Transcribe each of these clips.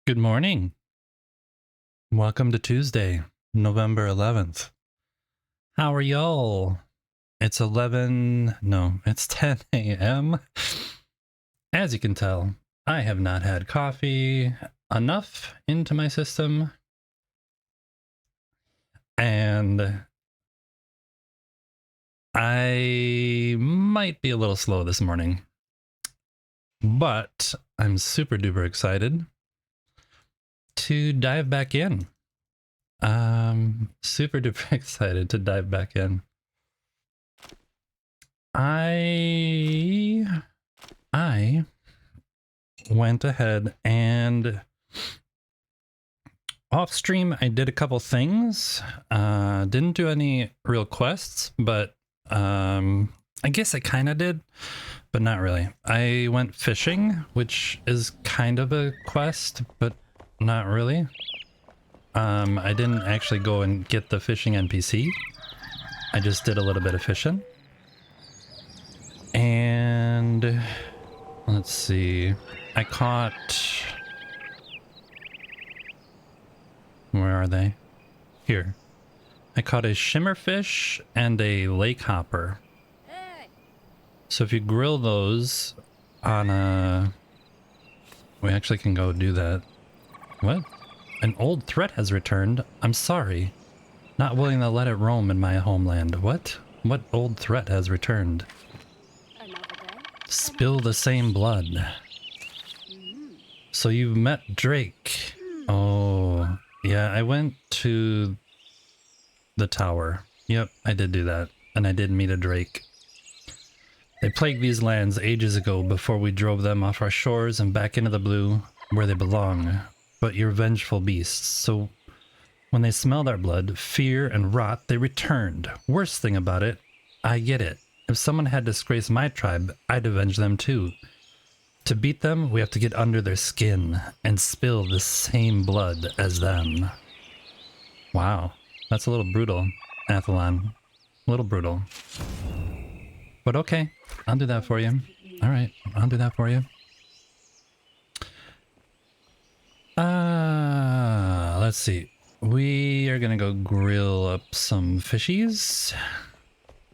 Good morning. Welcome to Tuesday, November 11th. How are y'all? It's 11, no, it's 10 a.m. As you can tell, I have not had coffee enough into my system. And I might be a little slow this morning. But I'm super duper excited to dive back in. Super duper excited to dive back in. I went ahead and off stream I did a couple things. Didn't do any real quests, but I guess I kind of did, but not really. I went fishing, which is kind of a quest, but not really. I didn't actually go and get the fishing NPC. I just did a little bit of fishing. And let's see. I caught... Where are they? Here. I caught a shimmerfish and a lake hopper. So if you grill those on a... We actually can go do that. What? An old threat has returned. I'm sorry. Not willing to let it roam in my homeland. What? What old threat has returned? Spill the same blood. So you've met Drake. Oh, yeah, I went to the tower. Yep, I did do that. And I did meet a Drake. They plagued these lands ages ago before we drove them off our shores and back into the blue where they belong. But you're vengeful beasts, so when they smelled our blood, fear and rot, they returned. Worst thing about it, I get it. If someone had disgraced my tribe, I'd avenge them too. To beat them, we have to get under their skin and spill the same blood as them. Wow, that's a little brutal, Athlon. A little brutal. But okay, I'll do that for you. Alright, I'll do that for you. Let's see. We are gonna go grill up some fishies,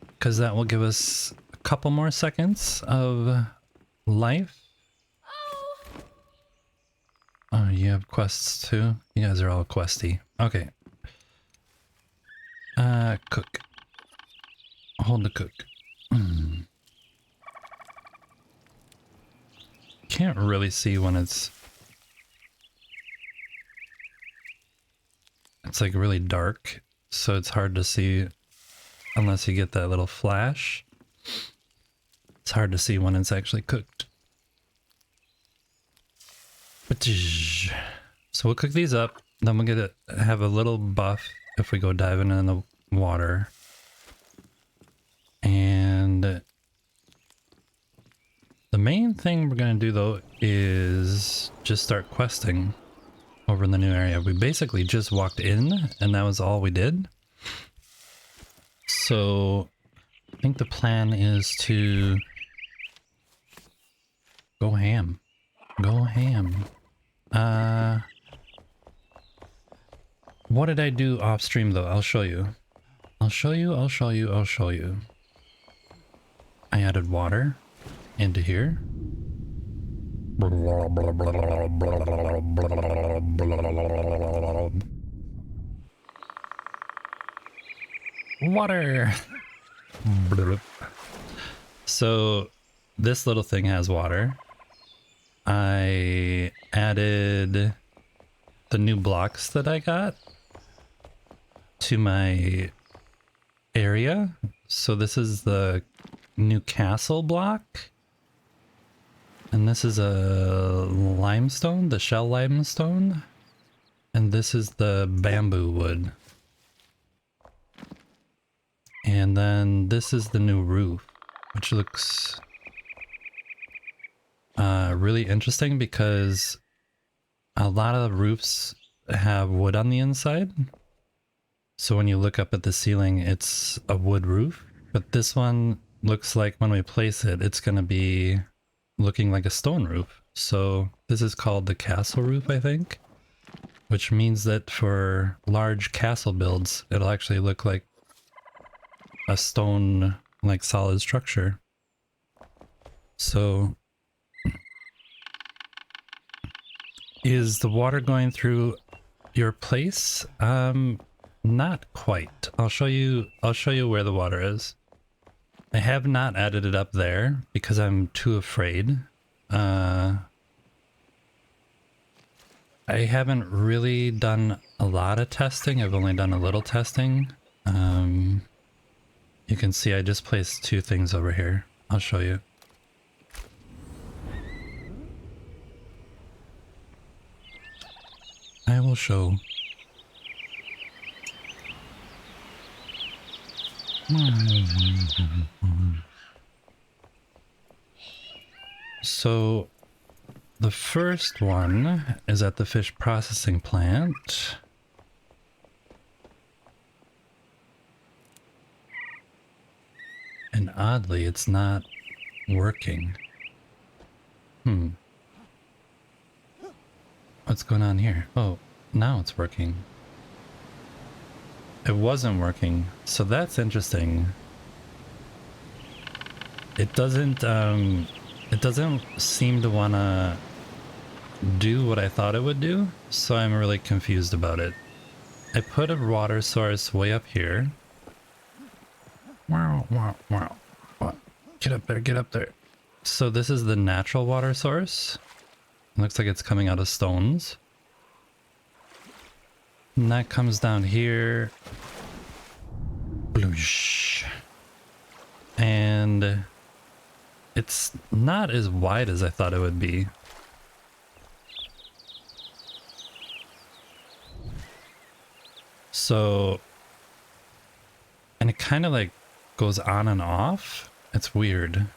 because that will give us a couple more seconds of life. Oh, you have quests too? You guys are all questy. Okay. Cook. Hold the cook. Can't really see when it's like really dark, so it's hard to see unless you get that little flash. It's hard to see when it's actually cooked. So we'll cook these up, then we'll have a little buff if we go diving in the water. And the main thing we're gonna do though is just start questing over in the new area. We basically just walked in and that was all we did. So I think the plan is to go ham. Go ham. What did I do off stream though? I'll show you. I'll show you. I added water into here. Water! So this little thing has water. I added the new blocks that I got to my area. So this is the new castle block. And this is a limestone, the shell limestone. And this is the bamboo wood. And then this is the new roof, which looks really interesting because a lot of the roofs have wood on the inside. So when you look up at the ceiling, it's a wood roof. But this one looks like when we place it, it's going to be looking like a stone roof. So this is called the castle roof, I think, which means that for large castle builds, it'll actually look like a stone, like solid structure. So is the water going through your place? Not quite. I'll show you where the water is. I have not added it up there because I'm too afraid. I haven't really done a lot of testing. I've only done a little testing. You can see I just placed 2 things over here. I'll show you. I will show. So the first one is at the fish processing plant. And oddly, it's not working. What's going on here? Oh, now it's working. It wasn't working, so that's interesting. It doesn't seem to want to do what I thought it would do, so I'm really confused about it. I put a water source way up here. Wow, wow, wow. What? Get up there, get up there. So this is the natural water source. It looks like it's coming out of stones. And that comes down here. Bloosh. And it's not as wide as I thought it would be. So, and it kind of like goes on and off. It's weird.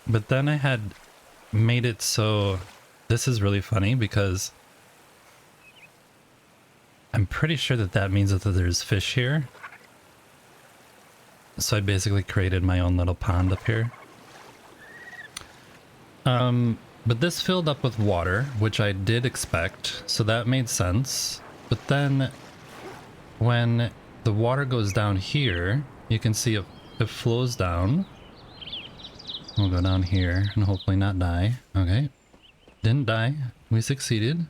But then I had made it so, this is really funny because I'm pretty sure that that means that there's fish here. So I basically created my own little pond up here. But this filled up with water, which I did expect, so that made sense. But then when the water goes down here, you can see it flows down. We'll go down here and hopefully not die. Okay. Didn't die. We succeeded.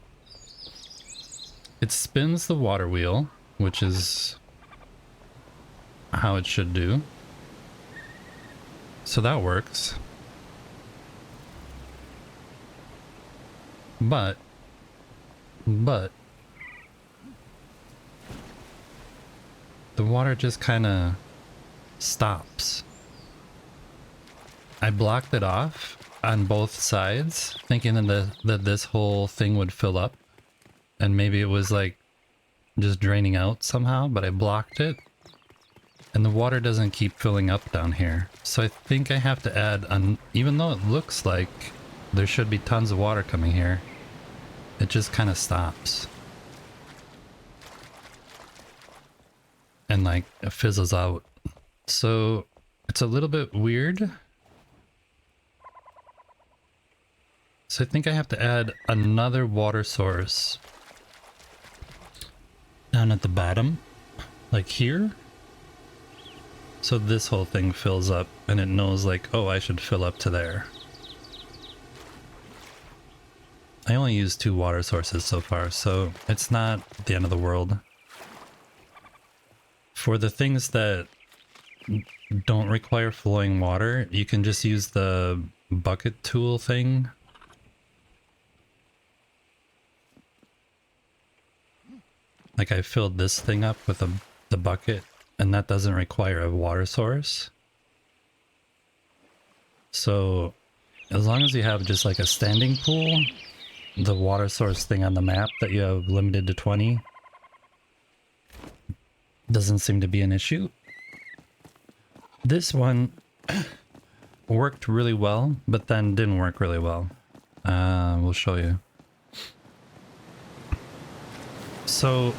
It spins the water wheel, which is how it should do. So that works. But the water just kind of stops. I blocked it off on both sides, thinking that this whole thing would fill up. And maybe it was like just draining out somehow, but I blocked it. And the water doesn't keep filling up down here. So I think I have to add, even though it looks like there should be tons of water coming here, it just kind of stops. And like it fizzles out. So it's a little bit weird. So I think I have to add another water source down at the bottom, like here. So this whole thing fills up and it knows like, oh, I should fill up to there. I only used 2 water sources so far, so it's not the end of the world. For the things that don't require flowing water, you can just use the bucket tool thing. Like I filled this thing up with the bucket, and that doesn't require a water source. So as long as you have just like a standing pool, the water source thing on the map that you have limited to 20 doesn't seem to be an issue. This one worked really well, but then didn't work really well. We'll show you. So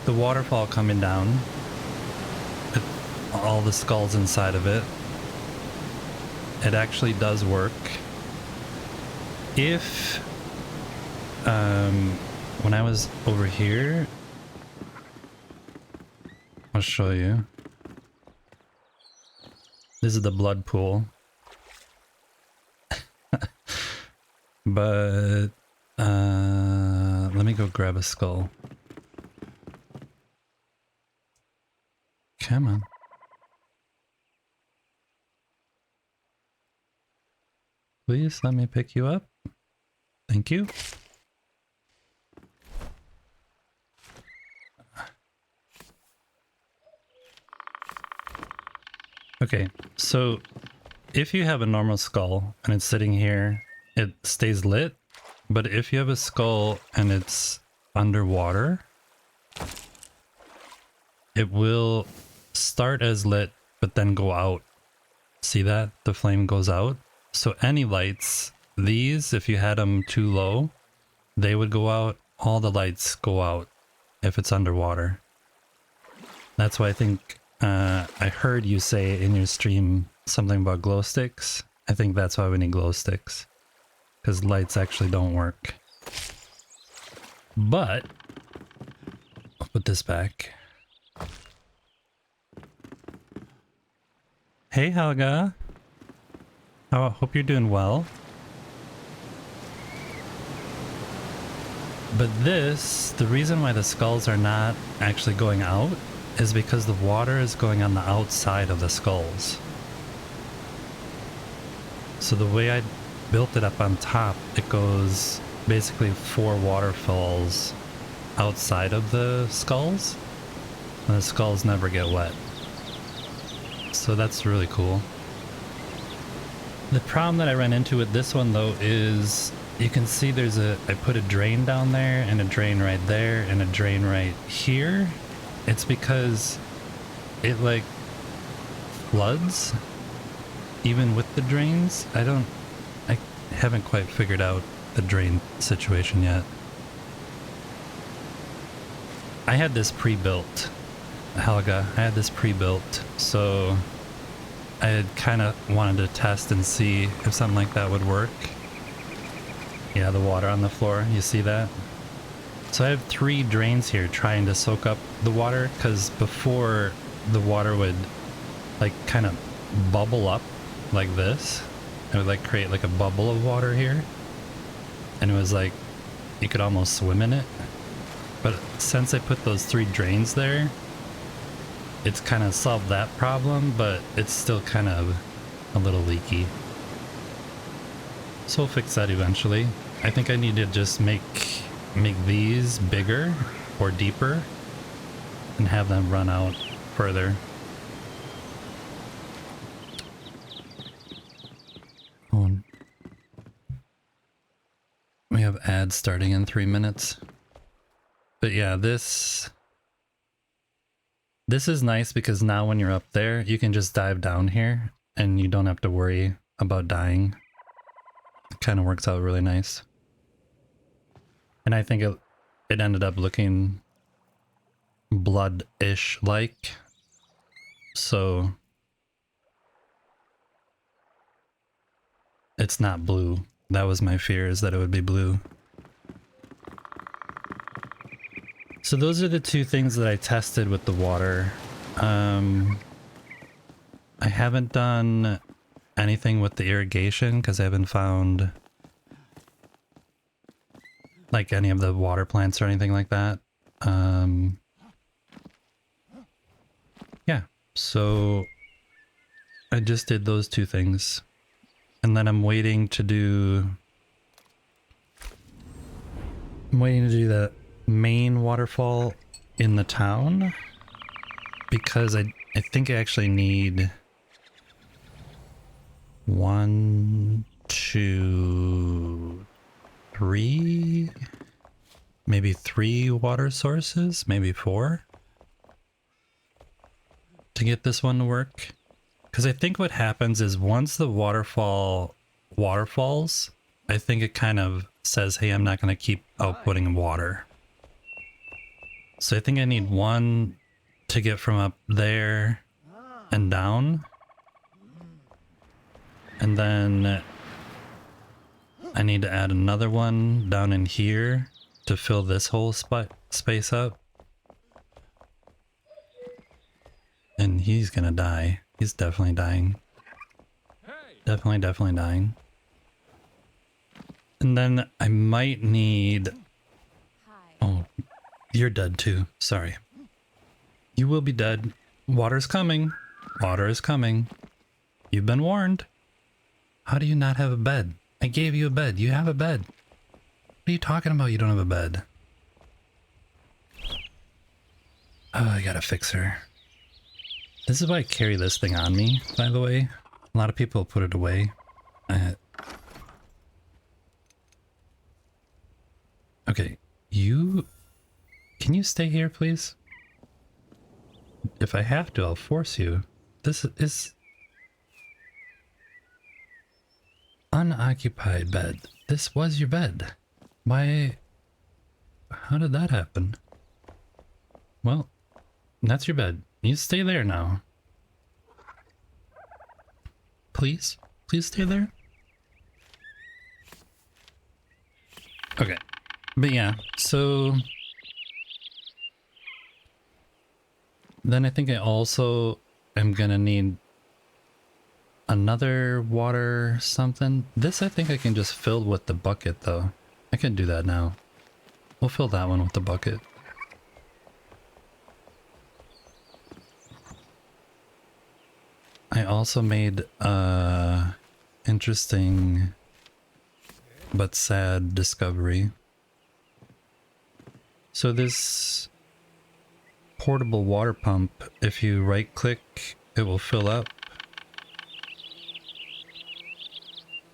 the waterfall coming down, all the skulls inside of it, it actually does work. If when I was over here, I'll show you. This is the blood pool. But let me go grab a skull. Come on. Please let me pick you up. Thank you. Okay, so if you have a normal skull and it's sitting here, it stays lit. But if you have a skull and it's underwater, it will start as lit, but then go out. See that? The flame goes out. So any lights, these, if you had them too low, they would go out. All the lights go out if it's underwater. That's why I think I heard you say in your stream something about glow sticks. I think that's why we need glow sticks, because lights actually don't work. But I'll put this back. Hey Helga, I hope you're doing well. But this, the reason why the skulls are not actually going out is because the water is going on the outside of the skulls. So the way I built it up on top, it goes basically 4 waterfalls outside of the skulls, and the skulls never get wet. So that's really cool. The problem that I ran into with this one though is you can see I put a drain down there and a drain right there and a drain right here. It's because it like floods even with the drains. I haven't quite figured out the drain situation yet. I had this pre-built, Helga, I had this pre-built, so I had kind of wanted to test and see if something like that would work. Yeah, the water on the floor, you see that? So I have 3 drains here trying to soak up the water, because before the water would like kind of bubble up like this. It would like create like a bubble of water here. And it was like, you could almost swim in it. But since I put those 3 drains there, it's kind of solved that problem, but it's still kind of a little leaky. So we'll fix that eventually. I think I need to just make these bigger or deeper and have them run out further. Oh, we have ads starting in 3 minutes. But yeah, this is nice because now when you're up there, you can just dive down here and you don't have to worry about dying. It kind of works out really nice. And I think it ended up looking blood-ish like. So it's not blue. That was my fear, is that it would be blue. So those are the 2 things that I tested with the water. I haven't done anything with the irrigation because I haven't found like any of the water plants or anything like that. Yeah, so I just did those 2 things. And then I'm waiting to do the main waterfall in the town, because I think I actually need 1, 2, 3, maybe 3 water sources, maybe 4 to get this one to work. Because I think what happens is once the waterfalls, I think it kind of says, hey, I'm not going to keep outputting water. So I think I need 1 to get from up there and down. And then I need to add another one down in here to fill this whole space up. And he's gonna die. He's definitely dying. Definitely dying. And then I might need... Oh, you're dead too. Sorry. You will be dead. Water's coming. Water is coming. You've been warned. How do you not have a bed? I gave you a bed. You have a bed. What are you talking about? You don't have a bed. Oh, I gotta fix her. This is why I carry this thing on me, by the way. A lot of people put it away. Okay, you... Can you stay here, please? If I have to, I'll force you. This is... Unoccupied bed. This was your bed. Why... How did that happen? Well, that's your bed. You stay there now. Please? Please stay there? Okay. But yeah, so... Then I think I also am gonna need another water something. This I think I can just fill with the bucket though. I can do that now. We'll fill that one with the bucket. I also made a interesting but sad discovery. So this portable water pump, if you right click, it will fill up.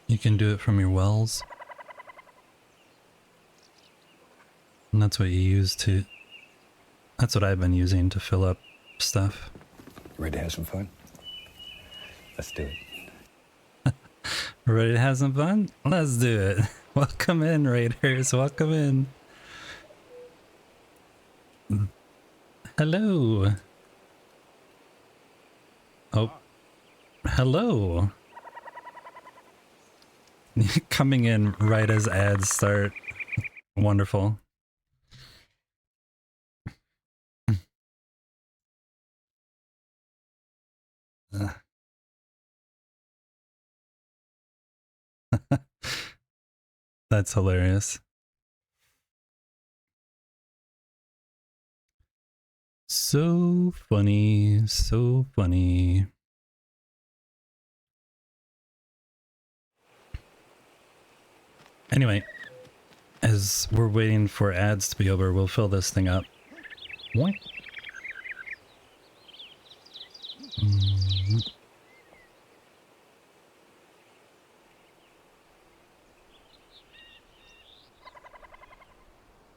You can do it from your wells. And that's what you use to... That's what I've been using to fill up stuff. Ready to have some fun? Let's do it. Ready to have some fun? Let's do it. Welcome in, Raiders. Welcome in. Hello. Oh. Hello. Coming in right as ads start. Wonderful. That's hilarious. So funny, so funny. Anyway, as we're waiting for ads to be over, we'll fill this thing up. What?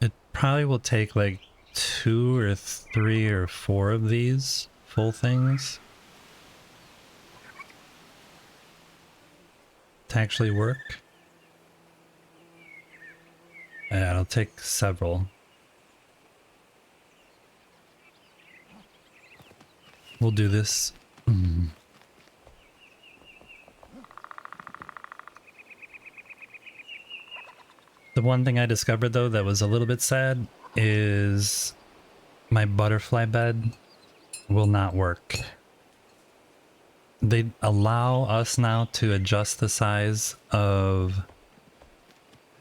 It probably will take like 2 or 3 or 4 of these full things to actually work. Yeah, it'll take several. We'll do this. The one thing I discovered though that was a little bit sad is my butterfly bed will not work. They allow us now to adjust the size of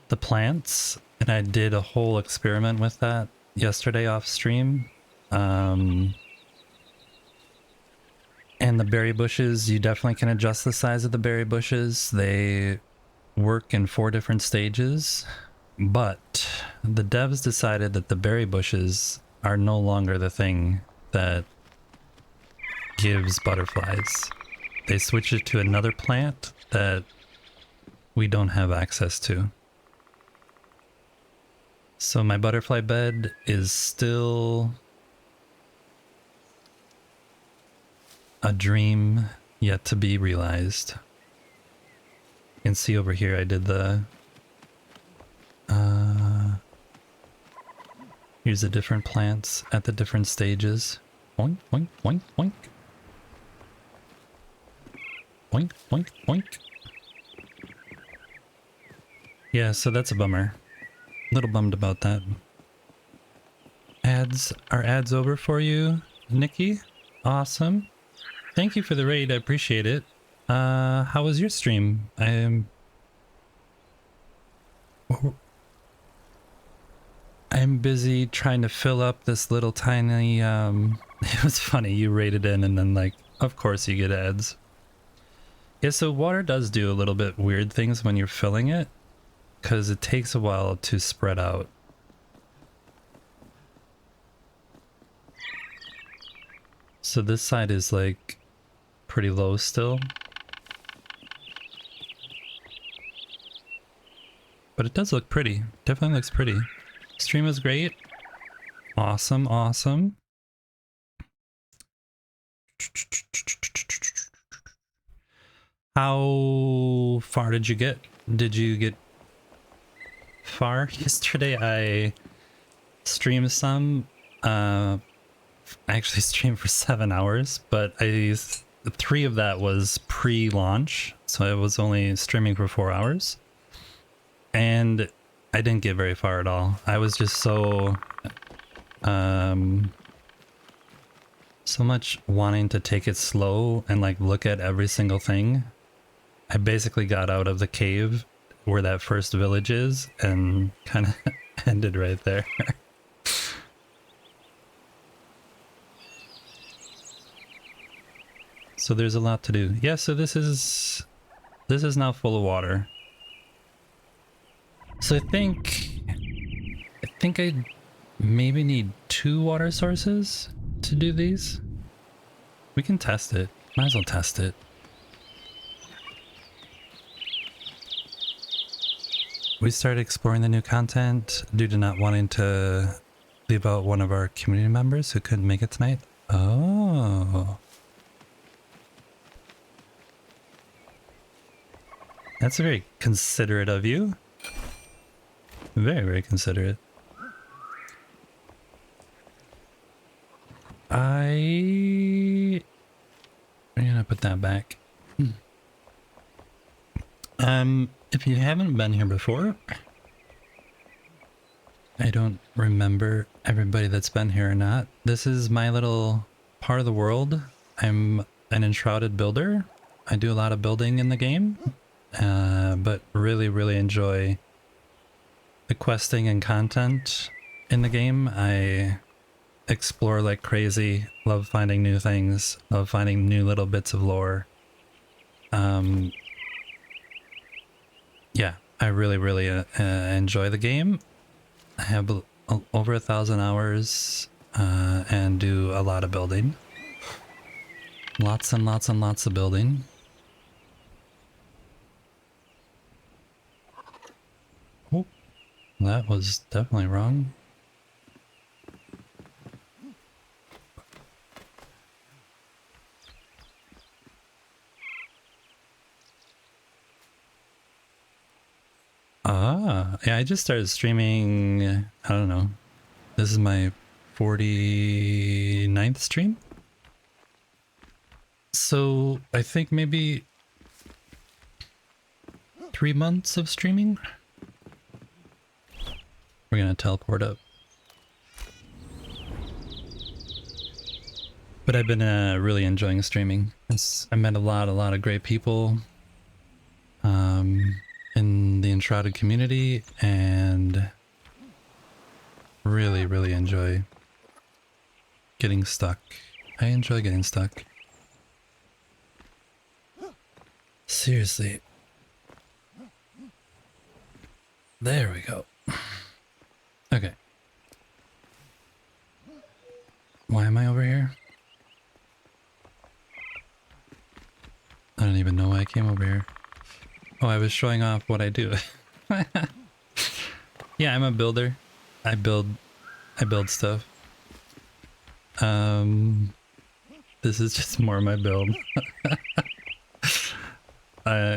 the plants, and I did a whole experiment with that yesterday off stream. And the berry bushes, you definitely can adjust the size of the berry bushes. They work in 4 different stages, but the devs decided that the berry bushes are no longer the thing that gives butterflies. They switched it to another plant that we don't have access to. So my butterfly bed is still a dream yet to be realized. You can see over here I did the here's the different plants at the different stages. Boink, boink, boink, boink. Boink, boink, boink. Yeah, so that's a bummer. A little bummed about that. Are ads over for you, Nikki? Awesome. Thank you for the raid. I appreciate it. How was your stream? I'm busy trying to fill up this little tiny, it was funny, you raided in and then like, of course you get ads. Yeah, so water does do a little bit weird things when you're filling it, because it takes a while to spread out. So this side is like pretty low still. But it does look pretty. Definitely looks pretty. Stream is great. Awesome, awesome. How far did you get? Did you get far? Yesterday I streamed some. I actually streamed for 7 hours, but 3 of that was pre-launch, so I was only streaming for 4 hours. And I didn't get very far at all. I was just so much wanting to take it slow and like look at every single thing. I basically got out of the cave where that first village is and kind of ended right there. So there's a lot to do. Yeah, so this is now full of water. So I think I maybe need 2 water sources to do these. We can test it. Might as well test it. We started exploring the new content due to not wanting to leave out one of our community members who couldn't make it tonight. Oh. That's very considerate of you. Very, very considerate. I'm gonna put that back. If you haven't been here before, I don't remember everybody that's been here or not. This is my little part of the world. I'm an enshrouded builder. I do a lot of building in the game, but really, really enjoy the questing and content in the game. I explore like crazy, love finding new things, love finding new little bits of lore. Yeah, I really, really enjoy the game. I have over 1,000 hours and do a lot of building. Lots and lots and lots of building. Oh, that was definitely wrong. Ah, yeah, I just started streaming, I don't know. This is my 49th stream. So I think maybe 3 months of streaming. We're gonna teleport up. But I've been really enjoying streaming. I met a lot of great people in the Enshrouded community, and really, really enjoy getting stuck. I enjoy getting stuck. Seriously. There we go. Okay. Why am I over here? I don't even know why I came over here. Oh, I was showing off what I do. Yeah, I'm a builder. I build stuff. This is just more of my build.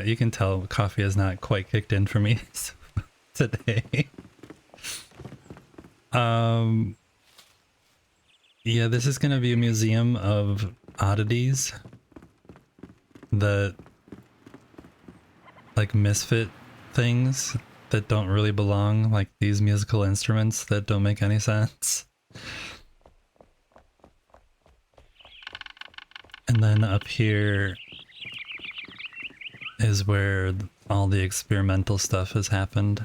You can tell coffee has not quite kicked in for me today. Yeah, this is gonna be a museum of oddities that like misfit things that don't really belong, like these musical instruments that don't make any sense. And then up here is where all the experimental stuff has happened.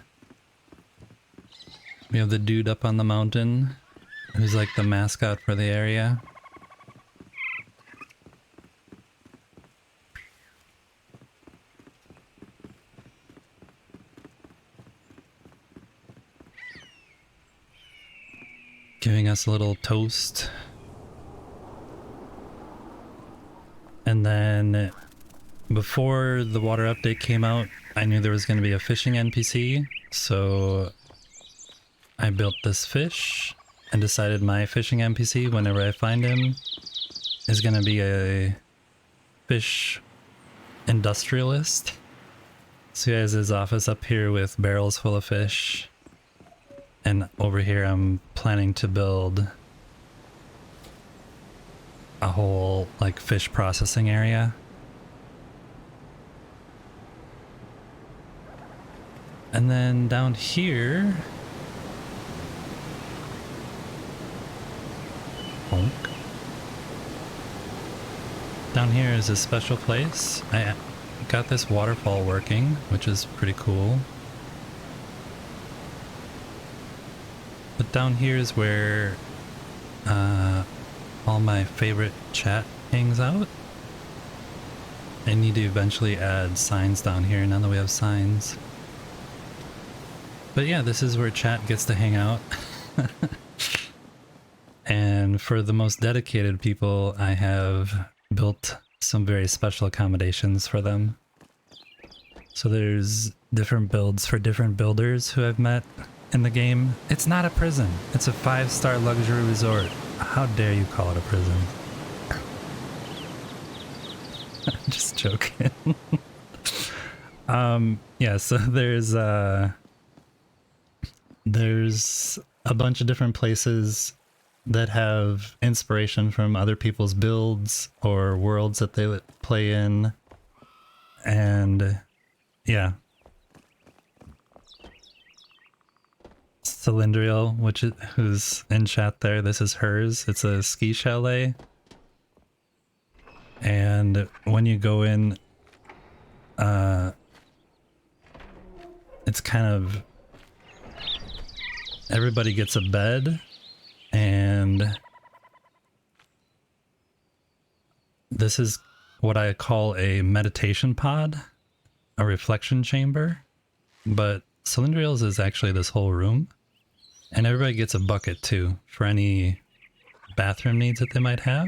We have the dude up on the mountain who's like the mascot for the area. Giving us a little toast. And then before the water update came out, I knew there was going to be a fishing NPC, so I built this fish and decided my fishing NPC, whenever I find him, is going to be a fish industrialist. So he has his office up here with barrels full of fish. And over here I'm planning to build a whole like fish processing area. And then down here, down here is a special place. I got this waterfall working, which is pretty cool. But down here is where all my favorite chat hangs out. I need to eventually add signs down here now that we have signs. But yeah, this is where chat gets to hang out. And for the most dedicated people, I have built some very special accommodations for them. So there's different builds for different builders who I've met in the game. It's not a prison. It's a 5-star luxury resort. How dare you call it a prison? I'm just joking. Yeah, so there's a bunch of different places that have inspiration from other people's builds or worlds that they play in. And yeah. Cylindrial, who's in chat there, this is hers. It's a ski chalet. And when you go in, it's kind of, everybody gets a bed, and this is what I call a meditation pod, a reflection chamber, but Cylindrial's is actually this whole room. And everybody gets a bucket too, for any bathroom needs that they might have.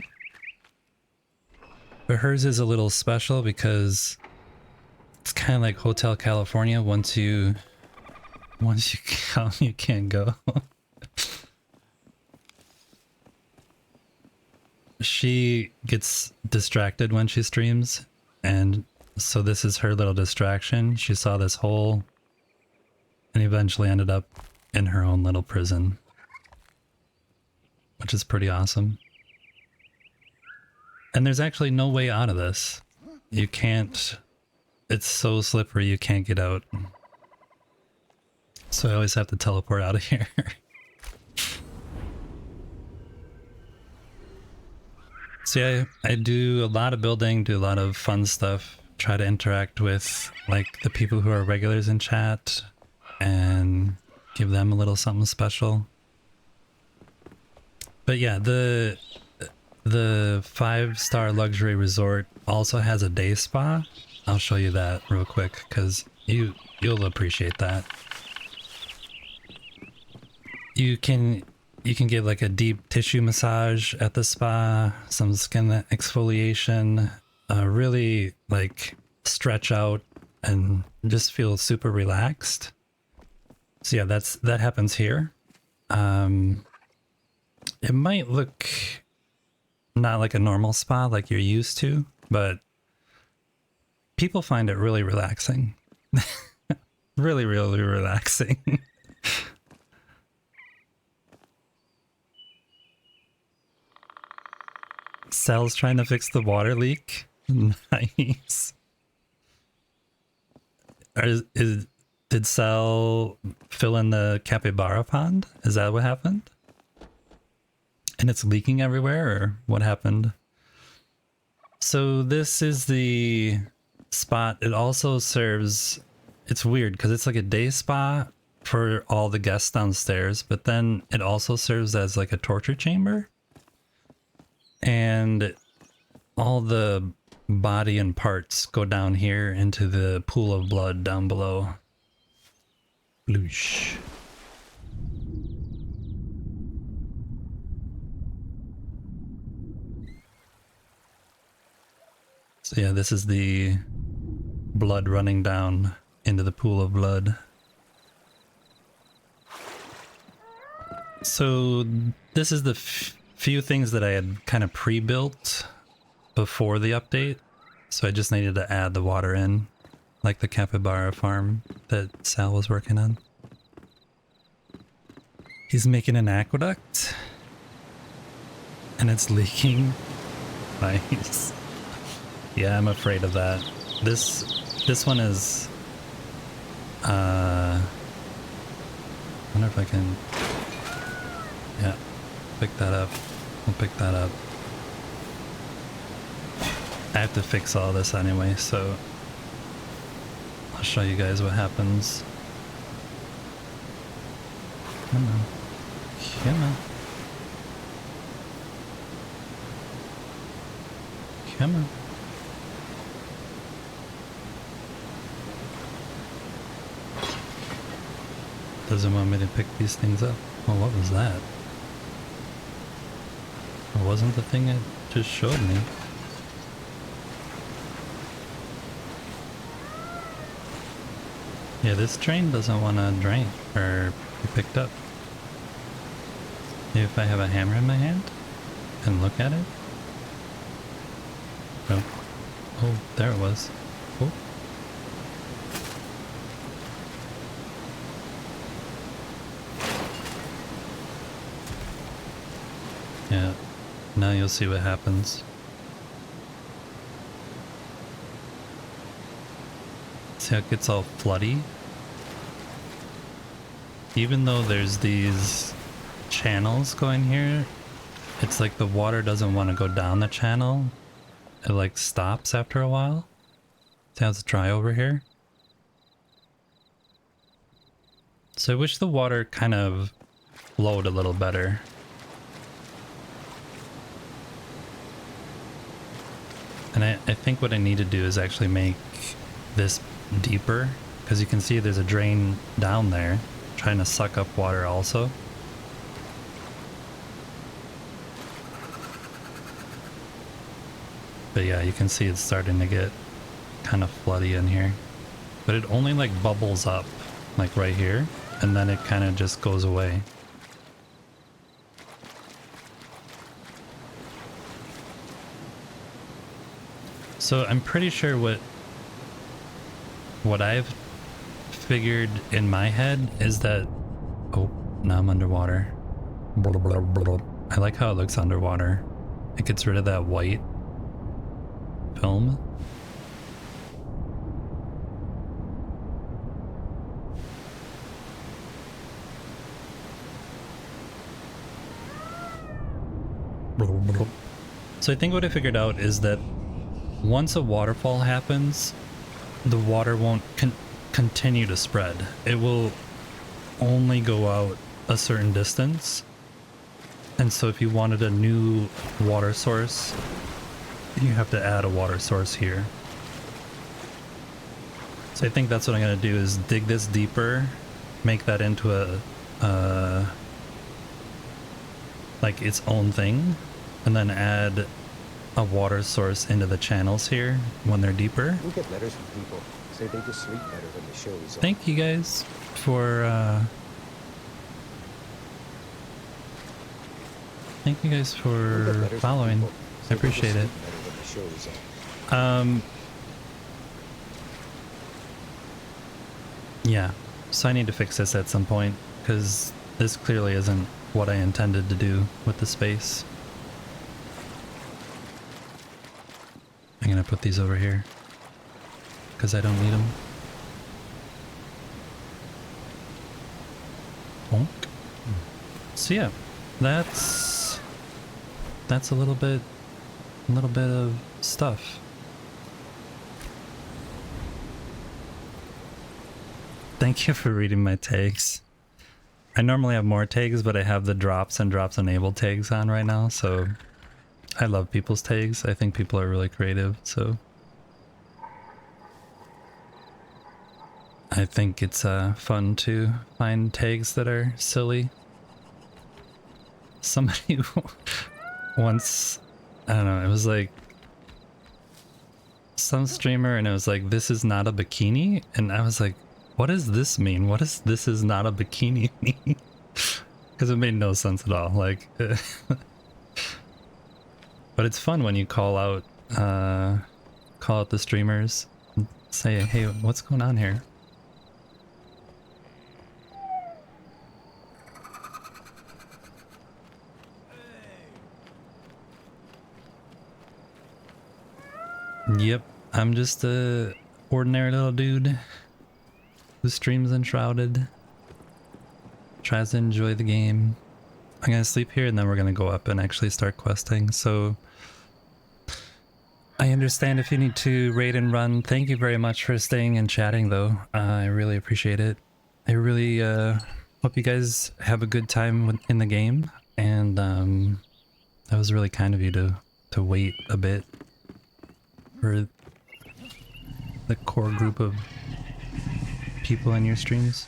But hers is a little special because it's kind of like Hotel California. Once you come, you can't go. She gets distracted when she streams, and so this is her little distraction. She saw this hole and eventually ended up in her own little prison, which is pretty awesome. And there's actually no way out of this. You can't, it's so slippery you can't get out. So I always have to teleport out of here. So yeah, I do a lot of building, do a lot of fun stuff, try to interact with like the people who are regulars in chat and give them a little something special. But yeah, the 5-star luxury resort also has a day spa. I'll show you that real quick because you'll appreciate that. You can get like a deep tissue massage at the spa, some skin exfoliation, really like stretch out and just feel super relaxed. So yeah, that happens here. It might look not like a normal spa like you're used to, but people find it really relaxing. Really, really relaxing. Sal's trying to fix the water leak. Nice. Did Sal fill in the capybara pond? Is that what happened? And it's leaking everywhere, or what happened? So this is the spot. It also serves, it's weird because it's like a day spa for all the guests downstairs, but then it also serves as like a torture chamber. And all the body and parts go down here into the pool of blood down below. Bloosh. So yeah, this is the blood running down into the pool of blood. So this is the few things that I had kind of pre-built before the update. So I just needed to add the water in, like the capybara farm that Sal was working on. He's making an aqueduct and it's leaking. Nice. Yeah, I'm afraid of that. This one is I wonder if I can, yeah, pick that up. I'll pick that up. I have to fix all this anyway, so I'll show you guys what happens. Come on. Come on. Come on. Doesn't want me to pick these things up. Well, what was that? It wasn't the thing it just showed me. Yeah, this train doesn't want to drain or be picked up. Maybe if I have a hammer in my hand and look at it. No. Oh, there it was. Oh. Yeah, now you'll see what happens. See how it gets all floody? Even though there's these channels going here, it's like the water doesn't want to go down the channel. It like stops after a while. See how it's dry over here? So I wish the water kind of flowed a little better. And I think what I need to do is actually make this deeper, because you can see there's a drain down there trying to suck up water also. But yeah, you can see it's starting to get kind of floody in here. But it only like bubbles up like right here, and then it kind of just goes away. So I'm pretty sure what I've figured in my head is that, oh, now I'm underwater. I like how it looks underwater. It gets rid of that white film. So I think what I figured out is that once a waterfall happens, the water won't continue to spread. It will only go out a certain distance. And so if you wanted a new water source, you have to add a water source here. So I think that's what I'm going to do, is dig this deeper, make that into a like its own thing, and then add a water source into the channels here when they're deeper. We get letters from people say they just sleep better when the show is on. Thank you guys for following. I appreciate it. Yeah, so I need to fix this at some point, because this clearly isn't what I intended to do with the space. I'm gonna put these over here because I don't need them. Bonk. So yeah, that's a little bit of stuff. Thank you for reading my tags. I normally have more tags, but I have the drops and drops enabled tags on right now, so I love people's tags. I think people are really creative, so I think it's fun to find tags that are silly. Somebody once, I don't know, it was like some streamer and it was like, this is not a bikini, and I was like, what does this mean? What does this is not a bikini mean? Because it made no sense at all. Like, but it's fun when you call out the streamers and say, hey, what's going on here? Yep, I'm just a ordinary little dude who streams Enshrouded, tries to enjoy the game. I'm gonna sleep here and then we're gonna go up and actually start questing. So I understand if you need to raid and run. Thank you very much for staying and chatting though. I really appreciate it. I really hope you guys have a good time in the game, and that was really kind of you to wait a bit for the core group of people in your streams.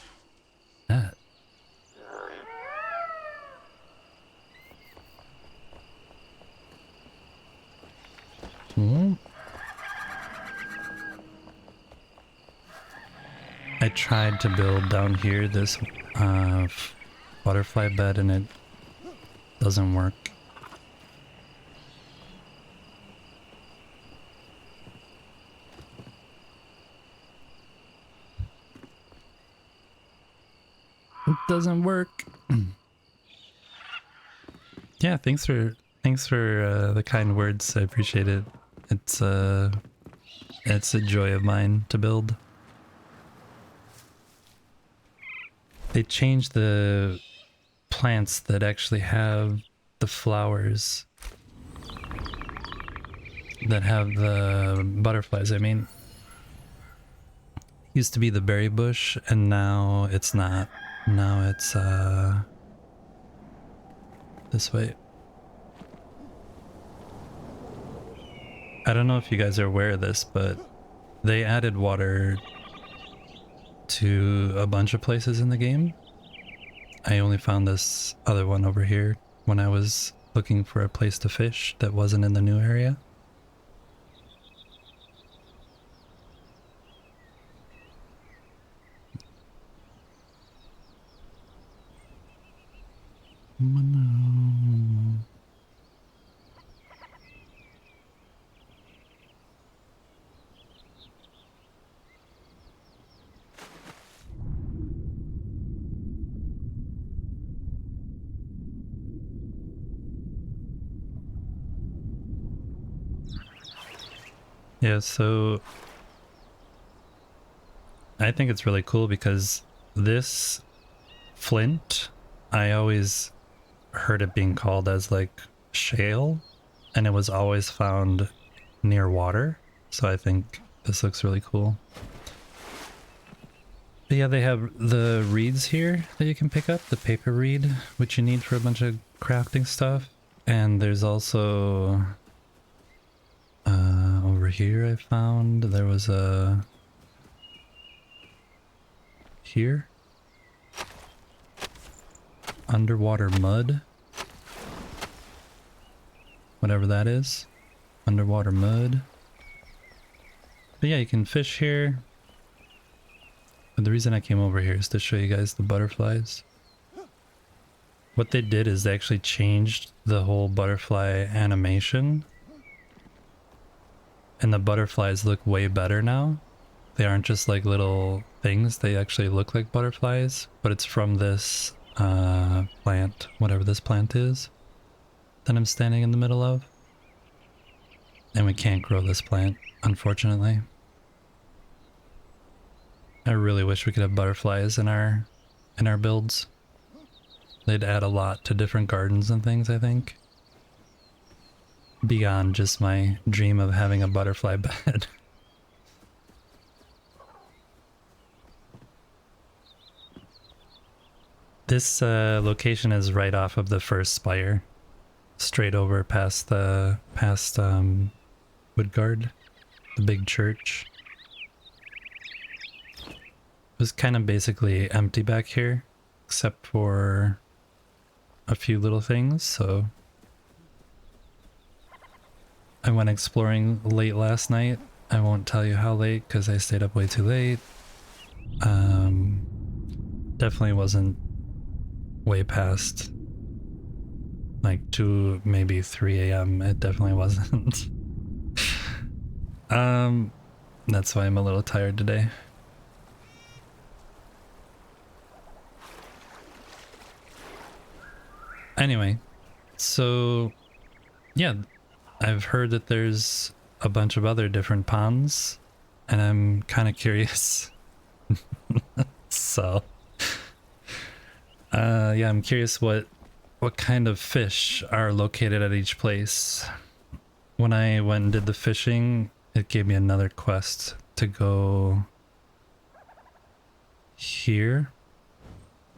That. I tried to build down here this butterfly bed and it doesn't work. It doesn't work. Yeah, thanks for the kind words. I appreciate it. It's a joy of mine to build. They changed the plants that actually have the flowers that have the butterflies. I mean, used to be the berry bush and now it's not. Now it's this way. I don't know if you guys are aware of this, but they added water to a bunch of places in the game. I only found this other one over here when I was looking for a place to fish that wasn't in the new area. Yeah, so I think it's really cool because this flint, I always heard it being called as like shale, and it was always found near water. So I think this looks really cool. But yeah, they have the reeds here that you can pick up, the paper reed, which you need for a bunch of crafting stuff. And there's also over here I found there was a here underwater mud, whatever that is, underwater mud. But yeah, you can fish here. But the reason I came over here is to show you guys the butterflies. What they did is they actually changed the whole butterfly animation, and the butterflies look way better now. They aren't just like little things, they actually look like butterflies, but it's from this plant, whatever this plant is that I'm standing in the middle of. And we can't grow this plant, unfortunately. I really wish we could have butterflies in our builds. They'd add a lot to different gardens and things, I think. Beyond just my dream of having a butterfly bed. This location is right off of the first spire. Straight over past Woodguard, the big church. It was kind of basically empty back here, except for a few little things, so I went exploring late last night. I won't tell you how late because I stayed up way too late. Definitely wasn't way past like 2, maybe 3 a.m. It definitely wasn't. That's why I'm a little tired today. Anyway, so yeah, I've heard that there's a bunch of other different ponds, and I'm kind of curious. So, yeah, I'm curious what kind of fish are located at each place. When I went and did the fishing, it gave me another quest to go here.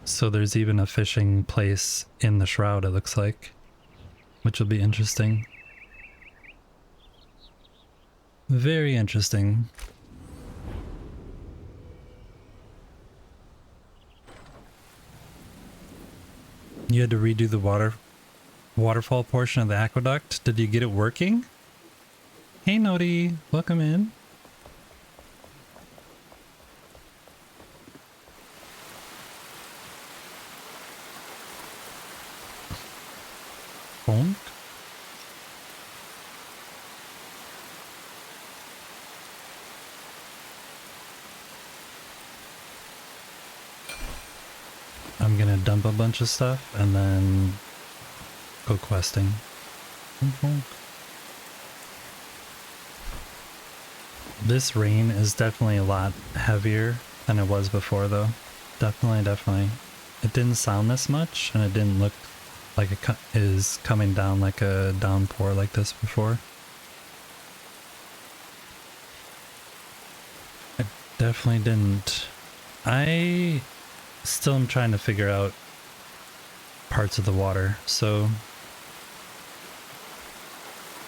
So there's even a fishing place in the shroud, it looks like, which will be interesting. Very interesting. You had to redo the waterfall portion of the aqueduct. Did you get it working? Hey Nodi, welcome in. Bonk. I'm gonna dump a bunch of stuff and then go questing. This rain is definitely a lot heavier than it was before though. Definitely. It didn't sound this much and it didn't look like it is coming down like a downpour like this before. I definitely didn't. I still am trying to figure out parts of the water, so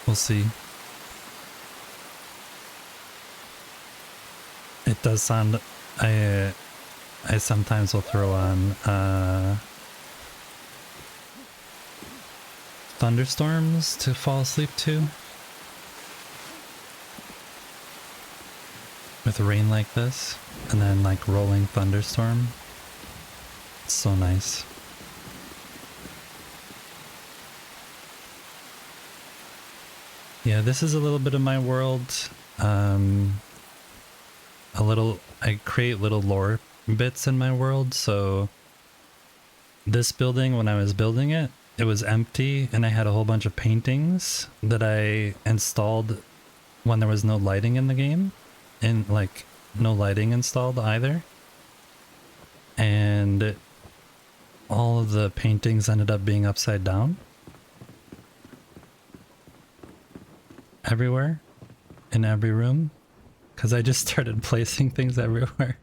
we'll see. It does sound, I sometimes will throw on thunderstorms to fall asleep to. With rain like this, and then like rolling thunderstorm. It's so nice. Yeah, this is a little bit of my world. I create little lore bits in my world, so this building, when I was building it, it was empty and I had a whole bunch of paintings that I installed when there was no lighting in the game, and like no lighting installed either. And all of the paintings ended up being upside down everywhere in every room because I just started placing things everywhere.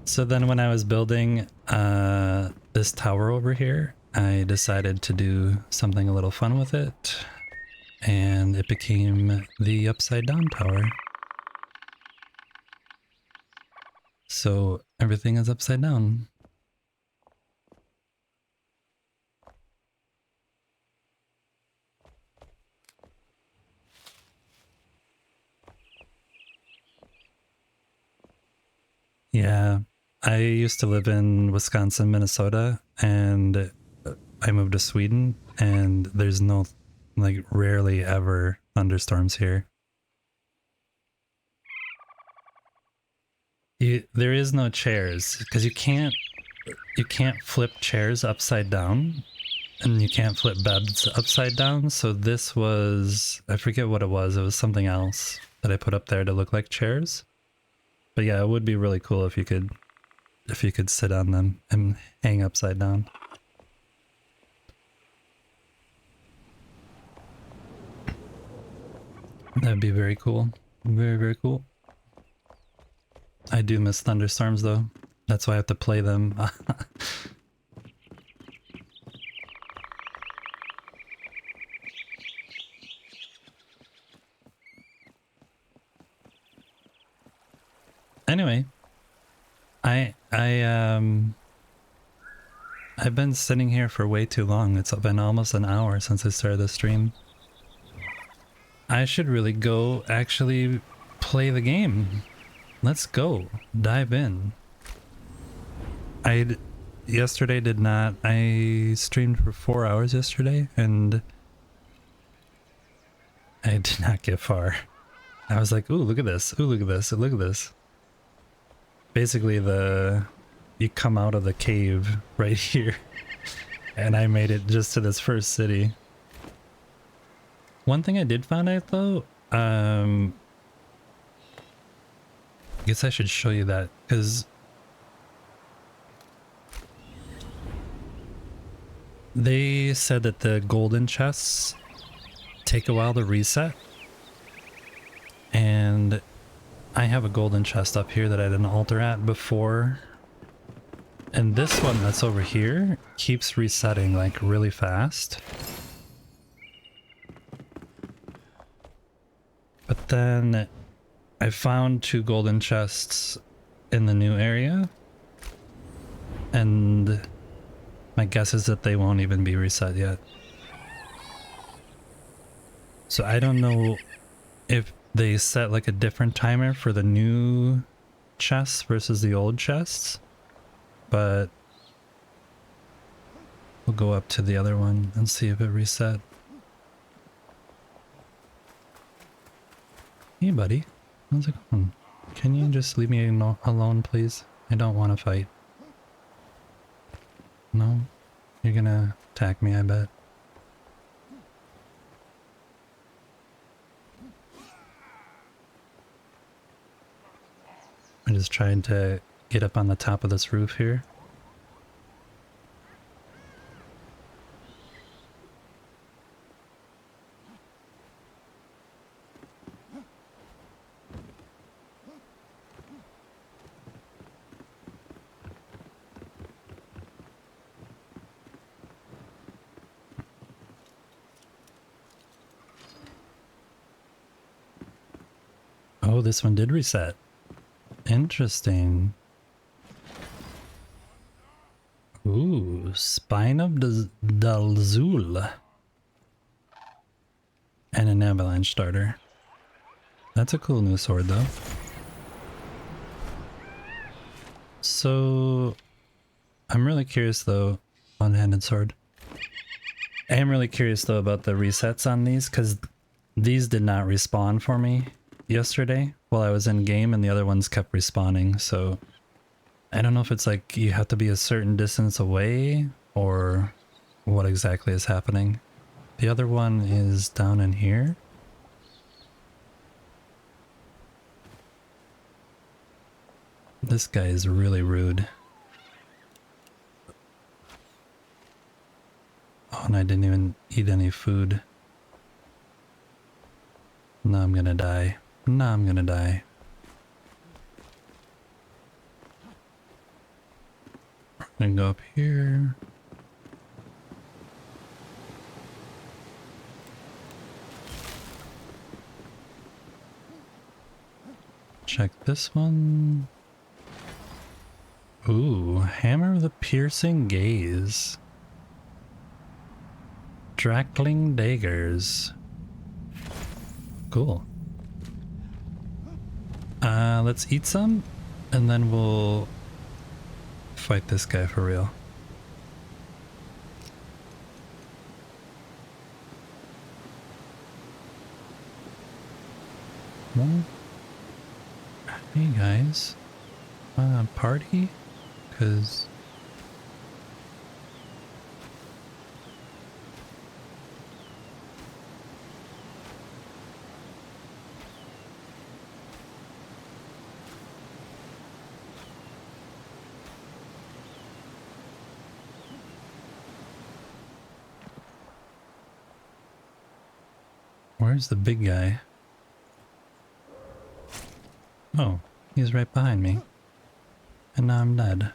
So then when I was building this tower over here, I decided to do something a little fun with it, and it became the upside down tower. So everything is upside down. Yeah, I used to live in Wisconsin, Minnesota, and I moved to Sweden, and there's no, like, rarely ever thunderstorms here. There is no chairs because you can't flip chairs upside down, and you can't flip beds upside down. So this was, I forget what it was. It was something else that I put up there to look like chairs. But yeah, it would be really cool if you could if you could sit on them and hang upside down. That'd be very cool. Very, very cool. I do miss thunderstorms though. That's why I have to play them. Anyway, I've been sitting here for way too long. It's been almost an hour since I started the stream. I should really go actually play the game. Let's go. Dive in. Yesterday did not. I streamed for 4 hours yesterday and I did not get far. I was like, ooh, look at this. Ooh, look at this. Look at this. Basically you come out of the cave right here and I made it just to this first city. One thing I did find out though, I guess I should show you that because they said that the golden chests take a while to reset, and I have a golden chest up here that I didn't alter at before, and this one that's over here keeps resetting like really fast. But then I found 2 golden chests in the new area, and my guess is that they won't even be reset yet. So I don't know if they set like a different timer for the new chests versus the old chests, but we'll go up to the other one and see if it reset. Hey buddy, how's it going? Can you just leave me alone please? I don't want to fight. No? You're gonna attack me, I bet. I'm just trying to get up on the top of this roof here. Oh, this one did reset. Interesting. Ooh, Spine of Dalzul. And an avalanche starter. That's a cool new sword though. So, I'm really curious though, one-handed sword. I am really curious though about the resets on these, because these did not respawn for me yesterday while I was in game, and the other ones kept respawning, so I don't know if it's like you have to be a certain distance away or what exactly is happening. The other one is down in here. This guy is really rude. Oh, and I didn't even eat any food. No, I'm gonna die. No, I'm gonna die. I'm gonna go up here. Check this one. Ooh, Hammer of the Piercing Gaze. Drakling Daggers. Cool. Let's eat some, and then we'll fight this guy for real. Well, hey guys, party? 'Cause Where's the big guy? Oh, he's right behind me. And now I'm dead.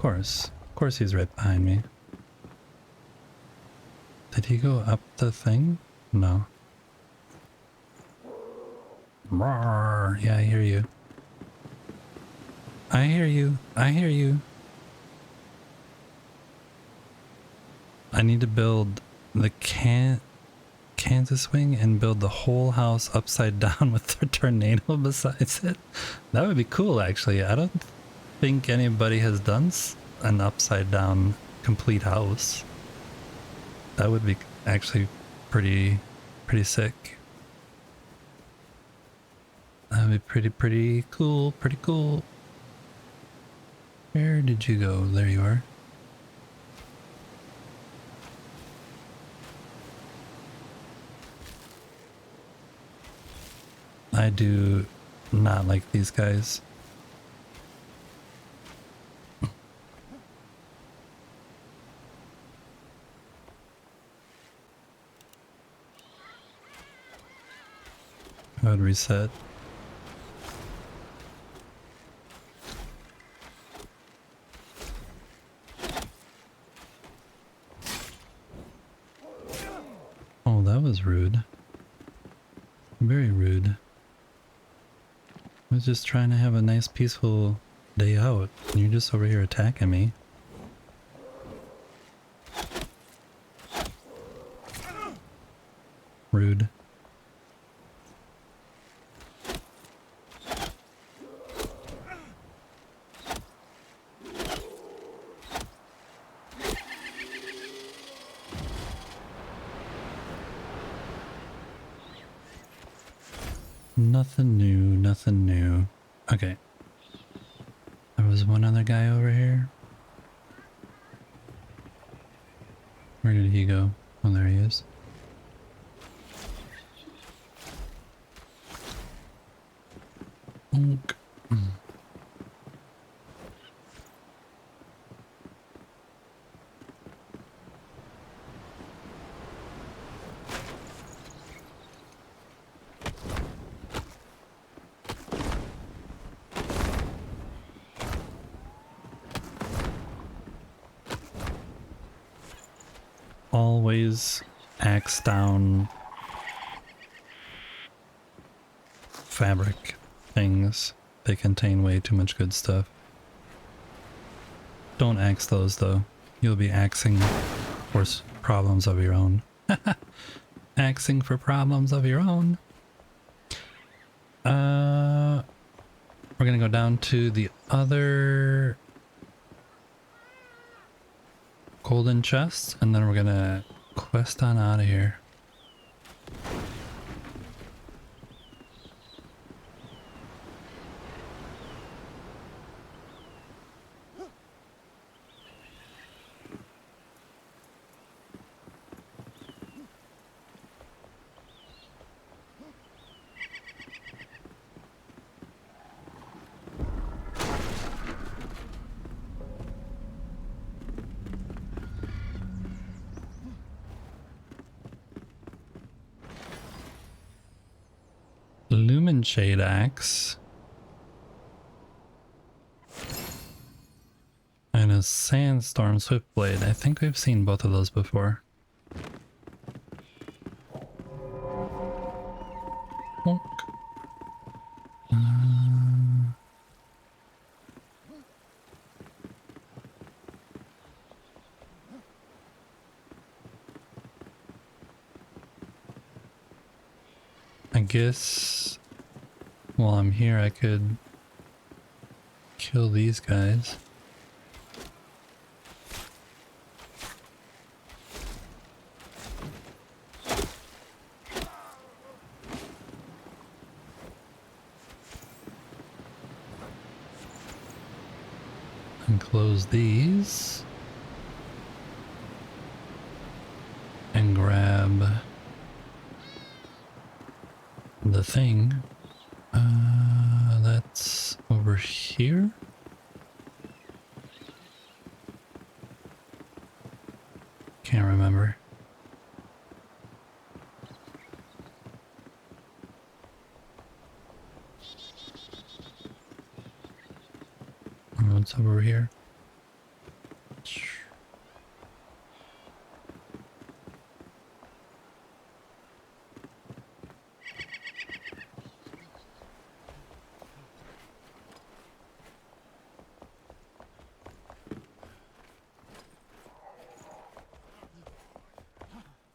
Of course he's right behind me. Did he go up the thing? No. Roar. Yeah, I hear you. I hear you. I hear you. I need to build the Kansas wing and build the whole house upside down with the tornado besides it. That would be cool, actually. I don't think anybody has done an upside down complete house. That would be actually pretty sick. That would be pretty cool, pretty cool. Where did you go? There you are. I do not like these guys. I would reset. Oh, that was rude. Very rude. I was just trying to have a nice peaceful day out, and you're just over here attacking me. Rude. Nothing new, nothing new. Okay. There was one other guy over here. Where did he go? Oh, there he is. Onk. Always axe down fabric things. They contain way too much good stuff. Don't axe those though. You'll be axing for problems of your own. Axing for problems of your own. We're gonna go down to the other golden chest, and then we're gonna quest on out of here. Lumen Shade Axe and a Sandstorm Swiftblade. I think we've seen both of those before. Bonk. I guess while I'm here I could kill these guys. And close these. And grab the thing. That's over here. can't remember. What's over here?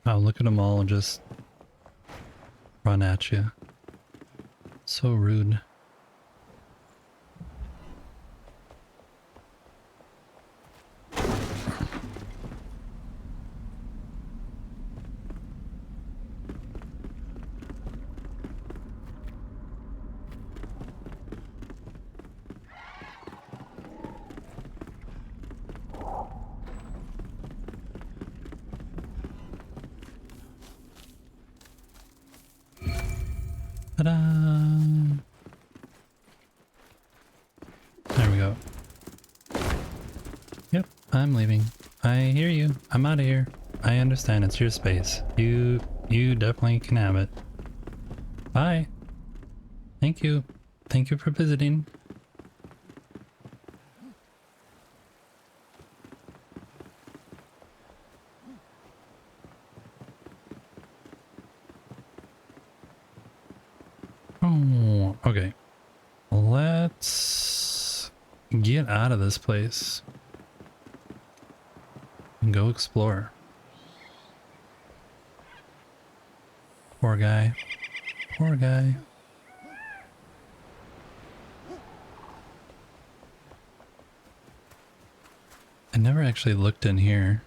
Oh, look at them all just run at you. So rude. Ta-da! There we go. Yep, I'm leaving. I hear you. I'm out of here. I understand it's your space. You definitely can have it. Bye. Thank you. Thank you for visiting. Oh, okay. Let's get out of this place and go explore. Poor guy. Poor guy. I never actually looked in here.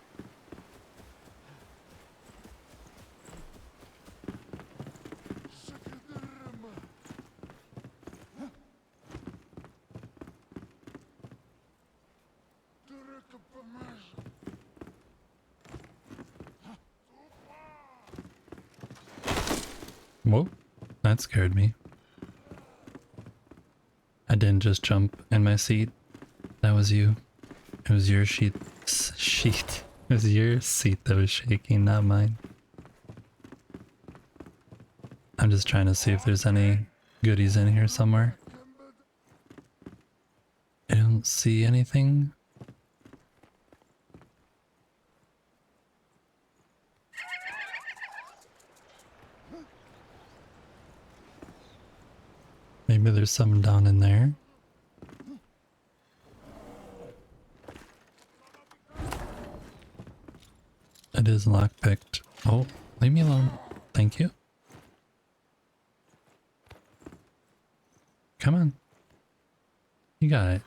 Whoa, that scared me. I didn't just jump in my seat. That was you. It was your sheet. It was your seat that was shaking, not mine. I'm just trying to see if there's any goodies in here somewhere. I don't see anything. Maybe there's some down in there. It is lockpicked. Oh, leave me alone. Thank you. Come on. You got it.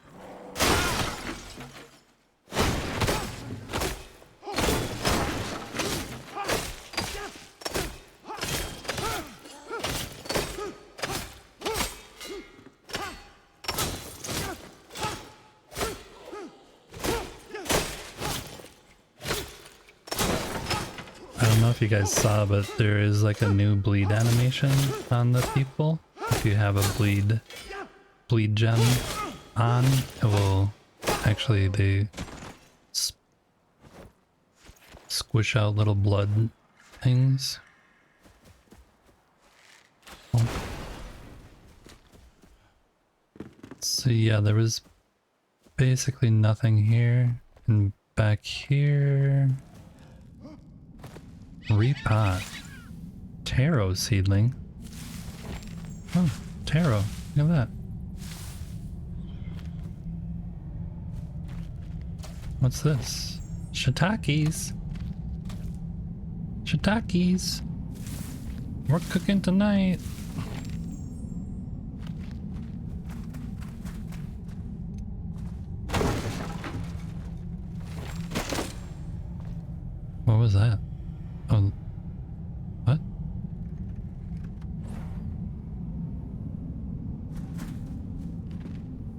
I don't know if you guys saw, but there is like a new bleed animation on the people. If you have a bleed gem on, it will actually, they squish out little blood things. Oh. So yeah, there was basically nothing here, and back here. Repot. Taro seedling. Oh, taro. Look at that. What's this? Shiitakes. Shiitakes. We're cooking tonight. What was that? Oh, what?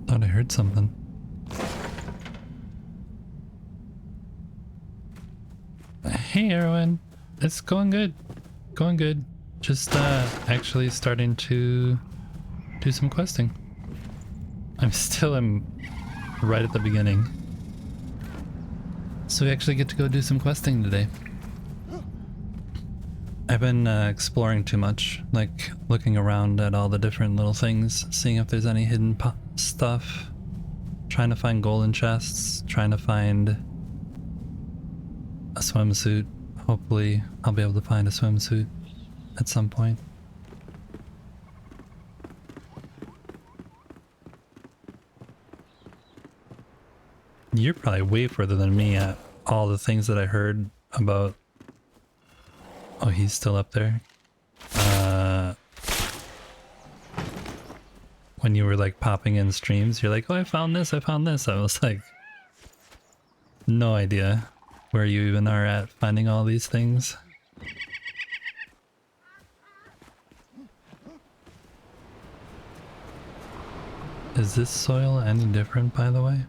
Thought I heard something. Hey everyone, it's going good. Going good. Just actually starting to do some questing. I'm right at the beginning. So we actually get to go do some questing today. I've been exploring too much, like looking around at all the different little things, seeing if there's any hidden stuff, trying to find golden chests, trying to find a swimsuit. Hopefully I'll be able to find a swimsuit at some point. You're probably way further than me at all the things that I heard about. Oh, he's still up there. When you were like popping in streams, you're like, oh, I found this, I found this. I was like, no idea where you even are at finding all these things. Is this soil any different, by the way?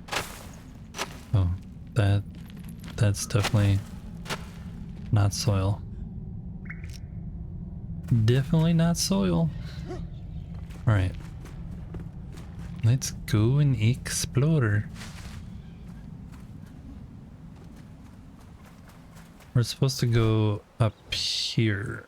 Oh, that's definitely not soil. Definitely not soil. Alright. Let's go and explore. We're supposed to go up here.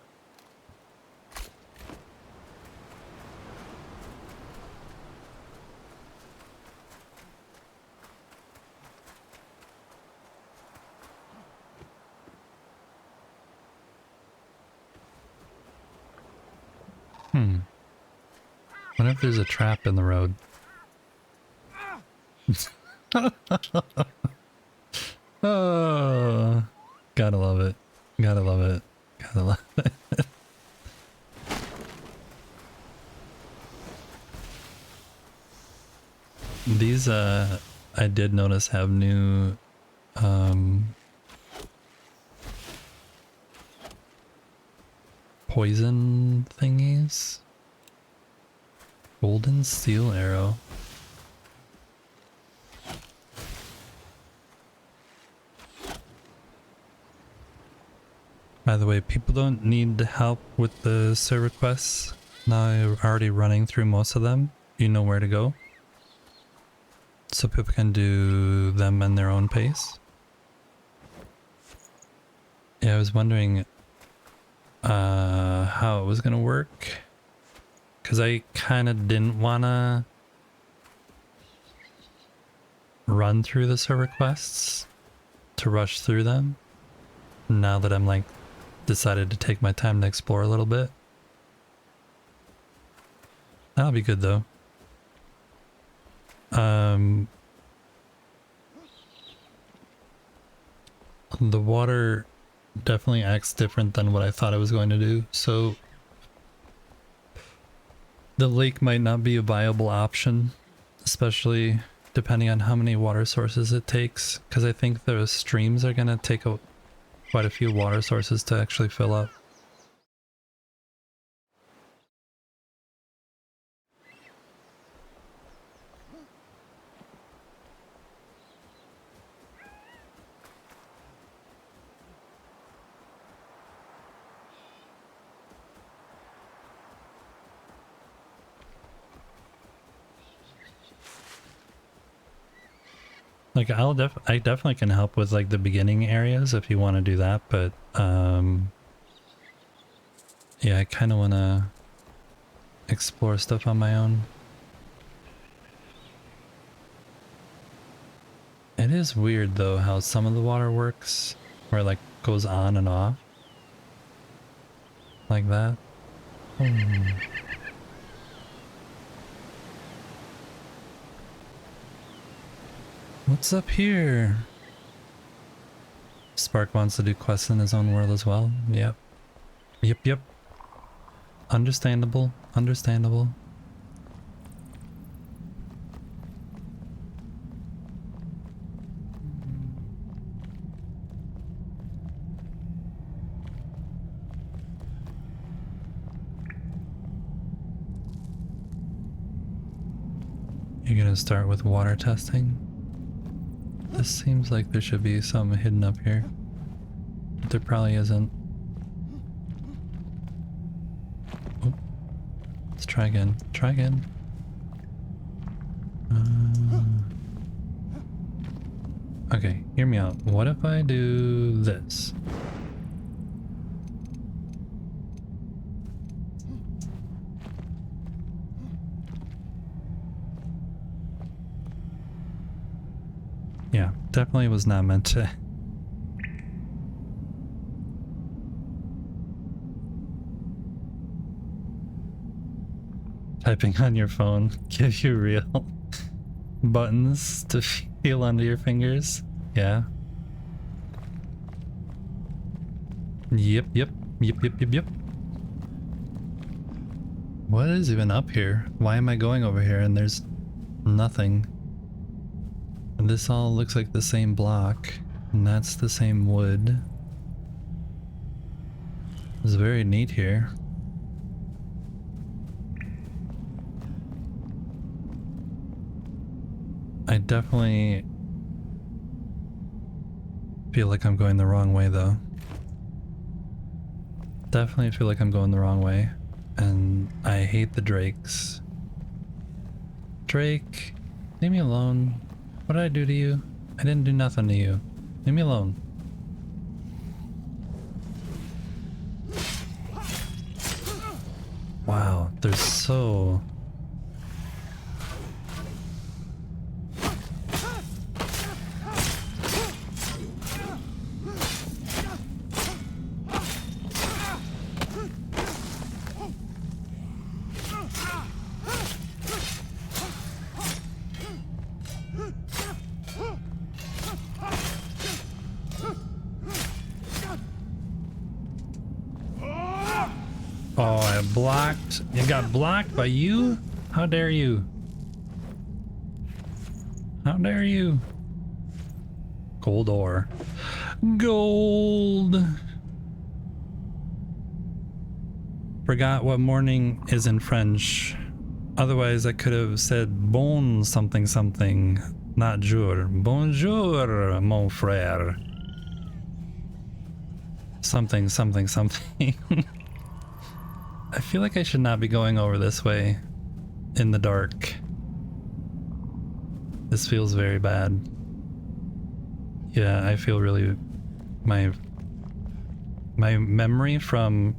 What if there's a trap in the road? Oh, gotta love it. Gotta love it. Gotta love it. These, I did notice have new, poison thingies. Golden steel arrow. By the way, people don't need help with the server quests. Now you're already running through most of them. You know where to go. So people can do them in their own pace. Yeah, I was wondering how it was gonna work. Because I kind of didn't want to run through the server quests to rush through them. Now that I'm like decided to take my time to explore a little bit. That'll be good though. The water definitely acts different than what I thought it was going to do. So the lake might not be a viable option, especially depending on how many water sources it takes, because I think the streams are going to take quite a few water sources to actually fill up. Like I definitely can help with like the beginning areas if you want to do that, but yeah, I kind of want to explore stuff on my own. It is weird though how some of the water works, where it like goes on and off like that. What's up here? Spark wants to do quests in his own world as well. Yep. Yep. Understandable. Understandable. You're gonna start with water testing? This seems like there should be something hidden up here. But there probably isn't. Oh. Let's try again. Try again. Okay, hear me out. What if I do this? Yeah, definitely was not meant to. Typing on your phone give you real buttons to feel under your fingers. Yeah. Yep. What is even up here? Why am I going over here and there's nothing? And this all looks like the same block, and that's the same wood. It's very neat here. I definitely feel like I'm going the wrong way though. Definitely feel like I'm going the wrong way. And I hate the drakes. Drake, leave me alone. What did I do to you? I didn't do nothing to you. Leave me alone. Wow, they're so... Oh, I blocked. It got blocked by you? How dare you? How dare you? Gold ore. Gold! Forgot what morning is in French. Otherwise, I could have said bon something something, not jour. Bonjour, mon frère. Something, something, something. I feel like I should not be going over this way in the dark. This feels very bad. Yeah, I feel really... My memory from...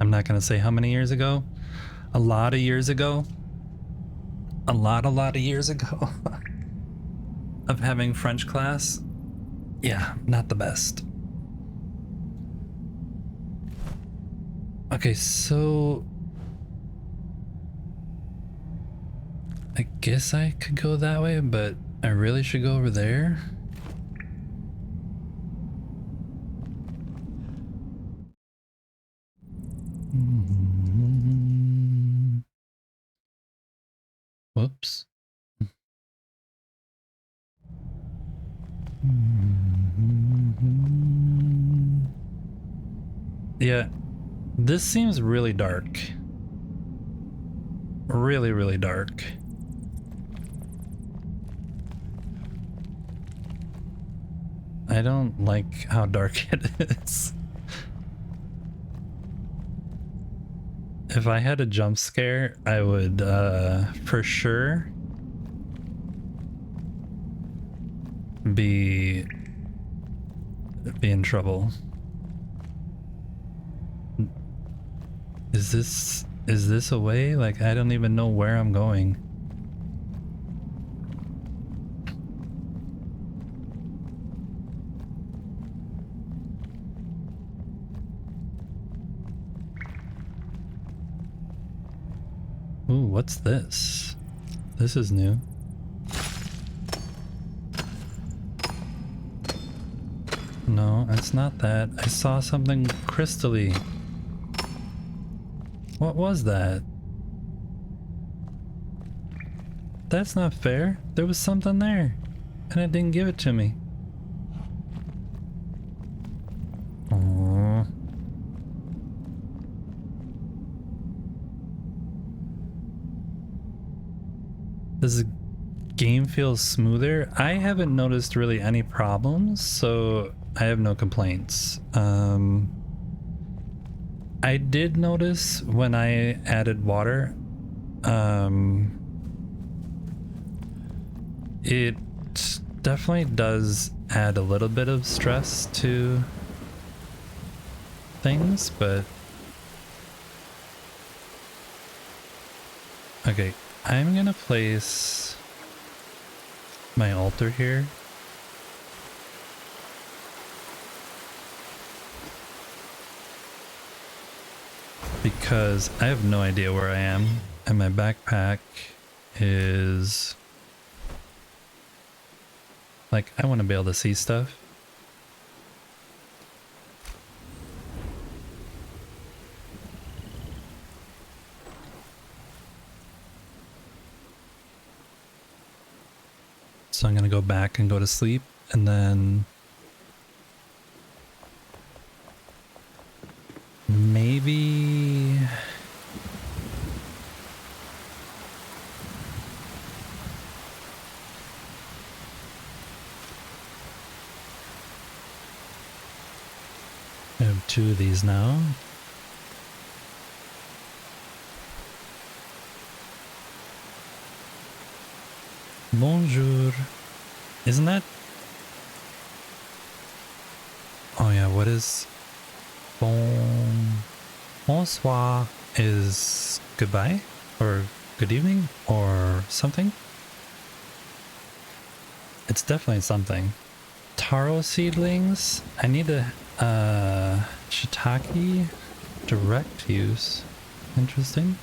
I'm not gonna say how many years ago. A lot of years ago. A lot of years ago. Of having French class. Yeah, not the best. Okay, so... I guess I could go that way, but I really should go over there? Whoops. Yeah, this seems really dark. Really, really dark. I don't like how dark it is. If I had a jump scare, I would for sure be in trouble. Is this a way? Like, I don't even know where I'm going. Ooh, what's this? This is new. No, it's not that. I saw something crystally. What was that? That's not fair. There was something there, and it didn't give it to me. Aww. Does the game feel smoother? I haven't noticed really any problems, so I have no complaints. I did notice when I added water, it definitely does add a little bit of stress to things, but okay, I'm gonna place my altar here. Because I have no idea where I am, and my backpack is like, I want to be able to see stuff. So I'm gonna go back and go to sleep, and then maybe I have 2 of these now. Bonjour. Isn't that? Oh yeah, what is bonsoir is goodbye or good evening or something? It's definitely something. Taro seedlings. I need a shiitake direct use. Interesting.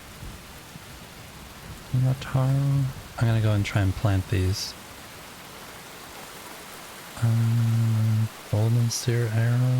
Not taro. I'm gonna go and try and plant these. Golden steer arrow.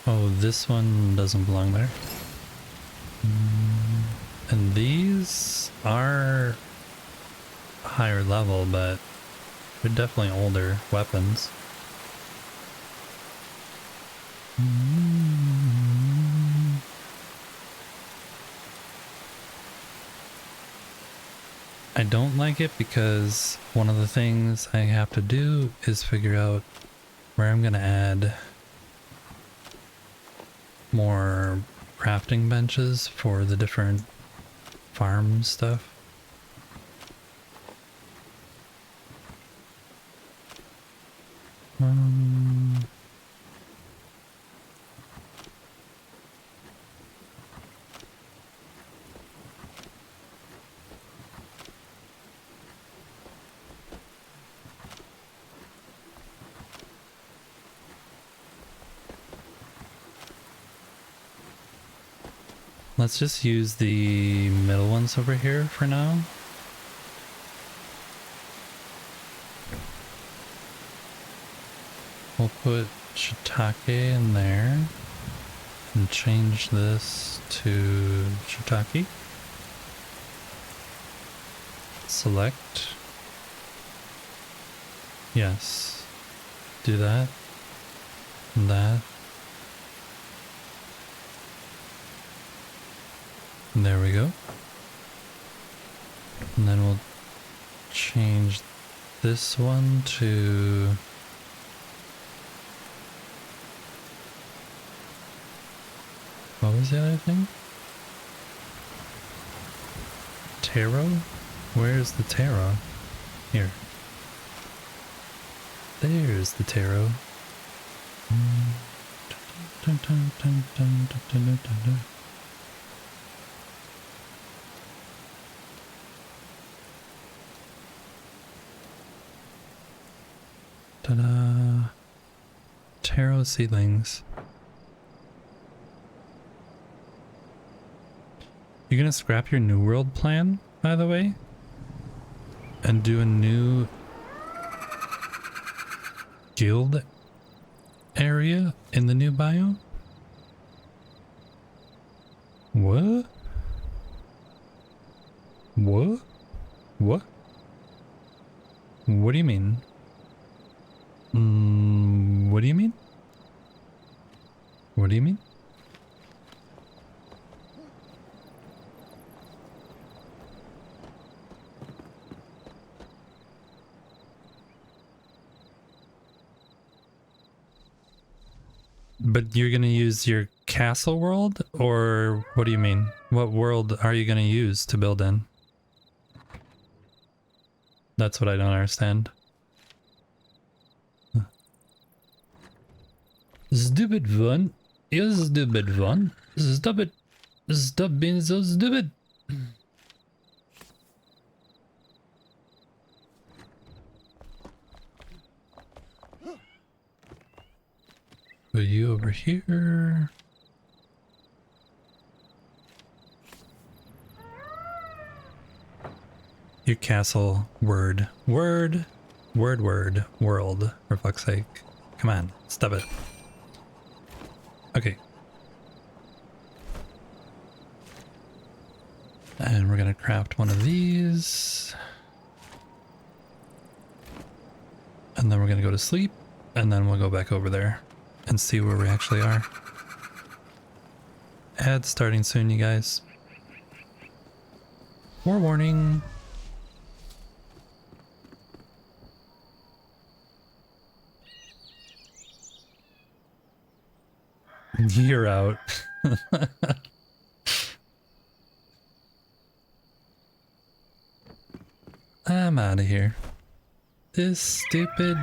Oh, this one doesn't belong there. And these are higher level, but they're definitely older weapons. I don't like it because one of the things I have to do is figure out where I'm gonna add more crafting benches for the different farm stuff. Let's just use the middle ones over here for now. We'll put shiitake in there and change this to shiitake. Select. Yes. Do that. And that. And there we go. And then we'll change this one to what was the other thing? Taro? Where's the taro? Here. There's the taro. Ta-da! Taro seedlings. You're gonna scrap your New World plan, by the way? And do a new guild area in the new biome? What? What? What? What do you mean? What do you mean? What do you mean? But you're gonna use your castle world, or what do you mean? What world are you gonna use to build in? That's what I don't understand. Stupid one. You're stupid one. Stop it. Stop being so stupid. Put you over here. Your castle word. Word. Word. World. For fuck's sake. Come on. Stop it. Okay. And we're gonna craft one of these. And then we're gonna go to sleep. And then we'll go back over there and see where we actually are. Ad starting soon, you guys. Forewarning. You're out. I'm out of here. This stupid...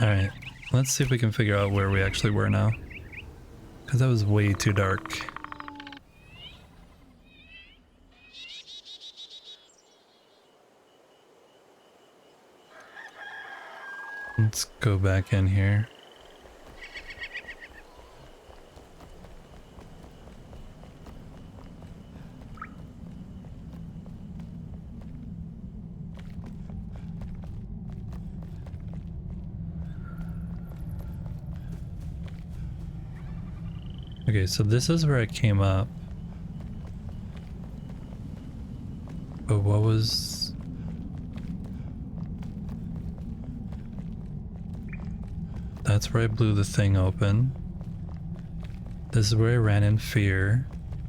Alright, let's see if we can figure out where we actually were now. Because that was way too dark. Let's go back in here. Okay, so this is where I came up. But what was... That's where I blew the thing open. This is where I ran in fear.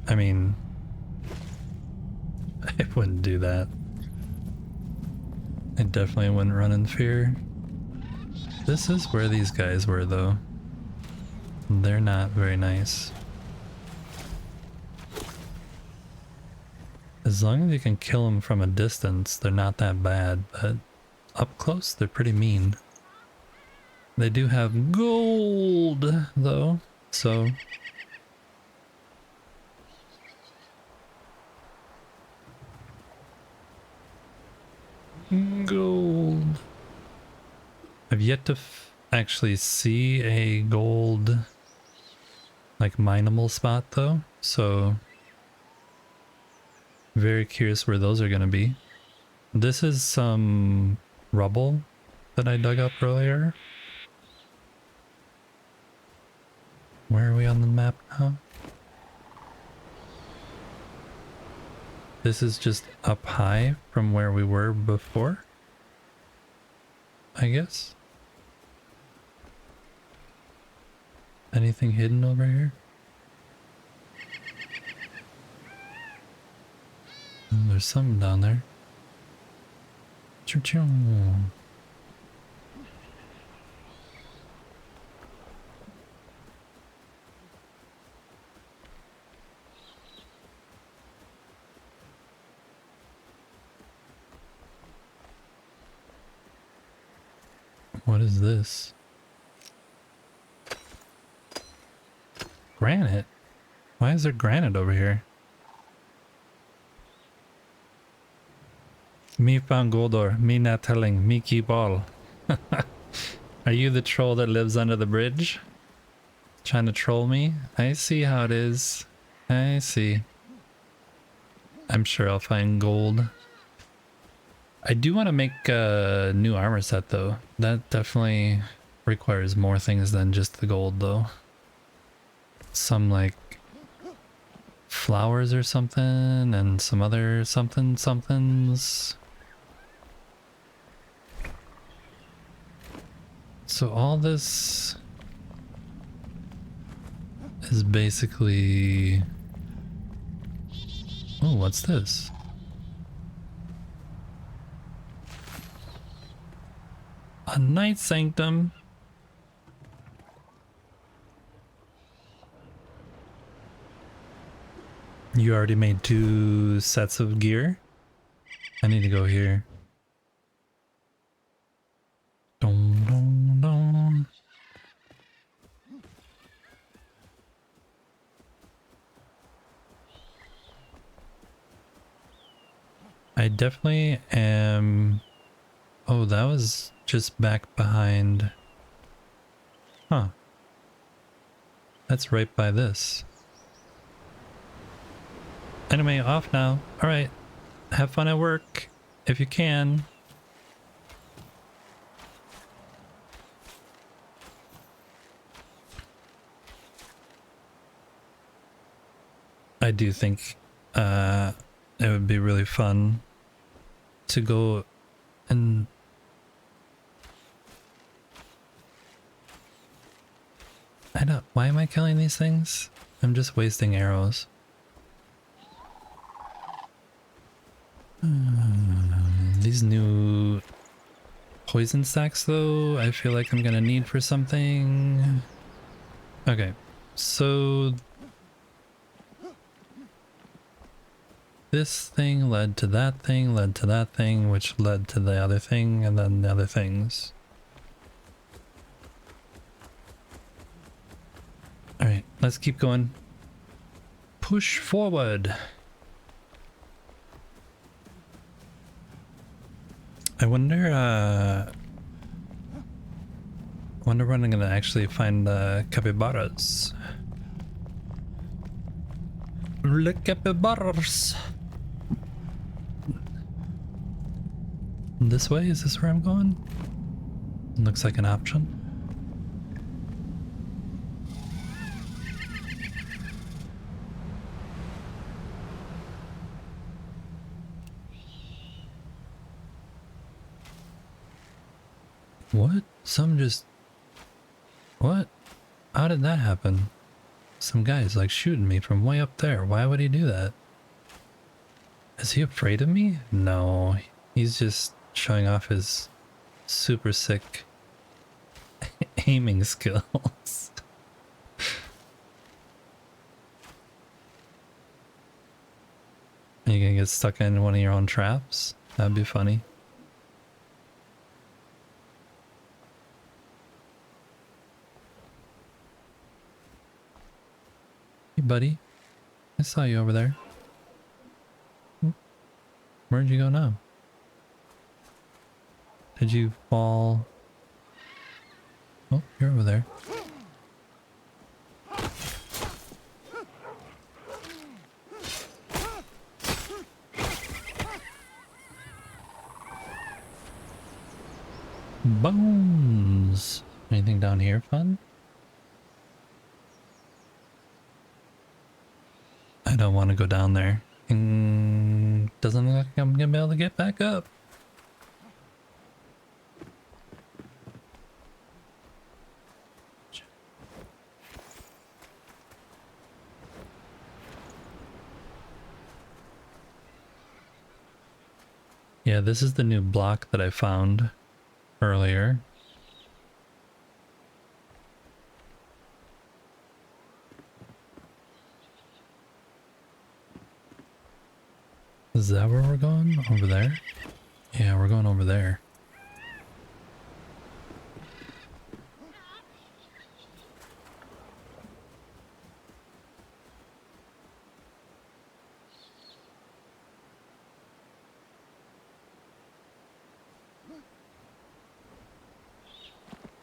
I mean... I wouldn't do that. I definitely wouldn't run in fear. This is where these guys were, though. They're not very nice. As long as you can kill them from a distance, they're not that bad, but up close, they're pretty mean. They do have gold, though, so... Gold. I've yet to actually see a gold, like, mineable spot, though, so... Very curious where those are going to be. This is some rubble that I dug up earlier. Where are we on the map now? This is just up high from where we were before, I guess. Anything hidden over here? There's something down there. Choo-choo. What is this? Granite? Why is there granite over here? Me found gold ore, me not telling, me keep all. Are you the troll that lives under the bridge? Trying to troll me? I see how it is. I see. I'm sure I'll find gold. I do want to make a new armor set though. That definitely requires more things than just the gold though. Some like flowers or something and some other somethings. So all this is basically... Oh, what's this? A night sanctum. You already made 2 sets of gear? I need to go here. Dun, dun, dun. I definitely am... Oh, that was just back behind... Huh. That's right by this. Anyway, off now. Alright. Have fun at work, if you can. I do think it would be really fun to go and I don't, why am I killing these things? I'm just wasting arrows. These new poison stacks though, I feel like I'm gonna need for something. Okay, so this thing led to that thing, led to that thing, which led to the other thing, and then the other things. Alright, let's keep going. Push forward. I wonder when I'm gonna actually find the capybaras. Le capybaras. This way? Is this where I'm going? Looks like an option. What? Some just... What? How did that happen? Some guy's like shooting me from way up there. Why would he do that? Is he afraid of me? No, he's just showing off his super sick aiming skills. Are you gonna get stuck in one of your own traps? That'd be funny. Hey buddy, I saw you over there. Where'd you go now? Did you fall? Oh, you're over there. Bones! Anything down here fun? I don't want to go down there. Doesn't look like I'm gonna be able to get back up. Yeah, this is the new block that I found earlier. Is that where we're going? Over there? Yeah, we're going over there.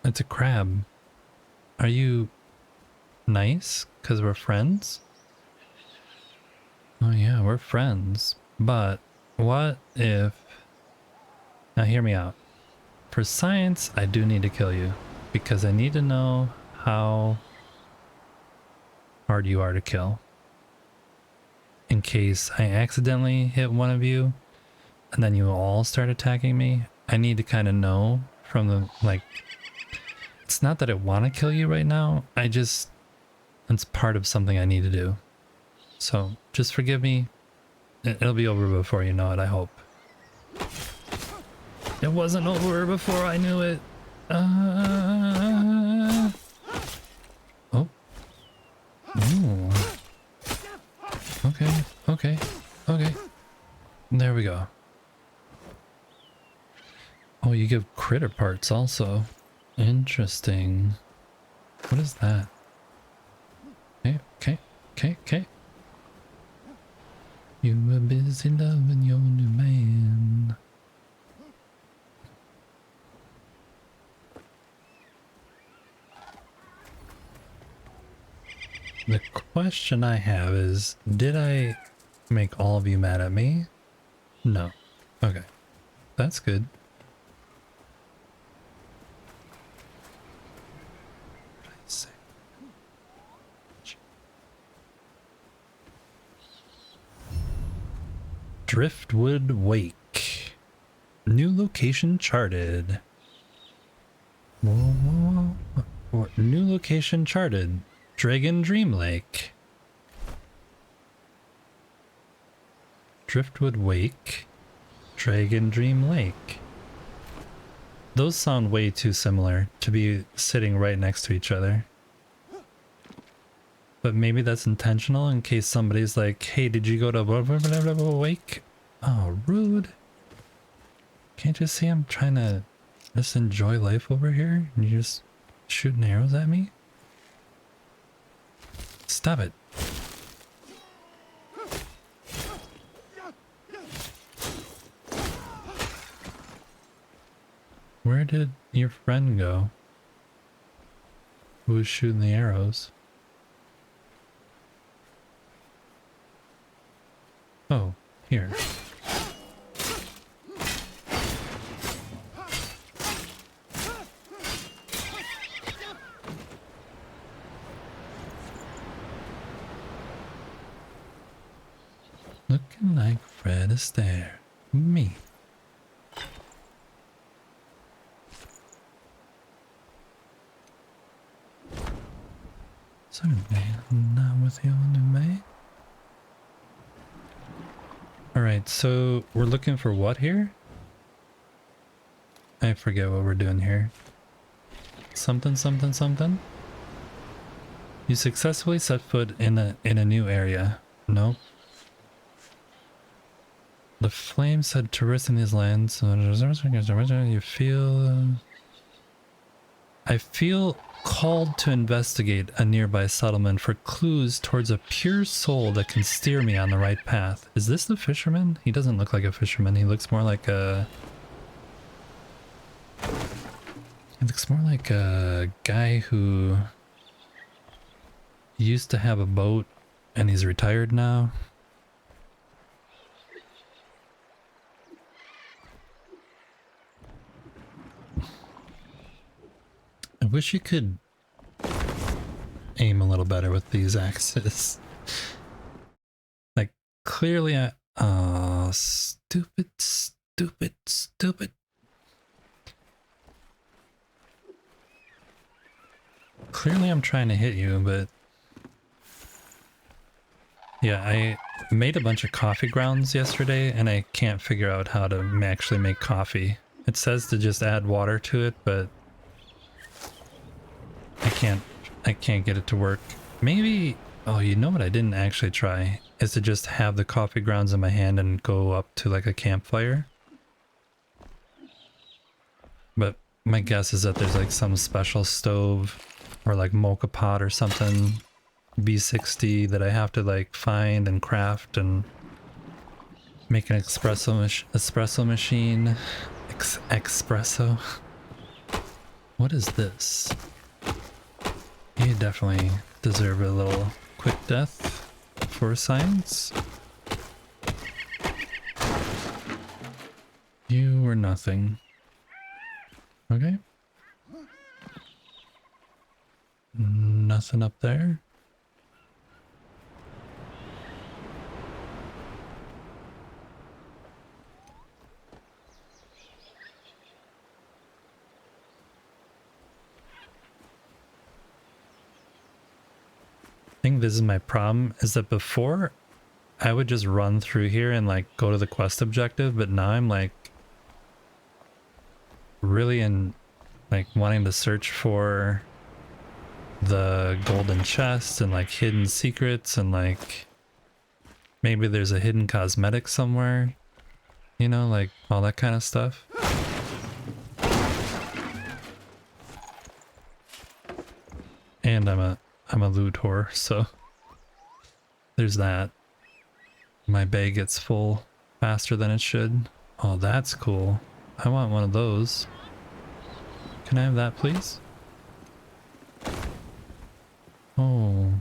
It's a crab. Are you nice? 'Cause we're friends? Oh yeah, we're friends. But what if... Now hear me out. For science, I do need to kill you. Because I need to know how hard you are to kill. In case I accidentally hit one of you, and then you all start attacking me. I need to kind of know from the, like... It's not that I want to kill you right now. It's part of something I need to do. So just forgive me. It'll be over before you know it, I hope. It wasn't over before I knew it. Oh. Ooh. Okay. There we go. Oh, you give critter parts also. Interesting. What is that? Okay. You were busy loving your new man. The question I have is, did I make all of you mad at me? No. Okay. That's good. Driftwood Wake. New location charted. Whoa. New location charted. Dragon Dream Lake. Driftwood Wake. Dragon Dream Lake. Those sound way too similar to be sitting right next to each other. But maybe that's intentional in case somebody's like, hey, did you go to blah, blah, blah, blah, blah, Wake? Oh, rude. Can't you see I'm trying to just enjoy life over here? And you're just shooting arrows at me? Stop it. Where did your friend go? Who was shooting the arrows? Oh, here. Looking like Fred Astaire. Me. Certainly not with you on the May. Alright, so we're looking for what here? I forget what we're doing here. Something. You successfully set foot in a new area. Nope. The flame said tourists in these lands. You feel... I feel called to investigate a nearby settlement for clues towards a pure soul that can steer me on the right path. Is this the fisherman? He doesn't look like a fisherman. He looks more like a... He looks more like a guy who used to have a boat and he's retired now. I wish you could aim a little better with these axes. Like, clearly I... Oh, stupid. Clearly I'm trying to hit you, but... Yeah, I made a bunch of coffee grounds yesterday, and I can't figure out how to actually make coffee. It says to just add water to it, but... I can't get it to work. Maybe... Oh, you know what I didn't actually try? Is to just have the coffee grounds in my hand and go up to like a campfire. But my guess is that there's like some special stove or like mocha pot or something, B60, that I have to like find and craft and make an espresso machine. Espresso. What is this? You definitely deserve a little quick death for science. You were nothing. Okay. Nothing up there. think this is my problem, is that before I would just run through here and like go to the quest objective, but now I'm like really in like wanting to search for the golden chest and like hidden secrets and like maybe there's a hidden cosmetic somewhere, you know, like all that kind of stuff. And I'm a loot whore, so there's that. My bag gets full faster than it should. Oh, that's cool. I want one of those. Can I have that, please? Oh,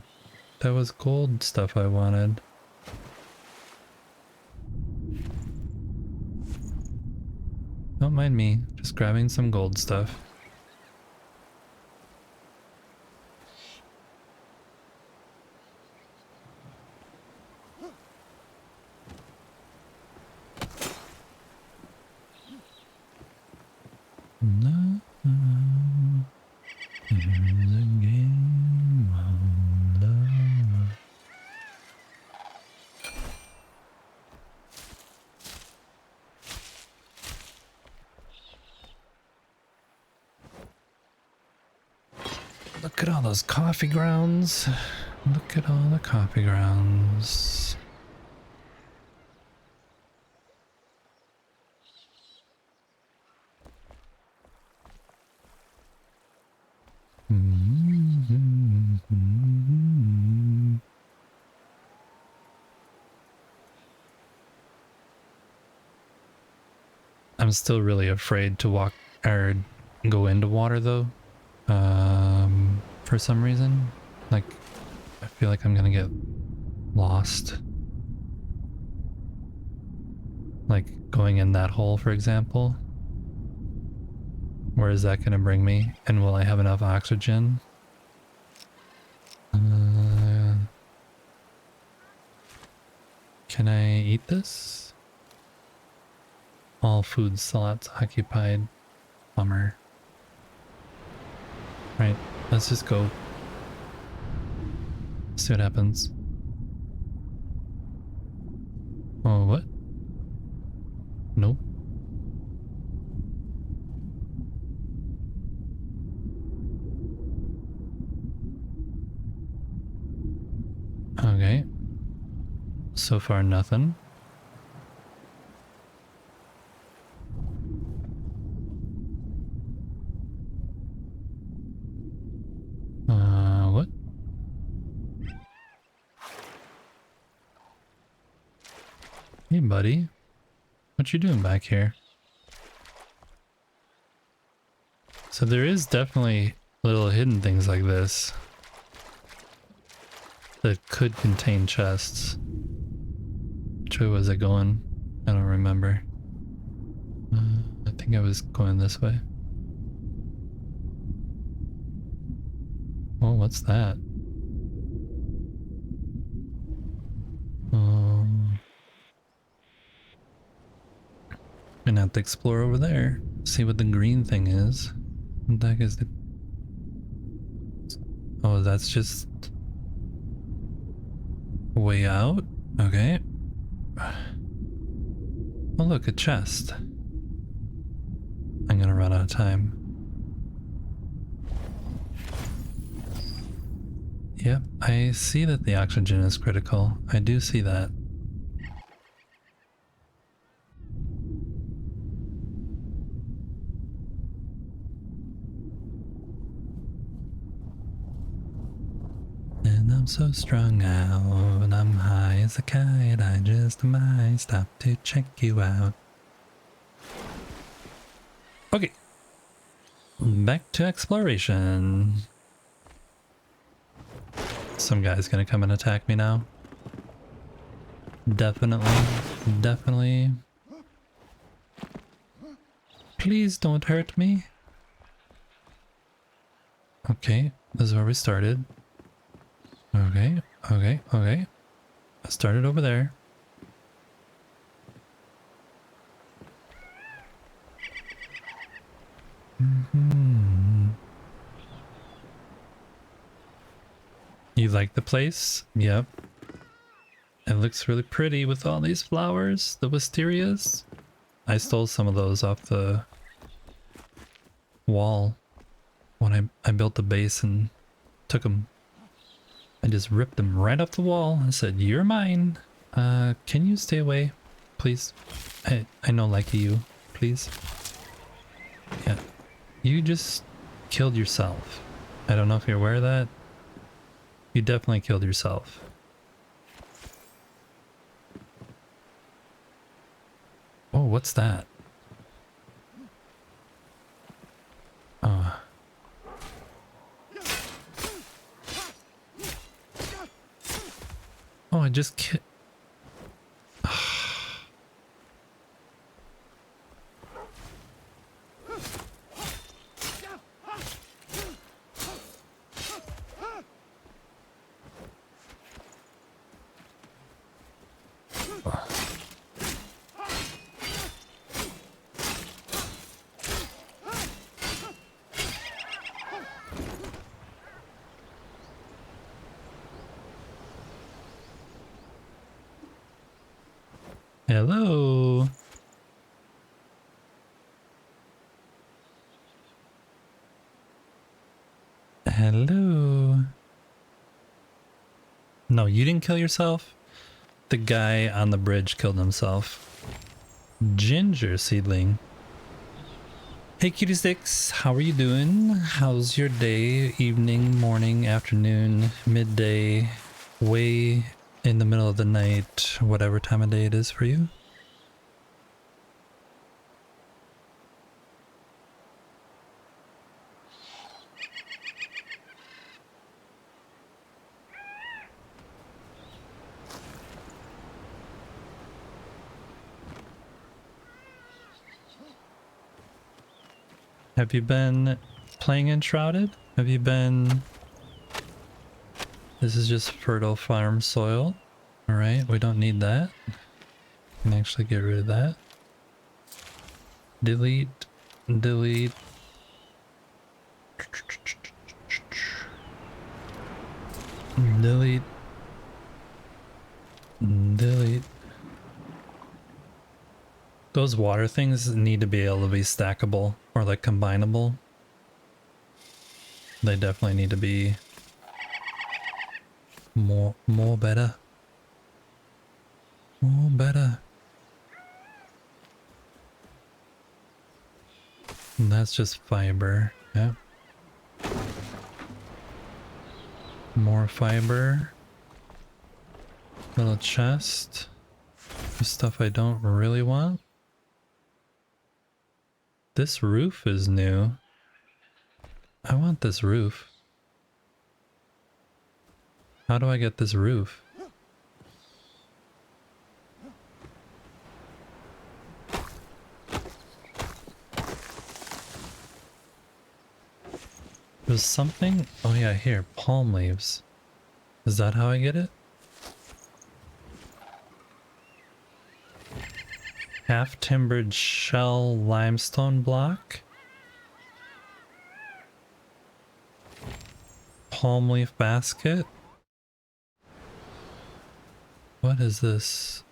that was gold stuff I wanted. Don't mind me, just grabbing some gold stuff. No, here's a game of love. Look at all those coffee grounds. Look at all the coffee grounds. I'm still really afraid to walk or go into water though. For some reason, like I feel like I'm gonna get lost. Like going in that hole, for example. Where is that gonna bring me? And will I have enough oxygen? Can I eat this? All food slots occupied. Bummer. Right, let's just go. See what happens. Oh, what? Nope. Okay. So far, nothing. What? Hey, buddy. What you doing back here? So there is definitely little hidden things like this that could contain chests. Which way was I going? I don't remember. I think I was going this way. Oh, what's that? Gonna have to explore over there. See what the green thing is. What the heck is the... Oh, that's just... way out? Okay. Oh look, a chest. I'm gonna run out of time. Yep, I see that the oxygen is critical. I do see that. And I'm so strung out, and I'm high as a kite, I just might stop to check you out. Okay. Back to exploration. Some guy's gonna come and attack me now. Definitely. Please don't hurt me. Okay, this is where we started. Okay. I started over there. You like the place? Yep. It looks really pretty with all these flowers, the wisterias. I stole some of those off the wall when I built the base and took them. I just ripped them right off the wall and said, "You're mine. Can you stay away, please? I know like you, please." Yeah. You just killed yourself. I don't know if you're aware of that. You definitely killed yourself. Oh, what's that? Oh. Oh, I just ki- Hello. Hello. No, you didn't kill yourself. The guy on the bridge killed himself. Ginger seedling. Hey Cutie Sticks, how are you doing? How's your day, evening, morning, afternoon, midday, way in the middle of the night, whatever time of day it is for you? Have you been playing Enshrouded? Have you been... This is just fertile farm soil. Alright, we don't need that. Can actually get rid of that. Delete. Delete. Delete. Delete. Those water things need to be able to be stackable or like combinable. They definitely need to be more better. More better. And that's just fiber. Yeah. More fiber. Little chest. The stuff I don't really want. This roof is new. I want this roof. How do I get this roof? There's something... Oh yeah, here. Palm leaves. Is that how I get it? Half-timbered shell limestone block. Palm leaf basket. What is this?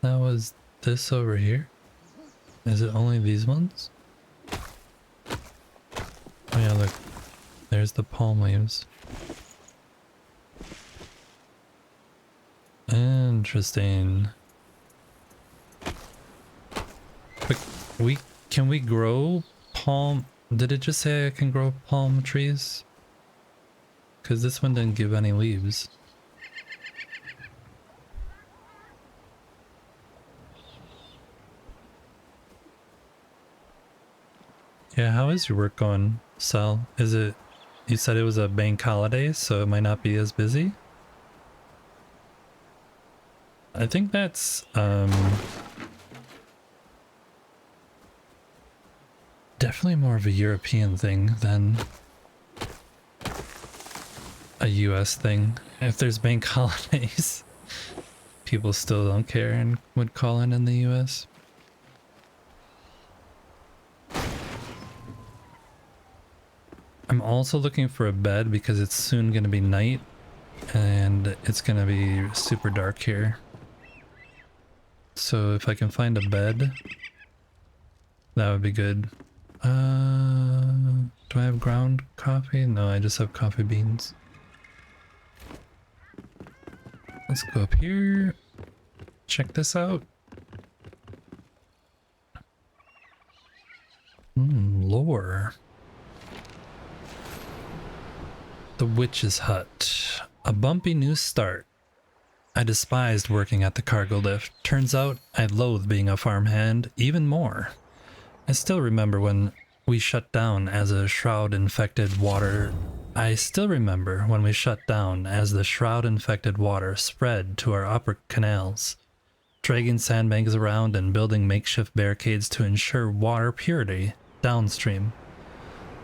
That was this over here. Is it only these ones? Oh yeah, look. There's the palm leaves. Interesting. But can we grow palm? Did it just say I can grow palm trees? Because this one didn't give any leaves. Yeah, how is your work going, Sal? Is it... You said it was a bank holiday, so it might not be as busy? I think that's, definitely more of a European thing than a US thing. If there's bank holidays, people still don't care and would call in the US. I'm also looking for a bed because it's soon going to be night and it's going to be super dark here. So if I can find a bed, that would be good. Do I have ground coffee? No, I just have coffee beans. Let's go up here. Check this out. Lore. The Witch's Hut. A bumpy new start. I despised working at the cargo lift. Turns out I loathe being a farmhand even more. I still remember when we shut down as a shroud-infected water. I still remember when we shut down as the shroud-infected water spread to our upper canals, dragging sandbags around and building makeshift barricades to ensure water purity downstream,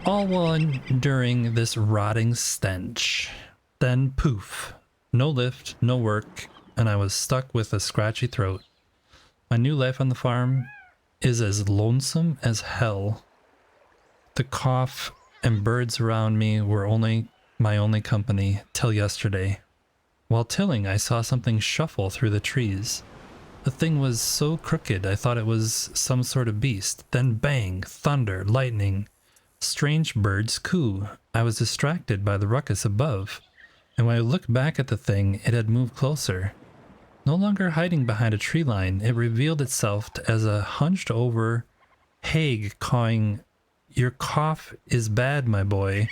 all while enduring this rotting stench. Then poof, no lift, no work, and I was stuck with a scratchy throat. My new life on the farm is as lonesome as hell. The cough and birds around me were my only company till yesterday. While tilling, I saw something shuffle through the trees. The thing was so crooked I thought it was some sort of beast. Then bang, thunder, lightning, strange birds coo. I was distracted by the ruckus above, and when I looked back at the thing, it had moved closer. No longer hiding behind a tree line, it revealed itself as a hunched over hag cawing, "Your cough is bad, my boy,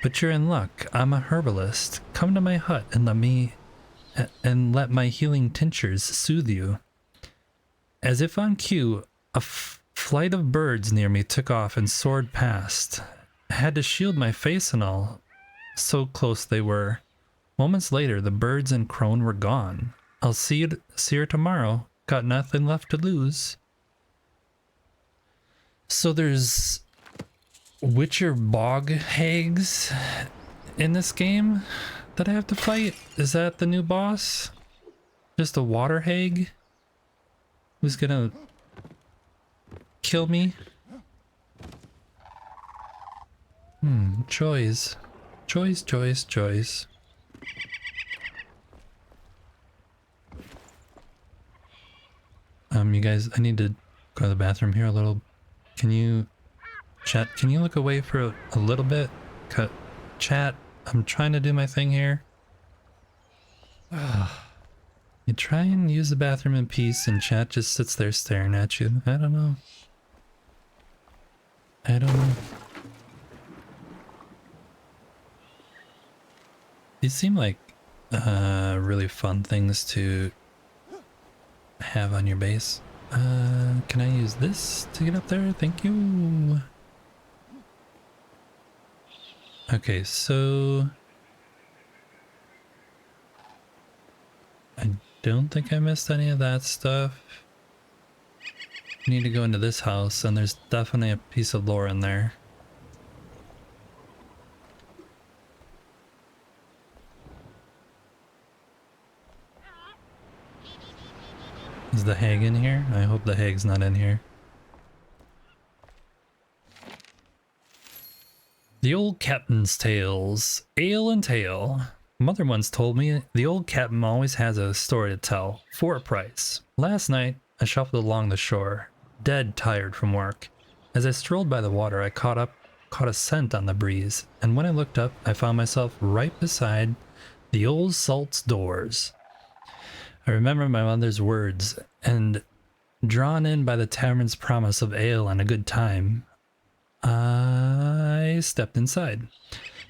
but you're in luck. I'm a herbalist. Come to my hut and let my healing tinctures soothe you." As if on cue, a flight of birds near me took off and soared past. I had to shield my face and all, so close they were. Moments later, the birds and crone were gone. I'll see her tomorrow. Got nothing left to lose. So there's Witcher bog hags in this game that I have to fight? Is that the new boss? Just a water hag who's gonna kill me? Choice. Choice. You guys, I need to go to the bathroom here a little. Chat, can you look away for a little bit? Chat, I'm trying to do my thing here. You try and use the bathroom in peace and chat just sits there staring at you. I don't know. These seem like really fun things to have on your base. Can I use this to get up there? Thank you. Okay, so I don't think I missed any of that stuff. I need to go into this house, and there's definitely a piece of lore in there. Is the hag in here? I hope the hag's not in here. The Old Captain's Tales. Ale and Tale. Mother once told me the old captain always has a story to tell, for a price. Last night, I shuffled along the shore, dead tired from work. As I strolled by the water, I caught a scent on the breeze, and when I looked up, I found myself right beside the Old Salt's doors. I remember my mother's words, and drawn in by the tavern's promise of ale and a good time, I stepped inside.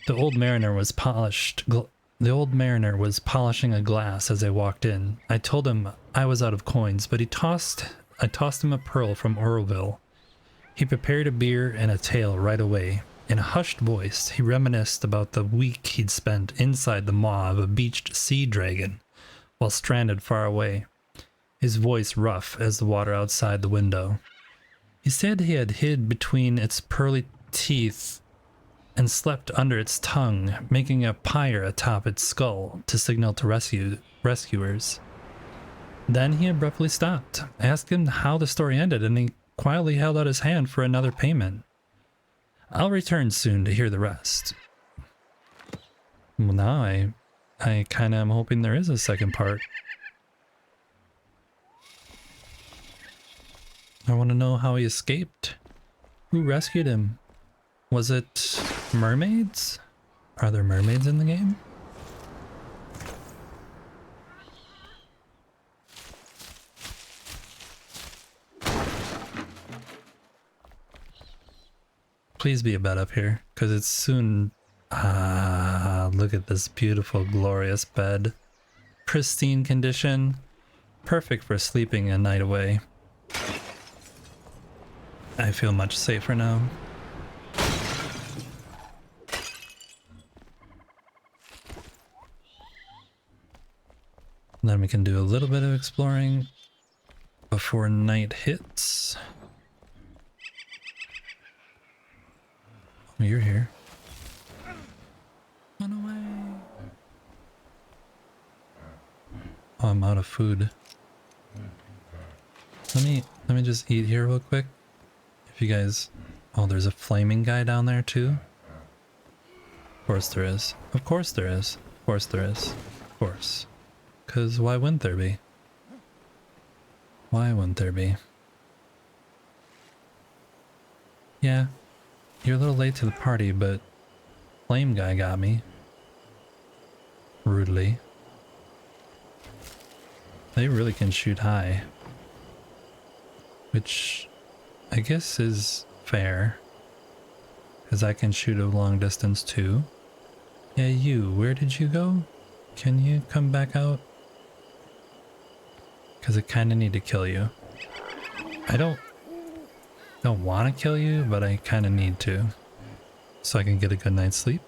The old mariner was polishing a glass as I walked in. I told him I was out of coins, but I tossed him a pearl from Oroville. He prepared a beer and a tale right away. In a hushed voice, he reminisced about the week he'd spent inside the maw of a beached sea dragon while stranded far away, his voice rough as the water outside the window. He said he had hid between its pearly teeth and slept under its tongue, making a pyre atop its skull to signal to rescuers. Then he abruptly stopped. I asked him how the story ended, and he quietly held out his hand for another payment. I'll return soon to hear the rest. Well, now I kind of am hoping there is a second part. I want to know how he escaped. Who rescued him? Was it mermaids? Are there mermaids in the game? Please be a bed up here, because it's soon... Ah, look at this beautiful, glorious bed. Pristine condition. Perfect for sleeping a night away. I feel much safer now. Then we can do a little bit of exploring before night hits. Oh, you're here. Run away. Oh, I'm out of food. Let me just eat here real quick. If you guys... Oh, there's a flaming guy down there too? Of course there is. Of course there is. Of course there is. Of course. Because why wouldn't there be? Why wouldn't there be? Yeah, you're a little late to the party, but flame guy got me. Rudely. They really can shoot high. Which I guess is fair. Because I can shoot a long distance too. Yeah, you, where did you go? Can you come back out? Because I kind of need to kill you. I don't want to kill you, but I kind of need to. So I can get a good night's sleep.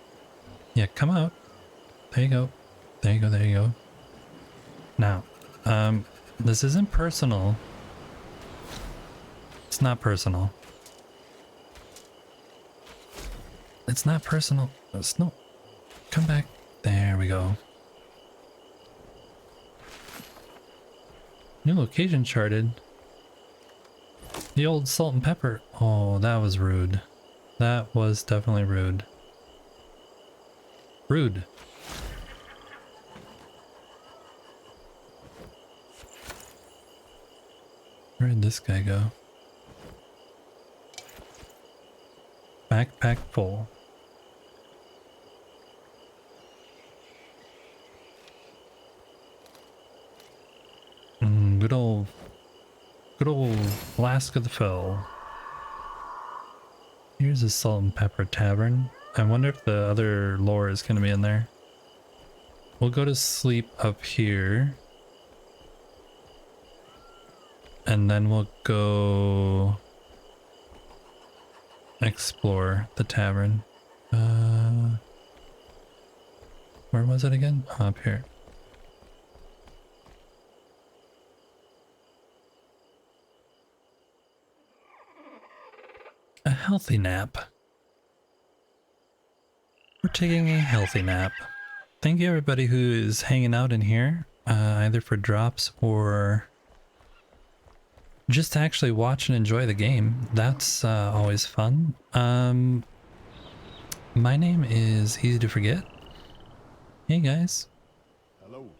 Yeah, come out. There you go. There you go, there you go. Now, this isn't personal. It's not personal. It's not personal. It's no. Come back. There we go. New location charted. The old salt and pepper. Oh, that was rude. That was definitely rude. Rude. Where did this guy go? Backpack full. Good old Flask of the Fell. Here's a salt and pepper tavern. I wonder if the other lore is going to be in there. We'll go to sleep up here. And then we'll go explore the tavern. Where was it again? Oh, up here. A healthy nap. We're taking a healthy nap. Thank you everybody who is hanging out in here, either for drops or just to actually watch and enjoy the game. That's always fun. My name is Easy to Forget. Hey guys. Hello.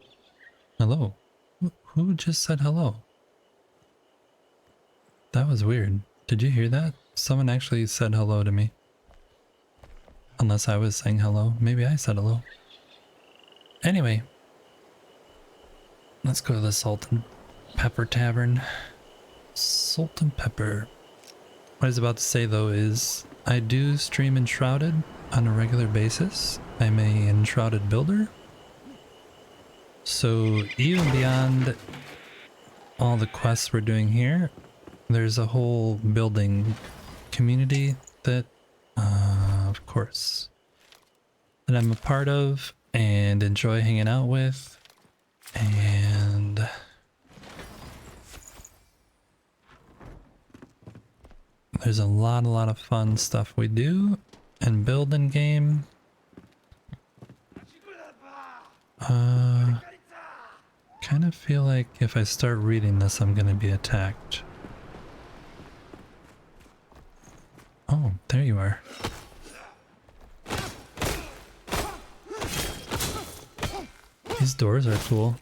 Hello. Who just said hello? That was weird. Did you hear that? Someone actually said hello to me. Unless I was saying hello. Maybe I said hello. Anyway. Let's go to the Salt and Pepper Tavern. Salt and Pepper. What I was about to say though is I do stream Enshrouded on a regular basis. I'm a Enshrouded builder. So even beyond all the quests we're doing here, there's a whole building community that, of course, that I'm a part of and enjoy hanging out with. And there's a lot of fun stuff we do and build in game. Kind of feel like if I start reading this, I'm gonna be attacked. Oh, there you are. These doors are cool.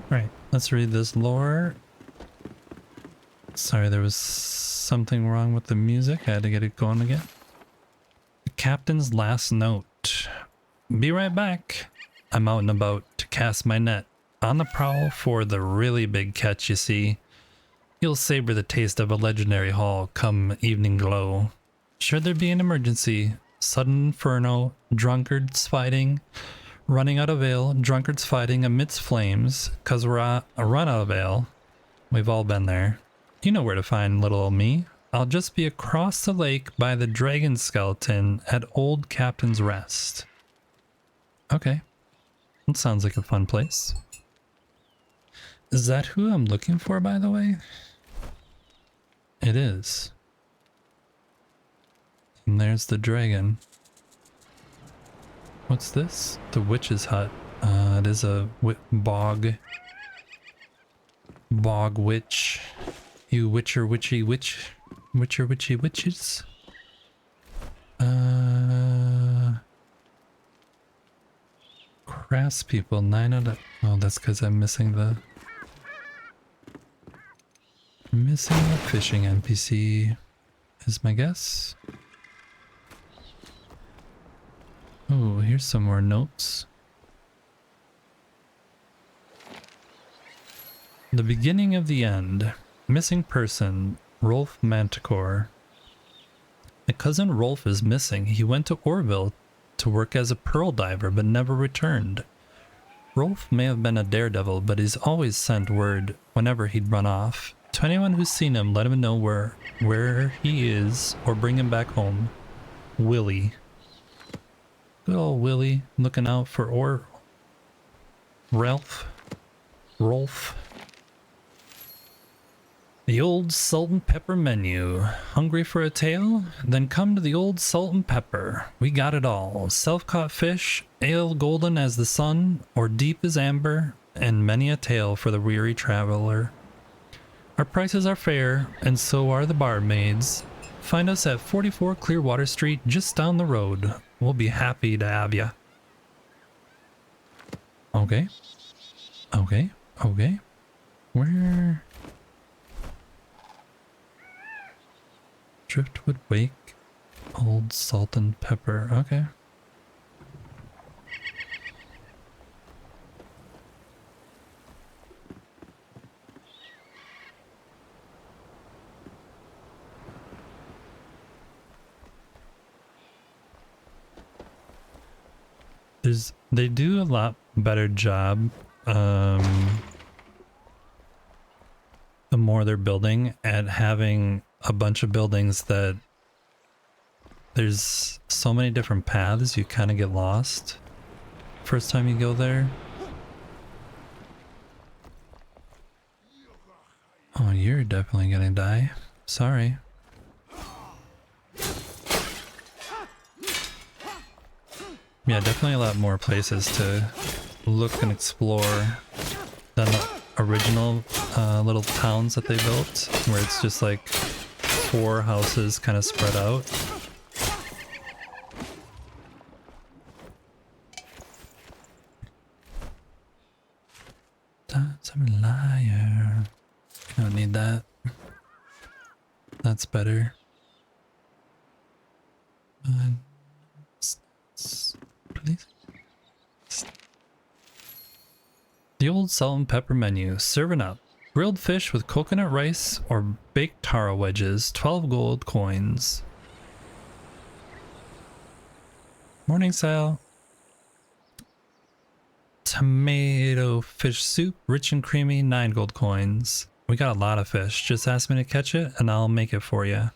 Right, let's read this lore. Sorry, there was something wrong with the music. I had to get it going again. The captain's last note. Be right back. I'm out and about to cast my net. On the prowl for the really big catch, you see. You'll savor the taste of a legendary haul come evening glow. Should there be an emergency, sudden inferno, drunkards fighting, running out of ale, drunkards fighting amidst flames, cause we're a run out of ale. We've all been there. You know where to find little old me. I'll just be across the lake by the dragon skeleton at Old Captain's Rest. Okay. That sounds like a fun place. Is that who I'm looking for, by the way? It is. And there's the dragon. What's this? The witch's hut. It is a bog witch. You witcher witchy witch. Witcher witchy witches. Crafts people, 9 out of... Oh, that's because I'm missing the fishing NPC is my guess. Oh, here's some more notes. The beginning of the end. Missing person, Rolf Manticore. My cousin Rolf is missing. He went to Orville to work as a pearl diver but never returned. Rolf may have been a daredevil, but he's always sent word whenever he'd run off. To anyone who's seen him, let him know where he is or bring him back home. Willie. Good old Willie, looking out for Rolf. The Old Salt and Pepper menu. Hungry for a tale? Then come to the Old Salt and Pepper. We got it all. Self-caught fish, ale golden as the sun, or deep as amber, and many a tale for the weary traveler. Our prices are fair, and so are the barmaids. Find us at 44 Clearwater Street, just down the road. We'll be happy to have ya. Okay. Okay. Okay. Where... Driftwood Wake, Old Salt and Pepper. Okay. They do a lot better job, the more they're building, at having a bunch of buildings that there's so many different paths you kind of get lost first time you go there. Oh, you're definitely gonna die. Sorry. Yeah, definitely a lot more places to look and explore than the original little towns that they built, where it's just like 4 houses kind of spread out. I'm a liar. I don't need that. That's better. Please. The Old Salt and Pepper menu. Serving up. Grilled fish with coconut rice or baked taro wedges. 12 gold coins. Morning, Sal. Tomato fish soup. Rich and creamy. 9 gold coins. We got a lot of fish. Just ask me to catch it and I'll make it for you.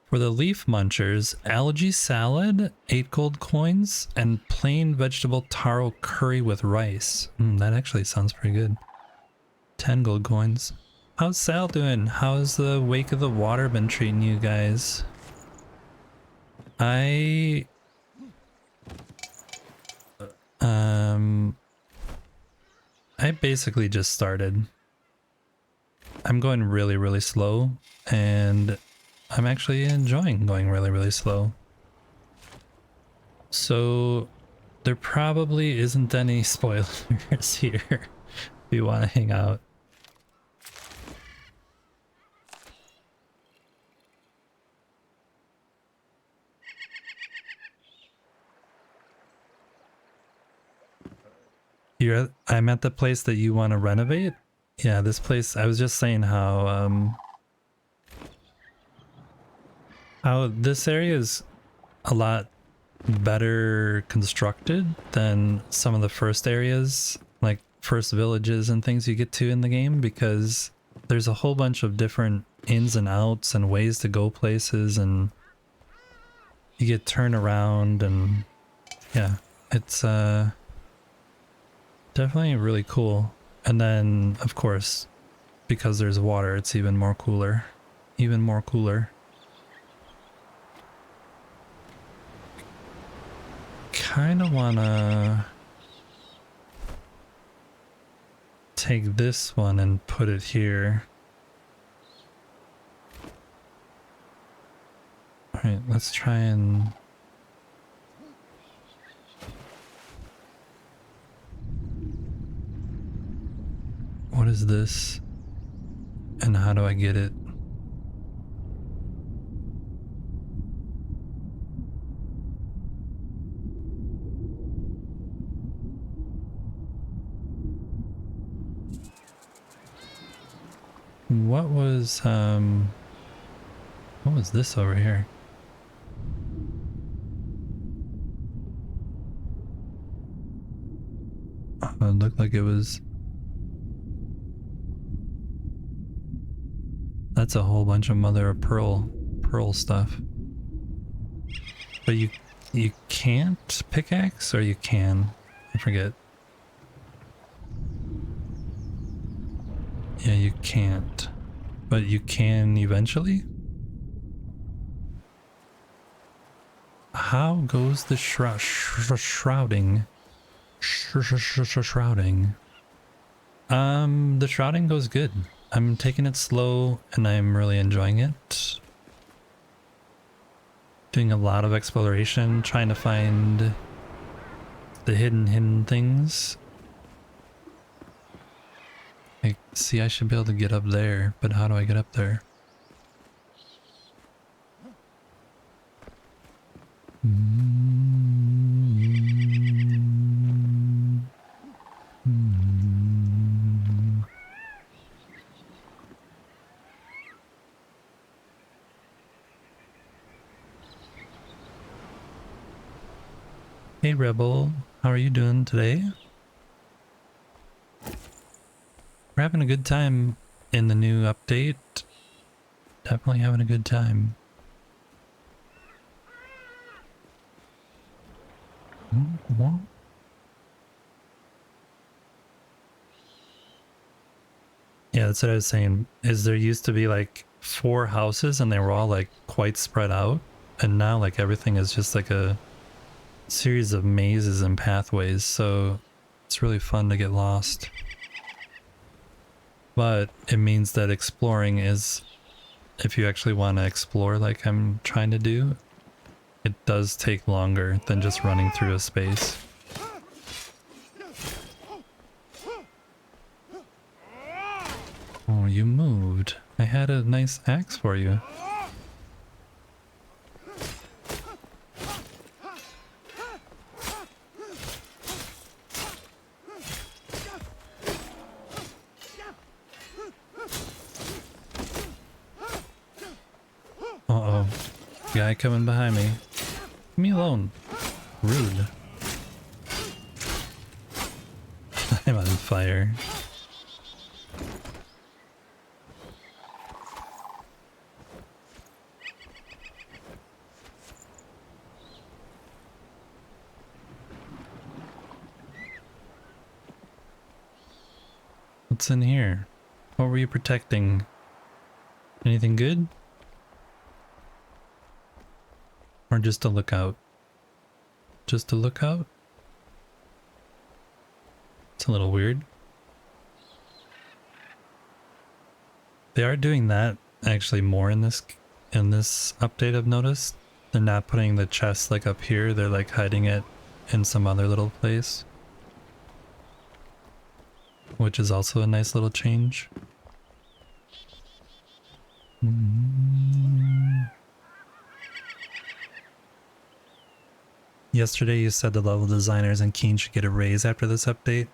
For the leaf munchers, algae salad, 8 gold coins, and plain vegetable taro curry with rice. That actually sounds pretty good. 10 gold coins. How's Sal doing? How's the Wake of the Water been treating you guys? I basically just started. I'm going really, really slow, and I'm actually enjoying going really, really slow. So there probably isn't any spoilers here if you want to hang out. I'm at the place that you want to renovate? Yeah, this place, I was just saying how this area is a lot better constructed than some of the first areas, like first villages and things you get to in the game, because there's a whole bunch of different ins and outs and ways to go places, and you get turned around, and yeah, it's definitely really cool. And then of course, because there's water, it's even more cooler. Even more cooler. Kind of wanna take this one and put it here. Alright, let's try and... What is this? And how do I get it? What was this over here? It looked like it was... That's a whole bunch of mother of pearl stuff. But you can't pickaxe, or you can? I forget. Yeah, you can't. But you can eventually? How goes the shrouding? Shrouding. The shrouding goes good. I'm taking it slow and I'm really enjoying it. Doing a lot of exploration, trying to find the hidden things. See, I should be able to get up there, but how do I get up there? Hey Rebel, how are you doing today? We're having a good time in the new update. Definitely having a good time. Yeah, that's what I was saying. Is there used to be like 4 houses and they were all like quite spread out, and now like everything is just like a series of mazes and pathways, so it's really fun to get lost. But it means that exploring is, if you actually want to explore like I'm trying to do, it does take longer than just running through a space. Oh, you moved. I had a nice axe for you. Uh-oh. Guy coming behind me. Leave me alone. Rude. I'm on fire. What's in here? What were you protecting? Anything good? Or just a lookout? Just a lookout? It's a little weird. They are doing that actually more in this update, I've noticed. They're not putting the chest like up here, they're like hiding it in some other little place. Which is also a nice little change. Yesterday you said the level designers and Keen should get a raise after this update.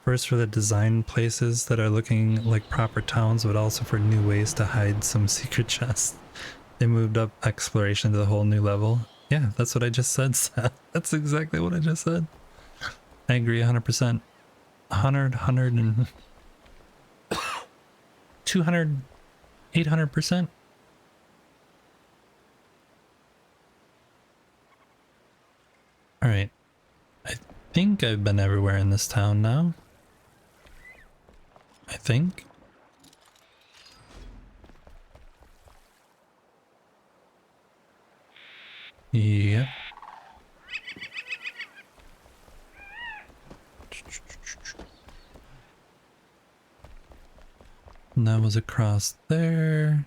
First for the design places that are looking like proper towns, but also for new ways to hide some secret chests. They moved up exploration to the whole new level. Yeah, that's what I just said, Seth. That's exactly what I just said. I agree 100%. 100 and 200, 800%. All right. I think I've been everywhere in this town now. I think. Yep. And that was across there.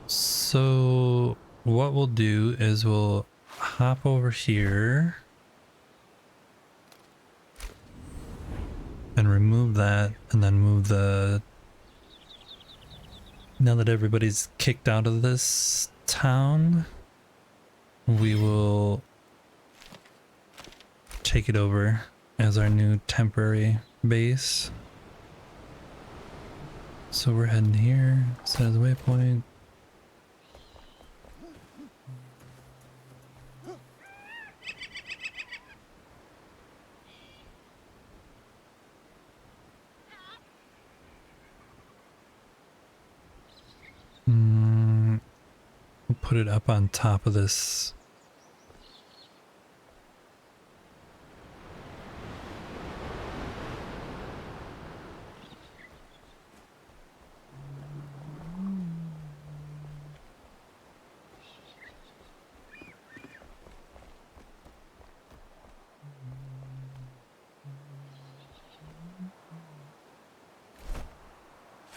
So what we'll do is we'll hop over here and remove that, and then move the... Now that everybody's kicked out of this town, we will take it over as our new temporary base. So we're heading here, set as a waypoint. We'll put it up on top of this.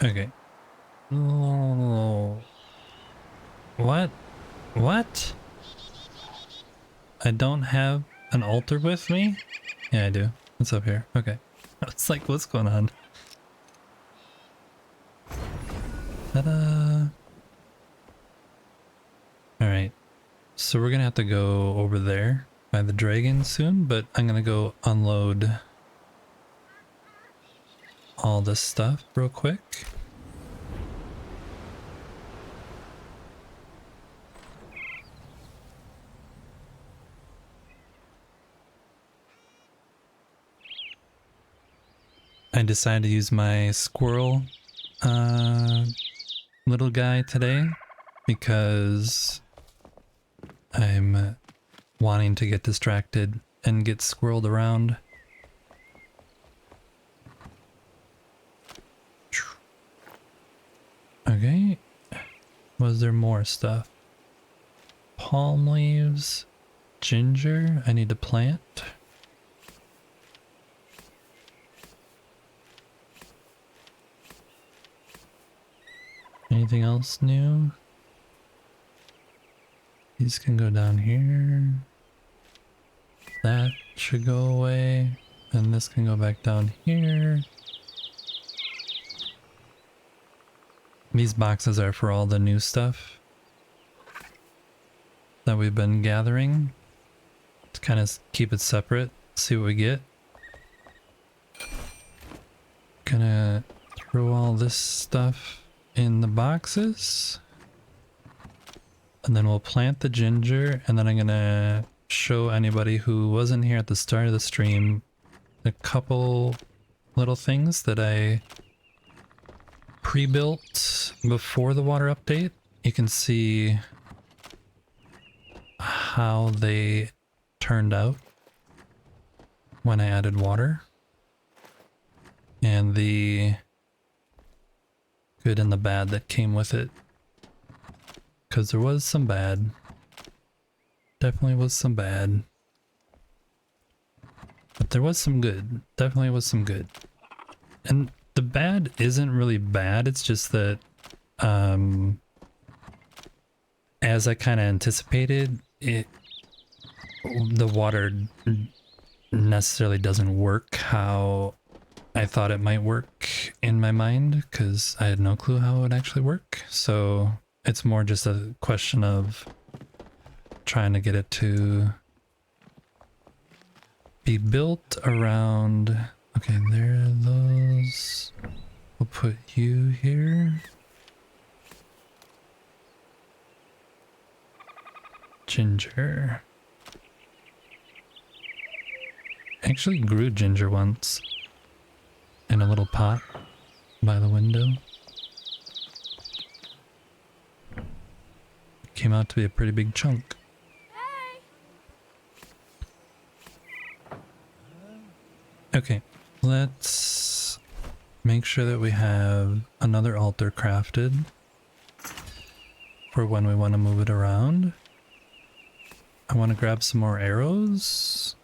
Okay. Oh. What? What? I don't have an altar with me? Yeah, I do. It's up here. Okay. It's like, what's going on? Ta-da! Alright. So we're gonna have to go over there by the dragon soon, but I'm gonna go unload all this stuff real quick. I decided to use my squirrel little guy today because I'm wanting to get distracted and get squirreled around. Okay, was there more stuff? Palm leaves, ginger, I need to plant. Anything else new? These can go down here. That should go away. And this can go back down here. These boxes are for all the new stuff that we've been gathering. To kind of keep it separate, see what we get. Gonna throw all this stuff in the boxes, and then we'll plant the ginger, and then I'm gonna show anybody who wasn't here at the start of the stream a couple little things that I pre-built before the water update. You can see how they turned out when I added water, and the good and the bad that came with it. Because there was some bad. Definitely was some bad. But there was some good. Definitely was some good. And the bad isn't really bad, it's just that as I kind of anticipated, the water necessarily doesn't work how I thought it might work in my mind, because I had no clue how it would actually work. So it's more just a question of trying to get it to be built around. Okay, there are those. We'll put you here. Ginger. I actually grew ginger once in a little pot by the window. Came out to be a pretty big chunk. Okay, let's make sure that we have another altar crafted for when we want to move it around. I want to grab some more arrows.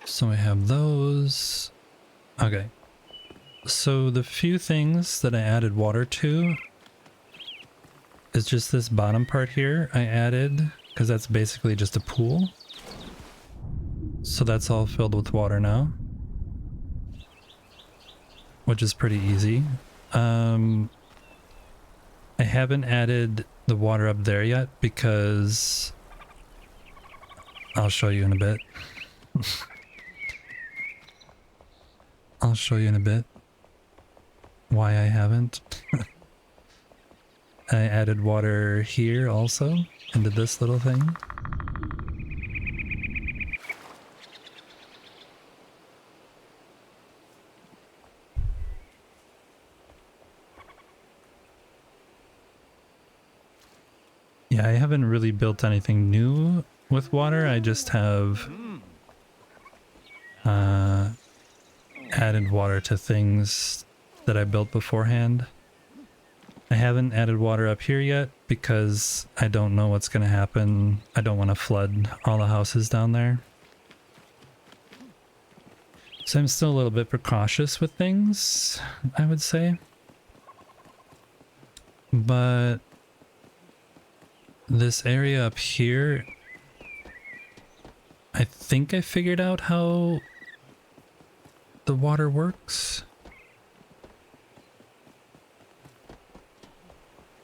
So we have those. Okay. So the few things that I added water to is just this bottom part here I added, because that's basically just a pool. So that's all filled with water now, which is pretty easy. I haven't added the water up there yet because I'll show you in a bit. I'll show you in a bit why I haven't. I added water here also into this little thing. Yeah, I haven't really built anything new with water. I just have added water to things that I built beforehand. I haven't added water up here yet because I don't know what's going to happen. I don't want to flood all the houses down there. So I'm still a little bit precautious with things, I would say. But this area up here, I think I figured out how the water works.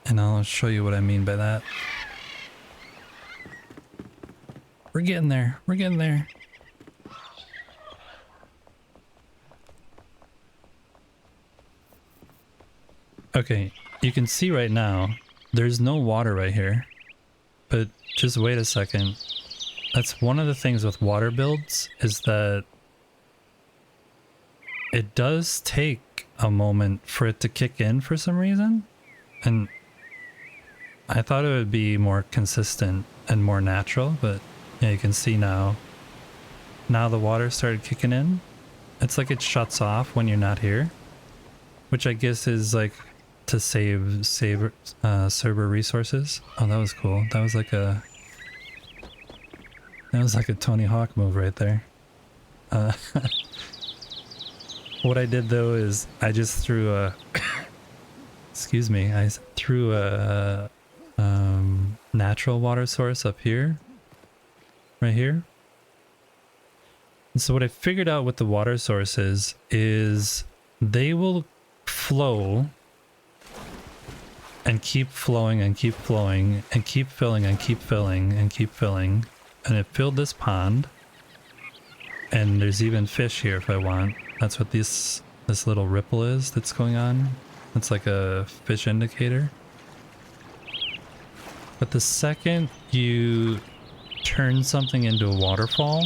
And I'll show you what I mean by that. We're getting there. We're getting there. Okay, you can see right now, there's no water right here. But just wait a second. That's one of the things with water builds, is that it does take a moment for it to kick in for some reason. And I thought it would be more consistent and more natural, but yeah, you can see now the water started kicking in. It's like it shuts off when you're not here, which I guess is like to save server resources. Oh, that was cool. That was like a Tony Hawk move right there. What I did though is I just threw a excuse me, I threw a natural water source up here, right here. And so what I figured out with the water sources is they will flow and keep flowing and keep flowing and keep filling and keep filling and keep filling. And it filled this pond. And there's even fish here if I want. That's what this little ripple is that's going on. It's like a fish indicator. But the second you turn something into a waterfall,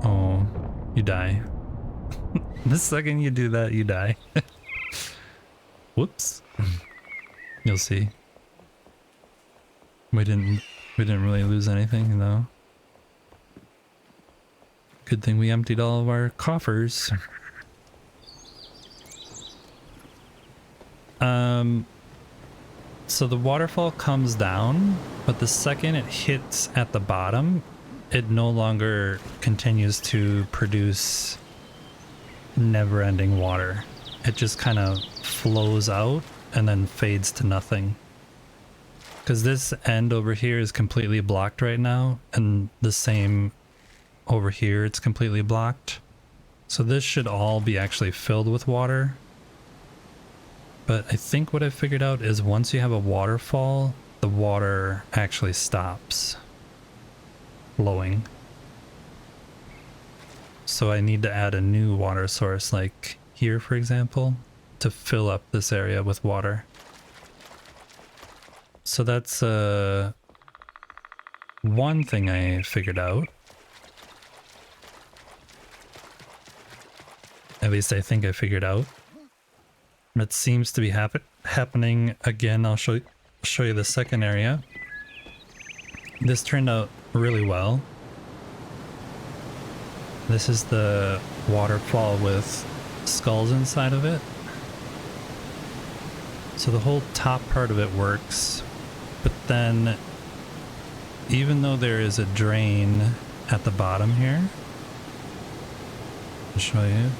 oh, you die. The second you do that, you die. Whoops. You'll see. We didn't really lose anything though. Good thing we emptied all of our coffers. So the waterfall comes down, but the second it hits at the bottom, it no longer continues to produce never-ending water. It just kind of flows out and then fades to nothing. Because this end over here is completely blocked right now, and the same over here, it's completely blocked. So this should all be actually filled with water. But I think what I figured out is once you have a waterfall, the water actually stops flowing. So I need to add a new water source, like here, for example, to fill up this area with water. So that's one thing I figured out. At least I think I figured out. It seems to be happening again. I'll show you the second area. This turned out really well. This is the waterfall with skulls inside of it. So the whole top part of it works, but then even though there is a drain at the bottom here, I'll show you.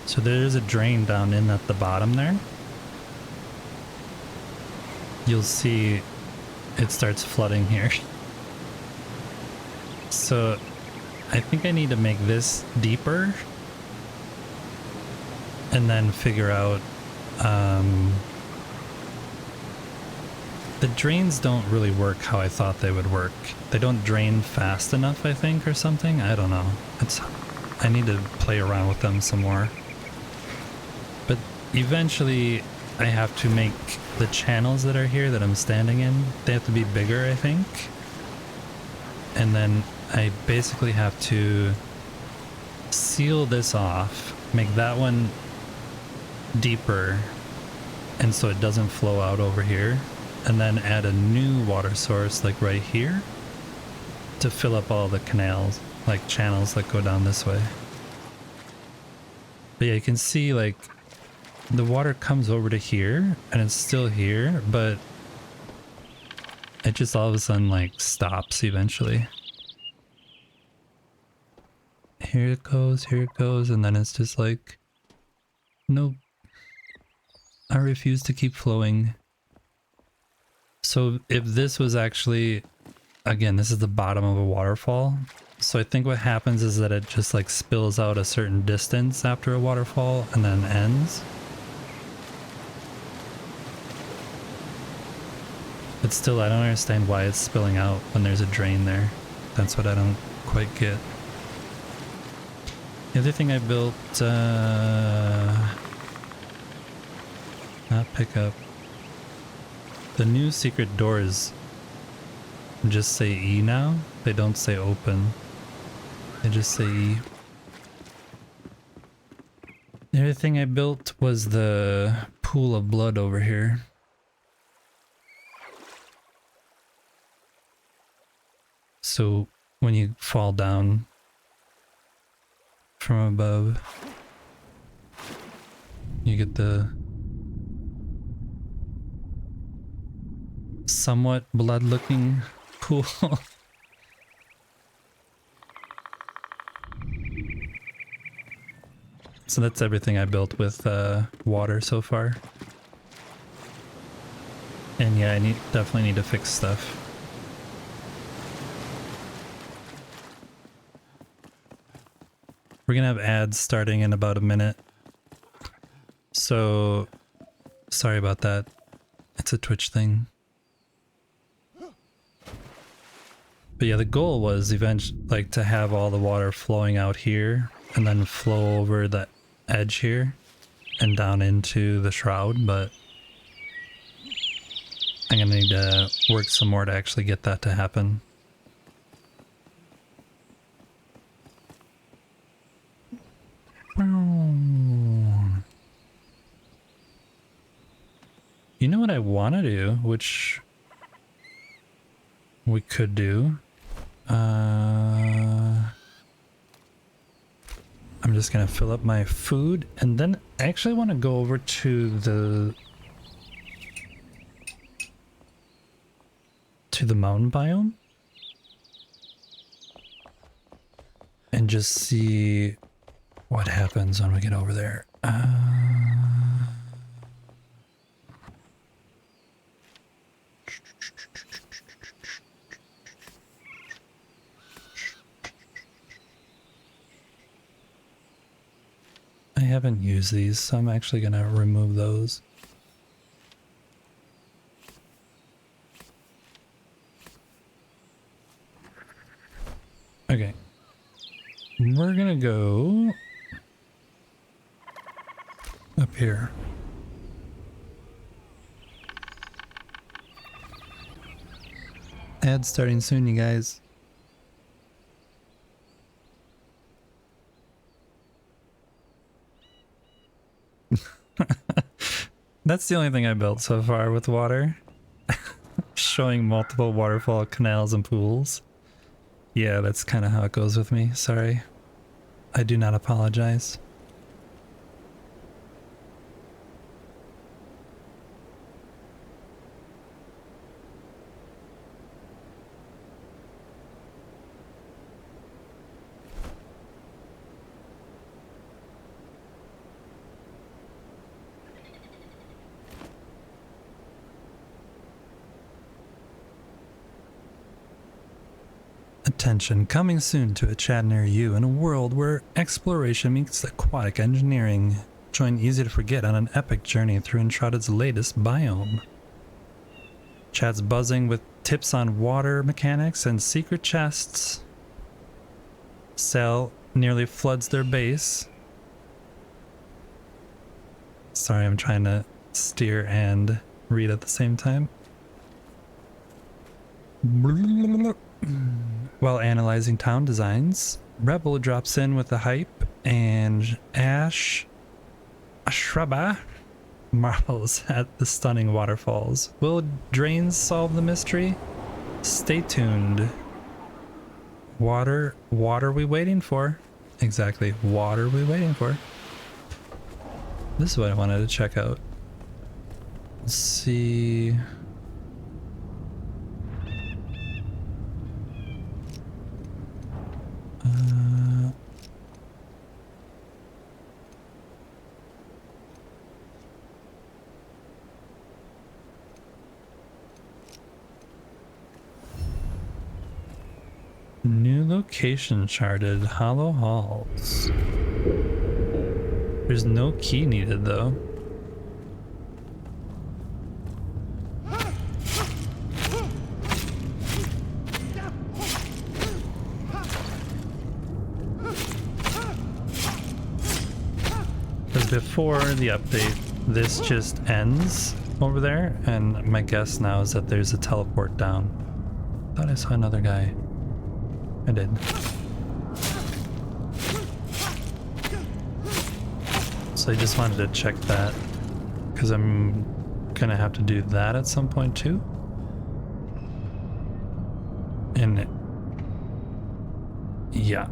So there is a drain down in at the bottom there. You'll see it starts flooding here. So I think I need to make this deeper and then figure out the drains don't really work how I thought they would work. They don't drain fast enough, I think, or something. I don't know. I need to play around with them some more. But eventually I have to make the channels that are here that I'm standing in, they have to be bigger, I think. And then I basically have to seal this off, make that one deeper, and so it doesn't flow out over here, and then add a new water source like right here to fill up all the canals, like channels that go down this way. But yeah, you can see like the water comes over to here and it's still here, but it just all of a sudden like stops eventually. Here it goes, and then it's just like, nope, I refuse to keep flowing. So if this was actually, again, this is the bottom of a waterfall. So I think what happens is that it just like spills out a certain distance after a waterfall and then ends. But still, I don't understand why it's spilling out when there's a drain there. That's what I don't quite get. The other thing I built, not pick up. The new secret doors just say E now. They don't say open. They just say E. The other thing I built was the pool of blood over here. So when you fall down from above, you get the somewhat blood-looking pool. So that's everything I built with water so far. And yeah, I definitely need to fix stuff. We're gonna have ads starting in about a minute. So sorry about that. It's a Twitch thing. But yeah, the goal was eventually like to have all the water flowing out here and then flow over the edge here and down into the shroud, but I'm gonna need to work some more to actually get that to happen. You know what I want to do, which we could do? I'm just gonna fill up my food, and then I actually want to go over to the mountain biome and just see what happens when we get over there. I haven't used these, so I'm actually gonna remove those. Okay. We're gonna go up here. Ad starting soon, you guys. That's the only thing I built so far with water. Showing multiple waterfall canals and pools. Yeah, that's kind of how it goes with me. Sorry. I do not apologize. Attention, coming soon to a chat near you in a world where exploration meets aquatic engineering. Join Easy to Forget on an epic journey through Enshrouded's latest biome. Chat's buzzing with tips on water mechanics and secret chests. Cell nearly floods their base. Sorry, I'm trying to steer and read at the same time. While analyzing town designs, Rebel drops in with the hype, and Ashraba marvels at the stunning waterfalls. Will Drains solve the mystery? Stay tuned. What are we waiting for? Exactly, what are we waiting for? This is what I wanted to check out. Let's see. New location charted, Hollow Halls. There's no key needed though. Because before the update, this just ends over there, and my guess now is that there's a teleport down. Thought I saw another guy. I did. So I just wanted to check that, because I'm gonna have to do that at some point too. And yeah.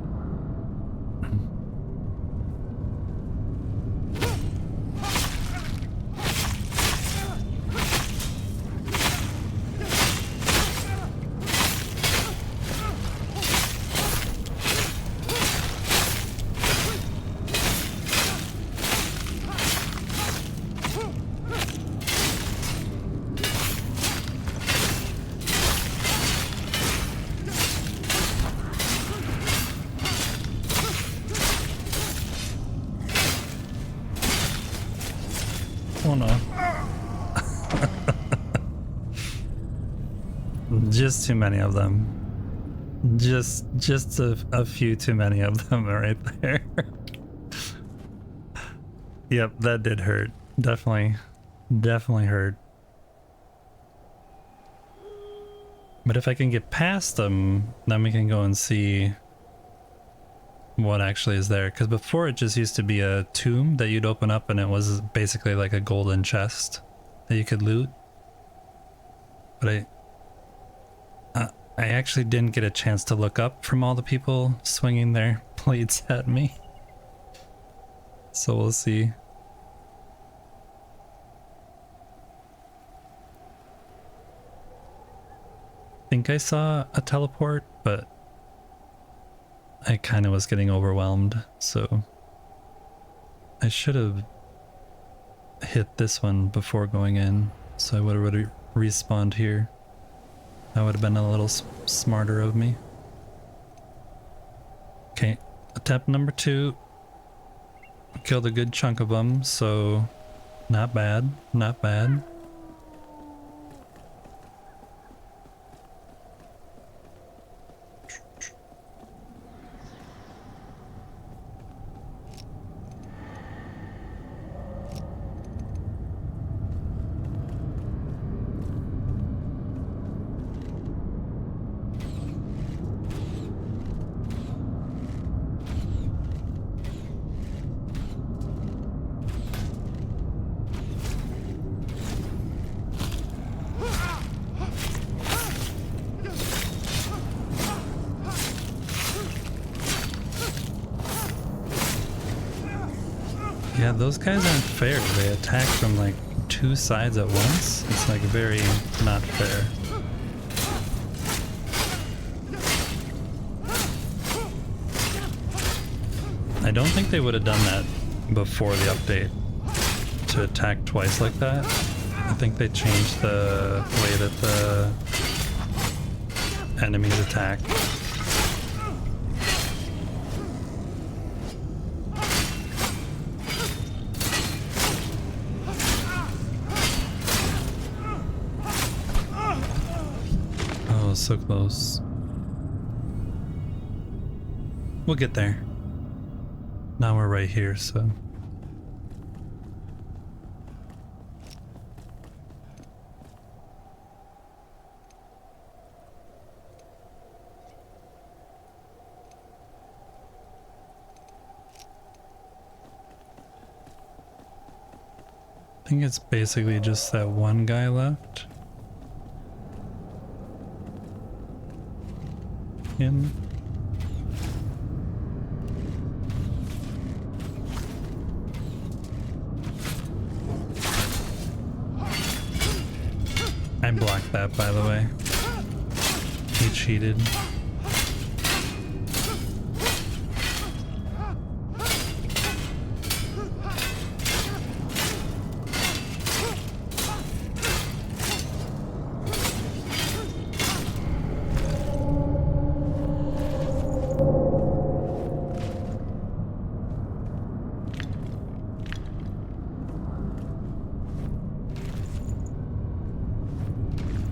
Oh no. Just too many of them. Just a few too many of them right there. Yep, that did hurt. Definitely hurt. But if I can get past them, then we can go and see what actually is there. Because before it just used to be a tomb that you'd open up and it was basically like a golden chest. that you could loot. But I actually didn't get a chance to look up from all the people swinging their blades at me. So we'll see. I think I saw a teleport, but I kind of was getting overwhelmed, so I should have hit this one before going in, so I would have already respawned here. That would have been a little smarter of me. Okay, attempt number 2. Killed a good chunk of them, so not bad, not bad. Yeah, those guys aren't fair. They attack from like 2 sides at once. It's like very not fair. I don't think they would have done that before the update, to attack twice like that. I think they changed the way that the enemies attack. Oh, so close. We'll get there. Now we're right here, so. I think it's basically just that one guy left. Him. I blocked that, by the way. He cheated.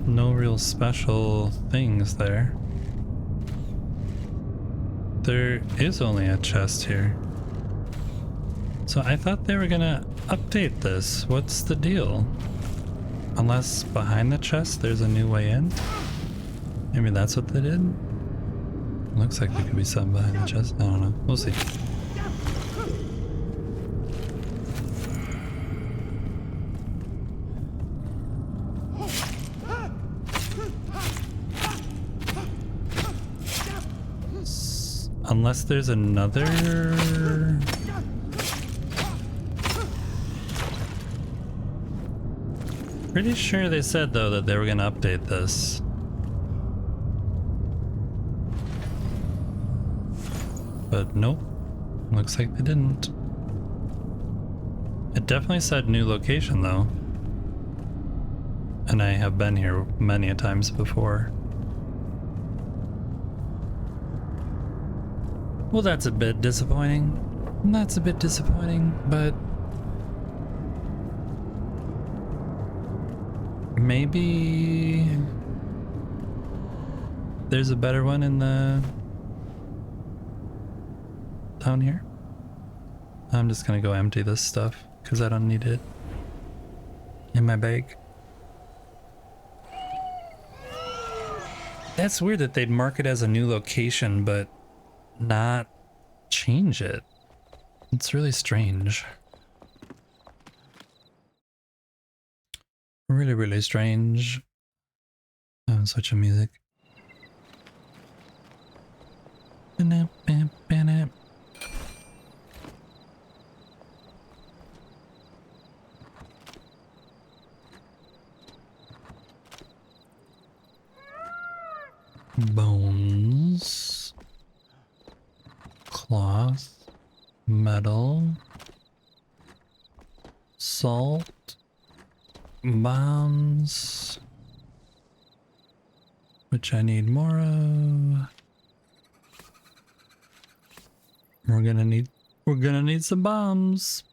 No real special things there. There is only a chest here. So I thought they were gonna update this. What's the deal? Unless behind the chest there's a new way in? Maybe that's what they did? Looks like there could be something behind the chest. I don't know. We'll see. Unless there's another... Pretty sure they said though that they were gonna update this. But nope. Looks like they didn't. It definitely said new location though. And I have been here many a times before. Well, that's a bit disappointing. That's a bit disappointing, but maybe there's a better one in the down here. I'm just gonna go empty this stuff because I don't need it in my bag. That's weird that they'd mark it as a new location, but not change it. It's really strange. Really, really strange. Such a music. Bones, cloth, metal, salt, bombs, which I need more of. We're gonna need some bombs.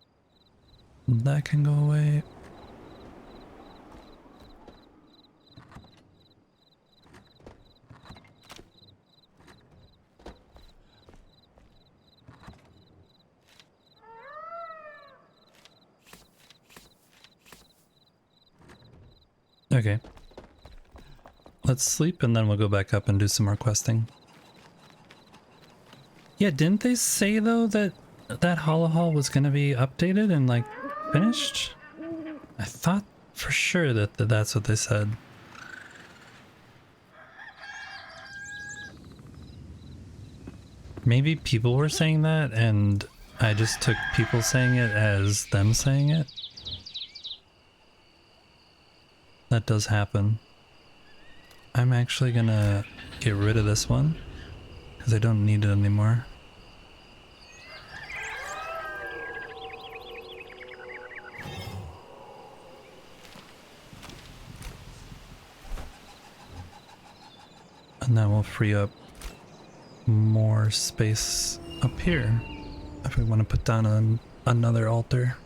That can go away. Okay. Let's sleep and then we'll go back up and do some more questing. Yeah, didn't they say though that that Hollow Hall was gonna be updated and like finished? I thought for sure that that's what they said. Maybe people were saying that and I just took people saying it as them saying it. That does happen. I'm actually gonna get rid of this one because I don't need it anymore. And that will free up more space up here if we want to put down another altar.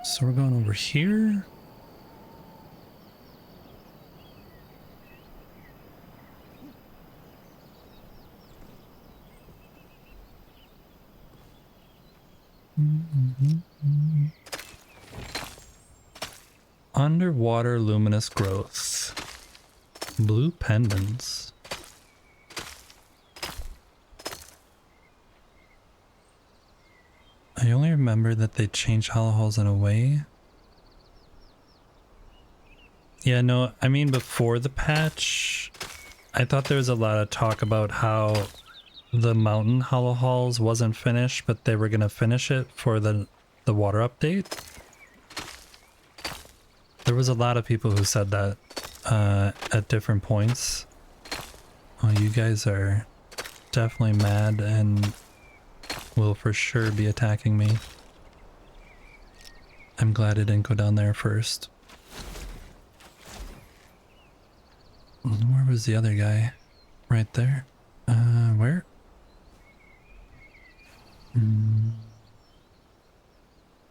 So we're going over here. Underwater luminous growth. Blue pendants. I only remember that they changed Hollow Halls in a way. Yeah, no, I mean before the patch, I thought there was a lot of talk about how the mountain Hollow Halls wasn't finished, but they were gonna finish it for the water update. There was a lot of people who said that at different points. Oh, you guys are definitely mad and will for sure be attacking me. I'm glad I didn't go down there first. Where was the other guy? Right there. Where?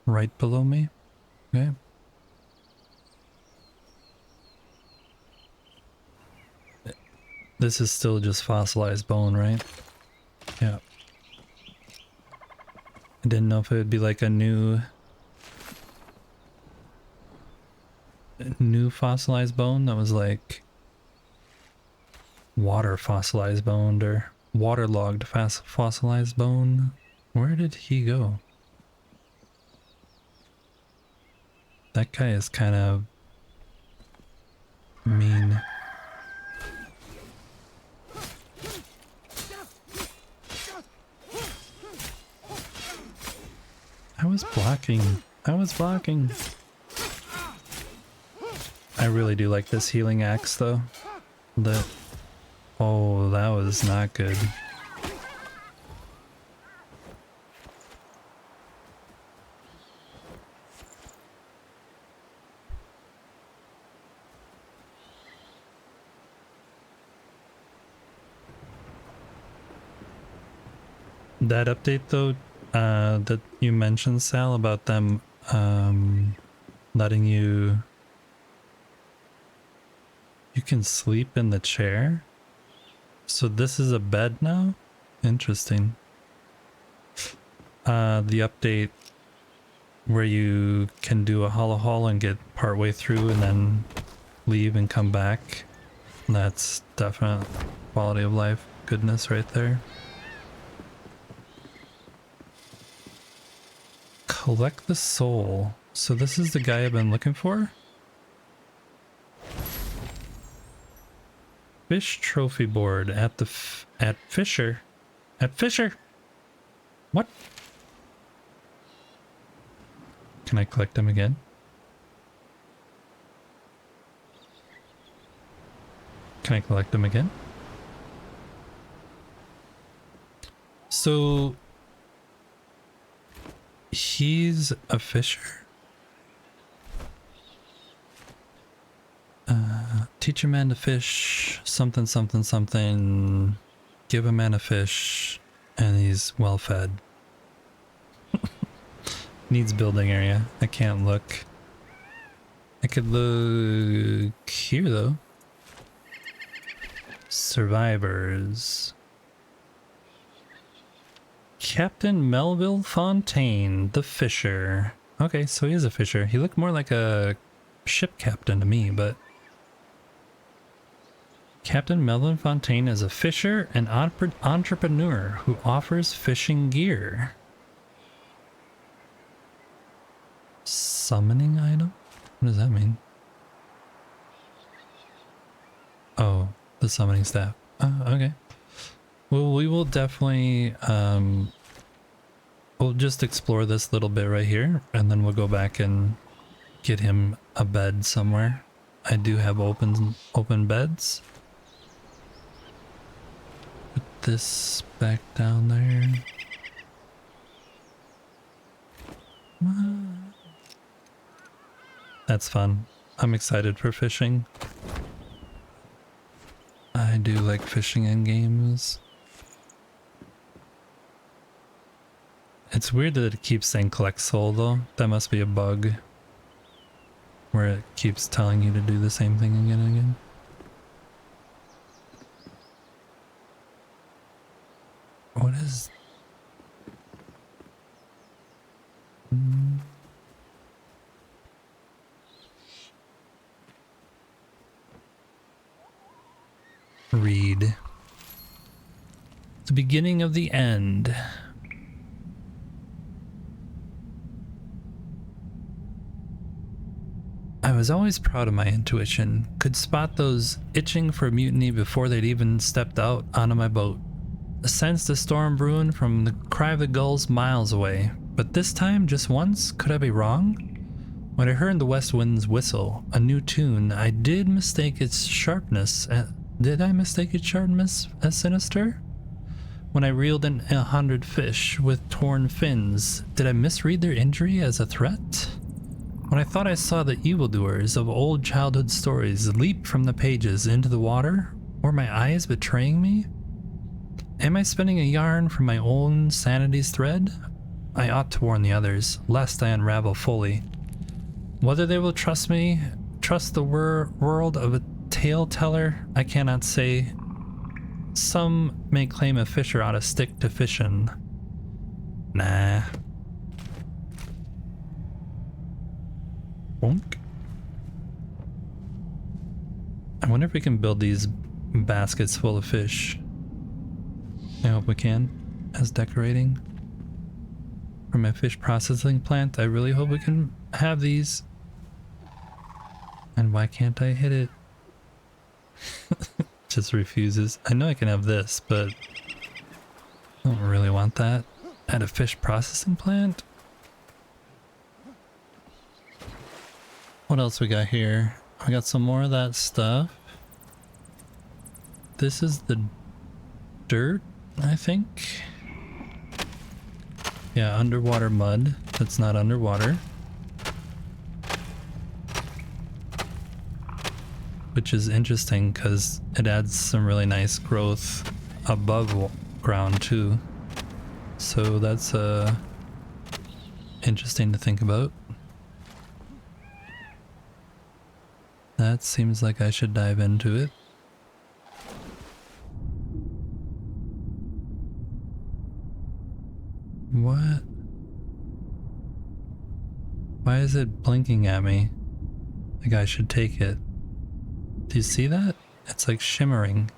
Right below me? Okay. This is still just fossilized bone, right? Yeah. I didn't know if it would be like a new fossilized bone that was like water fossilized bone or waterlogged fossilized bone. Where did he go? That guy is kind of mean. I was blocking. I really do like this healing axe though. Oh, that was not good. That update though, that you mentioned, Sal, about them letting you can sleep in the chair. So this is a bed now? Interesting. The update where you can do a Hollow Hall and get partway through and then leave and come back. That's definite quality of life. goodness right there. Collect the soul. So this is the guy I've been looking for? Fish trophy board at the at Fisher. At Fisher. What? Can I collect them again? Can I collect them again? So he's a fisher. Teach a man to fish, something, something, something. Give a man a fish, and he's well fed. Needs building area. I can't look. I could look here though. Survivors. Captain Melville Fontaine, the fisher. Okay, so he is a fisher. He looked more like a ship captain to me, but Captain Melville Fontaine is a fisher and entrepreneur who offers fishing gear. Summoning item? What does that mean? Oh, the summoning staff. Okay. Well, we will definitely, we'll just explore this little bit right here, and then we'll go back and get him a bed somewhere. I do have open beds. Put this back down there. That's fun. I'm excited for fishing. I do like fishing in games. It's weird that it keeps saying collect soul though. That must be a bug where it keeps telling you to do the same thing again and again. What is... Read. The beginning of the end. I was always proud of my intuition. Could spot those itching for mutiny before they'd even stepped out onto my boat. Sensed a storm brewing from the cry of the gulls miles away. But this time, just once, could I be wrong? When I heard the west wind's whistle, a new tune, I did mistake its sharpness. Did I mistake its sharpness as sinister? When I reeled in 100 fish with torn fins, did I misread their injury as a threat? When I thought I saw the evildoers of old childhood stories leap from the pages into the water, were my eyes betraying me? Am I spinning a yarn from my own sanity's thread? I ought to warn the others, lest I unravel fully. Whether they will trust me, trust the world of a tale teller, I cannot say. Some may claim a fisher ought to stick to fishing. Nah. Bonk. I wonder if we can build these baskets full of fish. I hope we can, as decorating. For my fish processing plant, I really hope we can have these. And why can't I hit it? Just refuses. I know I can have this, but I don't really want that at a fish processing plant. What else we got here? I got some more of that stuff. This is the dirt, I think. Yeah, underwater mud that's not underwater. Which is interesting because it adds some really nice growth above ground too. So that's interesting to think about. That seems like I should dive into it. What? Why is it blinking at me? Like I should take it. Do you see that? It's like shimmering.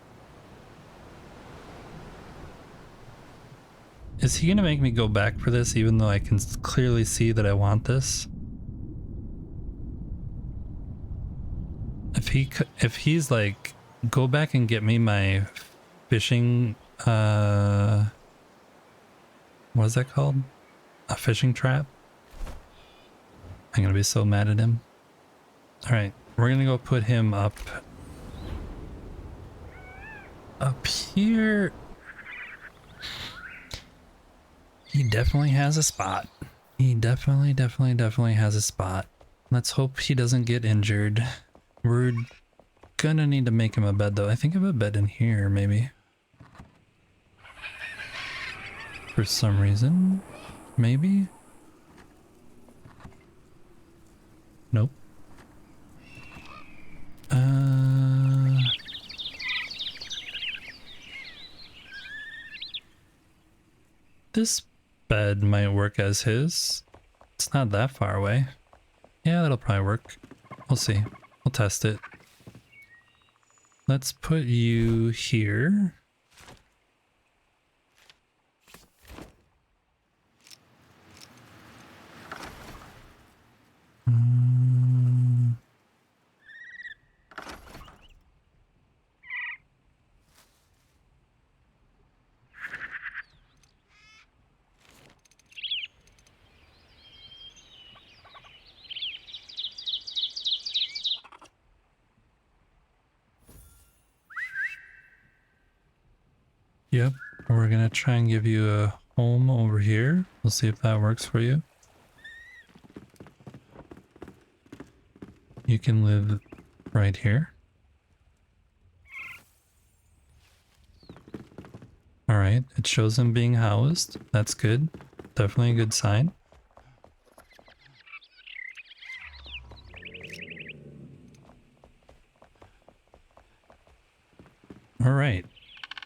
Is he gonna make me go back for this even though I can clearly see that I want this? If he's like, go back and get me my fishing, what is that called? A fishing trap? I'm gonna be so mad at him. Alright, we're gonna go put him up here. He definitely has a spot. He definitely has a spot. Let's hope he doesn't get injured. We're gonna need to make him a bed though. I think I have a bed in here maybe. For some reason. Maybe? Nope. This bed might work as his. It's not that far away. Yeah, that'll probably work. We'll see. We'll test it. Let's put you here. Yep, we're gonna try and give you a home over here. We'll see if that works for you. You can live right here. Alright, it shows him being housed. That's good. Definitely a good sign. Alright.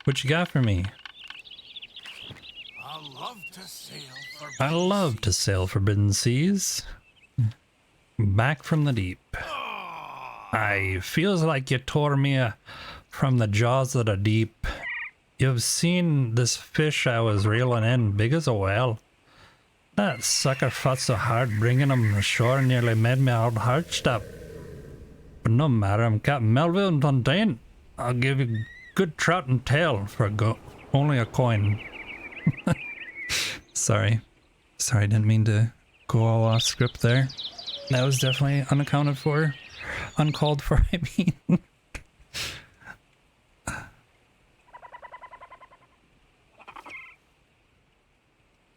What you got for me? I love to sail for I love to sail forbidden seas. Back from the deep. I feels like you tore me from the jaws of the deep. You've seen this fish I was reeling in, big as a whale. That sucker fought so hard bringing him ashore nearly made me old heart stop. But no matter, I'm Captain Melville and Dundane. I'll give you good trout and tail for only a coin. Sorry, I didn't mean to go all off script there. That was definitely unaccounted for. Uncalled for, I mean.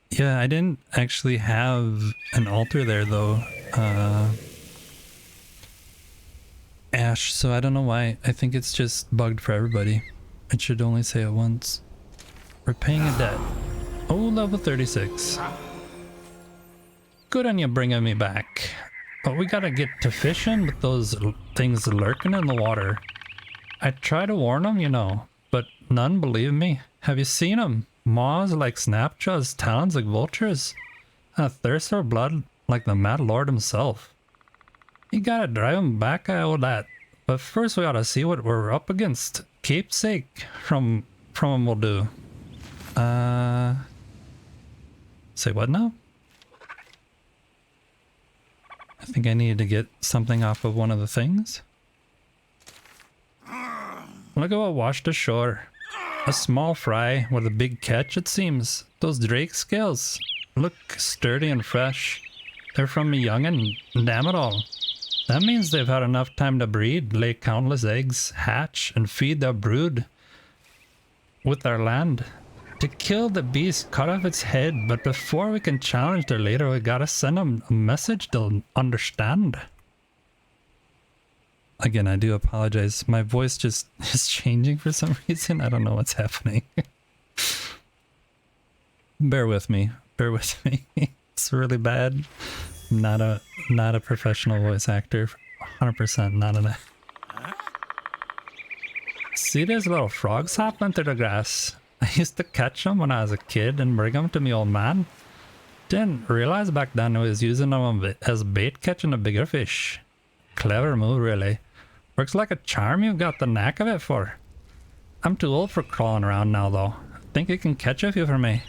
Yeah, I didn't actually have an altar there though. Ash, so I don't know why. I think it's just bugged for everybody. It should only say it once. We're paying a debt. Oh, level 36. Good on you bringing me back. But we gotta get to fishing with those things lurking in the water. I try to warn them, you know, but none believe me. Have you seen them? Maws like snapjaws, talons like vultures, and a thirst for blood like the Mad Lord himself. You gotta drive him back, I owe that. But first we gotta see what we're up against. Keepsake from him will do. Say what now? I think I needed to get something off of one of the things. Look at what washed ashore. A small fry with a big catch, it seems. Those drake scales look sturdy and fresh. They're from a young'un, damn it all. That means they've had enough time to breed, lay countless eggs, hatch, and feed their brood with their land. To kill the beast, cut off its head, but before we can challenge their leader, we gotta send them a message they'll understand. Again, I do apologize. My voice just is changing for some reason. I don't know what's happening. Bear with me. Bear with me. It's really bad. I'm not a professional voice actor. 100% not an. See these little frogs hopping through the grass? I used to catch them when I was a kid and bring them to me old man. Didn't realize back then I was using them as bait catching a bigger fish. Clever move, really. Works like a charm you've got the knack of it for. I'm too old for crawling around now, though. Think you can catch a few for me?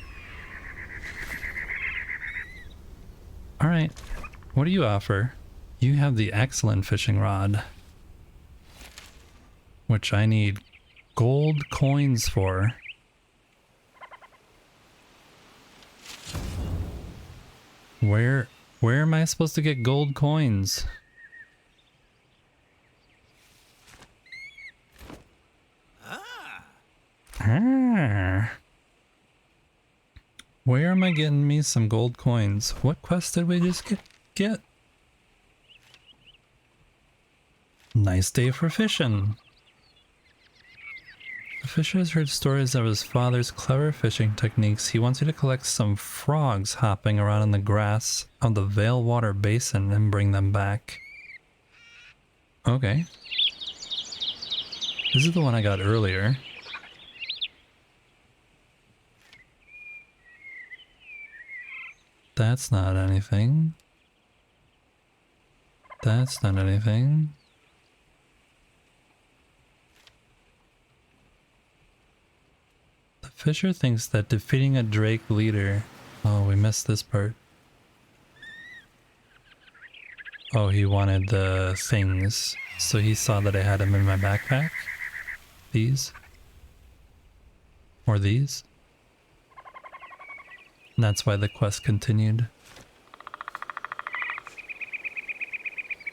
Alright. What do you offer? You have the excellent fishing rod, which I need gold coins for. Where am I supposed to get gold coins? Ah. Where am I getting me some gold coins? What quest did we just get? Nice day for fishing. The fisher has heard stories of his father's clever fishing techniques. He wants you to collect some frogs hopping around in the grass of the Veilwater Basin and bring them back. Okay. This is the one I got earlier. That's not anything. That's not anything. The fisher thinks that defeating a Drake leader... Oh, we missed this part. Oh, he wanted the things. So he saw that I had them in my backpack. These. Or these. And that's why the quest continued.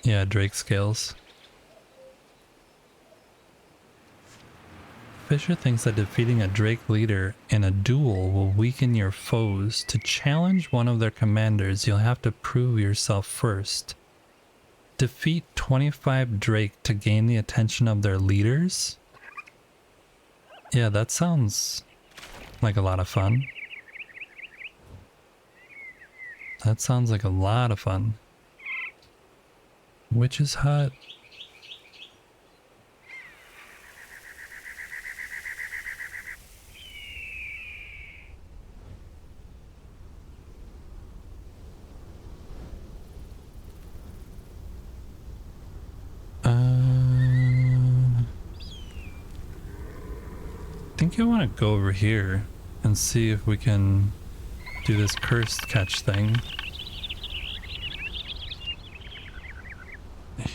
Yeah, Drake scales. Fisher thinks that defeating a Drake leader in a duel will weaken your foes. To challenge one of their commanders, you'll have to prove yourself first. Defeat 25 Drake to gain the attention of their leaders? Yeah, that sounds like a lot of fun. That sounds like a lot of fun. Witch's hut. I think I want to go over here and see if we can do this cursed catch thing.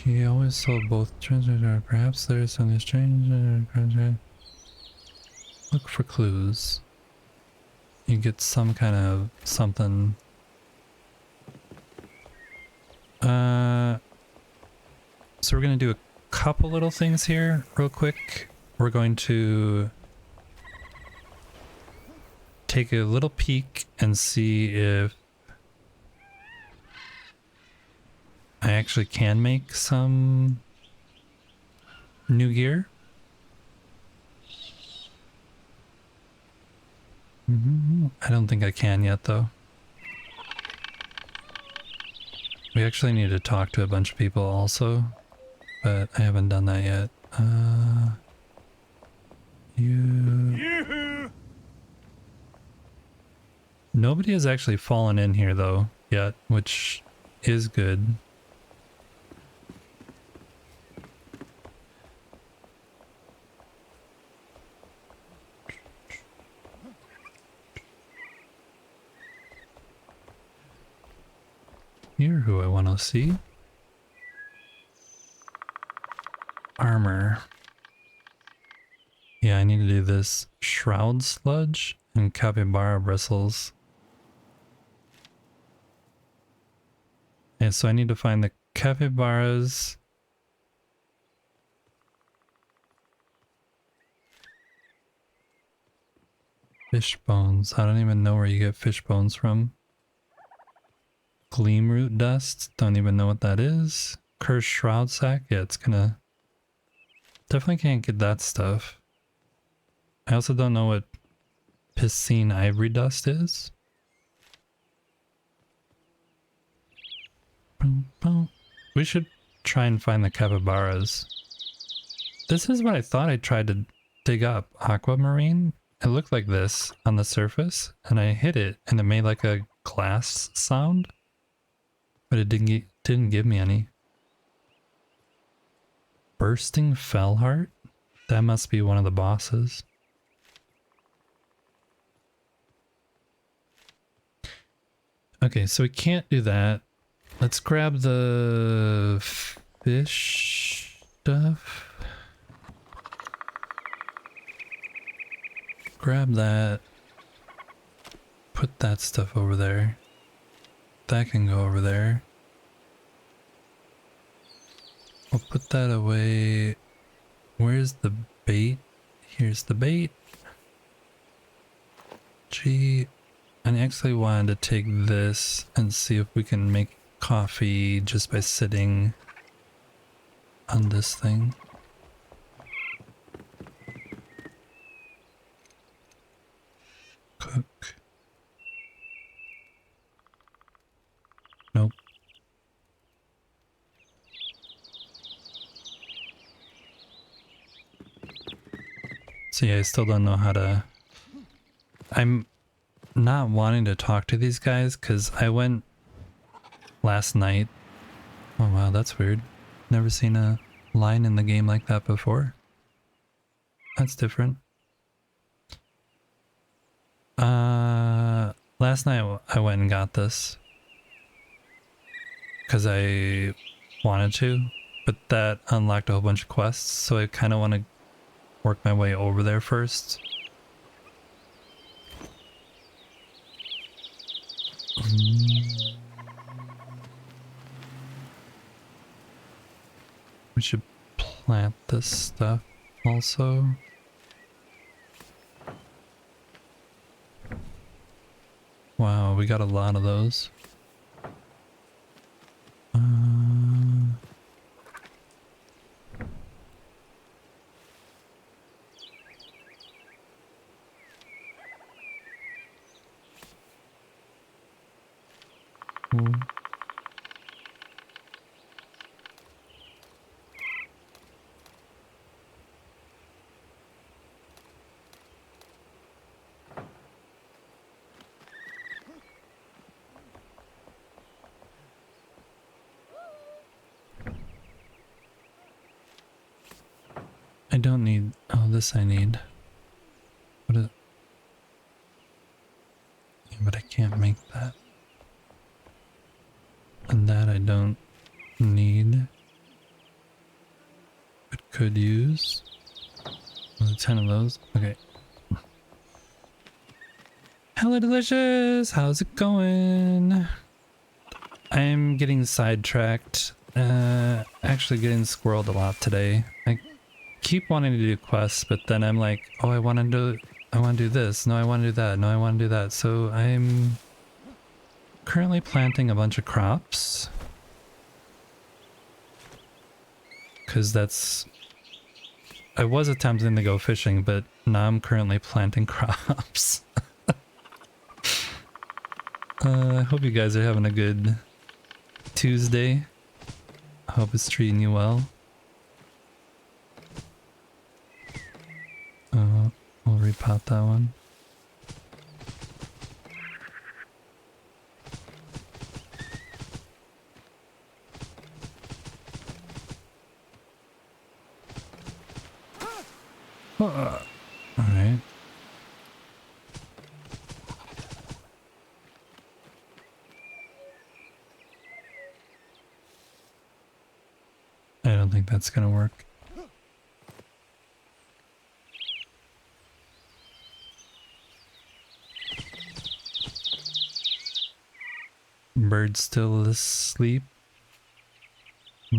He always sold both treasures, or perhaps there's some exchange. Look for clues. You get some kind of something. So we're gonna do a couple little things here real quick. We're going to take a little peek and see if I actually can make some new gear. I don't think I can yet though. We actually need to talk to a bunch of people also, but I haven't done that yet. Nobody has actually fallen in here though yet, which is good. You're who I want to see. Armor. Yeah, I need to do this shroud sludge and capybara bristles. And so I need to find the capybaras. Fish bones. I don't even know where you get fish bones from. Gleam root dust. Don't even know what that is. Cursed shroud sack. Yeah, it's gonna... Definitely can't get that stuff. I also don't know what piscine ivory dust is. We should try and find the capybaras. This is what I thought I tried to dig up. Aquamarine. It looked like this on the surface, and I hit it, and it made like a glass sound, but it didn't give me any. Bursting Fellheart? That must be one of the bosses. Okay, so we can't do that. Let's grab the fish stuff. Grab that. Put that stuff over there. That can go over there. I'll put that away. Where's the bait? Here's the bait. Gee, I actually wanted to take this and see if we can make coffee just by sitting on this thing. Cook. Nope. So yeah, I still don't know how to... I'm not wanting to talk to these guys because I went last night. Oh wow, that's weird. Never seen a line in the game like that before. That's different. Last night I went and got this because I wanted to, but that unlocked a whole bunch of quests, so I kind of want to work my way over there first. We should plant this stuff also. Wow, we got a lot of those. Cool. I don't need... Oh, this I need. What is... Yeah, but I can't make that. And that I don't need. But could use. 10 of those. Okay. Hello, Delicious! How's it going? I'm getting sidetracked. Actually getting squirreled a lot today. I keep wanting to do quests, but then I'm like, oh, I want to do this. No, I want to do that. No, I want to do that. So I'm currently planting a bunch of crops. Because that's... I was attempting to go fishing, but now I'm currently planting crops. I hope you guys are having a good Tuesday. I hope it's treating you well. We'll repot that one. Alright. I don't think that's gonna work. Bird still asleep. Oh.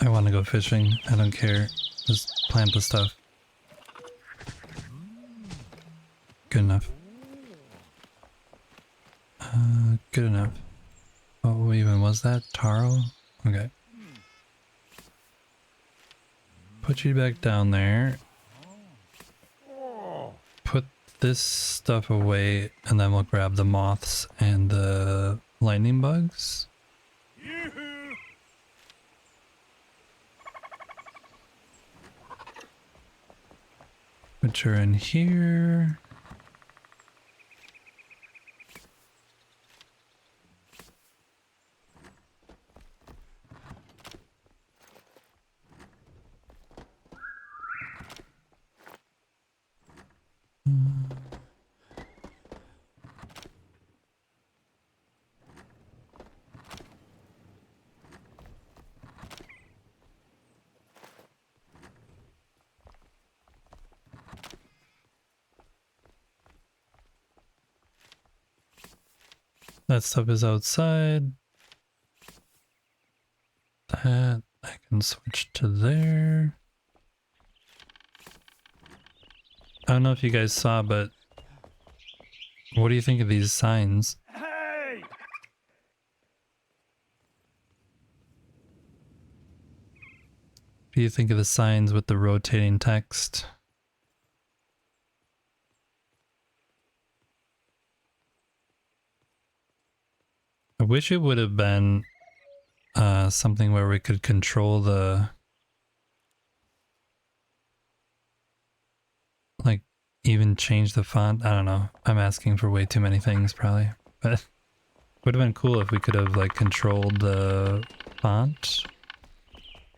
I want to go fishing. I don't care. Just plant the stuff. Good enough. Good enough. Oh, even was that? Taro? Okay. Put you back down there. Put this stuff away, and then we'll grab the moths and the lightning bugs. which are in here. That stuff is outside. That I can switch to there. I don't know if you guys saw, but what do you think of these signs? Hey! What do you think of the signs with the rotating text? I wish it would have been something where we could control the, like, even change the font. I don't know. I'm asking for way too many things probably, but it would have been cool if we could have like controlled the font,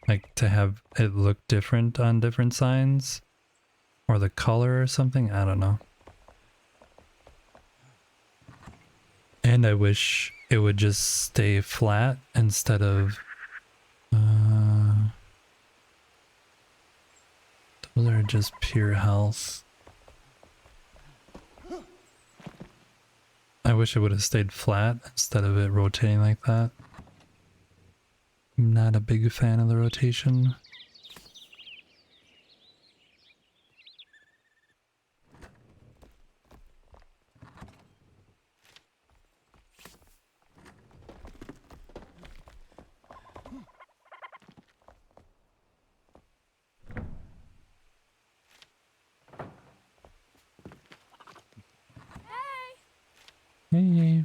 like to have it look different on different signs, or the color or something. I don't know. And I wish it would just stay flat instead of those are just pure health. I wish it would have stayed flat instead of it rotating like that. I'm not a big fan of the rotation. Hey.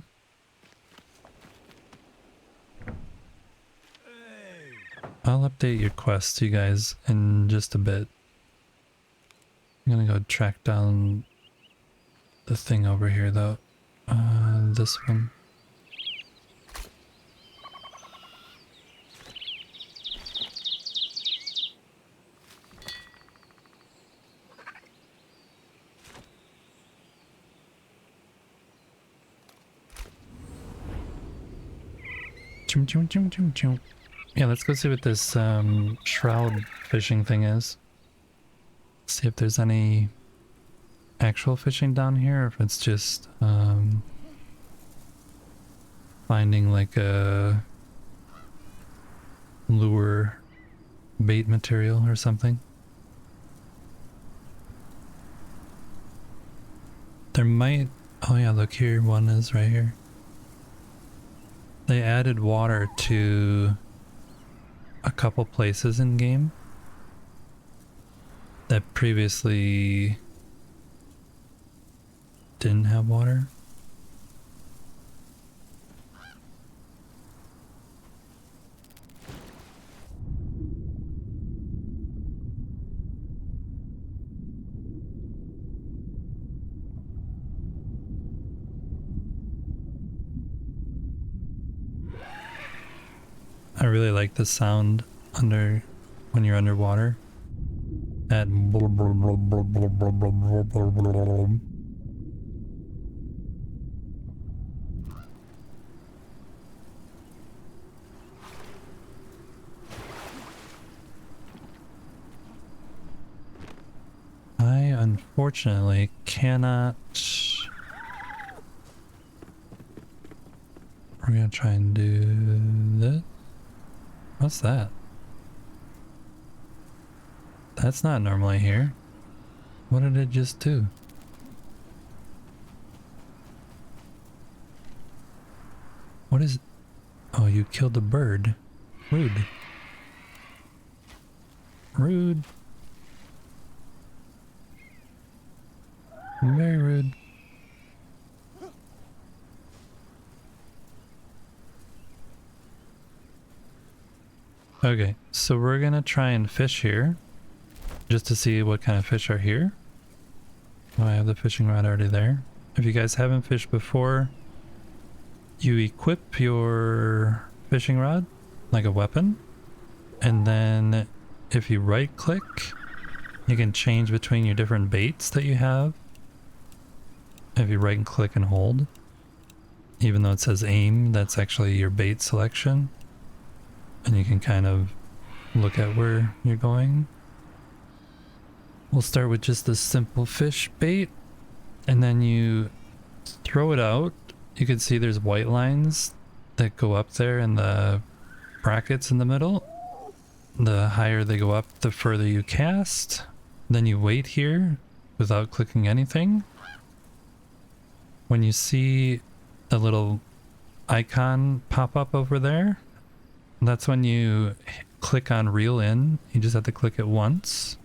I'll update your quest, you guys, in just a bit. I'm gonna go track down the thing over here, though. This one. Chum, chum, chum, chum, chum. Yeah, let's go see what this shroud fishing thing is. See if there's any actual fishing down here, or if it's just finding like a lure bait material or something. There might... oh yeah, look here, one is right here. They added water to a couple places in game that previously didn't have water. I really like the sound when you're underwater. That I unfortunately cannot. We're gonna try and do this. What's that? That's not normally here. What did it just do? What is... oh, you killed a bird. Rude. Rude. Very rude. Okay, so we're gonna try and fish here just to see what kind of fish are here. Oh, I have the fishing rod already there. If you guys haven't fished before, you equip your fishing rod like a weapon, and then if you right click, you can change between your different baits that you have. If you right click and hold, even though it says aim, that's actually your bait selection, and you can kind of look at where you're going. We'll start with just the simple fish bait, and then you throw it out. You can see there's white lines that go up there in the brackets in the middle. The higher they go up, the further you cast. Then you wait here without clicking anything. When you see a little icon pop up over there, that's when you click on reel in. You just have to click it once.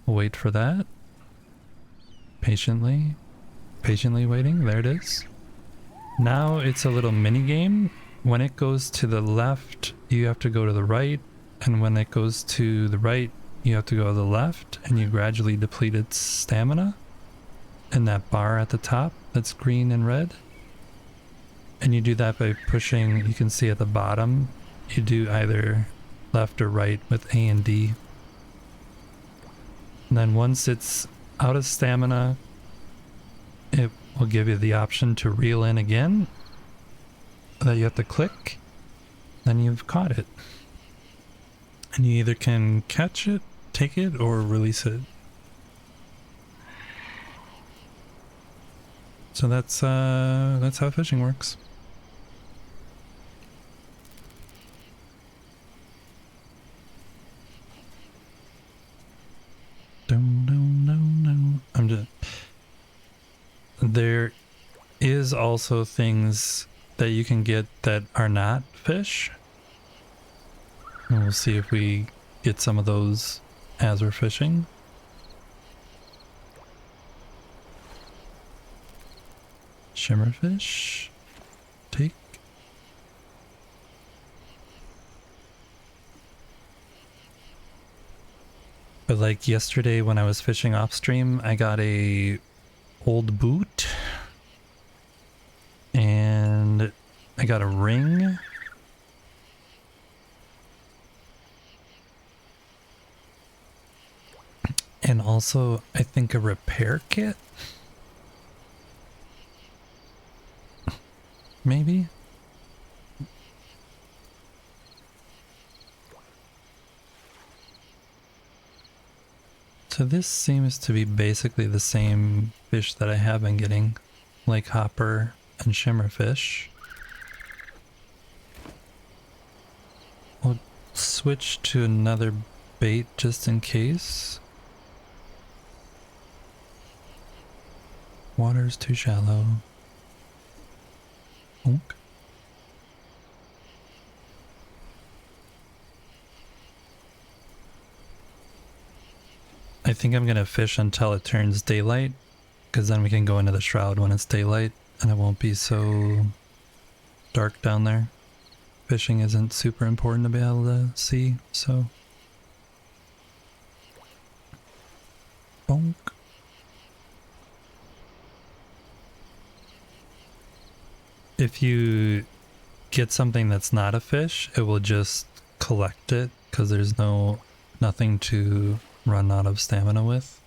Wait for that. Patiently waiting. There it is. Now it's a little mini game. When it goes to the left, you have to go to the right, and when it goes to the right, you have to go to the left, and you gradually deplete its stamina. And that bar at the top that's green and red. And you do that by pushing, you can see at the bottom, you do either left or right with A and D. And then once it's out of stamina, it will give you the option to reel in again that you have to click. Then you've caught it. And you either can catch it, take it, or release it. So that's how fishing works. There is also things that you can get that are not fish. And we'll see if we get some of those as we're fishing. Shimmerfish. Take. But like yesterday when I was fishing off stream, I got a old boot and I got a ring. And also I think a repair kit. Maybe. So this seems to be basically the same fish that I have been getting, like hopper and shimmerfish. We'll switch to another bait just in case. Water's too shallow. Bonk. I think I'm gonna fish until it turns daylight, because then we can go into the shroud when it's daylight and it won't be so dark down there. Fishing isn't super important to be able to see, so. Bonk. If you get something that's not a fish, it will just collect it because there's nothing to run out of stamina with.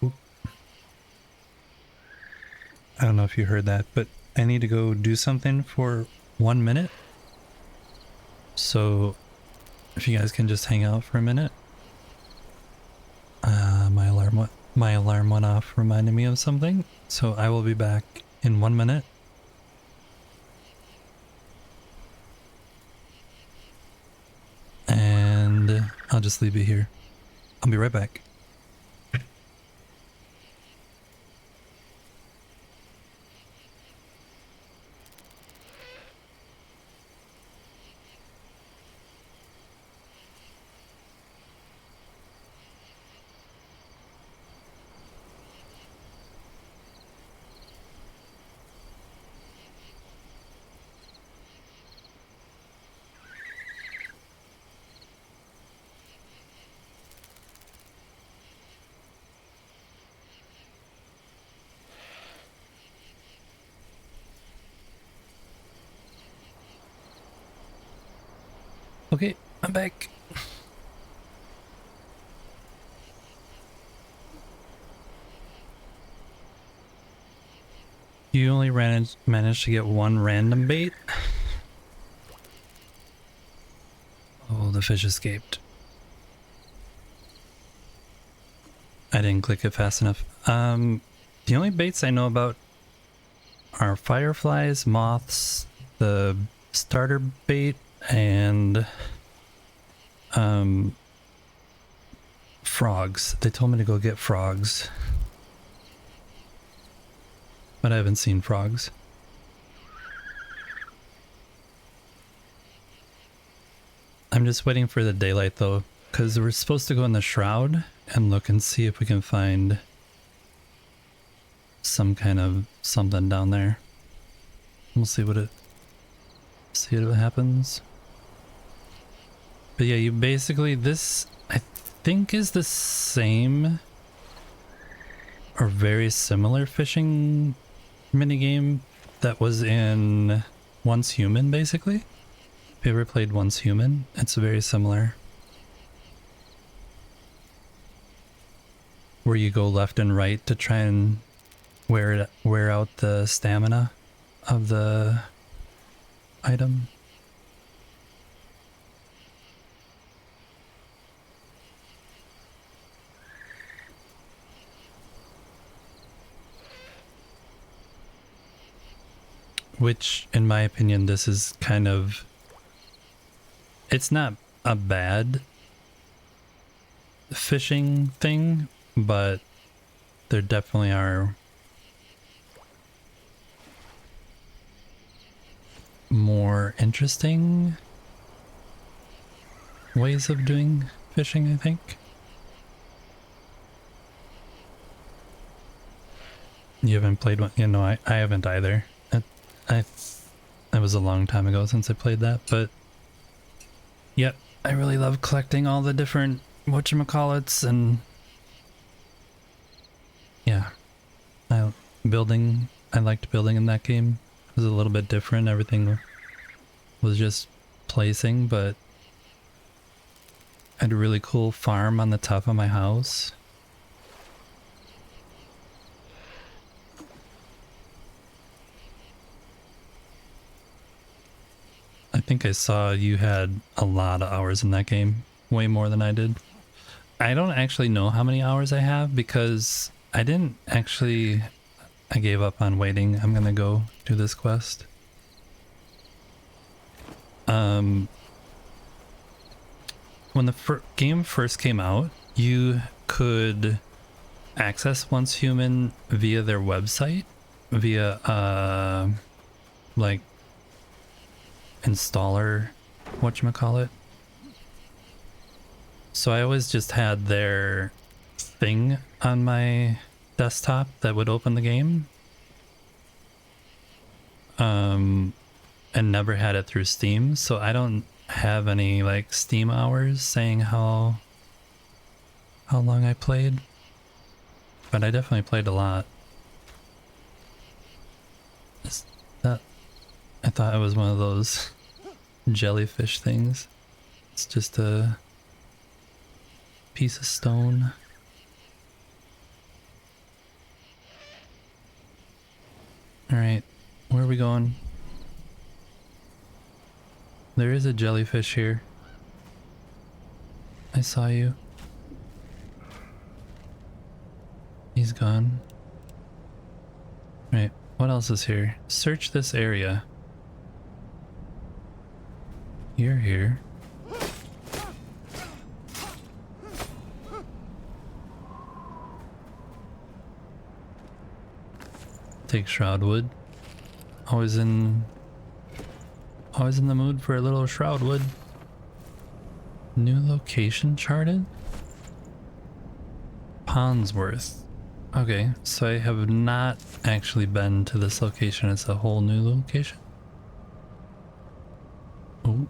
Oop. I don't know if you heard that, but I need to go do something for 1 minute. So if you guys can just hang out for a minute. My alarm went off, reminding me of something. So I will be back in 1 minute. And I'll just leave you here. I'll be right back. I'm back. You only managed to get one random bait? Oh, the fish escaped. I didn't click it fast enough. The only baits I know about are fireflies, moths, the starter bait, and frogs. They told me to go get frogs, but I haven't seen frogs. I'm just waiting for the daylight though, because we're supposed to go in the shroud and look and see if we can find some kind of something down there. We'll see what happens. But yeah, you basically, this I think is the same or very similar fishing minigame that was in Once Human, basically. If you ever played Once Human, it's very similar. Where you go left and right to try and wear out the stamina of the item. Which, in my opinion, this is kind of... It's not a bad fishing thing, but there definitely are more interesting ways of doing fishing, I think. You haven't played one? You know, I haven't either. It was a long time ago since I played that, but yep, I really love collecting all the different whatchamacallits, and yeah, I liked building in that game. It was a little bit different. Everything was just placing, but I had a really cool farm on the top of my house. I think I saw you had a lot of hours in that game, way more than I did. I don't actually know how many hours I have because I gave up on waiting. I'm gonna go do this quest. When the game first came out, you could access Once Human via their website, via like installer, whatchamacallit. So I always just had their thing on my desktop that would open the game, and never had it through Steam, so I don't have any like Steam hours saying how long I played, but I definitely played a lot. I thought it was one of those jellyfish things. It's just a piece of stone. Alright, where are we going? There is a jellyfish here. I saw you. He's gone. Right, what else is here? Search this area. You're here. Take shroud wood. Always in the mood for a little shroud wood. New location charted? Pondsworth. Okay, so I have not actually been to this location. It's a whole new location. Oh.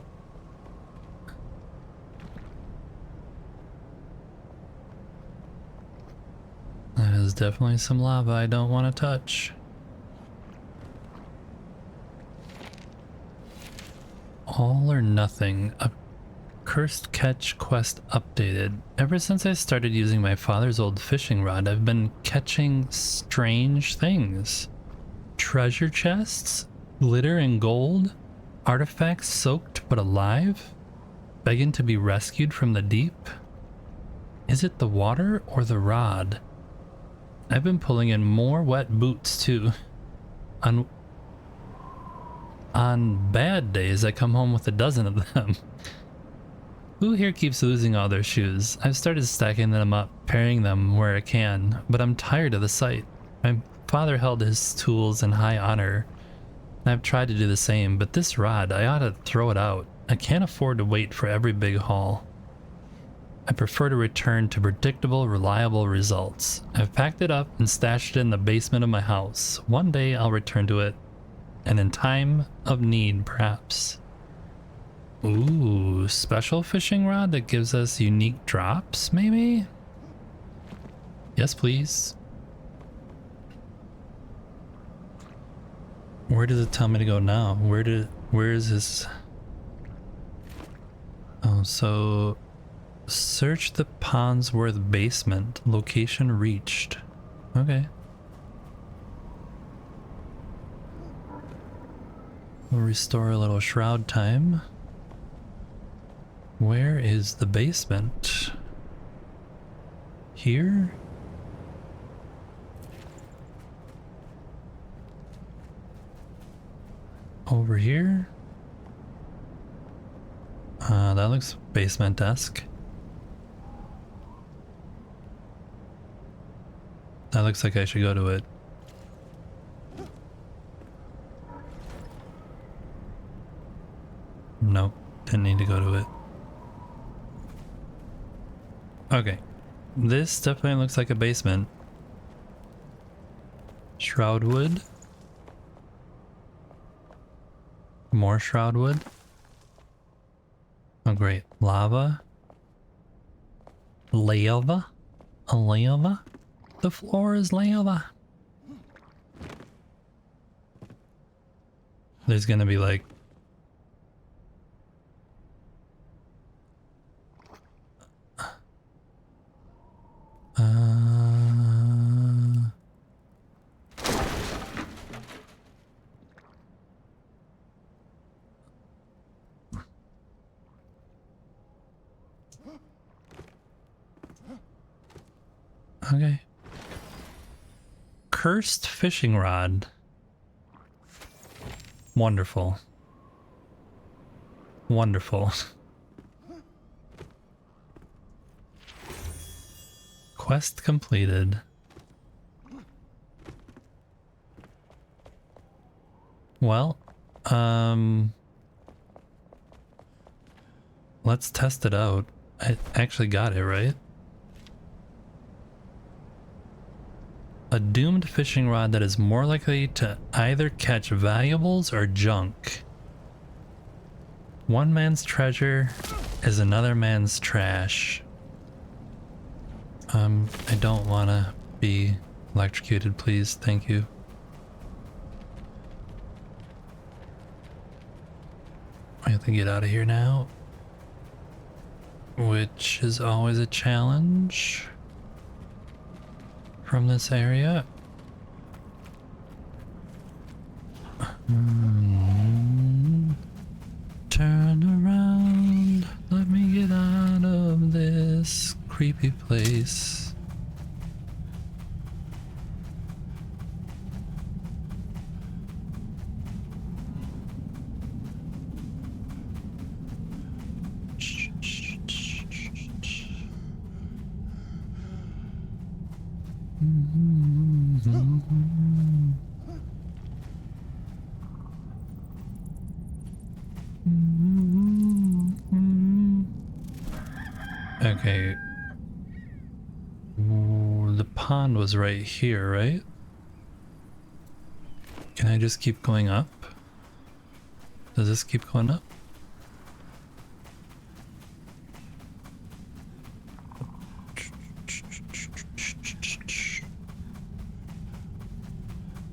That is definitely some lava I don't want to touch. All or nothing. Cursed Catch quest updated. Ever since I started using my father's old fishing rod, I've been catching strange things. Treasure chests, glitter and gold, artifacts soaked but alive, begging to be rescued from the deep. Is it the water or the rod? I've been pulling in more wet boots too. On bad days, I come home with a dozen of them. Who here keeps losing all their shoes? I've started stacking them up, pairing them where I can, but I'm tired of the sight. My father held his tools in high honor, and I've tried to do the same, but this rod, I ought to throw it out. I can't afford to wait for every big haul. I prefer to return to predictable, reliable results. I've packed it up and stashed it in the basement of my house. One day I'll return to it, and in time of need, perhaps. Ooh, special fishing rod that gives us unique drops, maybe? Yes, please. Where does it tell me to go now? Where is this? Oh, so search the Pondsworth basement. Location reached. Okay. We'll restore a little shroud time. Where is the basement? Here? Over here? That looks basement-esque. That looks like I should go to it. Nope, didn't need to go to it. Okay, this definitely looks like a basement. Shroud wood. More shroud wood. Oh great, lava. Lava? A lava? The floor is lava. There's gonna be like okay. Cursed fishing rod. Wonderful. Wonderful. Quest completed. Well, let's test it out. I actually got it, right? A doomed fishing rod that is more likely to either catch valuables or junk. One man's treasure is another man's trash. I don't want to be electrocuted, please. Thank you. I have to get out of here now, which is always a challenge from this area. Turn around, let me get out of this creepy place. Okay. Ooh, the pond was right here, right? Can I just keep going up? Does this keep going up?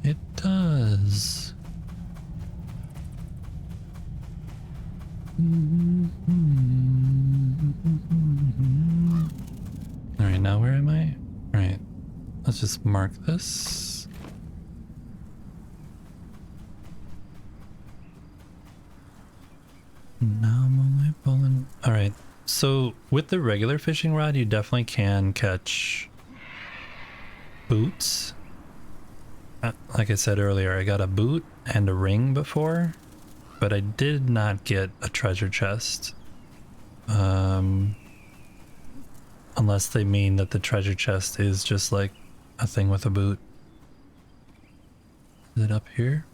It does. Mm-hmm. Alright, now where am I? Alright, let's just mark this. Now I'm only pulling. Alright, so with the regular fishing rod, you definitely can catch boots. Like I said earlier, I got a boot and a ring before, but I did not get a treasure chest. Unless they mean that the treasure chest is just like a thing with a boot. Is it up here?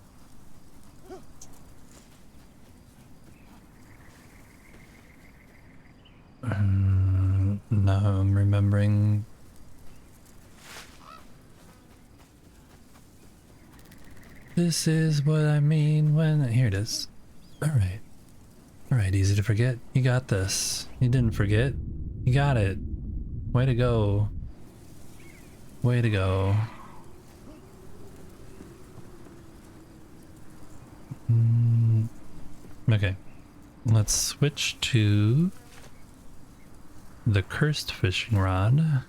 Now I'm remembering. This is what I mean when... Here it is. Alright. Alright, easy to forget. You got this. You didn't forget. You got it. Way to go. Way to go. Okay. Let's switch to the cursed fishing rod.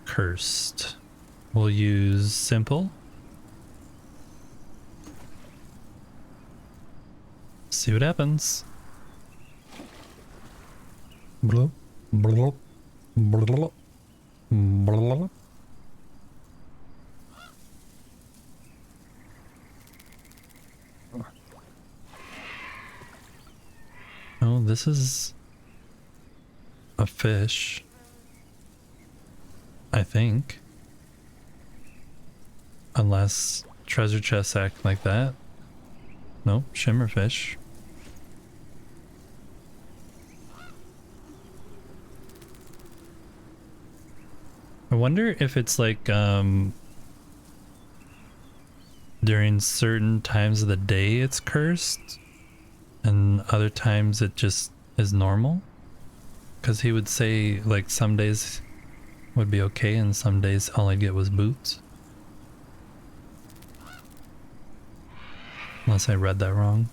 Cursed. We'll use simple. See what happens. Blop, blop, blop, blop. Oh, this is a fish. I think. Unless treasure chests act like that. Nope, shimmerfish. I wonder if it's like during certain times of the day it's cursed and other times it just is normal, because he would say like some days would be okay and some days all I'd get was boots. Unless I read that wrong.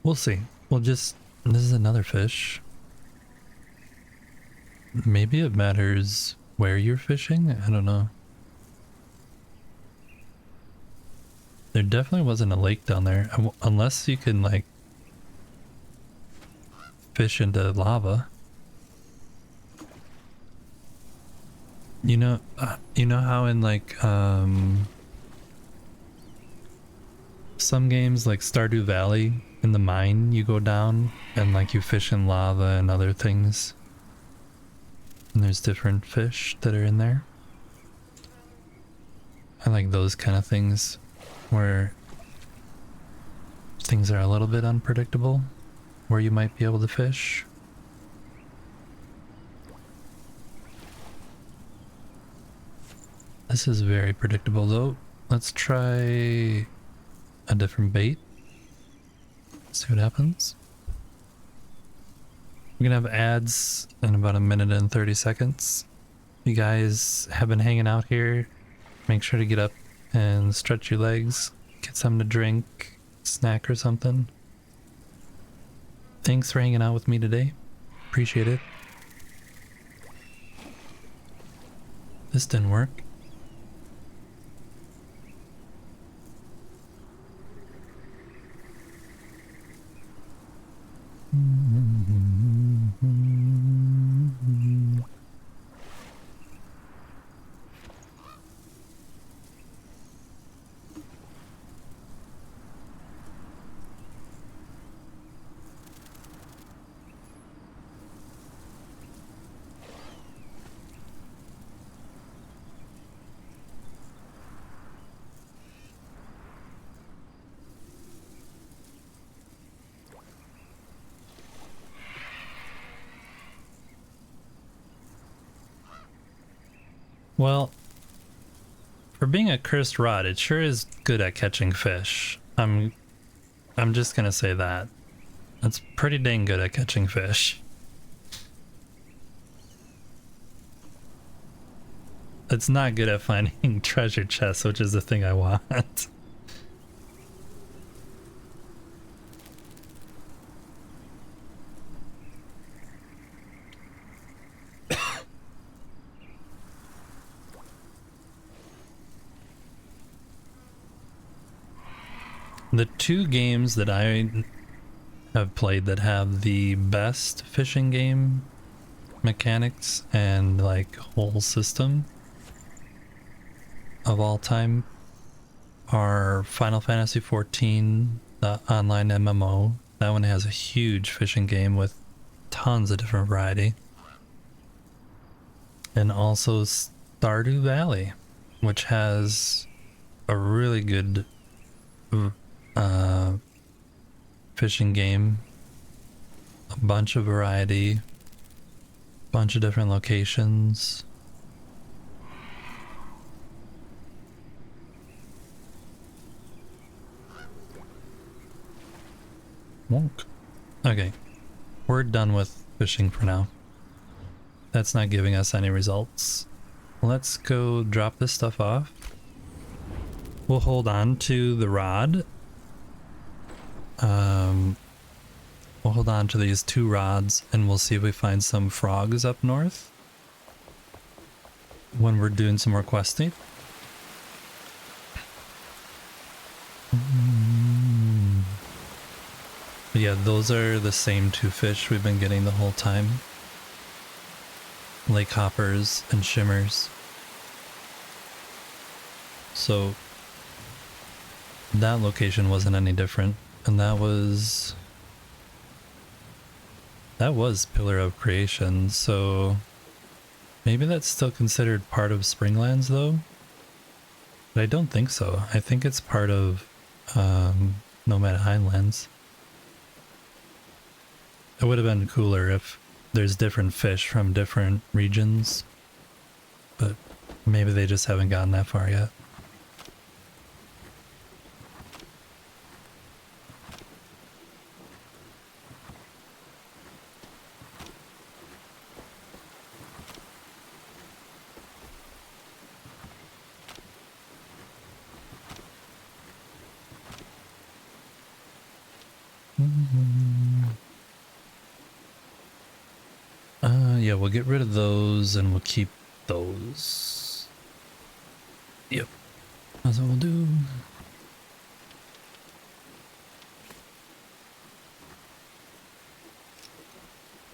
We'll see. We'll just... This is another fish. Maybe it matters where you're fishing? I don't know. There definitely wasn't a lake down there. Unless you can, like, fish into lava. You know how in, like, some games like Stardew Valley, in the mine you go down and like you fish in lava and other things, and there's different fish that are in there. I like those kind of things where things are a little bit unpredictable, where you might be able to fish. This is very predictable though. Let's try a different bait. See what happens. We're gonna have ads in about 1 minute and 30 seconds. You guys have been hanging out here. Make sure to get up and stretch your legs. Get something to drink, snack or something. Thanks for hanging out with me today. Appreciate it. This didn't work. Well, for being a cursed rod, it sure is good at catching fish. I'm just gonna say that. It's pretty dang good at catching fish. It's not good at finding treasure chests, which is the thing I want. The two games that I have played that have the best fishing game mechanics and like whole system of all time are Final Fantasy XIV, the online MMO. That one has a huge fishing game with tons of different variety. And also Stardew Valley, which has a really good fishing game, a bunch of variety, bunch of different locations. Wonk. Okay, we're done with fishing for now. That's not giving us any results. Let's go drop this stuff off. We'll hold on to the rod. We'll hold on to these 2 rods and we'll see if we find some frogs up north when we're doing some more questing. But yeah, those are the same 2 fish we've been getting the whole time. Lake hoppers and shimmers. So that location wasn't any different, and that was Pillar of Creation, so maybe that's still considered part of Springlands though, but I don't think so. I think it's part of Nomad Highlands. It would have been cooler if there's different fish from different regions, but maybe they just haven't gotten that far yet. Yeah, we'll get rid of those and we'll keep those. Yep, that's what we'll do.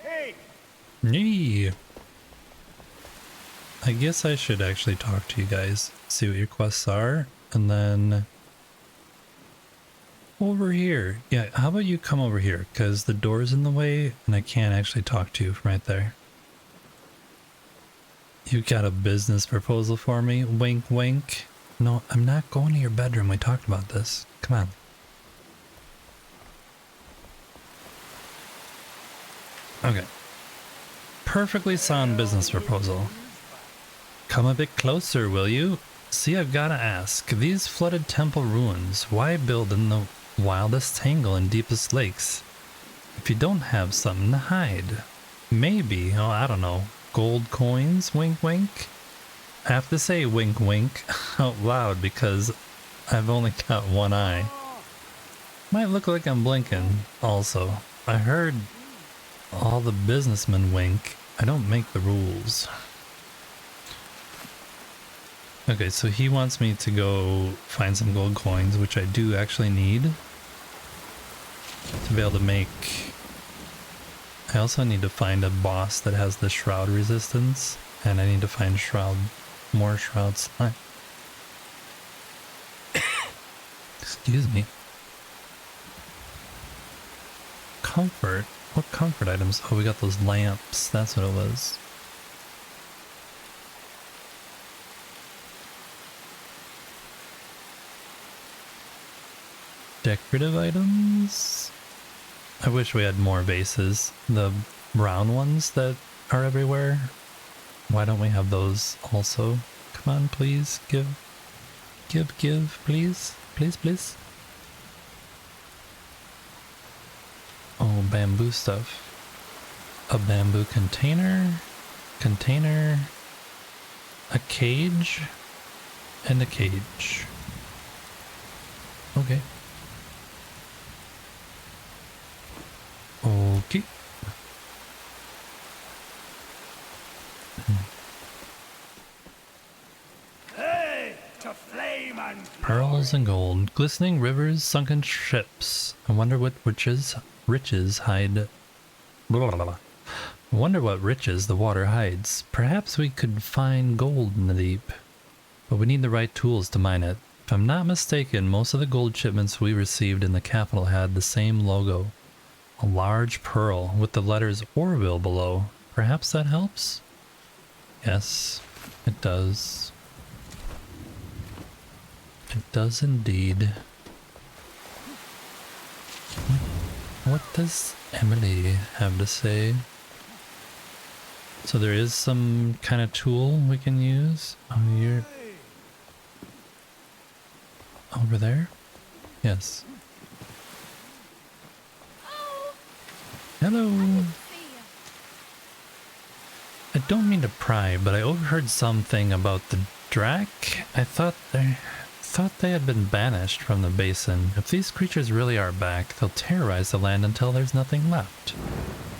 Hey! Nee. I guess I should actually talk to you guys, see what your quests are, and then over here. Yeah, how about you come over here, because the door's in the way and I can't actually talk to you from right there. You got a business proposal for me? Wink, wink. No, I'm not going to your bedroom. We talked about this. Come on. Okay. Perfectly sound business proposal. Come a bit closer, will you? See, I've got to ask. These flooded temple ruins, why build in the wildest tangle and deepest lakes if you don't have something to hide? Maybe, oh, I don't know. Gold coins, wink wink. I have to say wink wink out loud because I've only got one eye. Might look like I'm blinking also. I heard all the businessmen wink. I don't make the rules. Okay, so he wants me to go find some gold coins, which I do actually need to be able to make. I also need to find a boss that has the shroud resistance, and I need to find more shroud slime. Excuse me. Comfort? What comfort items? Oh, we got those lamps. That's what it was. Decorative items? I wish we had more vases. The brown ones that are everywhere. Why don't we have those also? Come on, please. Give, please. Please, please. Oh, bamboo stuff. A bamboo container. a cage and a cage. Okay. Okay. Hey, to flame and Pearls and gold, glistening rivers, sunken ships. I wonder what riches hide. Blah, blah, blah. I wonder what riches the water hides. Perhaps we could find gold in the deep, but we need the right tools to mine it. If I'm not mistaken, most of the gold shipments we received in the capital had the same logo. A large pearl with the letters Orville below. Perhaps that helps? Yes, it does. It does indeed. What does Emily have to say? So there is some kind of tool we can use. Oh, you're over there? Yes. Hello. I don't mean to pry, but I overheard something about the Drac. I thought they had been banished from the basin. If these creatures really are back, they'll terrorize the land until there's nothing left.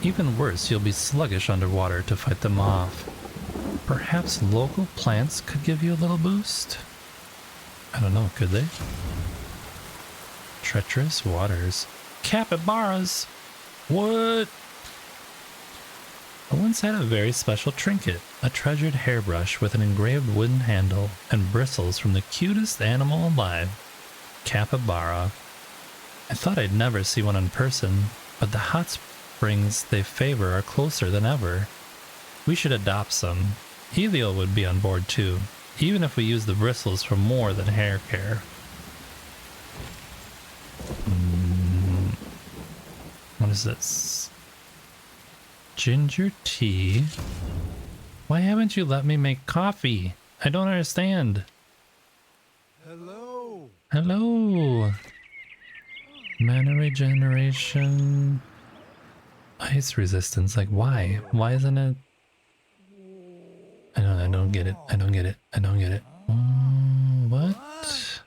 Even worse, you'll be sluggish underwater to fight them off. Perhaps local plants could give you a little boost? I don't know, could they? Treacherous waters. Capybaras! What? I once had a very special trinket, a treasured hairbrush with an engraved wooden handle and bristles from the cutest animal alive, capybara. I thought I'd never see one in person, but the hot springs they favor are closer than ever. We should adopt some. Heliel would be on board too, even if we use the bristles for more than hair care. What is this? Ginger tea? Why haven't you let me make coffee? I don't understand. hello. Hello. Mana regeneration. Ice resistance. Like why? Why isn't it? I don't get it. I don't get it. I don't get it. What?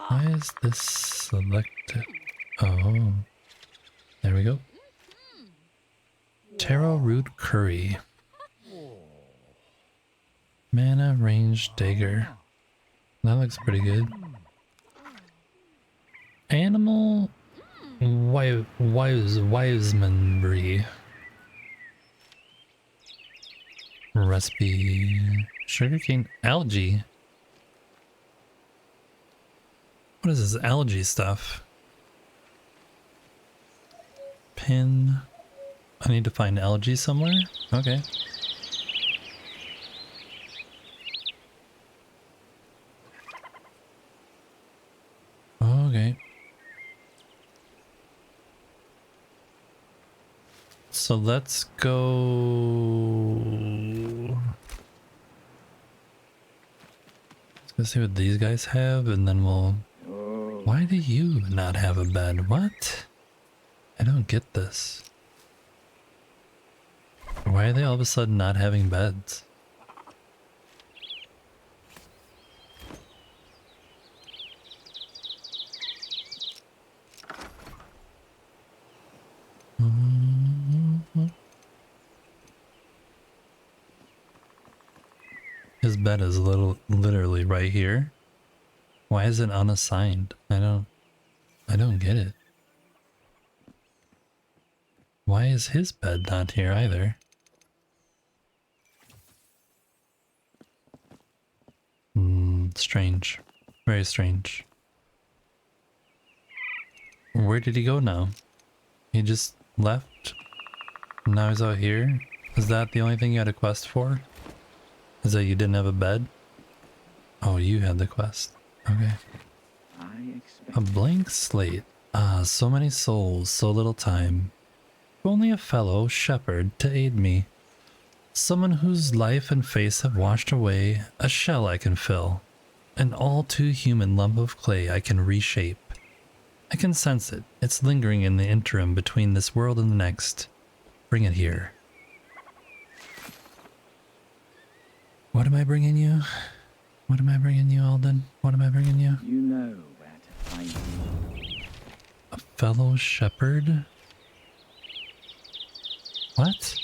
Why is this selected? Oh. There we go. Taro root curry. Mana range dagger. That looks pretty good. Animal wisemanry. Recipe. Sugarcane algae. What is this algae stuff? Pin. I need to find algae somewhere? Okay. Okay. So let's go. Let's go see what these guys have and then we'll... Why do you not have a bed? What? I don't get this. Why are they all of a sudden not having beds? His bed is literally right here. Why is it unassigned? I don't get it. Why is his bed not here either? Strange. Very strange. Where did he go now? He just left? Now he's out here? Is that the only thing you had a quest for? Is that you didn't have a bed? Oh, you had the quest. Okay. A blank slate. Ah, so many souls, so little time. If only a fellow shepherd to aid me. Someone whose life and face have washed away, a shell I can fill. An all too human lump of clay I can reshape. I can sense it. It's lingering in the interim between this world and the next. Bring it here. What am I bringing you? What am I bringing you, Alden? What am I bringing you? You know where to find me. A fellow shepherd? What?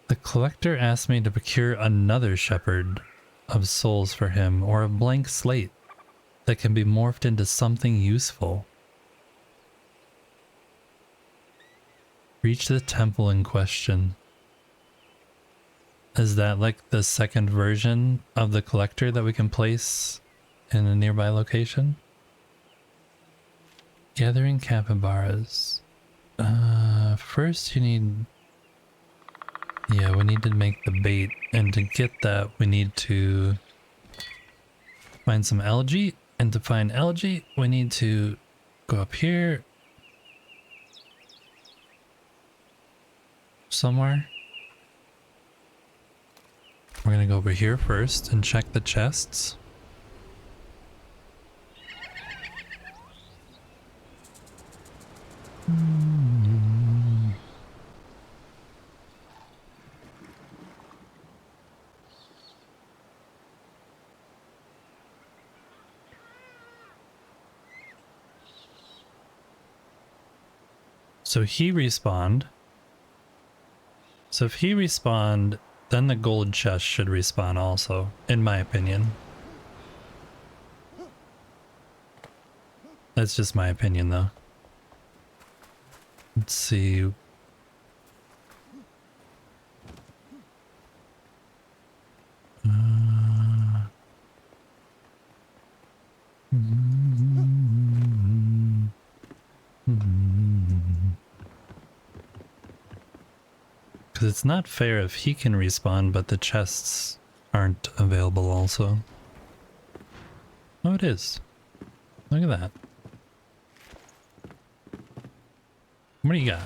The collector asked me to procure another shepherd of souls for him, or a blank slate that can be morphed into something useful. Reach the temple in question. Is that like the second version of the collector that we can place in a nearby location? Gathering capybaras. First you need... Yeah, we need to make the bait, and to get that we need to find some algae, and to find algae we need to go up here somewhere. We're gonna go over here first and check the chests. So he respawned. So if he respawned, then the gold chest should respawn also, in my opinion. That's just my opinion though. Let's see. Because it's not fair if he can respawn, but the chests aren't available also. Oh, it is. Look at that. What do you got?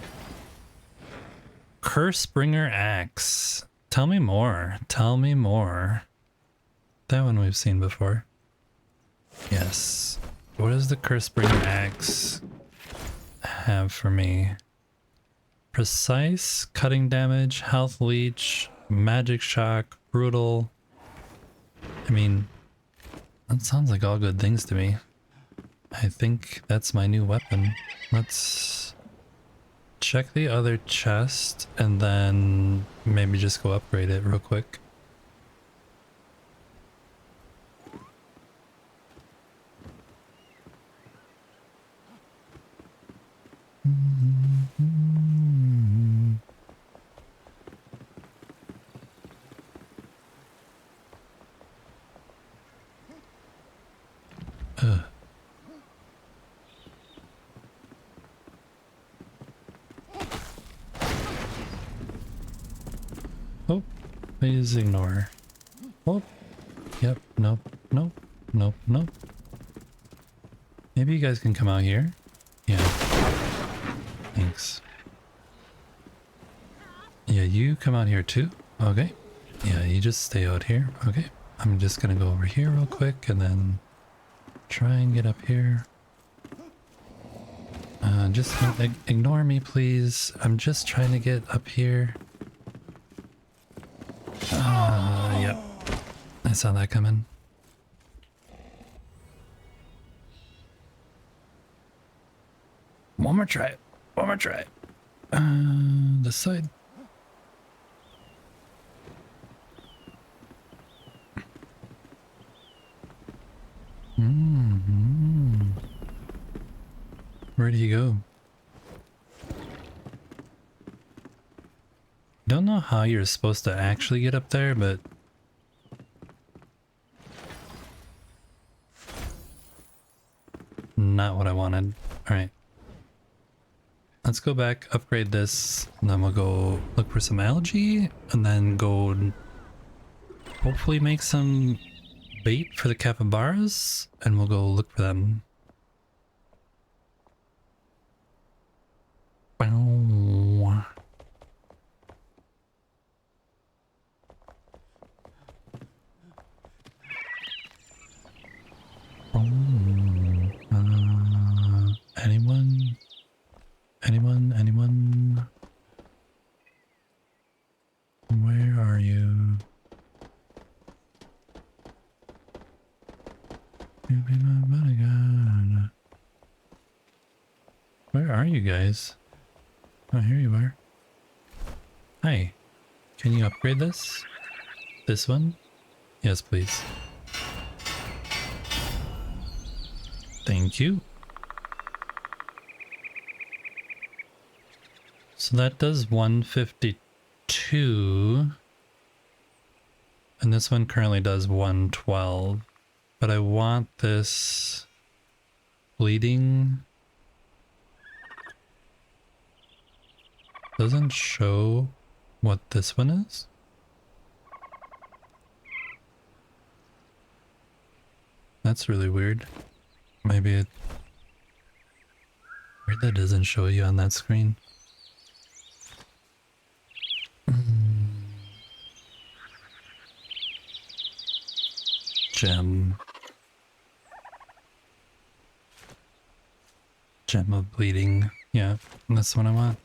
Cursebringer Axe. Tell me more. Tell me more. That one we've seen before. Yes. What does the Cursebringer Axe have for me? Precise cutting damage, health leech, magic shock, brutal. I mean, that sounds like all good things to me. I think that's my new weapon. Let's check the other chest and then maybe just go upgrade it real quick. Oh, please ignore. Oh, yep, nope, nope, nope, nope. Maybe you guys can come out here. Yeah. Thanks. Yeah, you come out here too. Okay. Yeah, you just stay out here. Okay. I'm just gonna go over here real quick and then try and get up here. Just ignore me, please. I'm just trying to get up here. Yep. I saw that coming. One more try. One more try. This side. Where do you go? Don't know how you're supposed to actually get up there, but not what I wanted. Alright. Let's go back, upgrade this, and then we'll go look for some algae, and then go hopefully make some bait for the capybaras, and we'll go look for them. Bow. Anyone? Anyone? Anyone? You be my bodyguard. Where are you guys? Oh, here you are. Hi. Can you upgrade this? This one? Yes, please. Thank you. So that does 152. And this one currently does 112. But I want this bleeding. Doesn't show what this one is. That's really weird. Maybe it... Weird that doesn't show you on that screen. Gem. Gem of bleeding. Yeah, that's what I want.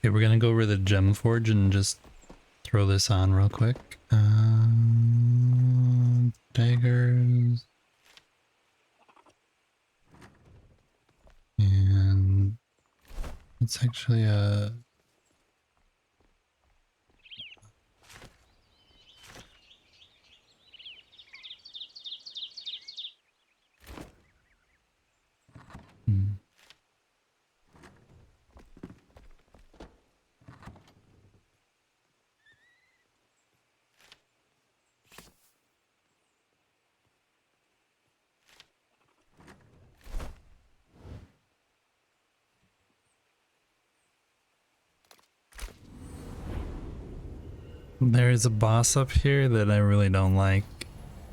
Okay, we're gonna go over the gem forge and just throw this on real quick. Daggers. And it's actually a... There is a boss up here that I really don't like.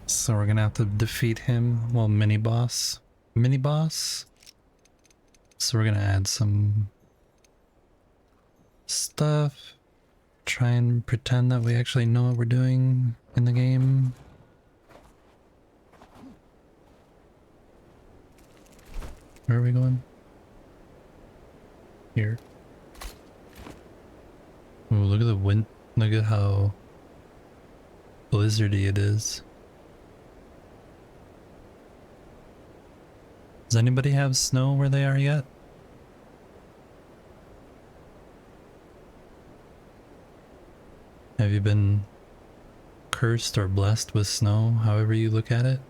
So we're gonna have to defeat him. Well, mini boss. Mini boss? So we're gonna add some stuff. Try and pretend that we actually know what we're doing in the game. Where are we going? Here. Ooh, look at the wind. Look at how blizzardy it is. Does anybody have snow where they are yet? Have you been cursed or blessed with snow, however you look at it?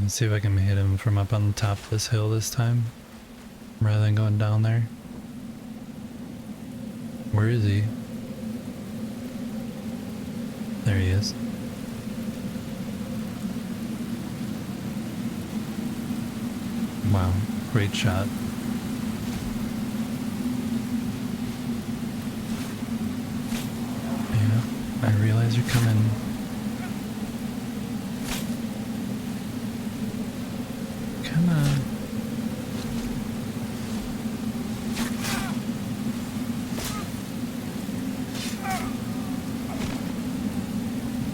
Let's see if I can hit him from up on the top of this hill this time, rather than going down there. Where is he? There he is. Wow, great shot. Yeah, I realize you're coming. Come on.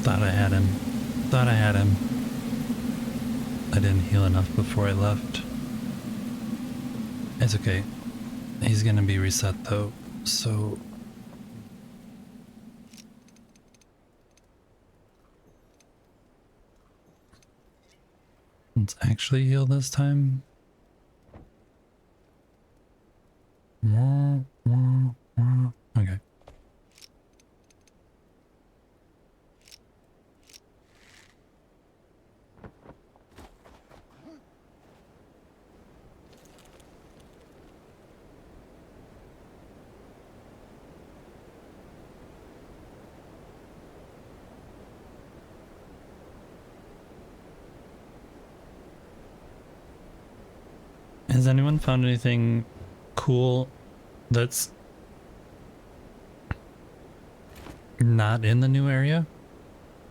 Thought I had him. Thought I had him. I didn't heal enough before I left. It's okay. He's gonna be reset though, so... Let's actually heal this time. Okay. Has anyone found anything cool that's not in the new area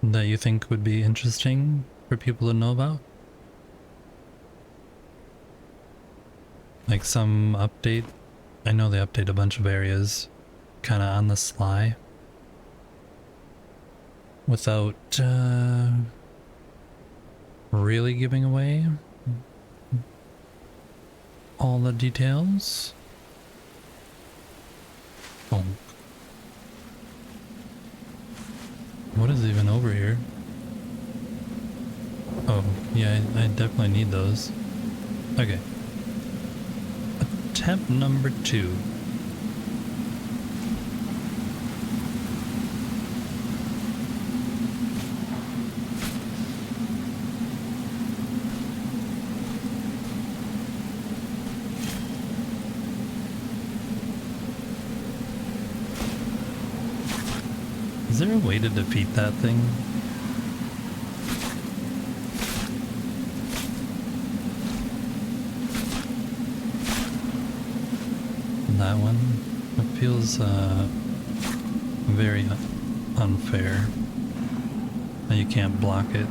that you think would be interesting for people to know about? Like some update? I know they update a bunch of areas kind of on the sly without really giving away all the details. Oh. What is even over here? Oh, yeah, I definitely need those. Okay. Attempt number 2. Is there a way to defeat that thing? That one? It feels very unfair that you can't block it.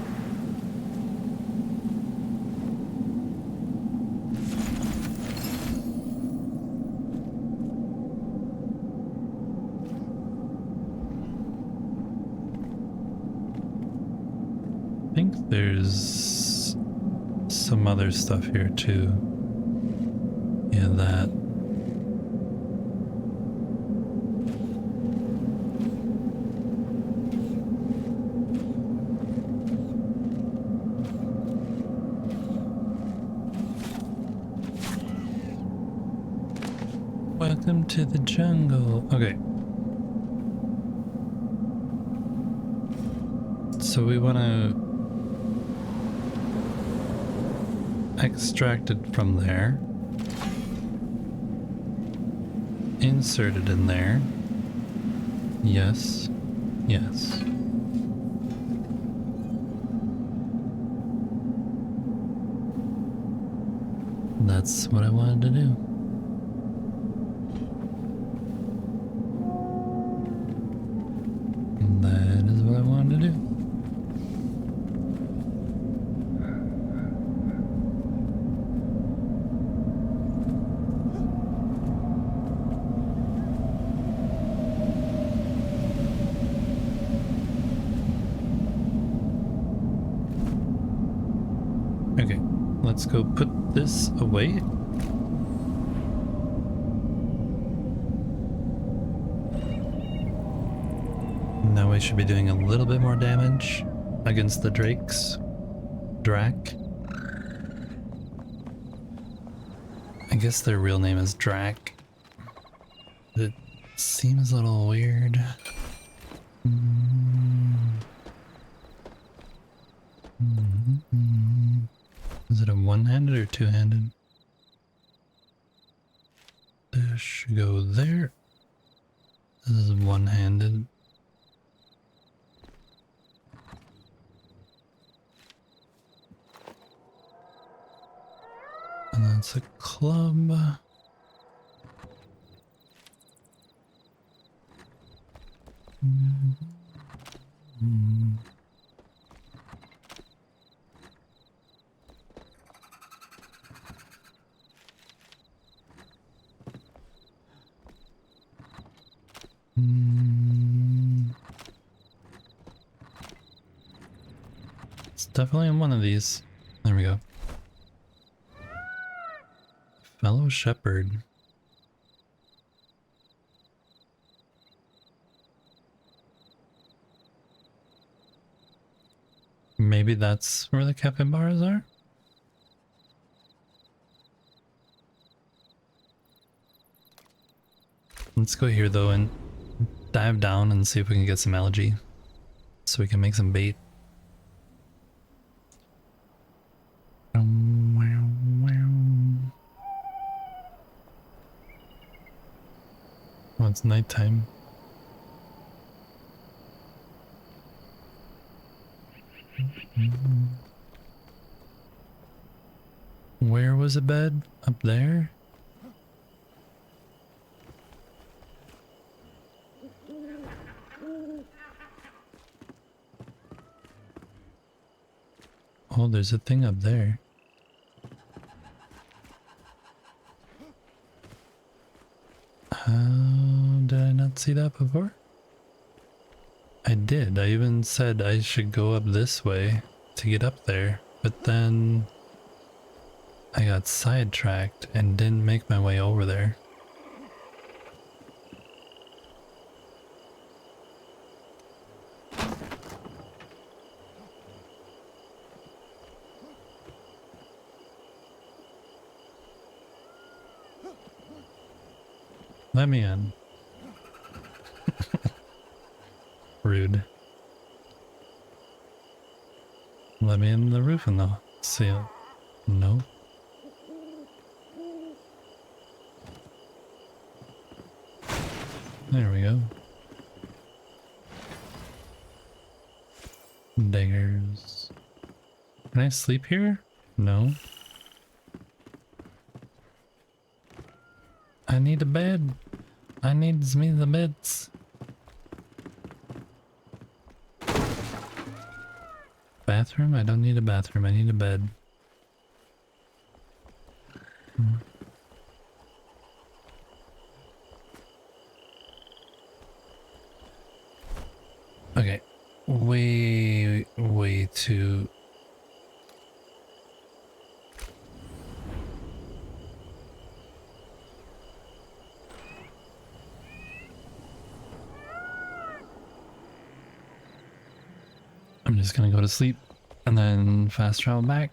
I think there's some other stuff here too. Yeah, that. Welcome to the jungle. Okay. So we want to extract it from there. Insert it in there. Yes. Yes. That's what I wanted to do. That is what I wanted to do. Okay, let's go put this away. Now we should be doing a little bit more damage against the drakes. Drak. I guess their real name is Drak. It seems a little weird. Is it a one-handed or two-handed? This should go there. This is one-handed. And that's a club. It's definitely in one of these. There we go. Fellow shepherd. Maybe that's where the capybaras are? Let's go here though and dive down and see if we can get some algae so we can make some bait. Oh, it's nighttime. Where was a bed? Up there? Oh, there's a thing up there. Did I not see that before? I did. I even said I should go up this way to get up there, but then I got sidetracked and didn't make my way over there. Let me in. Rude. Let me in the roof and the seal. No. There we go. Daggers. Can I sleep here? No. I need a bed. I needs me the beds. Bathroom? I don't need a bathroom. I need a bed. Okay. Way too... I'm just gonna go to sleep and then fast travel back.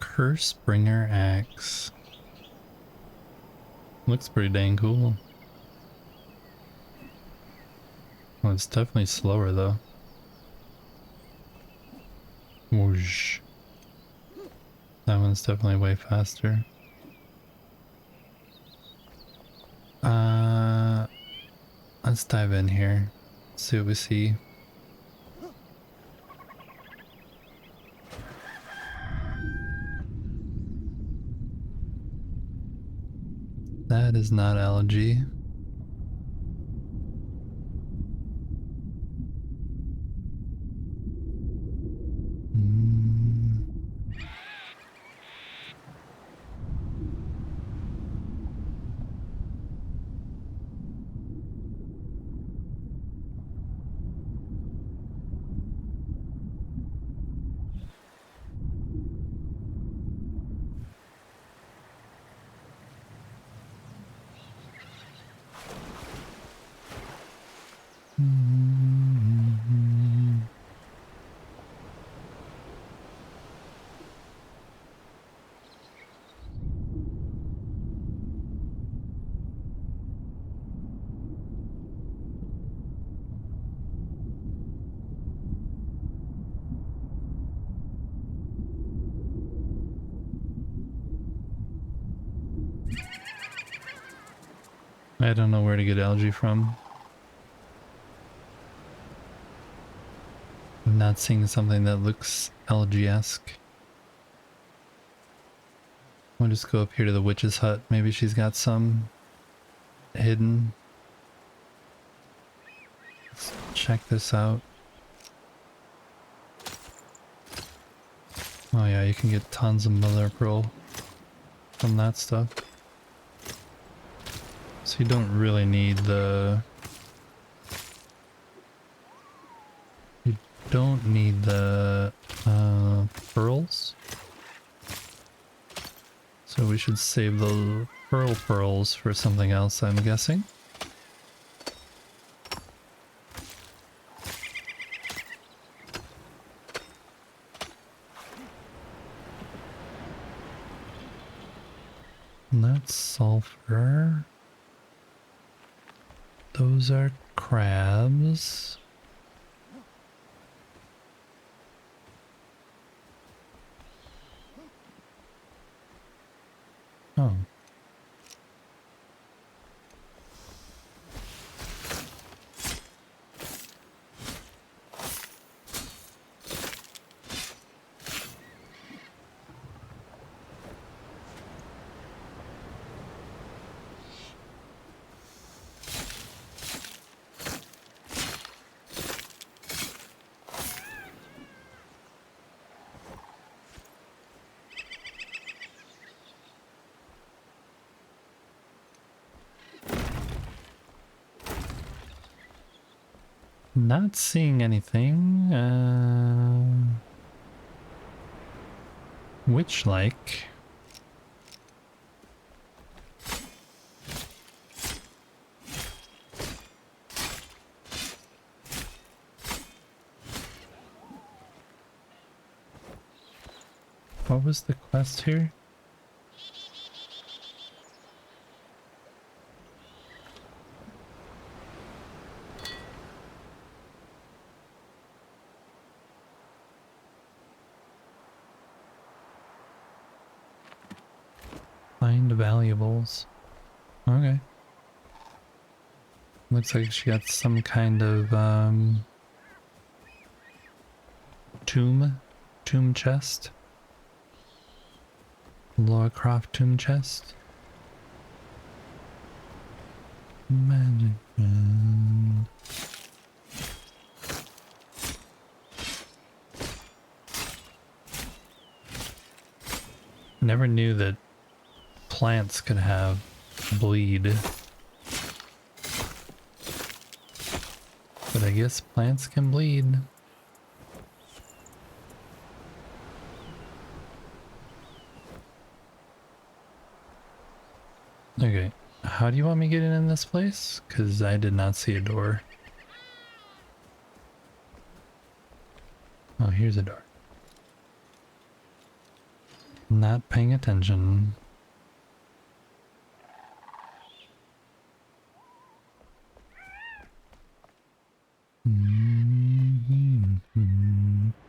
Curse Bringer Axe. Looks pretty dang cool. Well, it's definitely slower though. Whoosh. That one's definitely way faster. Let's dive in here. See what we see. That is not algae. I don't know where to get algae from. I'm not seeing something that looks algae-esque. I'll just go up here to the witch's hut. Maybe she's got some hidden. Let's check this out. Oh yeah, you can get tons of mother of pearl from that stuff. So you don't really need the... You don't need the pearls. So So we should save the pearls for something else, I'm guessing. And that's sulfur. Those are crabs. Oh. Not seeing anything. Witch-like. What was the quest here? Find valuables. Okay. Looks like she got some kind of tomb chest. Lara Croft tomb chest. Magic band. Never knew that plants could have bleed. But I guess plants can bleed. Okay, how do you want me getting in this place? Because I did not see a door. Oh, here's a door. Not paying attention.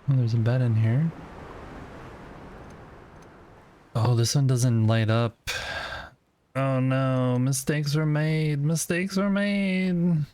Oh, there's a bed in here. Oh, this one doesn't light up. Oh no, mistakes were made. Mistakes were made.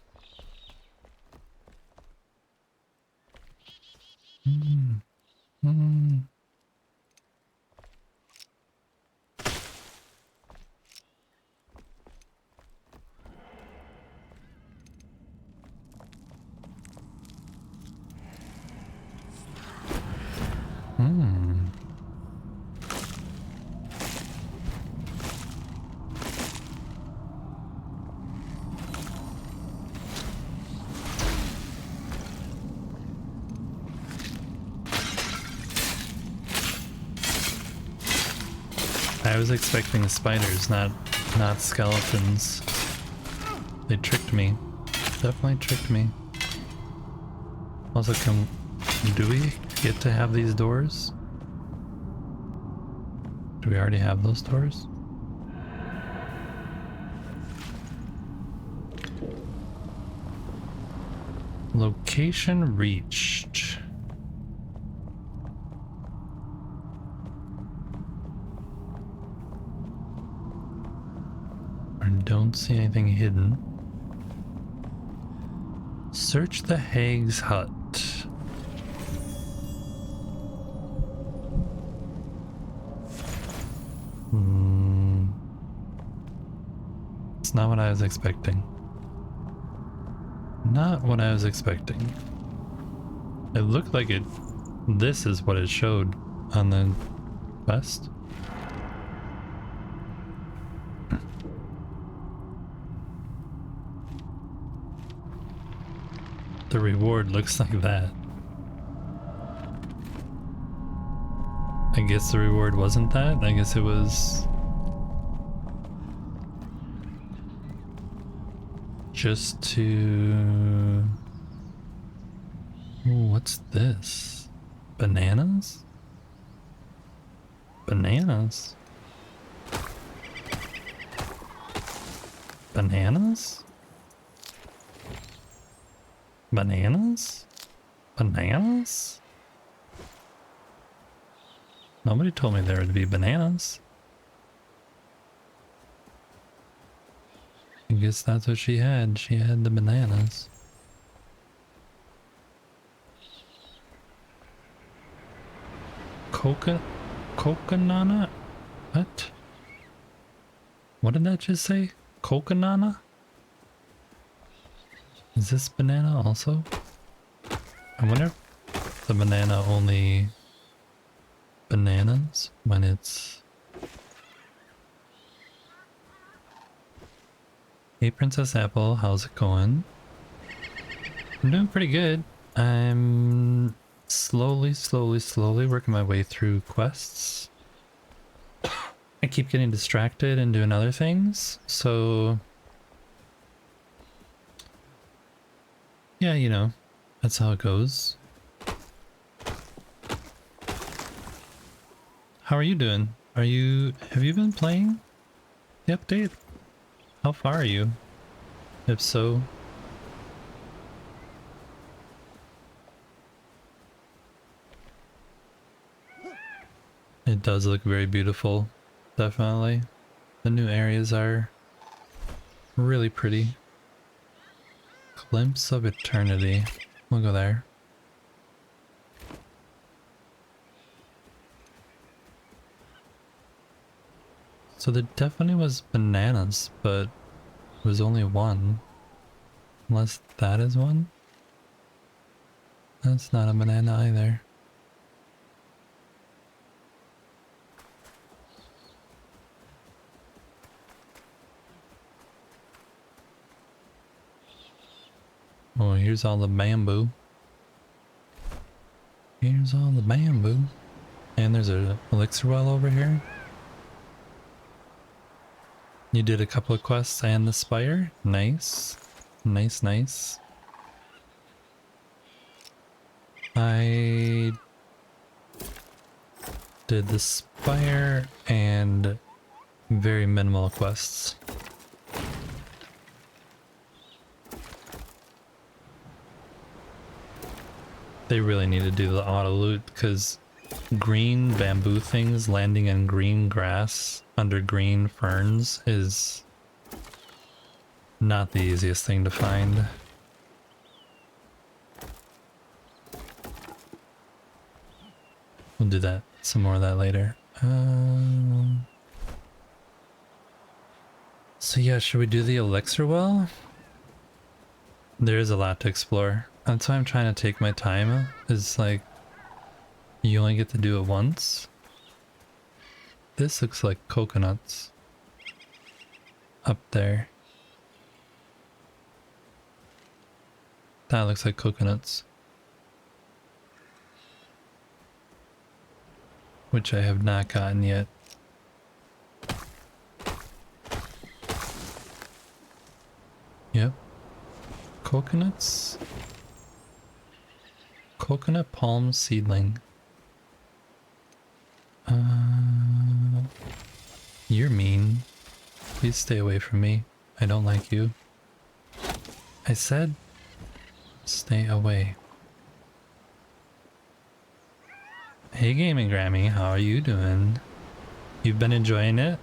I was expecting spiders, not skeletons. They tricked me. Definitely tricked me. Also, do we get to have these doors? Do we already have those doors? Location reached. Don't see anything hidden. Search the Hag's hut. It's not what I was expecting. Not what I was expecting. It looked like it. This is what it showed on the quest. The reward looks like that. I guess the reward wasn't that. I guess it was just to... Ooh, what's this? Bananas? Bananas? Bananas? Bananas? Bananas? Nobody told me there would be bananas. I guess that's what she had. She had the bananas. Coconut? What? What did that just say? Coconut? Is this banana also? I wonder if the banana only bananas when it's... Hey Princess Apple, how's it going? I'm doing pretty good. I'm slowly working my way through quests. I keep getting distracted and doing other things, so... Yeah, you know, that's how it goes. How are you doing? Have you been playing the update? How far are you? If so... It does look very beautiful, definitely. The new areas are really pretty. Glimpse of Eternity. We'll go there. So there definitely was bananas, but it was only one. Unless that is one? That's not a banana either. Oh, here's all the bamboo. Here's all the bamboo. And there's an elixir well over here. You did a couple of quests and the spire. Nice. Nice, nice. I did the spire and very minimal quests. They really need to do the auto loot because green bamboo things landing in green grass under green ferns is not the easiest thing to find. We'll do that, some more of that later. So yeah, should we do the elixir well? There is a lot to explore. That's why I'm trying to take my time. Is like, you only get to do it once. This looks like coconuts. Up there. That looks like coconuts. Which I have not gotten yet. Yep. Coconuts. Coconut palm seedling. You're mean. Please stay away from me. I don't like you. I said stay away. Hey Gaming Grammy, how are you doing? You've been enjoying it?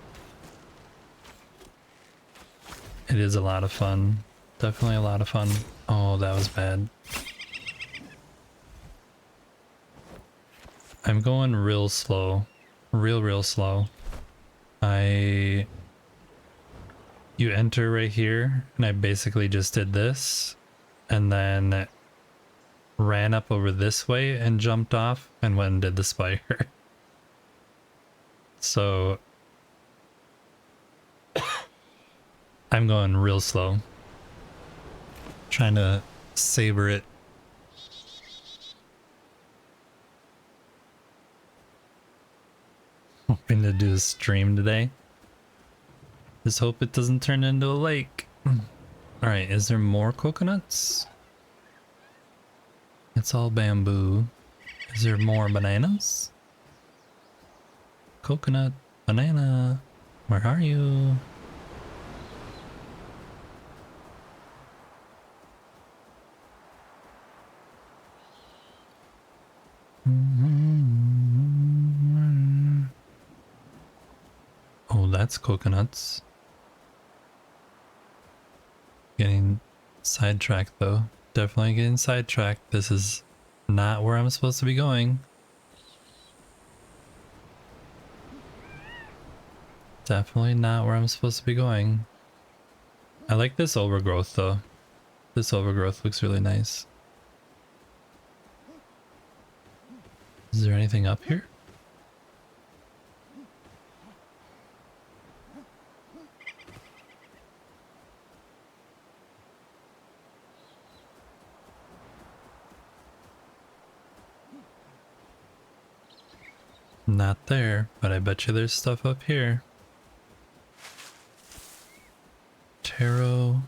It is a lot of fun. Definitely a lot of fun. Oh, that was bad. I'm going real slow. Real slow. You enter right here, and I basically just did this, and then ran up over this way and jumped off and went and did the spire. So I'm going real slow. Trying to savor it. Hoping to do a stream today. Just hope it doesn't turn into a lake. Alright, is there more coconuts? It's all bamboo. Is there more bananas? Coconut, banana, where are you? Oh, that's coconuts. Getting sidetracked though. Definitely getting sidetracked. This is not where I'm supposed to be going. Definitely not where I'm supposed to be going. I like this overgrowth though. This overgrowth looks really nice. Is there anything up here? Not there, but I bet you there's stuff up here. Taro.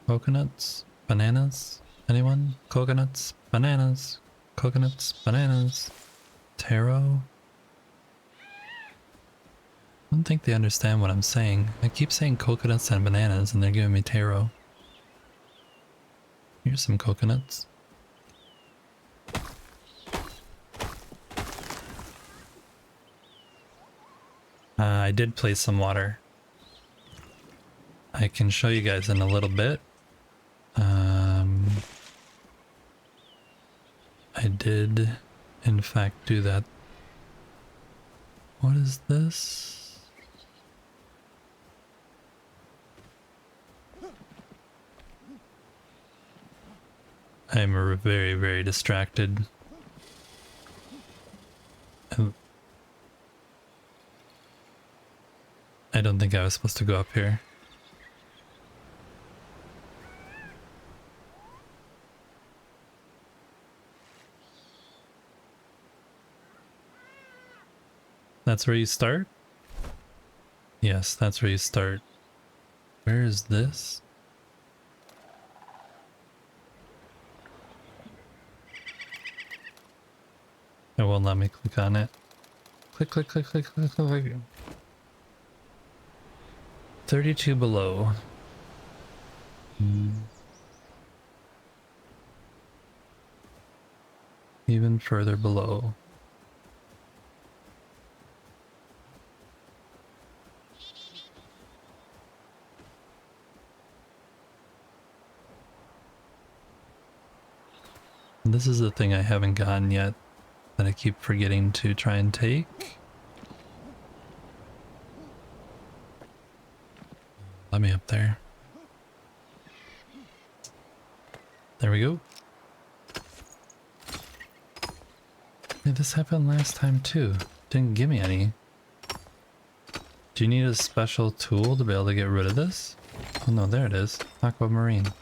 Coconuts? Bananas? Anyone? Coconuts? Bananas? Coconuts? Bananas? Taro? I don't think they understand what I'm saying. I keep saying coconuts and bananas and they're giving me taro. Here's some coconuts. I did place some water. I can show you guys in a little bit. I did, in fact, do that. What is this? I'm very, very distracted. I don't think I was supposed to go up here. That's where you start? Yes, that's where you start. Where is this? It won't let me click on it. Click, click, click, click, click, click, click. 32 below. Even further below. This is the thing I haven't gotten yet that I keep forgetting to try and take. Let me up there. There we go. Hey, this happened last time too. Didn't give me any. Do you need a special tool to be able to get rid of this? Oh no, there it is. Aquamarine.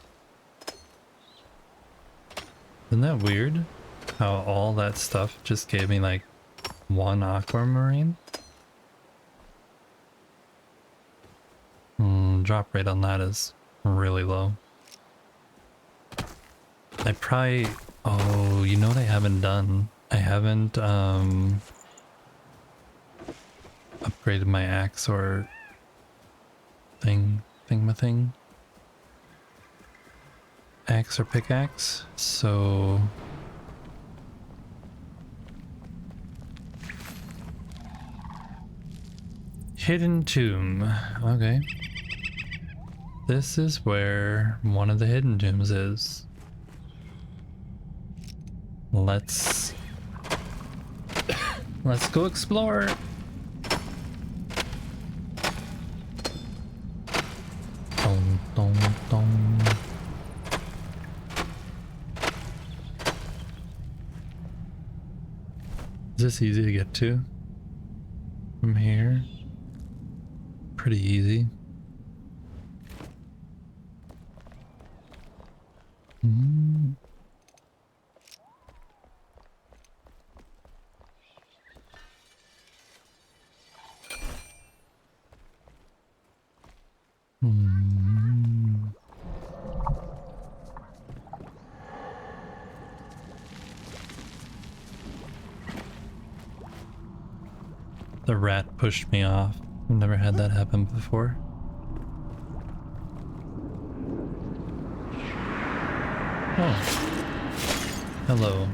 Isn't that weird? How all that stuff just gave me like one aquamarine? Drop rate on that is really low. I probably... Oh, you know what I haven't done? I haven't upgraded my axe or thingamathing. Axe or pickaxe, so... Hidden tomb. Okay. This is where one of the hidden tombs is. Let's go explore. Dong, dong, dong. Is this easy to get to? From here? Pretty easy. Hmm. The rat pushed me off. I've never had that happen before. Oh. Hello.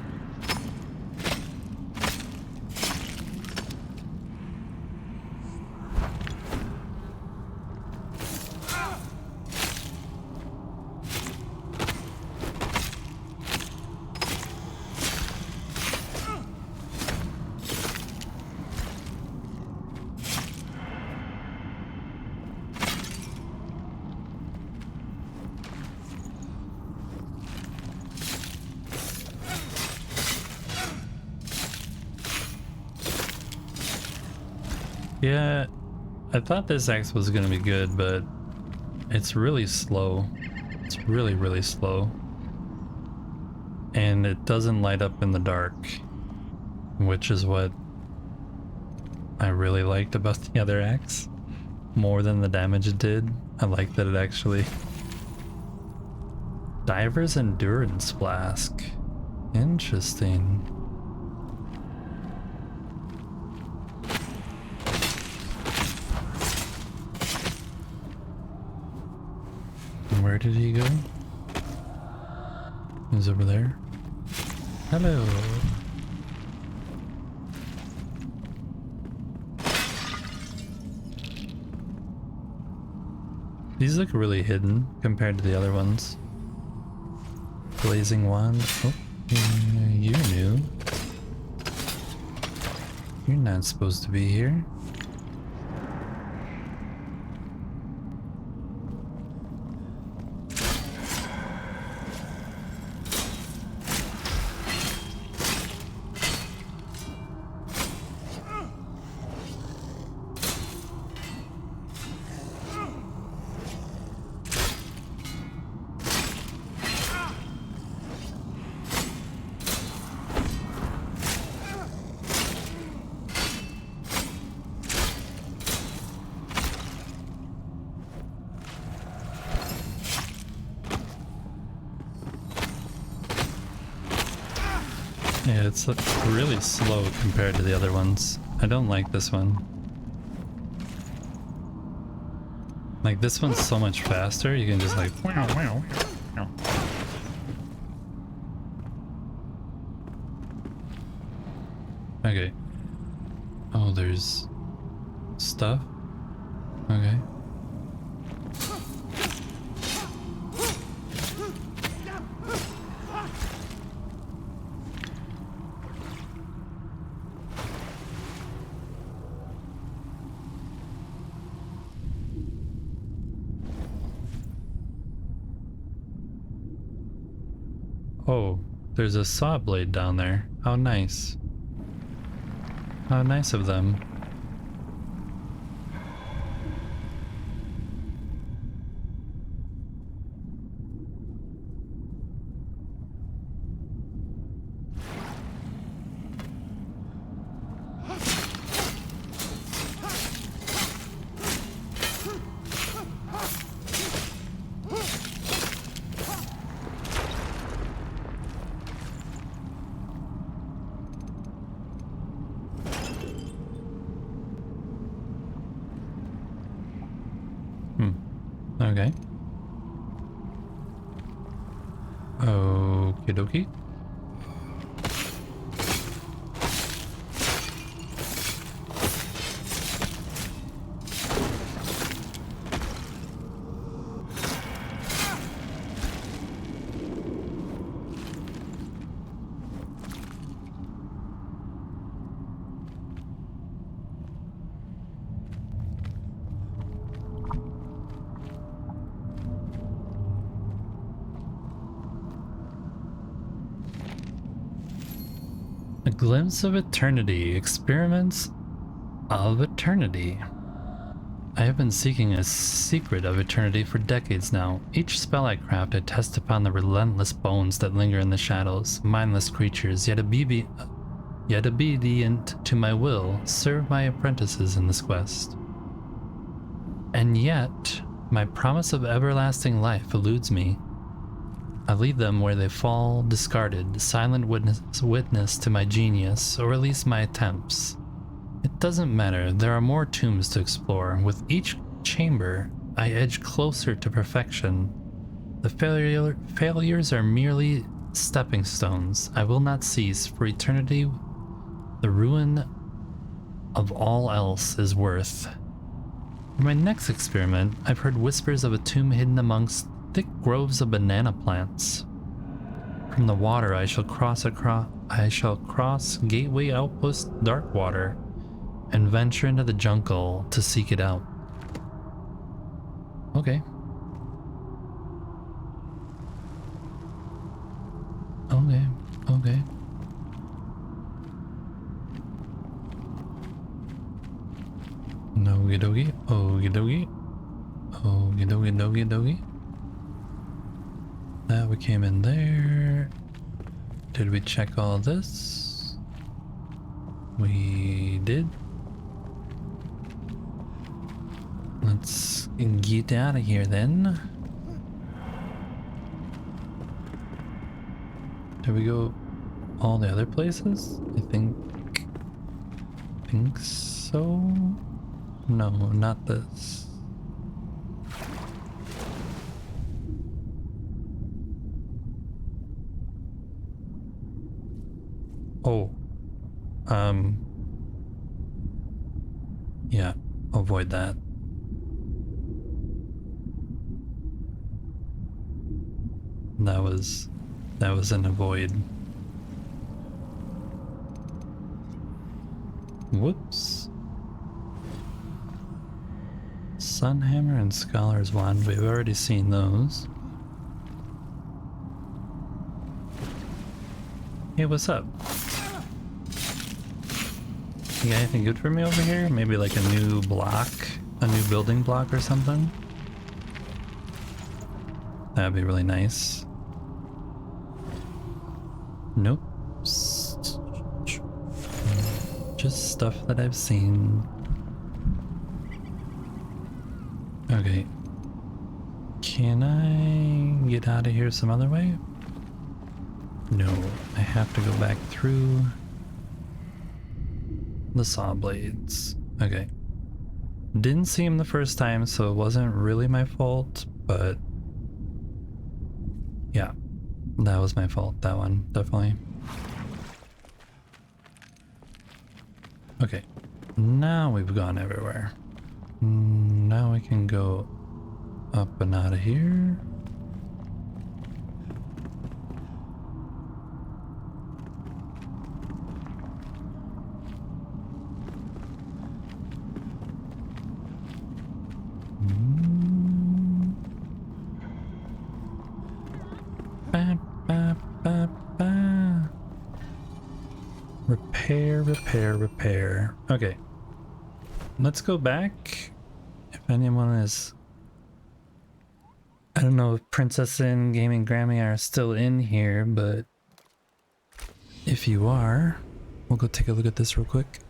Yeah, I thought this axe was gonna be good, but it's really slow. It's really, really slow. And it doesn't light up in the dark, which is what I really liked about the other axe. More than the damage it did. I like that it actually... Diver's Endurance Flask. Interesting. Where did he go? He's over there. Hello. These look really hidden compared to the other ones. Blazing wand. Oh, you're new. You're not supposed to be here. Yeah, it's really slow compared to the other ones. I don't like this one. Like, this one's so much faster, you can just like... Wow, wow, wow. Okay. Oh, there's... stuff? Okay. Oh, there's a saw blade down there. How nice. How nice of them. Okay. Okie dokie. A glimpse of eternity. Experiments of eternity. I have been seeking a secret of eternity for decades now. Each spell I craft, I test upon the relentless bones that linger in the shadows, mindless creatures, yet obedient to my will, serve my apprentices in this quest. And yet, My promise of everlasting life eludes me. I leave them where they fall, discarded, silent witness to my genius, or at least my attempts. It doesn't matter, there are more tombs to explore. With each chamber, I edge closer to perfection. The failures are merely stepping stones. I will not cease, for eternity the ruin of all else is worth. For my next experiment, I've heard whispers of a tomb hidden amongst thick groves of banana plants. From the water I shall cross Gateway Outpost Darkwater and venture into the jungle to seek it out. Okay. Okay. Okie dokie, okie dokie, okie dokie, dokie, dokie. That we came in there. Did we check all this? We did. Let's get out of here then. Did we go all the other places? I think so. No, not this. Oh. Yeah, avoid that. That was an avoid. Whoops. Sunhammer and Scholar's Wand, we've already seen those. Hey, what's up? You got anything good for me over here? Maybe like a new block? A new building block or something? That'd be really nice. Nope. Just stuff that I've seen. Okay. Can I get out of here some other way? No, I have to go back through the saw blades. Okay. Didn't see him the first time, so it wasn't really my fault, but yeah, that was my fault, that one, definitely. Okay, now we've gone everywhere. Now we can go up and out of here. Ba, ba, ba, ba. Repair, repair, repair. Okay. Let's go back. If anyone is... I don't know if Princess and Gaming Grammy are still in here, but if you are, we'll go take a look at this real quick.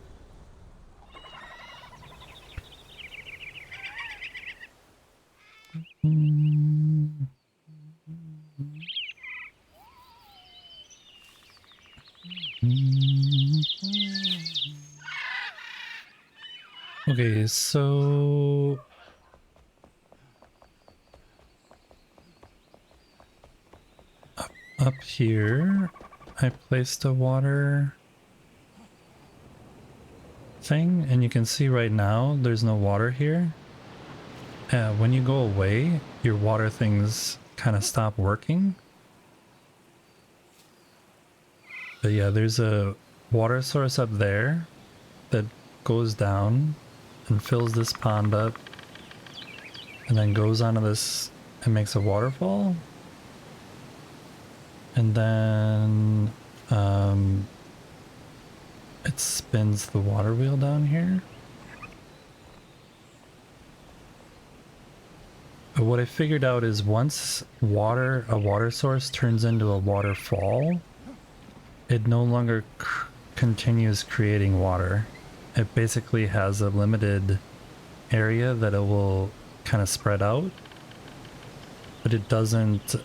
Okay, so up here I placed a water thing, and you can see right now there's no water here. When you go away, your water things kind of stop working. But yeah, there's a water source up there that goes down and fills this pond up and then goes onto this and makes a waterfall. And then it spins the water wheel down here. But what I figured out is once a water source turns into a waterfall, it no longer continues creating water. It basically has a limited area that it will kind of spread out, but it doesn't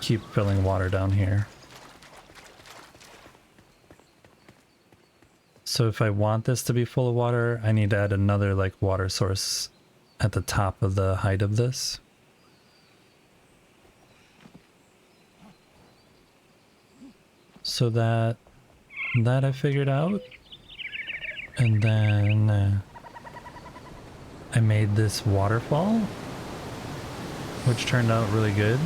keep filling water down here. So if I want this to be full of water, I need to add another like water source at the top of the height of this. So that I figured out. And then I made this waterfall, which turned out really good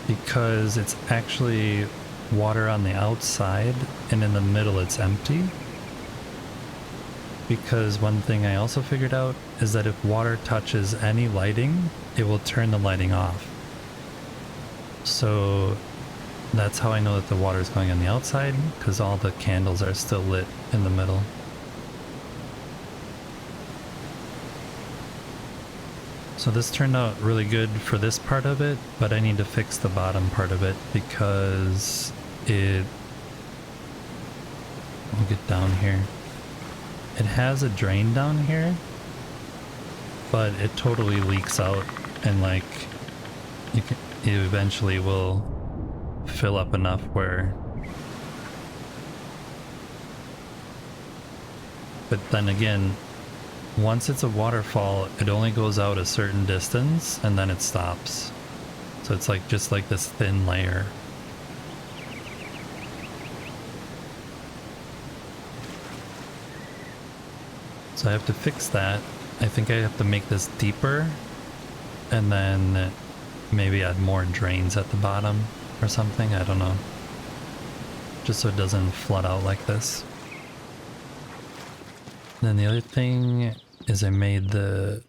because it's actually water on the outside and in the middle it's empty. Because one thing I also figured out is that if water touches any lighting, it will turn the lighting off. So that's how I know that the water is going on the outside, because all the candles are still lit in the middle. So this turned out really good for this part of it, but I need to fix the bottom part of it because it... I'll get down here. It has a drain down here, but it totally leaks out and like it eventually will fill up enough where... But then again, once it's a waterfall, it only goes out a certain distance and then it stops. So it's like just like this thin layer. So I have to fix that. I think I have to make this deeper and then maybe add more drains at the bottom or something. I don't know. Just so it doesn't flood out like this. Then the other thing is I made the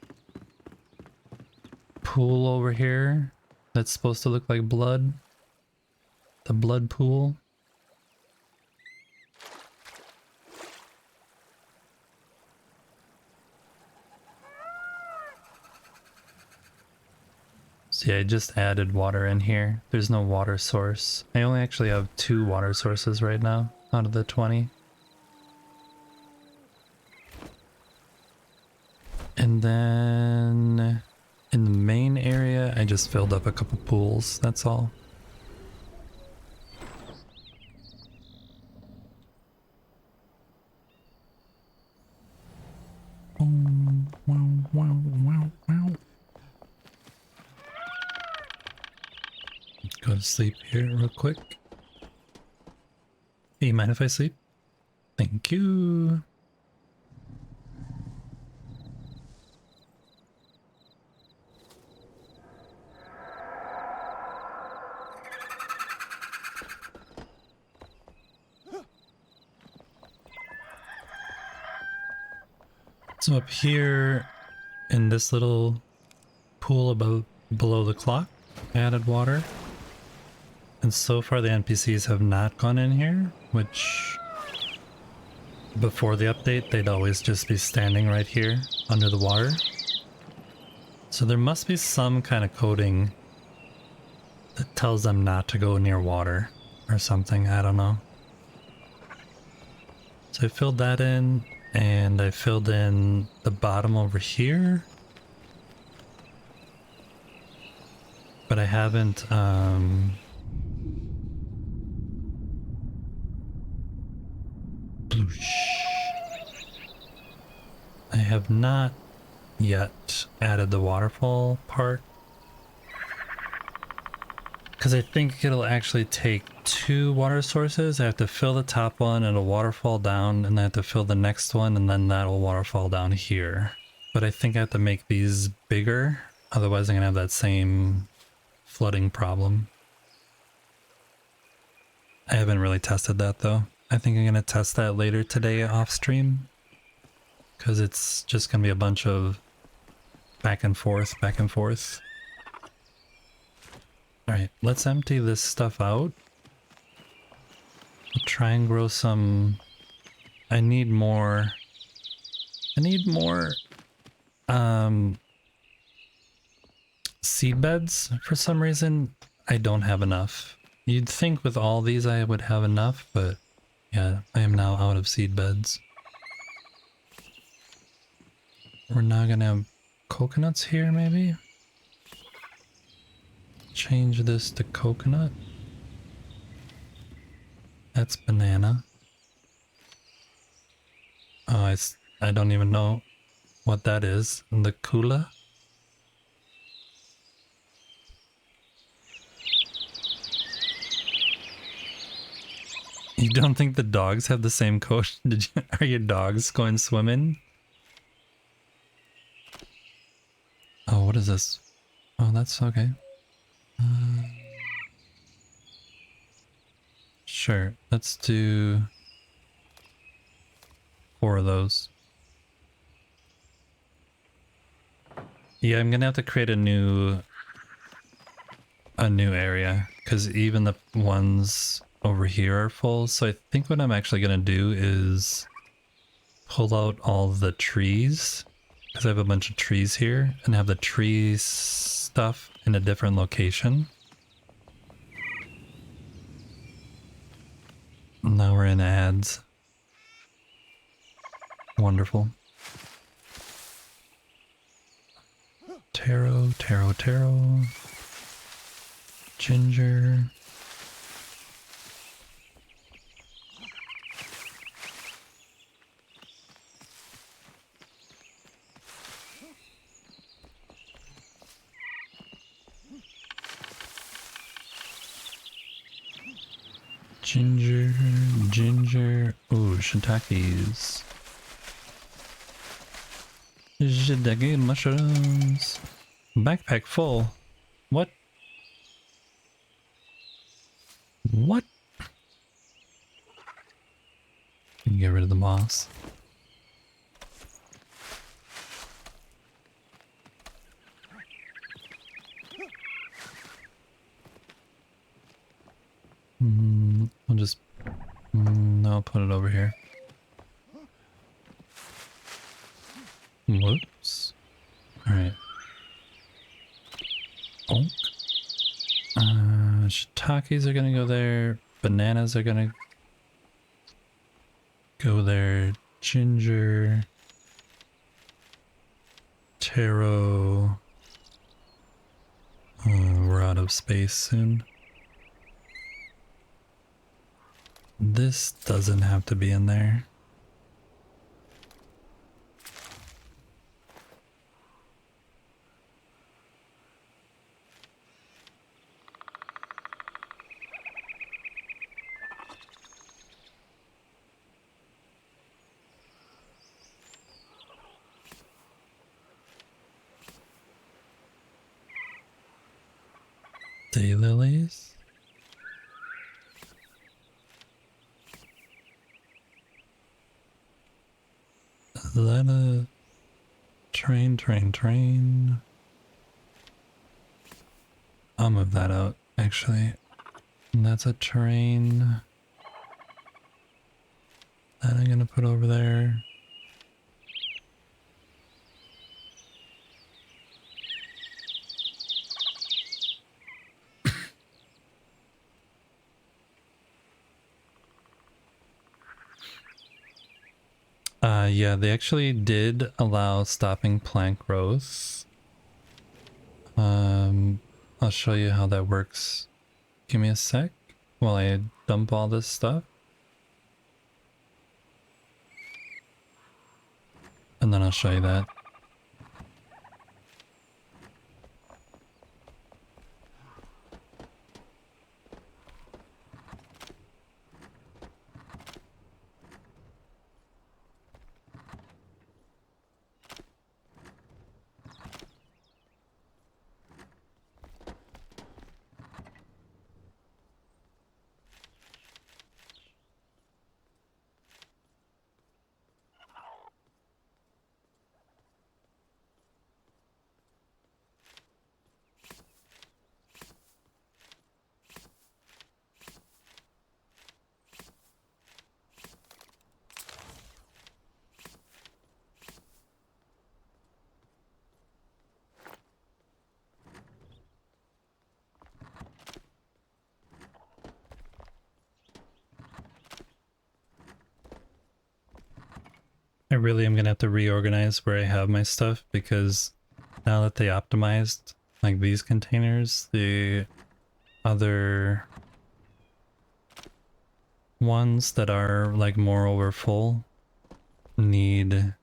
pool over here that's supposed to look like blood. The blood pool. See, I just added water in here. There's no water source. I only actually have 2 water sources right now out of the 20. And then in the main area, I just filled up a couple pools, that's all. Go to sleep here real quick. Hey, you mind if I sleep? Thank you. So up here in this little pool above below the clock, I added water. And so far the NPCs have not gone in here, which before the update they'd always just be standing right here under the water. So there must be some kind of coding that tells them not to go near water or something, I don't know. So I filled that in. And I filled in the bottom over here. But I haven't, I have not yet added the waterfall part. Because I think it'll actually take 2 water sources. I have to fill the top one and it'll waterfall down, and then I have to fill the next one and then that'll waterfall down here. But I think I have to make these bigger, otherwise I'm gonna have that same flooding problem. I haven't really tested that though. I think I'm gonna test that later today off stream, because it's just gonna be a bunch of back and forth, back and forth. Alright, let's empty this stuff out. I'll try and grow some... I need more seed beds for some reason. I don't have enough. You'd think with all these I would have enough, but yeah, I am now out of seed beds. We're not gonna coconuts here, maybe? Change this to coconut. That's banana. Oh, I don't even know what that is. The kula? You don't think the dogs have the same coat? Are your dogs going swimming? Oh, what is this? Oh, that's okay. Sure, let's do 4 of those. Yeah, I'm gonna have to create a new area because even the ones over here are full. So I think what I'm actually gonna do is pull out all the trees because I have a bunch of trees here and have the tree stuff in a different location. Now we're in ads. Wonderful. Taro, taro, taro. Ginger. Ginger, ginger. Ooh, shiitakes. Shiitake mushrooms. Backpack full. What? What? Get rid of the moss. I'll just... no, I'll put it over here. Whoops. Alright. Oh. Shiitakes are gonna go there. Bananas are gonna go there. Ginger. Taro. Oh, we're out of space soon. This doesn't have to be in there. Daylilies. Is that a train? I'll move that out, actually. And that's a train. That I'm gonna put over there. Yeah, they actually did allow stopping plant growth. I'll show you how that works. Give me a sec while I dump all this stuff. And then I'll show you that. I really am gonna have to reorganize where I have my stuff because now that they optimized like these containers, the other ones that are like more over full need a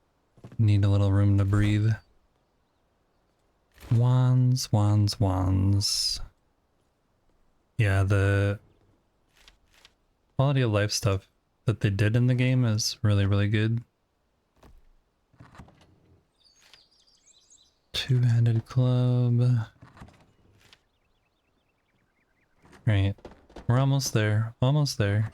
little room to breathe. Wands. Yeah, the quality of life stuff that they did in the game is really, really good. Two-handed club. Right. We're almost there. Almost there.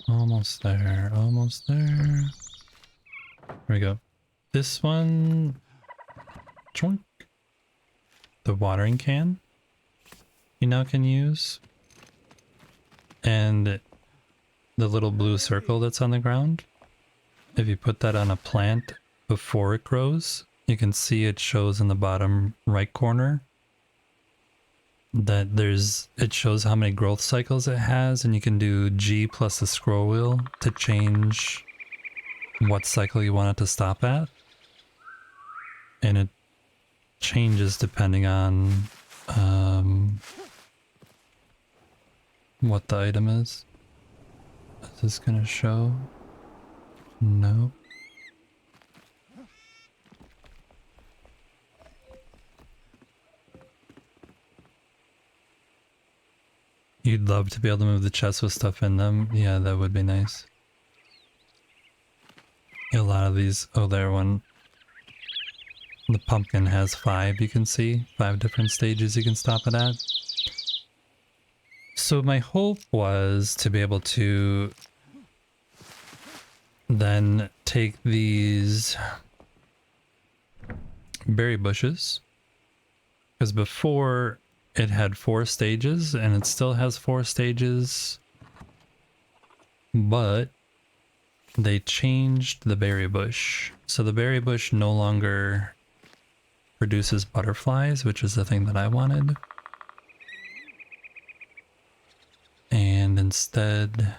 Almost there. Almost there. Here we go. This one. Chunk. The watering can you now can use. And the little blue circle that's on the ground. If you put that on a plant before it grows, you can see it shows in the bottom right corner that it shows how many growth cycles it has, and you can do G plus the scroll wheel to change what cycle you want it to stop at. And it changes depending on what the item is. Is this gonna show? No. You'd love to be able to move the chests with stuff in them. Yeah, that would be nice. A lot of these, oh, there one. The pumpkin has 5, you can see. 5 different stages you can stop it at. So my hope was to be able to then take these berry bushes, because before it had 4 stages, and it still has 4 stages, but they changed the berry bush. So the berry bush no longer produces butterflies, which is the thing that I wanted. And instead,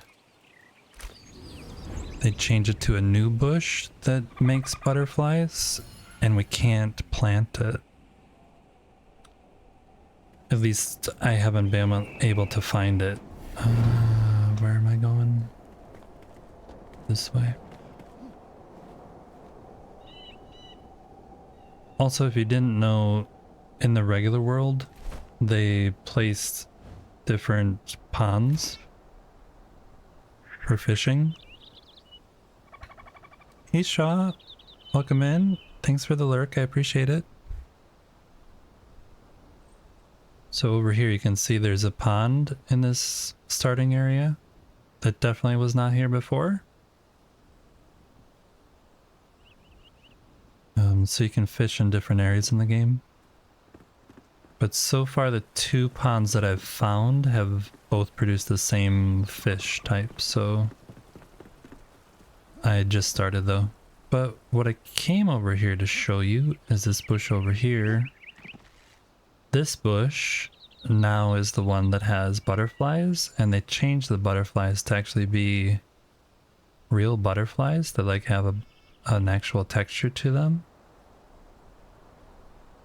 they change it to a new bush that makes butterflies, and we can't plant it. At least I haven't been able to find it. Where am I going? This way. Also, if you didn't know, in the regular world, they placed different ponds for fishing. Hey Shaw, welcome in. Thanks for the lurk, I appreciate it. So over here you can see there's a pond in this starting area that definitely was not here before. So you can fish in different areas in the game. But so far the 2 ponds that I've found have both produced the same fish type, so I just started though. But what I came over here to show you is this bush over here. This bush now is the one that has butterflies, and they changed the butterflies to actually be real butterflies that like have an actual texture to them.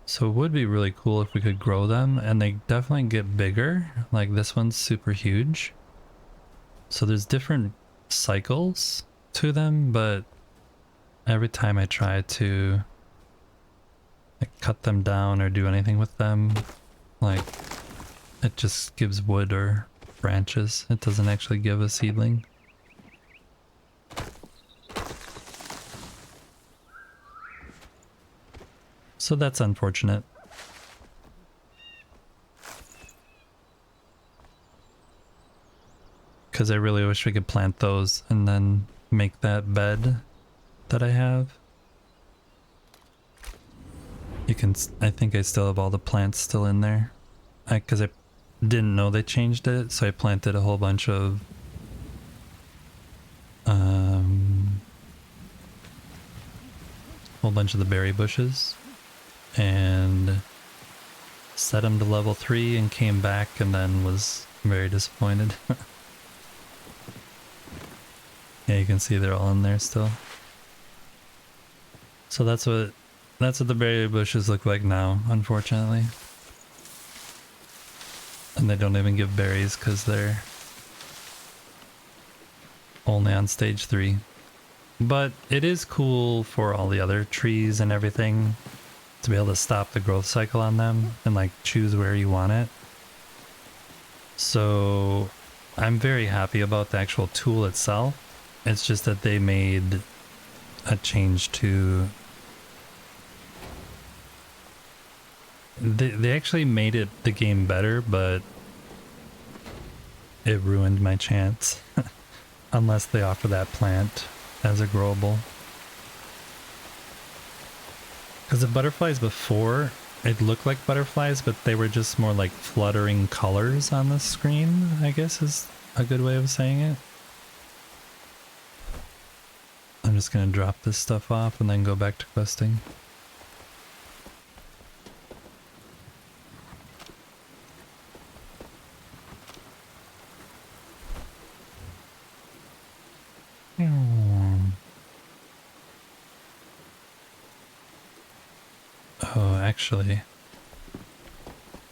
So it would be really cool if we could grow them, and they definitely get bigger. Like this one's super huge. So there's different cycles to them, but every time I try to like cut them down or do anything with them, like it just gives wood or branches. It doesn't actually give a seedling. So that's unfortunate. Because I really wish we could plant those and then make that bed that I have. You can, I think I still have all the plants still in there. Because I didn't know they changed it, so I planted a whole bunch of the berry bushes. And set him to level 3 and came back and then was very disappointed. Yeah, you can see they're all in there still. So that's what the berry bushes look like now, unfortunately. And they don't even give berries because they're only on stage 3. But it is cool for all the other trees and everything to be able to stop the growth cycle on them and like choose where you want it. So I'm very happy about the actual tool itself. It's just that they made a change to... They actually made the game better, but it ruined my chance. Unless they offer that plant as a growable. Because the butterflies before, it looked like butterflies, but they were just more like fluttering colors on the screen, I guess is a good way of saying it. I'm just going to drop this stuff off and then go back to questing. Oh, actually,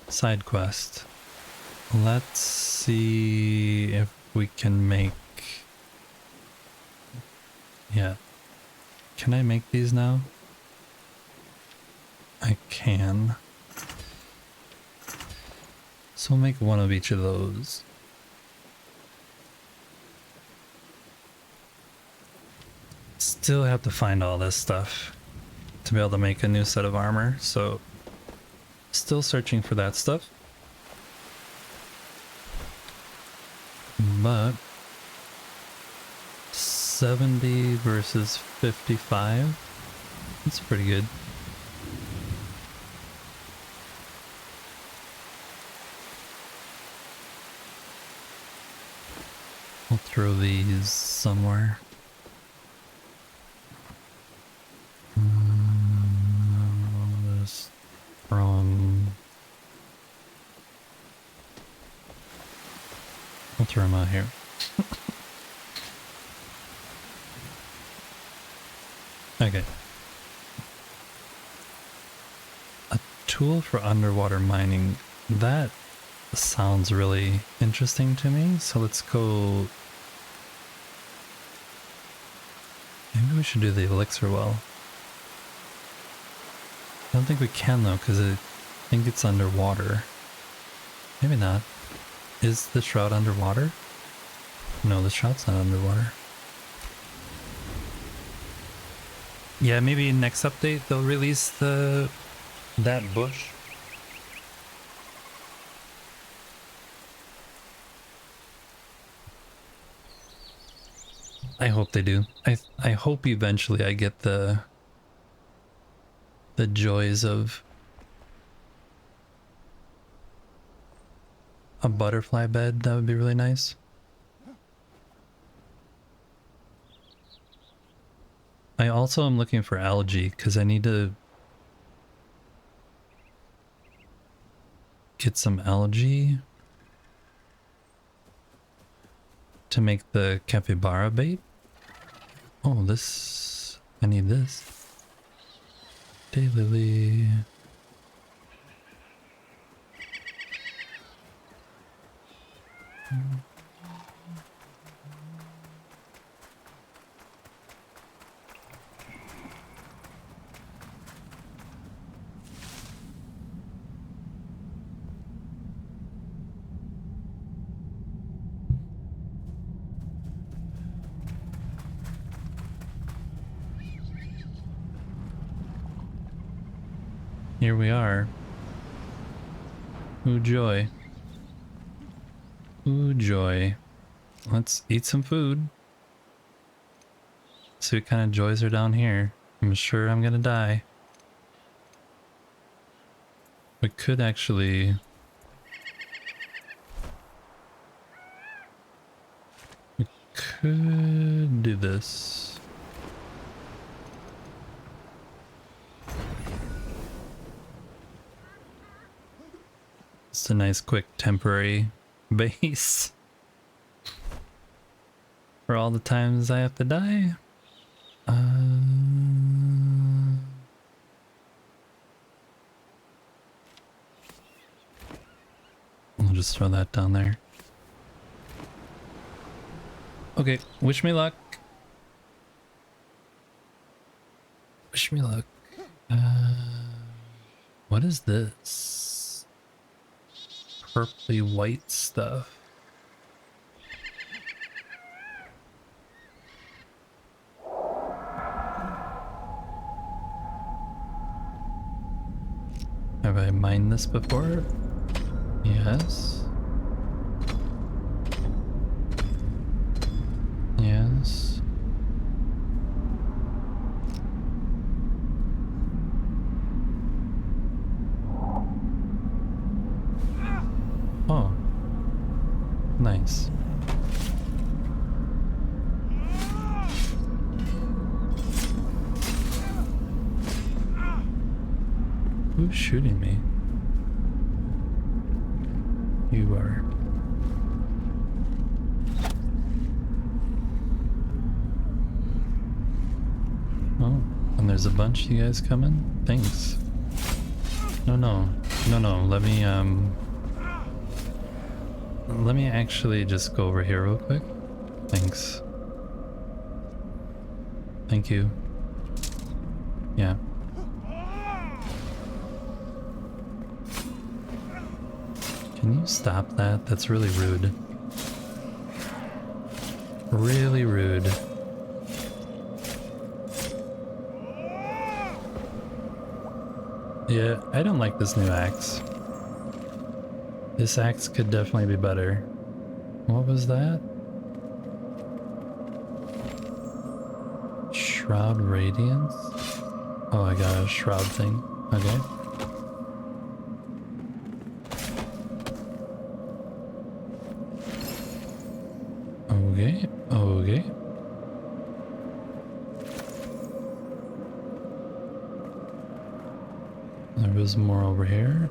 side quest. Let's see if we can make... Yeah. Can I make these now? I can. So we'll make one of each of those. Still have to find all this stuff to be able to make a new set of armor, so still searching for that stuff. But 70 versus 55, that's pretty good. I'll throw these somewhere. This from... I'll throw them out here. Okay. A tool for underwater mining. That sounds really interesting to me, so let's go... Maybe we should do the elixir well. I don't think we can though, because I think it's underwater. Maybe not. Is the shroud underwater? No, the shroud's not underwater. Yeah, maybe next update they'll release that bush. I hope they do. I hope eventually I get the joys of a butterfly bed. That would be really nice. I also am looking for algae because I need to get some algae to make the capybara bait. Oh, this... I need this. Daylily. Here we are. Ooh, joy. Ooh, joy. Let's eat some food. See what kind of joys are down here. I'm sure I'm gonna die. We could actually... We could do this. Just a nice quick temporary base for all the times I have to die. I'll just throw that down there. Okay, wish me luck. Wish me luck. What is this? Purpley white stuff. Have I mined this before? Yes. Yes. Oh. Nice. Who's shooting me? You are. Oh, and there's a bunch of you guys coming? Thanks. No, let me actually just go over here real quick. Thanks. Thank you. Yeah. Can you stop that? That's really rude. Really rude. Yeah, I don't like this new axe. This axe could definitely be better. What was that? Shroud Radiance? Oh, I got a shroud thing. Okay. Okay, okay. There was more over here.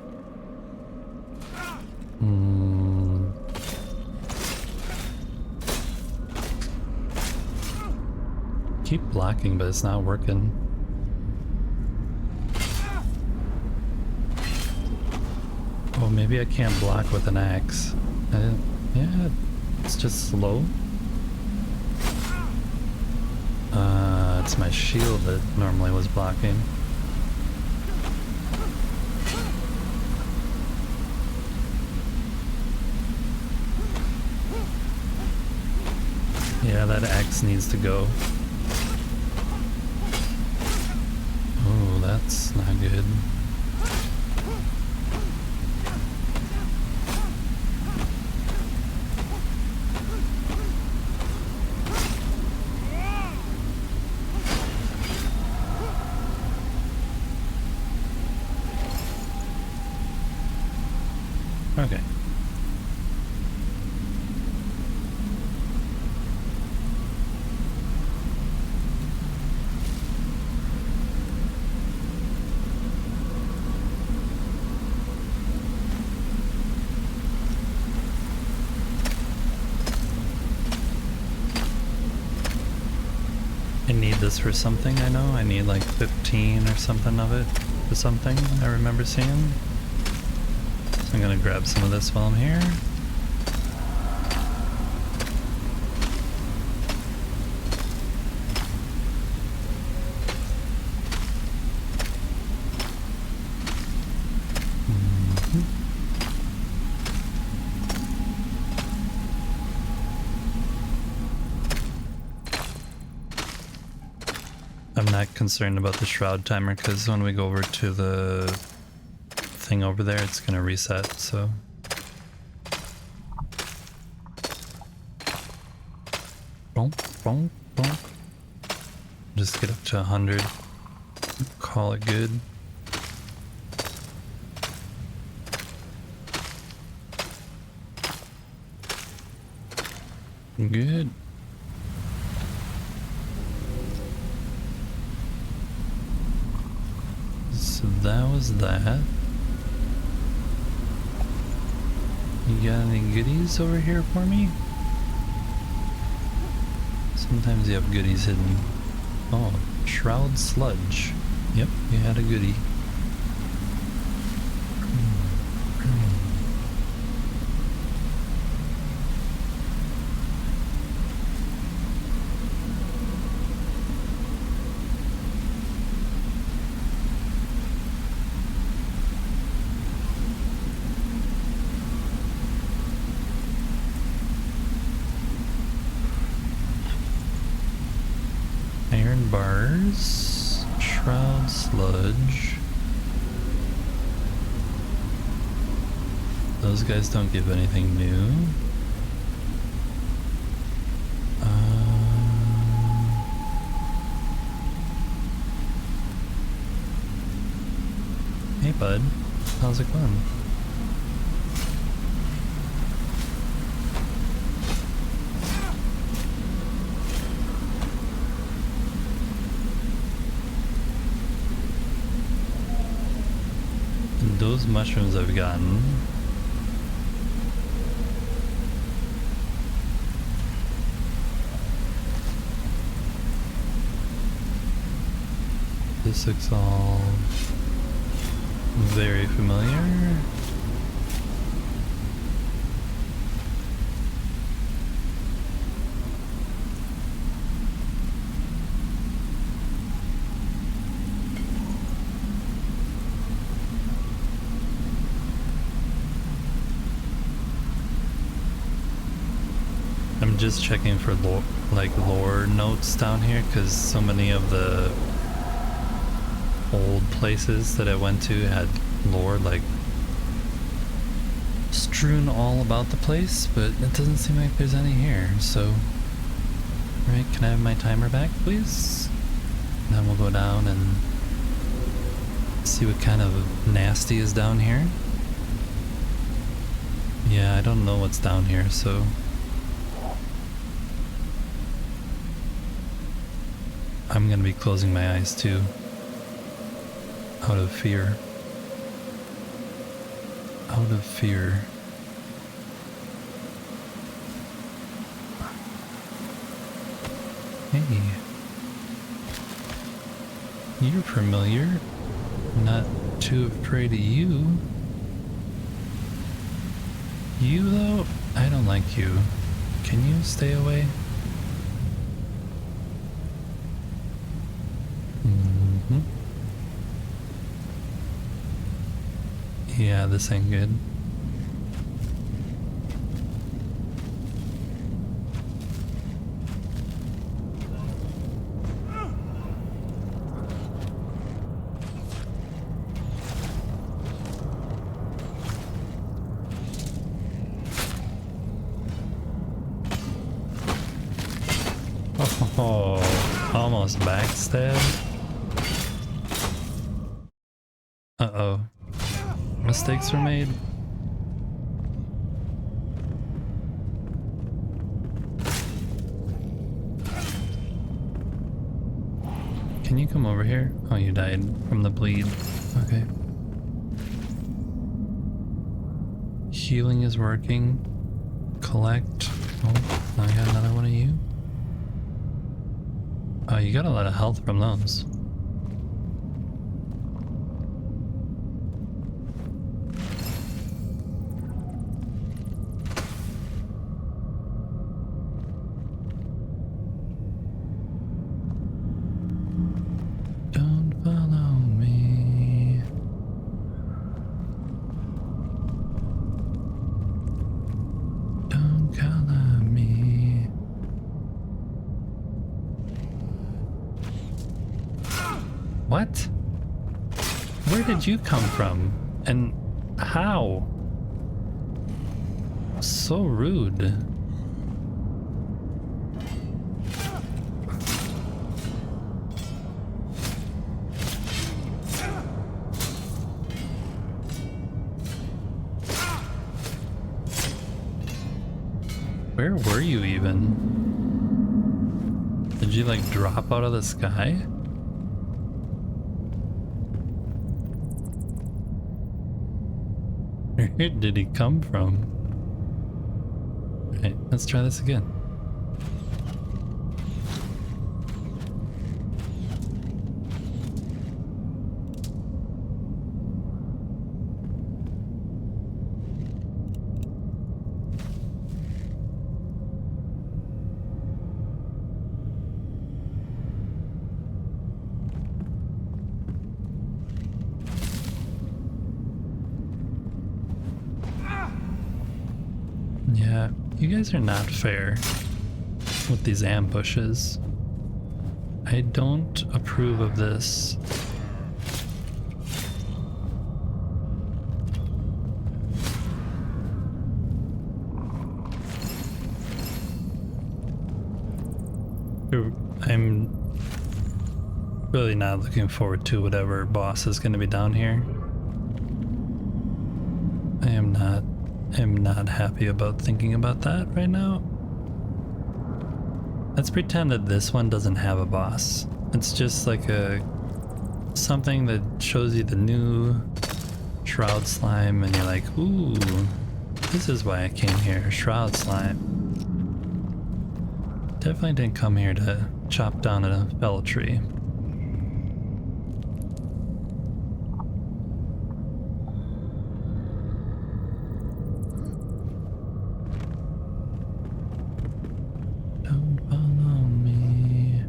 Keep blocking, but it's not working. Oh, maybe I can't block with an axe. I didn't, yeah, it's just slow. It's my shield that normally was blocking. Yeah, that axe needs to go. Oh, that's not good. Okay. I need this for something, I know. I need like 15 or something of it for something I remember seeing. So I'm gonna grab some of this while I'm here. I'm not concerned about the shroud timer because when we go over to the thing over there, it's gonna reset, so. Bonk, bonk, bonk. Just get up to 100. Call it good. Good. So that was that. You got any goodies over here for me? Sometimes you have goodies hidden. Oh, Shroud Sludge. Yep, you had a goodie. Iron bars, shroud sludge. Those guys don't give anything new. Hey bud, how's it going? Those mushrooms I've gotten. This looks all very familiar. I'm just checking for lore notes down here because so many of the old places that I went to had lore like strewn all about the place, but it doesn't seem like there's any here. So, right, can I have my timer back, please? And then we'll go down and see what kind of nasty is down here. Yeah, I don't know what's down here, so I'm gonna be closing my eyes too, out of fear. Out of fear. Hey. You're familiar. Not too afraid of you. You though? I don't like you. Can you stay away? Yeah, this ain't good. Oh, almost backstab. Uh-oh. Mistakes were made. Can you come over here? Oh, you died from the bleed. Okay. Healing is working. Collect. Oh, I got another one of you. Oh, you got a lot of health from those. What? Where did you come from? And how? So rude. Where were you even? Did you like drop out of the sky? Where did he come from? Okay, let's try this again. Yeah, you guys are not fair with these ambushes. I don't approve of this. I'm really not looking forward to whatever boss is going to be down here. I'm not happy about thinking about that right now. Let's pretend that this one doesn't have a boss. It's just like something that shows you the new Shroud Slime and you're like, ooh, this is why I came here, Shroud Slime. Definitely didn't come here to chop down a fell tree. Don't follow me.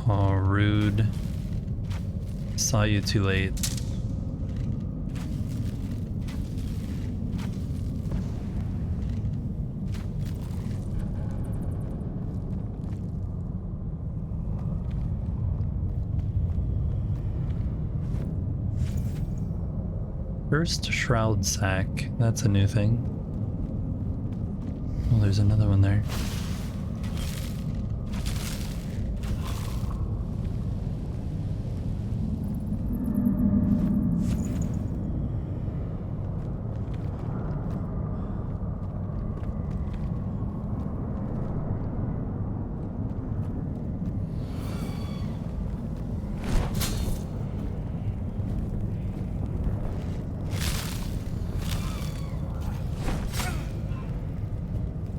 Oh, rude. Saw you too late. First shroud sack. That's a new thing. Oh, there's another one there.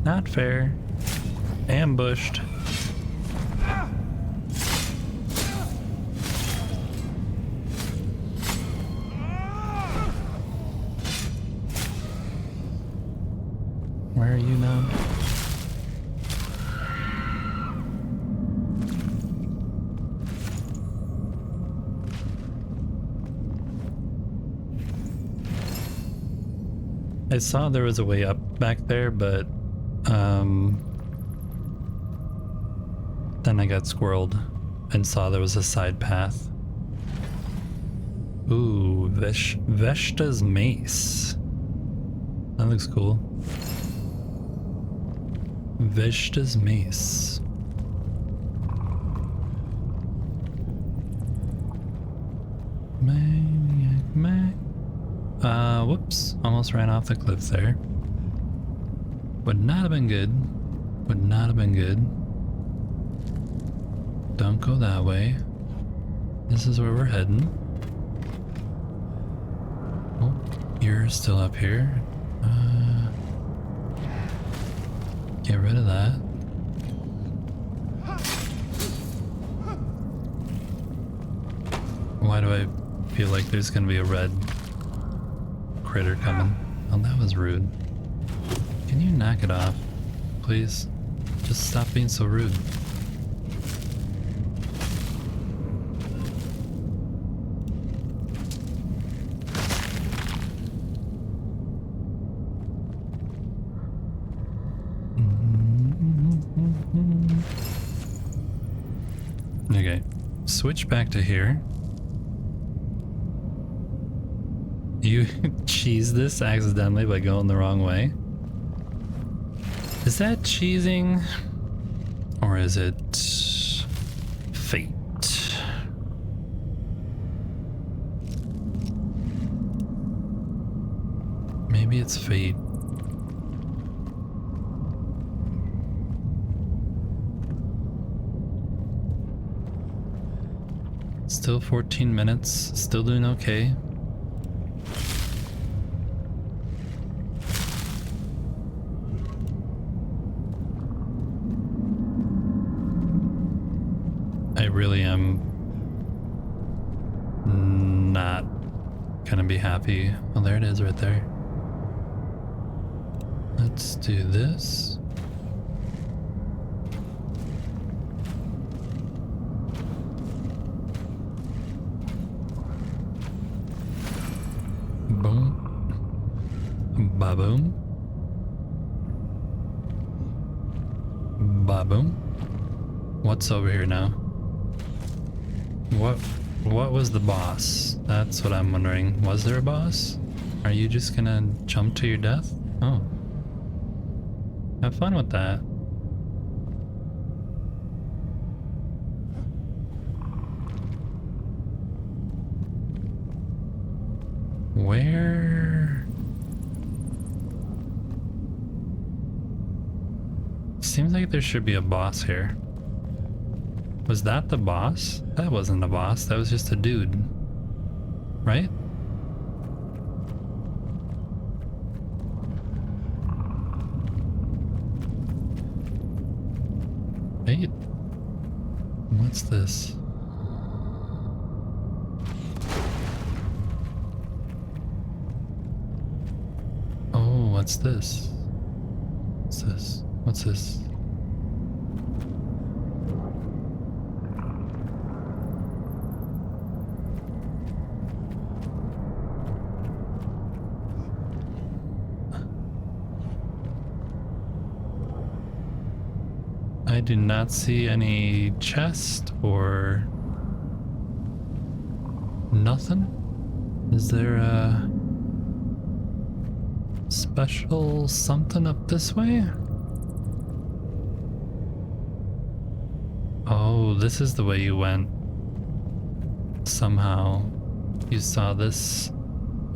Not fair. Ambushed. Where are you now? I saw there was a way up back there, but then I got squirreled and saw there was a side path. Ooh, Veshta's mace. That looks cool. Veshta's mace. Maniac, whoops, almost ran off the cliff there. Would not have been good. Would not have been good. Don't go that way. This is where we're heading. Oh, you're still up here. Get rid of that. Why do I feel like there's gonna be a red critter coming? Oh, that was rude. Can you knock it off, please? Just stop being so rude. Okay, switch back to here. You cheese this accidentally by going the wrong way. Is that cheesing? Or is it fate? Maybe it's fate. Still 14 minutes, still doing okay. I really am not gonna be happy. Oh, there it is right there. Let's do this. Boom. Ba-boom. Ba-boom. What's over here now? What was the boss? That's what I'm wondering. Was there a boss? Are you just gonna jump to your death? Oh. Have fun with that. Where? Seems like there should be a boss here. Was that the boss? That wasn't a boss, that was just a dude. Right? Wait. What's this? Oh, what's this? What's this? What's this? I do not see any chest or nothing. Is there a special something up this way? Oh, this is the way you went. Somehow you saw this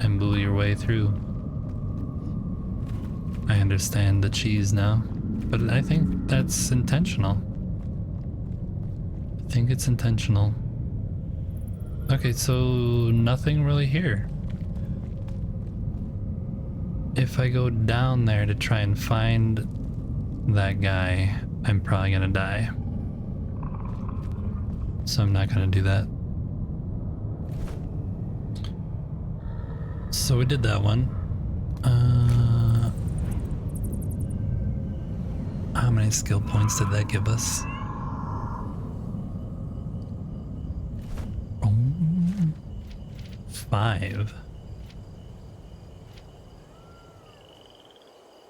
and blew your way through. I understand the cheese now. But I think that's intentional. I think it's intentional. Okay, so nothing really here. If I go down there to try and find that guy, I'm probably gonna die. So I'm not gonna do that. So we did that one. How many skill points did that give us? Oh, 5.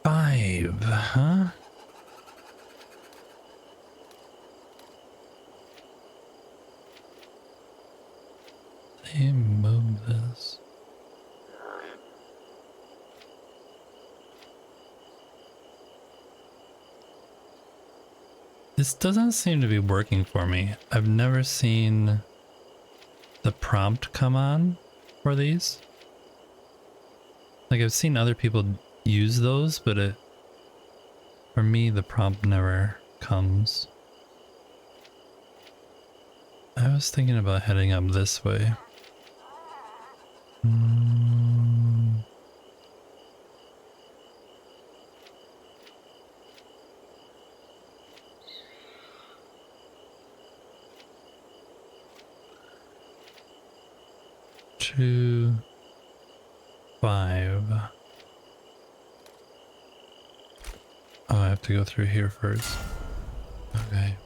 5, huh? They move this. This doesn't seem to be working for me. I've never seen the prompt come on for these. Like I've seen other people use those, but for me the prompt never comes. I was thinking about heading up this way. Two, 5. Oh, I have to go through here first. Okay.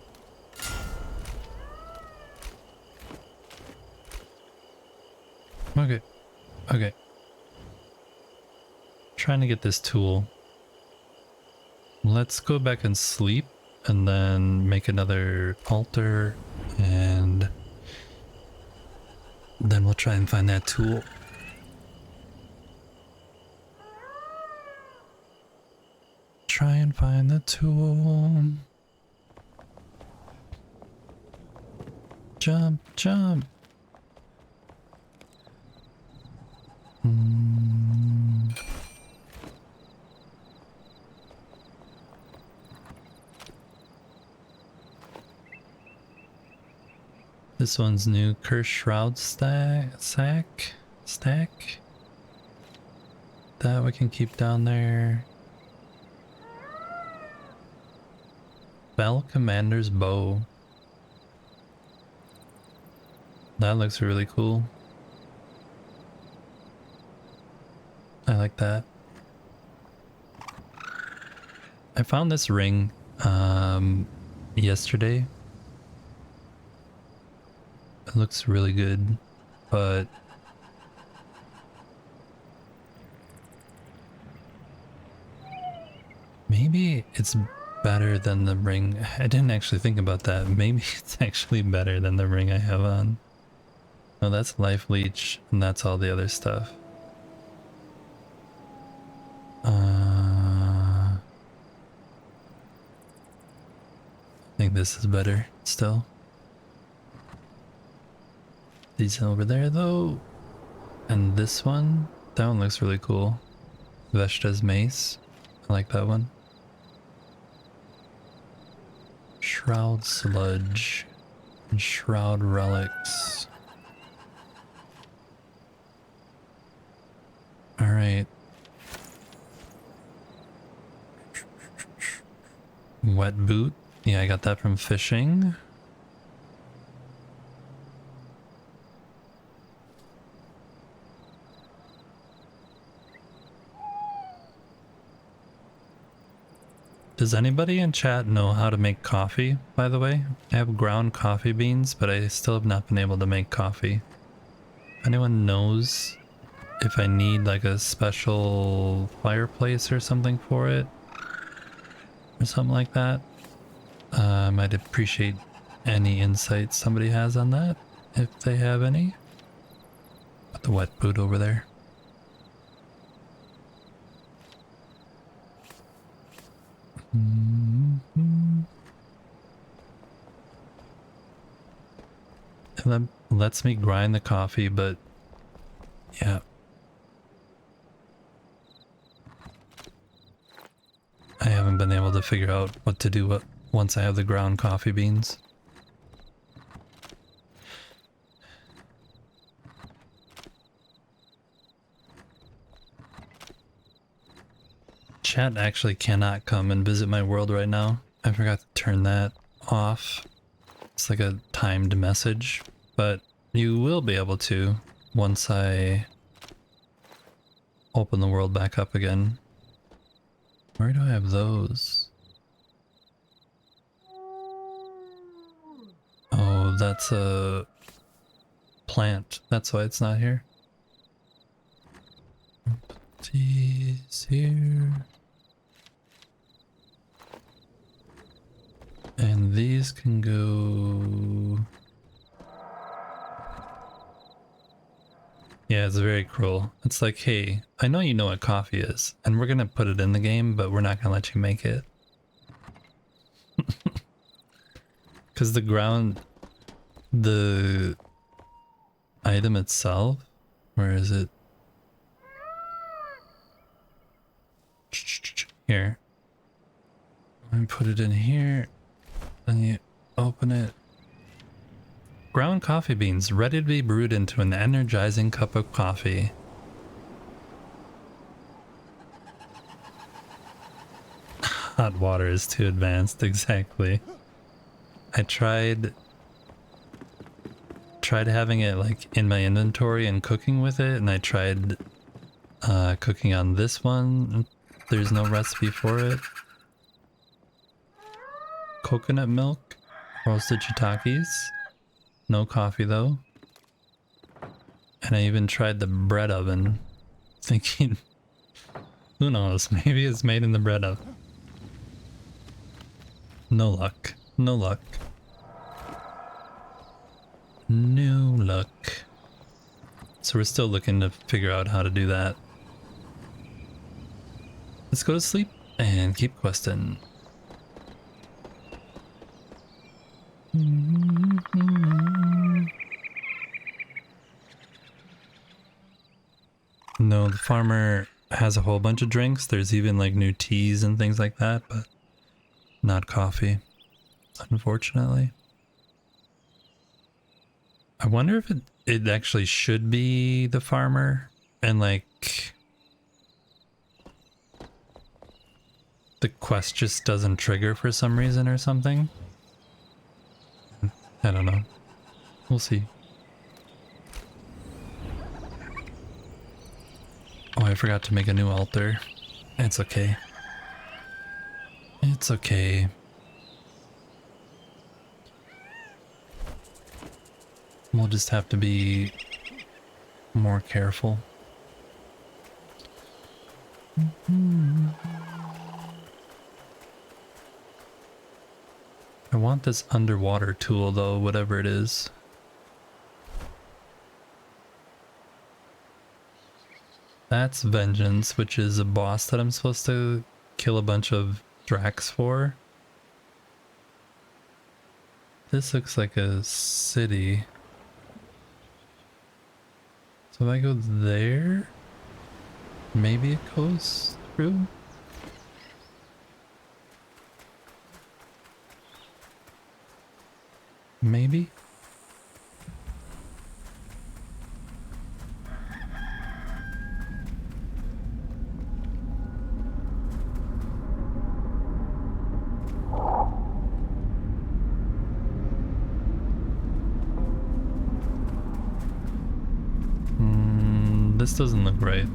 Okay. Okay. Trying to get this tool. Let's go back and sleep and then make another altar and then we'll try and find that tool. Try and find the tool. Jump, jump. This one's new. Curse Shroud stack. That we can keep down there. Bell Commander's Bow. That looks really cool. I like that. I found this ring yesterday. It looks really good, but maybe it's better than the ring. I didn't actually think about that. Maybe it's actually better than the ring I have on. No, that's Life Leech, and that's all the other stuff. I think this is better still. These over there though. And this one, that one looks really cool. Veshta's Mace. I like that one. Shroud Sludge and Shroud Relics. Alright. Wet Boot. Yeah, I got that from fishing. Does anybody in chat know how to make coffee, by the way? I have ground coffee beans, but I still have not been able to make coffee. If anyone knows if I need like a special fireplace or something for it, or something like that, I might appreciate any insights somebody has on that, if they have any. Put the wet boot over there. And that lets me grind the coffee, but yeah. I haven't been able to figure out what to do once I have the ground coffee beans. Chat actually cannot come and visit my world right now. I forgot to turn that off. It's like a timed message, but you will be able to once I open the world back up again. Where do I have those? Oh, that's a plant. That's why it's not here. Put these here. And these can go... Yeah, it's very cruel. It's like, hey, I know you know what coffee is, and we're gonna put it in the game, but we're not gonna let you make it. Because the item itself, where is it? Here. Let me put it in here. Then you open it. Ground coffee beans, ready to be brewed into an energizing cup of coffee. Hot water is too advanced, exactly. I tried having it like in my inventory and cooking with it, and I tried cooking on this one. There's no recipe for it. Coconut milk, roasted shiitakes. No coffee though. And I even tried the bread oven, thinking, who knows, maybe it's made in the bread oven. No luck. No luck. No luck. So we're still looking to figure out how to do that. Let's go to sleep and keep questing. No, the farmer has a whole bunch of drinks. There's even like new teas and things like that, but not coffee, unfortunately. I wonder if it actually should be the farmer and like the quest just doesn't trigger for some reason or something. I don't know. We'll see. Oh, I forgot to make a new altar. It's okay. It's okay. We'll just have to be more careful. I want this underwater tool though, whatever it is. That's Vengeance, which is a boss that I'm supposed to kill a bunch of Dracs for. This looks like a city. So if I go there, maybe it goes through? Maybe? This doesn't look right.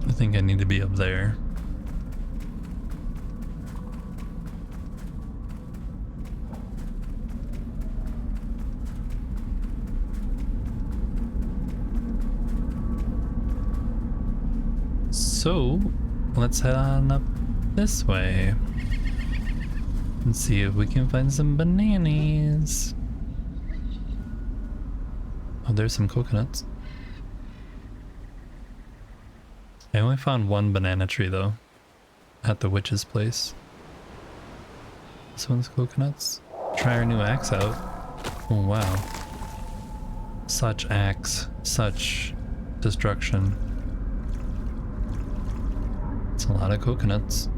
I think I need to be up there. So, let's head on up this way and see if we can find some bananas. Oh, there's some coconuts. I only found one banana tree though, at the witch's place. This one's coconuts. Try our new axe out. Oh wow. Such axe, such destruction. It's a lot of coconuts.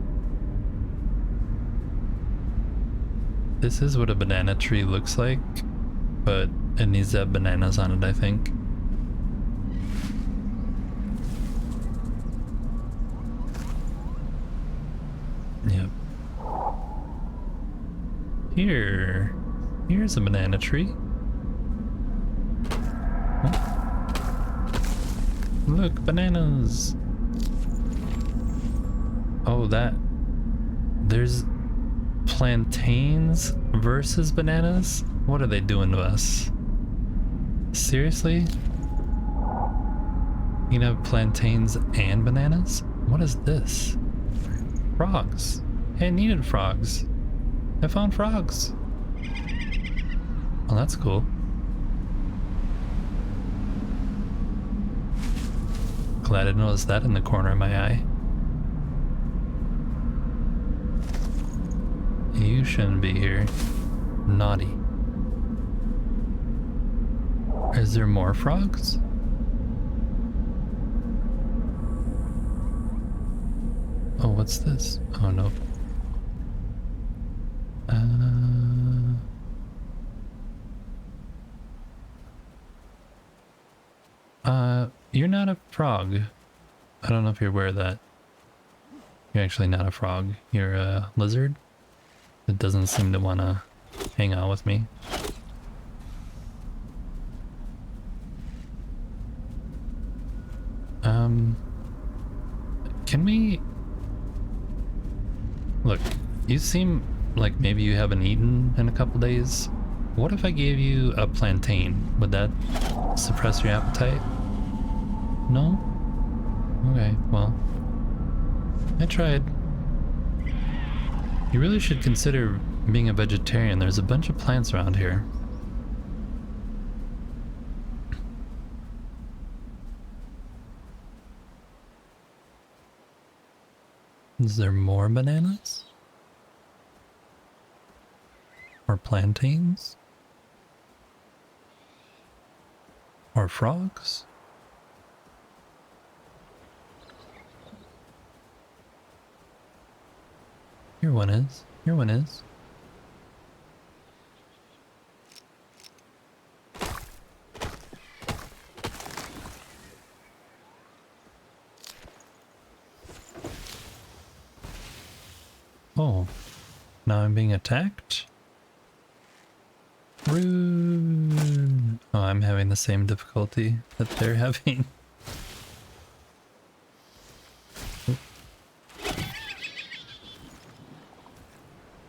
This is what a banana tree looks like, but it needs to have bananas on it, I think. Yep. Here's a banana tree. Oh. Look, bananas. Oh, there's plantains versus bananas? What are they doing to us? Seriously? You can have plantains and bananas? What is this? Frogs. Hey, I needed frogs. I found frogs. Oh, that's cool. Glad I noticed that in the corner of my eye. You shouldn't be here. Naughty. Is there more frogs? Oh, what's this? Oh, no. You're not a frog. I don't know if you're aware of that. You're actually not a frog. You're a lizard. It doesn't seem to want to hang out with me. Can we... Look, you seem like maybe you haven't eaten in a couple days. What if I gave you a plantain? Would that suppress your appetite? No? Okay, well, I tried. You really should consider being a vegetarian. There's a bunch of plants around here. Is there more bananas? Or plantains? Or frogs? Here one is. Here one is. Oh, now I'm being attacked? Rude. Oh, I'm having the same difficulty that they're having.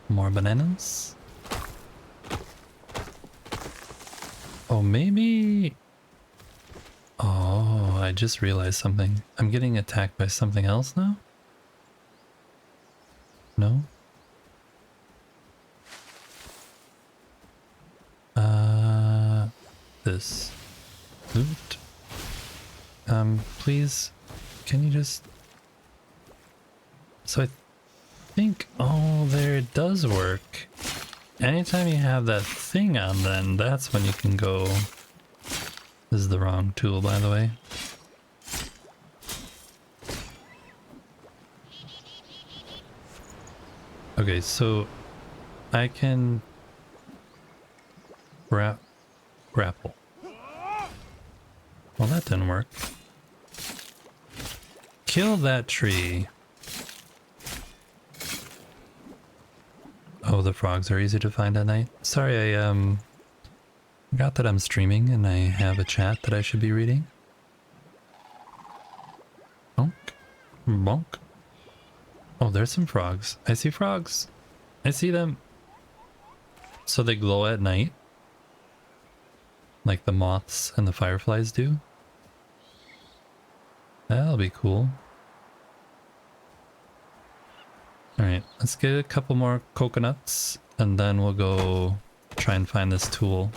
More bananas. Oh, maybe... Oh, I just realized something. I'm getting attacked by something else now? No? This. Loot. Please, can you just... So I think, oh, there it does work. Anytime you have that thing on, then that's when you can go... This is the wrong tool, by the way. Okay, so I can grapple. Well, that didn't work. Kill that tree. Oh, the frogs are easy to find at night. Sorry, I forgot that I'm streaming and I have a chat that I should be reading. Bonk. Bonk. Oh, there's some frogs. I see frogs. I see them. So they glow at night? Like the moths and the fireflies do? That'll be cool. Alright, let's get a couple more coconuts and then we'll go try and find this tool.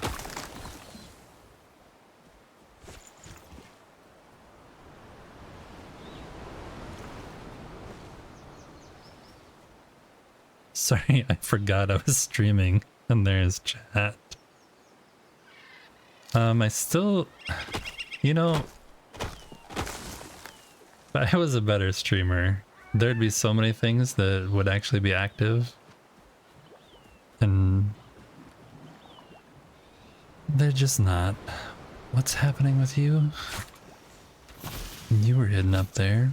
Sorry, I forgot I was streaming and there's chat. I still, you know, if I was a better streamer, there'd be so many things that would actually be active. And they're just not. What's happening with you? You were hidden up there.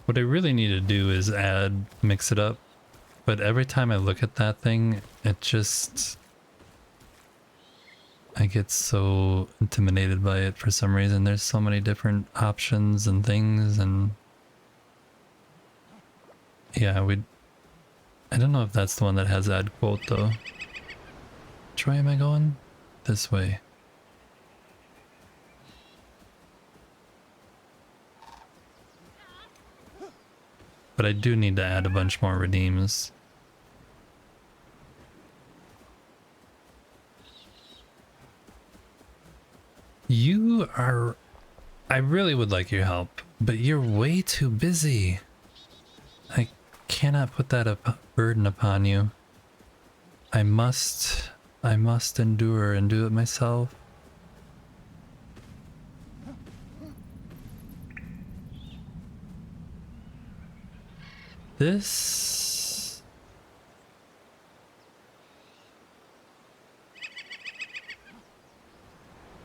What I really need to do is mix it up. But every time I look at that thing, it just... I get so intimidated by it for some reason. There's so many different options and things and... Yeah, I don't know if that's the one that has add quote though. Which way am I going? This way. But I do need to add a bunch more redeems. You are... I really would like your help, but you're way too busy. I cannot put that burden upon you. I must endure and do it myself. This...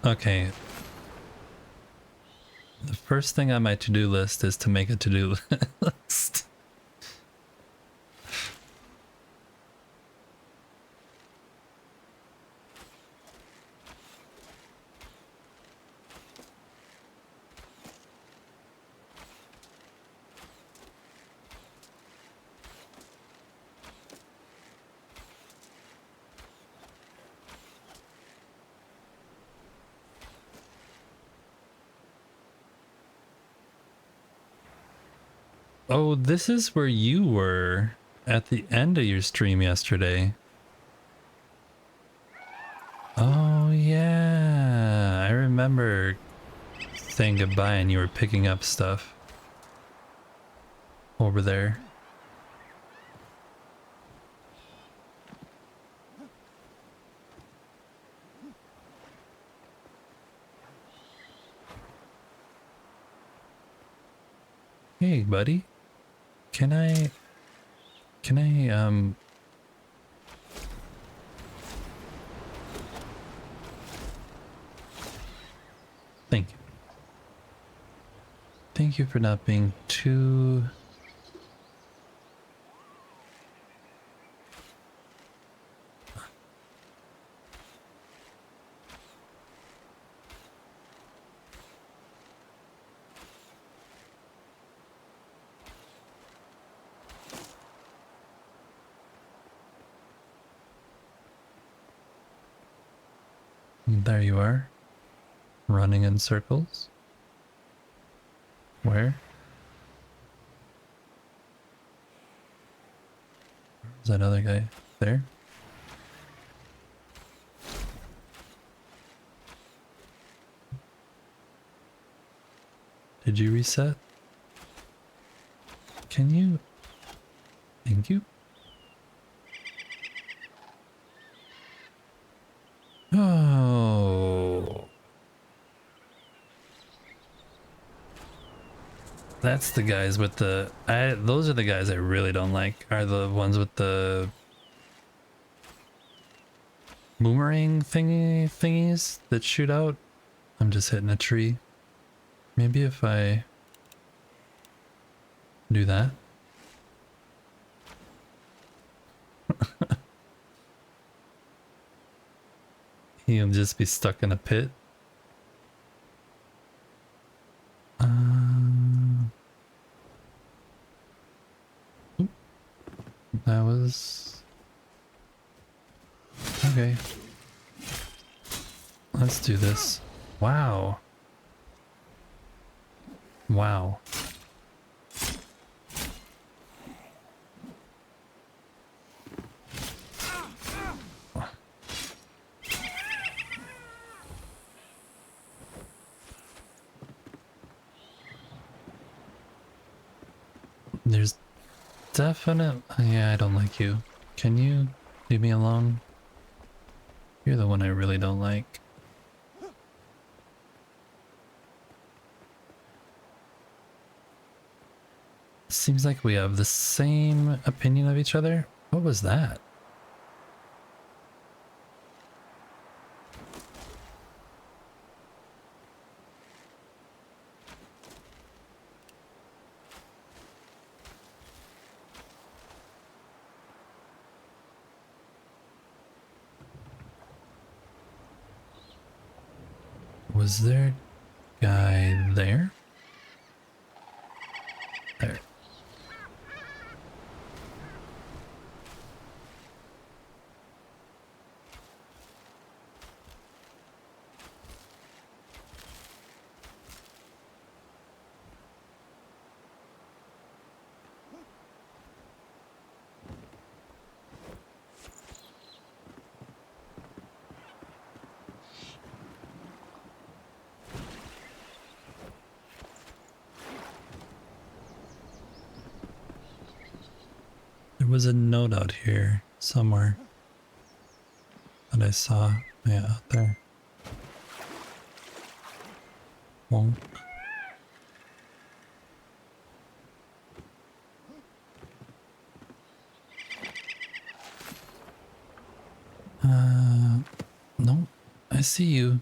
Okay. The first thing on my to-do list is to make a to-do list. Oh, this is where you were at the end of your stream yesterday. Oh yeah, I remember saying goodbye and you were picking up stuff over there. Hey, buddy. Can I thank you. Thank you for not being too... There you are. Running in circles. Where? Is that other guy there? Did you reset? Can you? Thank you. Oh. That's the guys with the... those are the guys I really don't like, are the ones with the boomerang thingies that shoot out. I'm just hitting a tree. Maybe if I do that. He'll just be stuck in a pit. That was... Okay. Let's do this. Wow. Wow. There's definite... Yeah, I don't like you. Can you leave me alone? You're the one I really don't like. Seems like we have the same opinion of each other. What was that? Was there a guy there? There. There was a note out here somewhere that I saw. Yeah, out there. Wonk. No, I see you.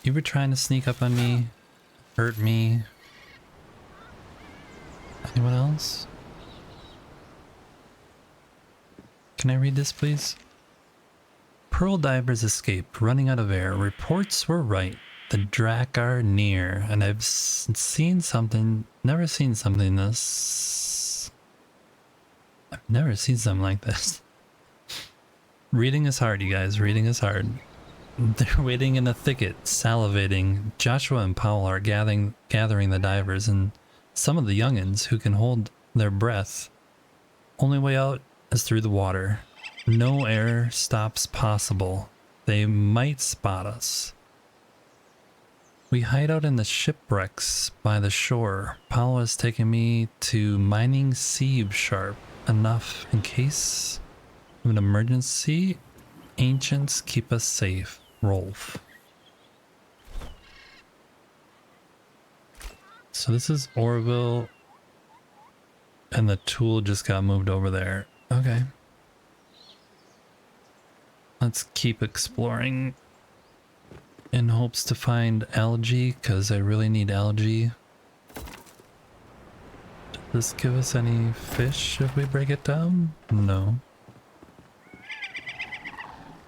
You were trying to sneak up on me, hurt me. Anyone else? Can I read this, please? Pearl divers escaped, running out of air. Reports were right. The Drac are near, and I've seen something, never seen something this... I've never seen something like this. Reading is hard, you guys. Reading is hard. They're waiting in a thicket, salivating. Joshua and Powell are gathering the divers and some of the youngins who can hold their breath. Only way out is through the water. No air stops possible. They might spot us. We hide out in the shipwrecks by the shore. Powell has taken me to mining Sieve Sharp. Enough in case of an emergency. Ancients keep us safe. Rolf. So this is Orville And the tool just got moved over there. Okay. Let's keep exploring in hopes to find algae, because I really need algae. Does this give us any fish if we break it down? No.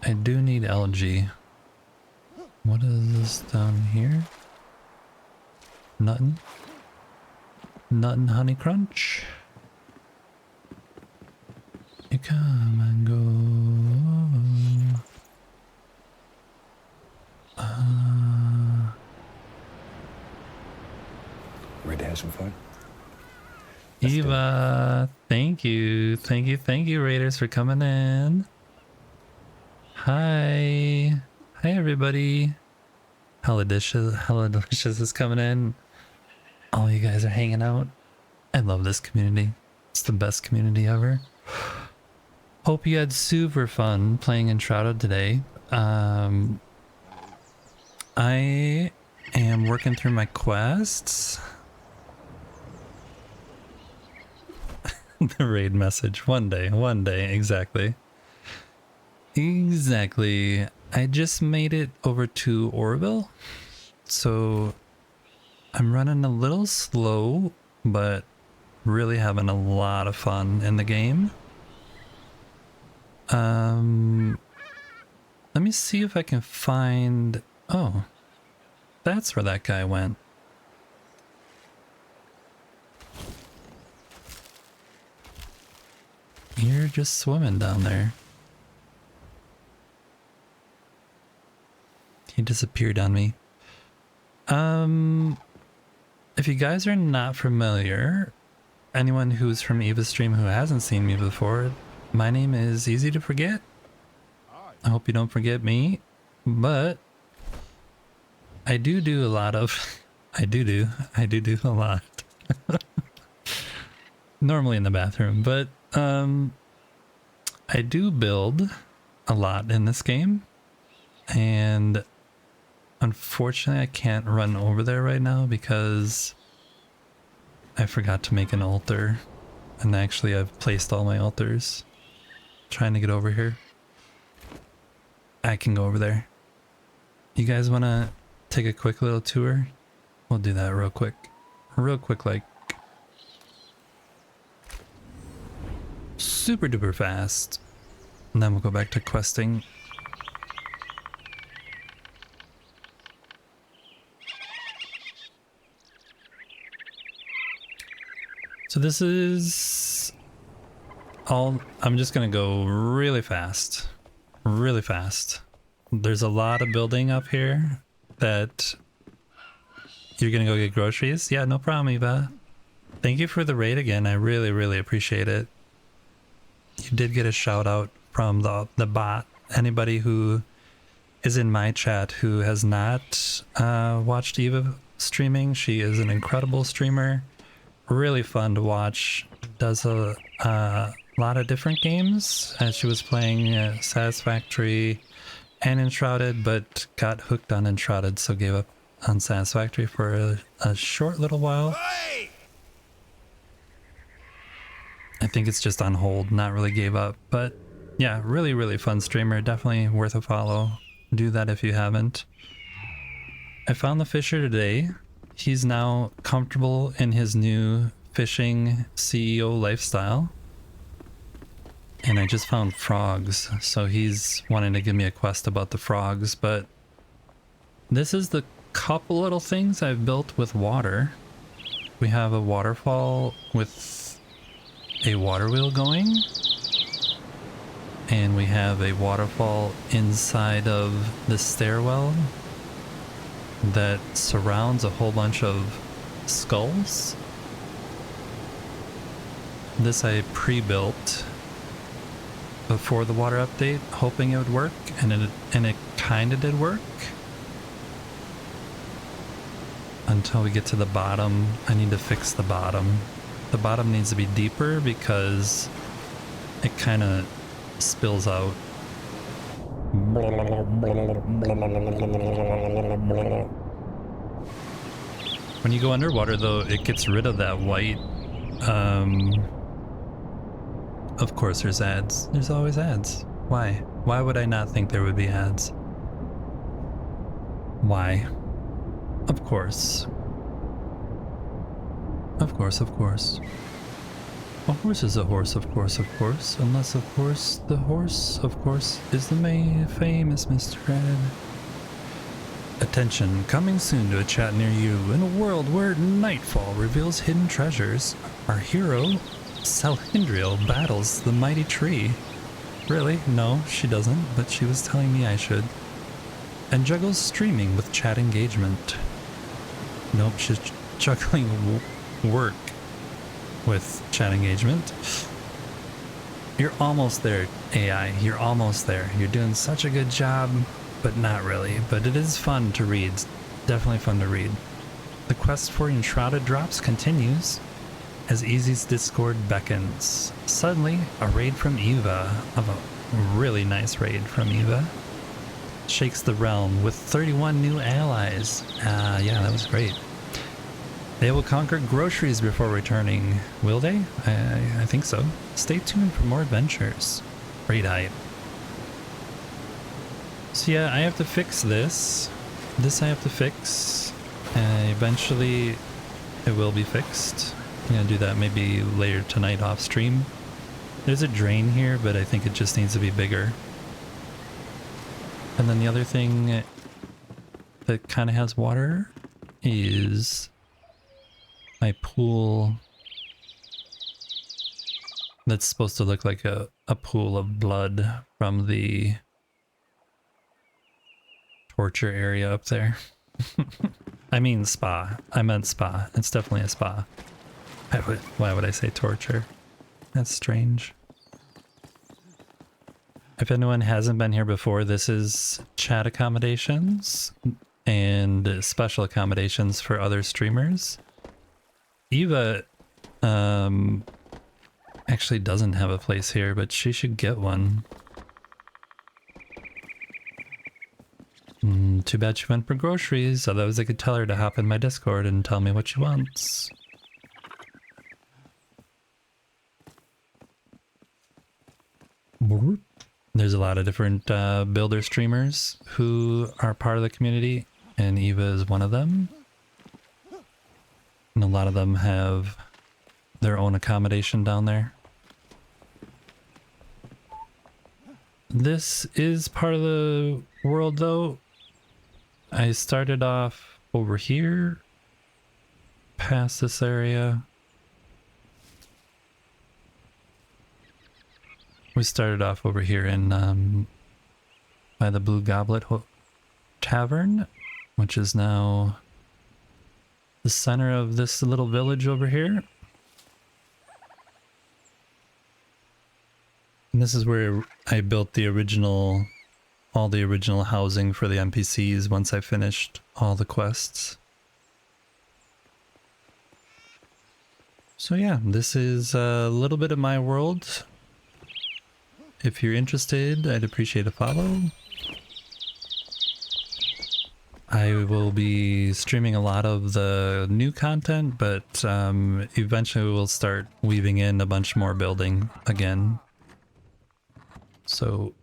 I do need algae. What is this down here? Nothing. Nothing, honey crunch. You come and go. Ready to have some fun? Let's do it. Eva, thank you. Thank you, Raiders, for coming in. Hi. Hi, everybody. Hella Delicious is coming in. All you guys are hanging out. I love this community. It's the best community ever. Hope you had super fun playing Enshrouded today. I am working through my quests. The raid message. One day, exactly. Exactly. I just made it over to Orville. So I'm running a little slow, but really having a lot of fun in the game. Let me see if I can find... Oh, that's where that guy went. You're just swimming down there. He disappeared on me. If you guys are not familiar, anyone who's from Eva's stream who hasn't seen me before, my name is Easy to Forget. I hope you don't forget me, but I do a lot of... I do a lot. Normally in the bathroom, but I do build a lot in this game, and unfortunately I can't run over there right now because I forgot to make an altar, and actually I've placed all my altars. Trying to get over here. I can go over there. You guys want to take a quick little tour? We'll do that real quick like super duper fast, and then we'll go back to questing. So this is all... I'm just gonna go really fast. There's a lot of building up here that you're gonna go get groceries. Yeah, no problem, Eva. Thank you for the raid again. I really appreciate it. You did get a shout out from the bot. Anybody who is in my chat who has not watched Eva streaming, she is an incredible streamer. Really fun to watch. Does a lot of different games. She was playing Satisfactory and Enshrouded, but got hooked on Enshrouded, so gave up on Satisfactory for a short little while. I think it's just on hold, not really gave up, but yeah, really fun streamer. Definitely worth a follow. Do that if you haven't. I found the fisher today. He's now comfortable in his new fishing CEO lifestyle. And I just found frogs, so he's wanting to give me a quest about the frogs, but this is the couple little things I've built with water. We have a waterfall with a water wheel going, and we have a waterfall inside of the stairwell that surrounds a whole bunch of skulls. This I pre-built before the water update, hoping it would work, and it kind of did work. Until we get to the bottom, I need to fix the bottom. The bottom needs to be deeper because it kind of spills out. When you go underwater though, it gets rid of that white Of course there's ads. There's always ads. Why? Why would I not think there would be ads? Why? Of course. Of course, of course. A horse is a horse, of course, unless, of course, the horse, of course, is the famous Mr. Ed. Attention, coming soon to a chat near you. In a world where nightfall reveals hidden treasures, our hero, Salhindriel, battles the mighty tree. Really? No, she doesn't, but she was telling me I should. And juggles streaming with chat engagement. Nope, she's juggling work with chat engagement. You're almost there, AI. You're almost there. You're doing such a good job, but not really. But it is fun to read. Definitely fun to read. The quest for Enshrouded Drops continues as Easy's Discord beckons. Suddenly, a raid from Eva, of a really nice raid from Eva, shakes the realm with 31 new allies. Yeah, that was great. They will conquer groceries before returning. Will they? I think so. Stay tuned for more adventures. Great hype. So yeah, I have to fix this. This I have to fix. Eventually it will be fixed. I'm gonna do that maybe later tonight off stream. There's a drain here, but I think it just needs to be bigger. And then the other thing that kind of has water is my pool that's supposed to look like a pool of blood from the torture area up there. I mean spa. I meant spa. It's definitely a spa. Why would I say torture? That's strange. If anyone hasn't been here before, this is chat accommodations and special accommodations for other streamers. Eva actually doesn't have a place here, but she should get one. Too bad she went for groceries, otherwise I could tell her to hop in my Discord and tell me what she wants. There's a lot of different builder streamers who are part of the community, and Eva is one of them. And a lot of them have their own accommodation down there. This is part of the world though. I started off over here, past this area. We started off over here in by the Blue Goblet Tavern, which is now the center of this little village over here. And this is where I built the original, all the original housing for the NPCs once I finished all the quests. So yeah, this is a little bit of my world. If you're interested, I'd appreciate a follow. I will be streaming a lot of the new content, but eventually we'll start weaving in a bunch more building again. So,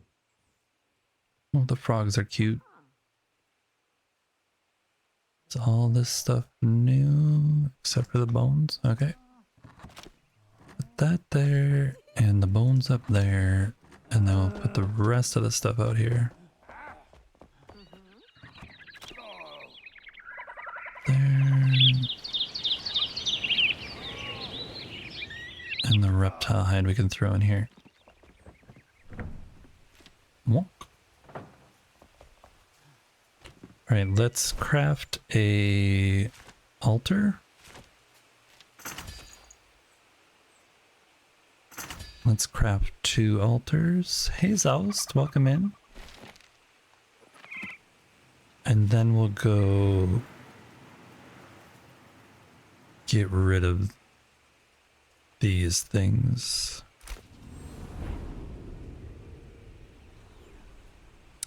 oh, the frogs are cute. Is all this stuff new except for the bones? Okay. Put that there and the bones up there, and then we'll put the rest of the stuff out here. There. And the reptile hide we can throw in here. Walk. Alright, let's craft a altar. Let's craft 2 altars. Hey Zoust, welcome in. And then we'll go get rid of these things.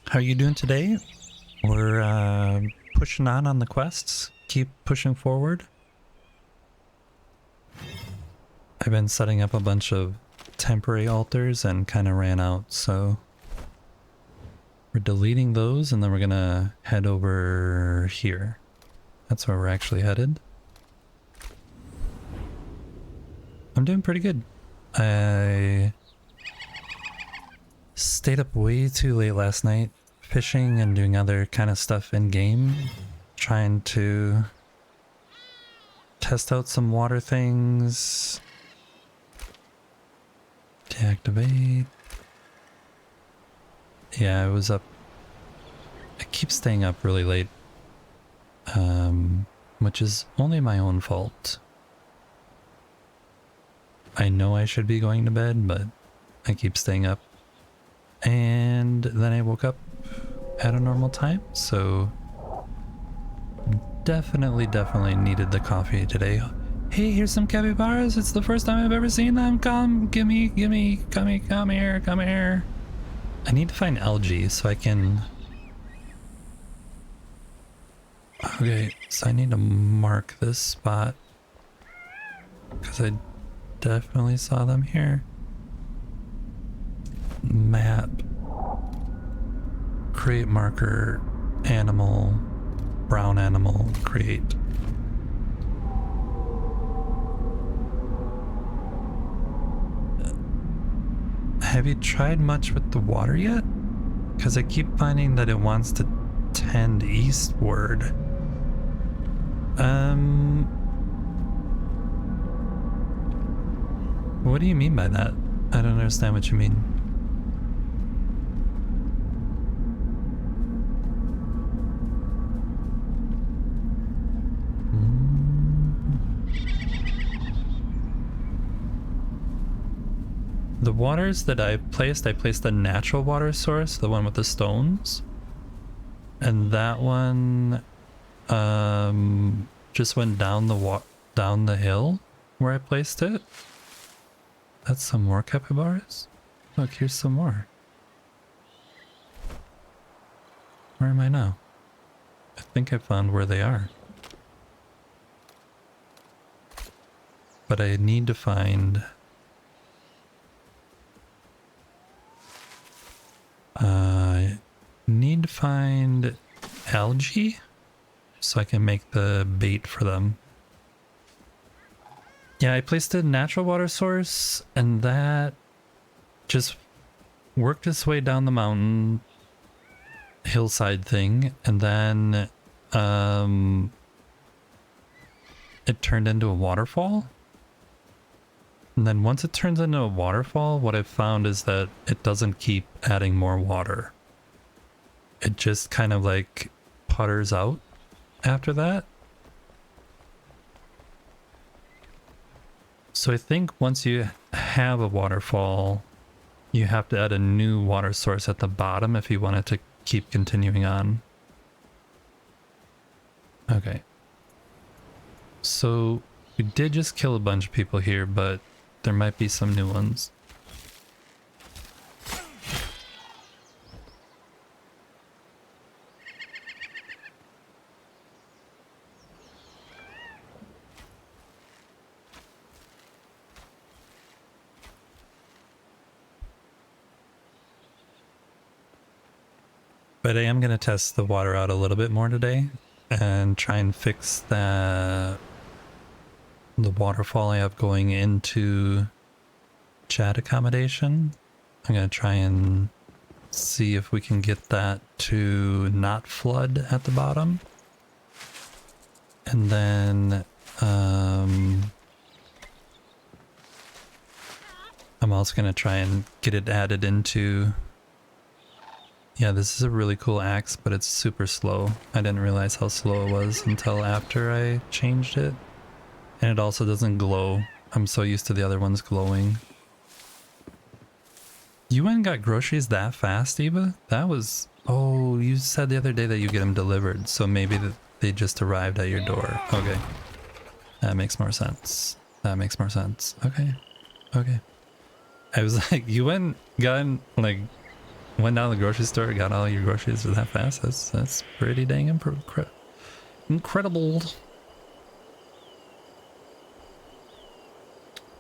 How are you doing today? We're pushing on the quests. Keep pushing forward. I've been setting up a bunch of temporary altars and kind of ran out, so we're deleting those and then we're gonna head over here. That's where we're actually headed. I'm doing pretty good. I stayed up way too late last night fishing and doing other kind of stuff in game, trying to test out some water things. Deactivate. Yeah, I was up. I keep staying up really late, which is only my own fault. I know I should be going to bed, but I keep staying up. And then I woke up at a normal time, so definitely needed the coffee today. Hey, here's some capybaras. It's the first time I've ever seen them. Come, gimme, come here. I need to find algae so I can... Okay, so I need to mark this spot because I definitely saw them here. Map. Create marker. Animal. Brown animal. Create. Have you tried much with the water yet? Because I keep finding that it wants to tend eastward. What do you mean by that? I don't understand what you mean. The waters that I placed a natural water source, the one with the stones. And that one just went down the hill where I placed it. That's some more capybaras. Look, here's some more. Where am I now? I think I found where they are. But I need to find... need to find algae so I can make the bait for them. Yeah, I placed a natural water source and that just worked its way down the mountain hillside thing, and then it turned into a waterfall. And then once it turns into a waterfall, what I've found is that it doesn't keep adding more water. It just kind of like putters out after that. So I think once you have a waterfall, you have to add a new water source at the bottom if you want it to keep continuing on. Okay. So we did just kill a bunch of people here, but there might be some new ones. But I am going to test the water out a little bit more today and try and fix the waterfall I have going into chat accommodation. I'm going to try and see if we can get that to not flood at the bottom. And then I'm also going to try and get it added into... Yeah, this is a really cool axe, but it's super slow. I didn't realize how slow it was until after I changed it. And it also doesn't glow. I'm so used to the other ones glowing. You went and got groceries that fast, Eva? That was... Oh, you said the other day that you get them delivered, so maybe they just arrived at your door. Okay. That makes more sense. That makes more sense. Okay. Okay. I was like, you went, got, like... Went down to the grocery store, got all your groceries that fast. That's pretty dang incredible.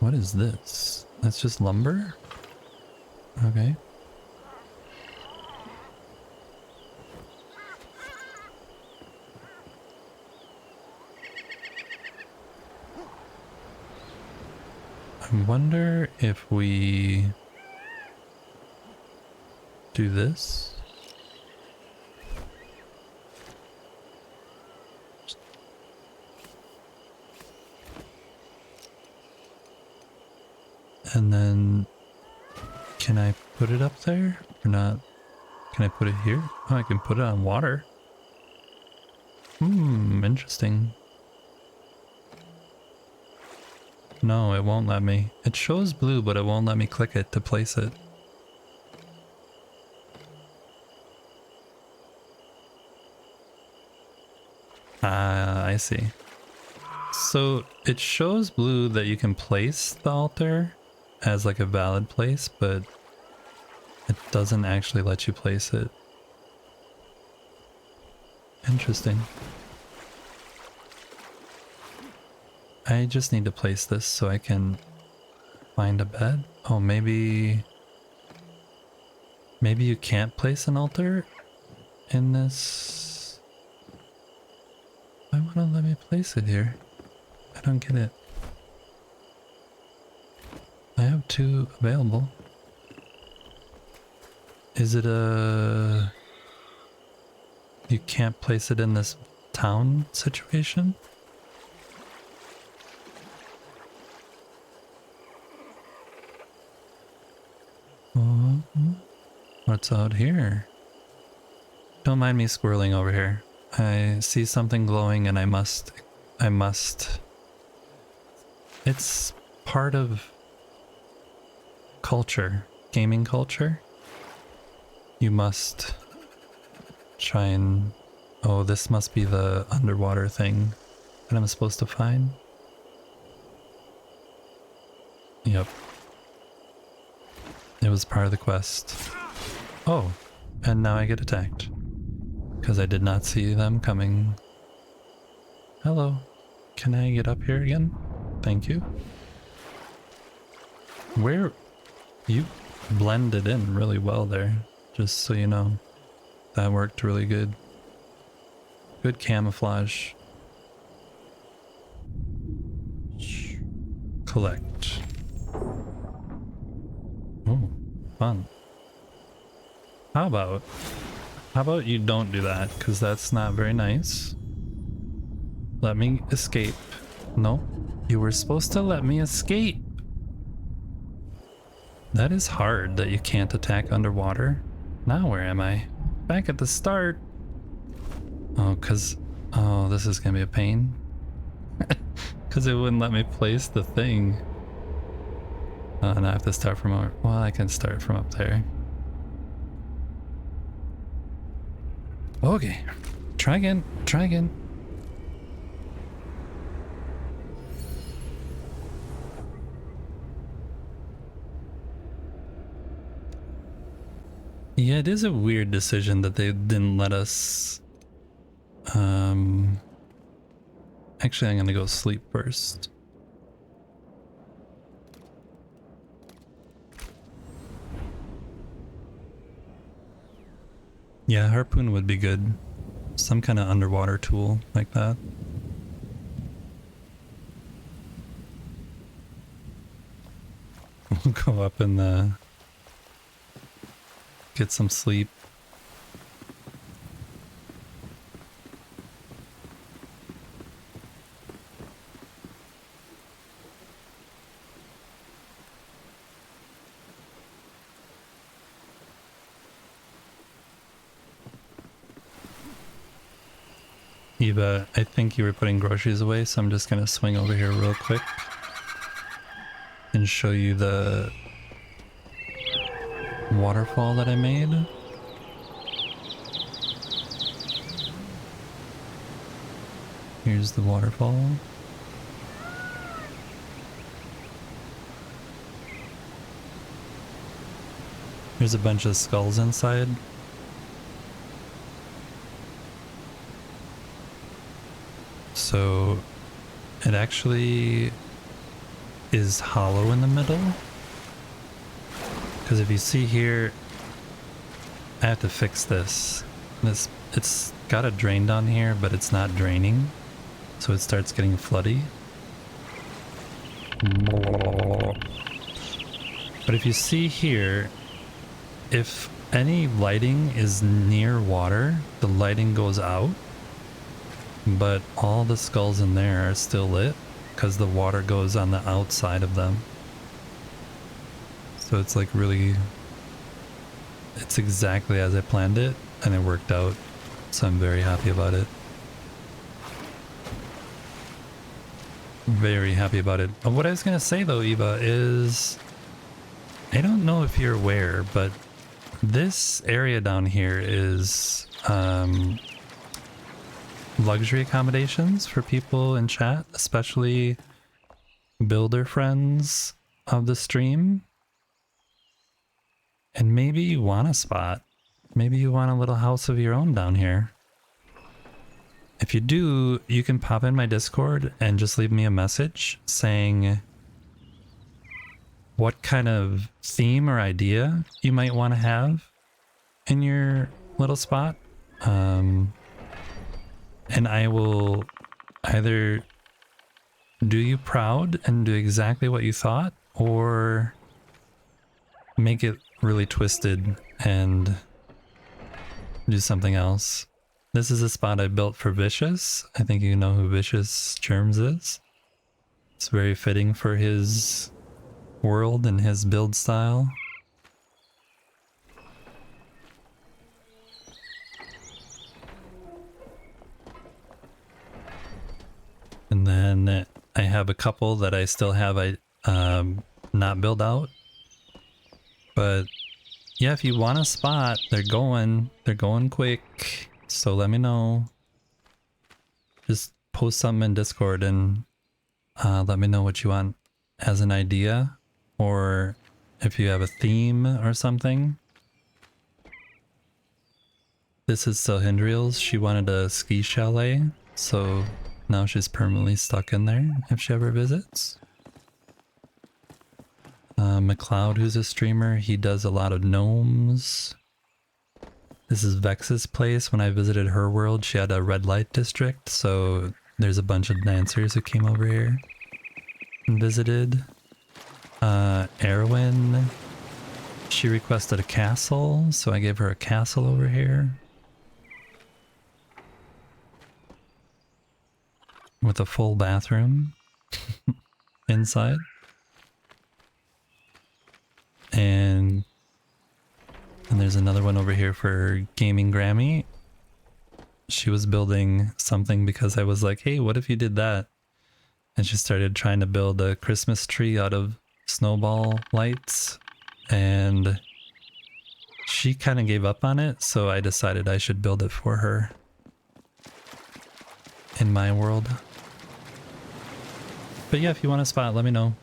What is this? That's just lumber? Okay. I wonder if we do this. And then can I put it up there or not? Can I put it here? Oh, I can put it on water. Interesting. No, it won't let me. It shows blue, but it won't let me click it to place it. Ah, I see. So it shows blue that you can place the altar as like a valid place, but it doesn't actually let you place it. Interesting. I just need to place this so I can find a bed. Oh, maybe you can't place an altar in this. Why won't it let me place it here? I don't get it. I have 2 available. Is it a... You can't place it in this town situation? What's out here? Don't mind me squirreling over here. I see something glowing and I must... It's part of culture, gaming culture. You must try and... Oh, this must be the underwater thing that I'm supposed to find. Yep. It was part of the quest. Oh, and now I get attacked. Because I did not see them coming. Hello. Can I get up here again? Thank you. Where... You blended in really well there. Just so you know. That worked really good. Good camouflage. Collect. Oh, fun. How about you don't do that, because that's not very nice. Let me escape. No, you were supposed to let me escape. That is hard that you can't attack underwater. Now where am I? Back at the start. Oh, oh, this is gonna be a pain. Because it wouldn't let me place the thing. And I have to start from over. Well, I can start from up there. Okay. Try again. Try again. Yeah, it is a weird decision that they didn't let us... Actually, I'm gonna go sleep first. Yeah, harpoon would be good. Some kind of underwater tool like that. We'll go up in the... Get some sleep. Eva, I think you were putting groceries away, so I'm just gonna swing over here real quick and show you the waterfall that I made. Here's the waterfall. There's a bunch of skulls inside. So it actually is hollow in the middle. Because if you see here, I have to fix this. It's got a drain down here, but it's not draining. So it starts getting floody. But if you see here, if any lighting is near water, the lighting goes out. But all the skulls in there are still lit because the water goes on the outside of them. So it's like really, it's exactly as I planned it, and it worked out. So I'm very happy about it. Very happy about it. What I was going to say though, Eva, is I don't know if you're aware, but this area down here is luxury accommodations for people in chat, especially builder friends of the stream. And maybe you want a spot. Maybe you want a little house of your own down here. If you do, you can pop in my Discord and just leave me a message saying what kind of theme or idea you might want to have in your little spot. And I will either do you proud and do exactly what you thought, or make it really twisted and do something else. This is a spot I built for Vicious. I think you know who Vicious Germs is. It's very fitting for his world and his build style. And then I have a couple that I still have not built out. But yeah, if you want a spot, they're going quick. So let me know. Just post something in Discord and let me know what you want as an idea, or if you have a theme or something. This is Silhindriel's. She wanted a ski chalet, so now she's permanently stuck in there if she ever visits. McLeod, who's a streamer, he does a lot of gnomes. This is Vex's place. When I visited her world, she had a red light district, so there's a bunch of dancers who came over here and visited. Erwin, she requested a castle, so I gave her a castle over here. With a full bathroom inside. And there's another one over here for Gaming Grammy. She was building something because I was like, hey, what if you did that? And she started trying to build a Christmas tree out of snowball lights. And she kind of gave up on it, so I decided I should build it for her in my world. But yeah, if you want a spot, let me know.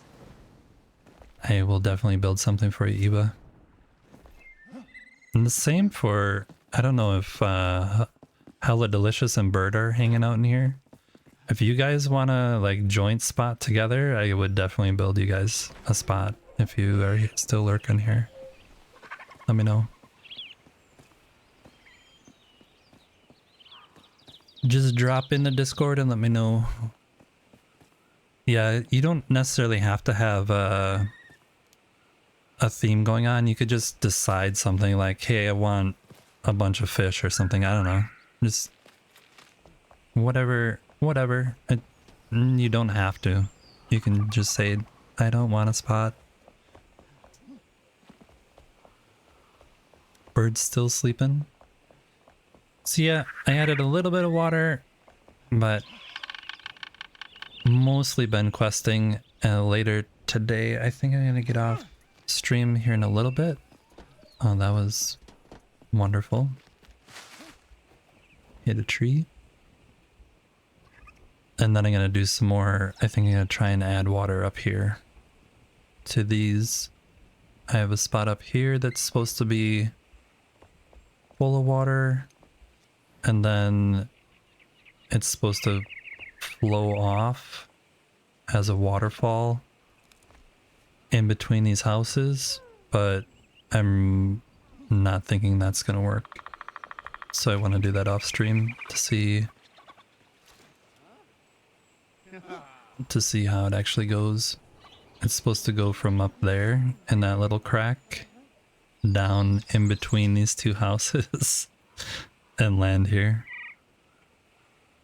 I will definitely build something for you, Eva. And the same for, I don't know if Hella Delicious and Bird are hanging out in here. If you guys want to like joint spot together, I would definitely build you guys a spot if you are still lurking here. Let me know. Just drop in the Discord and let me know. Yeah, you don't necessarily have to have a theme going on. You could just decide something like, hey, I want a bunch of fish or something. I don't know. Just whatever. You don't have to. You can just say, I don't want a spot. Bird's still sleeping. So yeah, I added a little bit of water, but mostly been questing. Later today, I think I'm gonna get off stream here in a little bit. Oh, that was wonderful. Hit a tree. And then I'm gonna do some more. I think I'm gonna try and add water up here to these. I have a spot up here that's supposed to be full of water, and then it's supposed to flow off as a waterfall in between these houses, but I'm not thinking that's gonna work. So I want to do that off stream to see how it actually goes. It's supposed to go from up there in that little crack down in between these two houses and land here.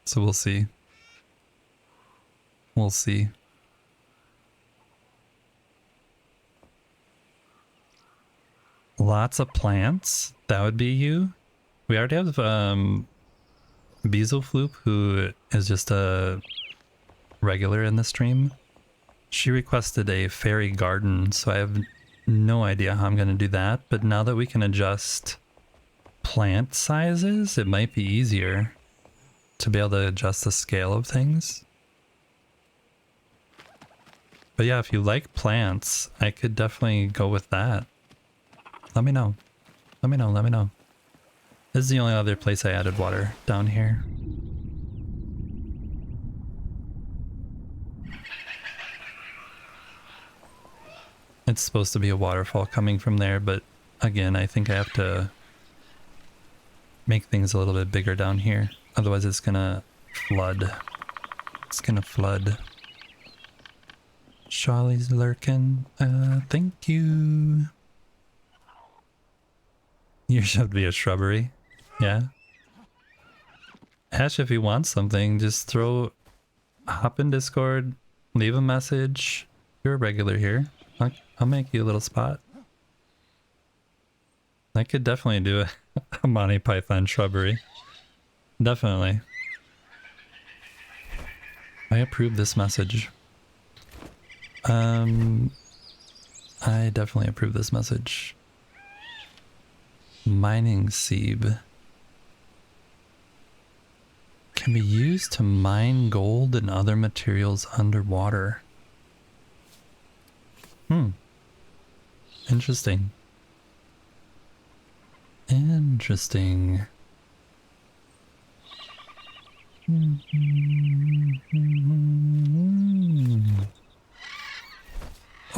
So we'll see. We'll see. Lots of plants. That would be you. We already have Beezlefloop, who is just a regular in the stream. She requested a fairy garden, so I have no idea how I'm going to do that. But now that we can adjust plant sizes, it might be easier to be able to adjust the scale of things. But yeah, if you like plants, I could definitely go with that. Let me know. Let me know, let me know. This is the only other place I added water, down here. It's supposed to be a waterfall coming from there, but again, I think I have to make things a little bit bigger down here. Otherwise it's gonna flood. It's gonna flood. Charlie's lurking. Thank you. You should be a shrubbery. Yeah. Ash, if you want something, just hop in Discord, leave a message. You're a regular here. I'll make you a little spot. I could definitely do a Monty Python shrubbery. Definitely. I approve this message. I definitely approve this message. Mining Seeb can be used to mine gold and other materials underwater. Interesting. Interesting.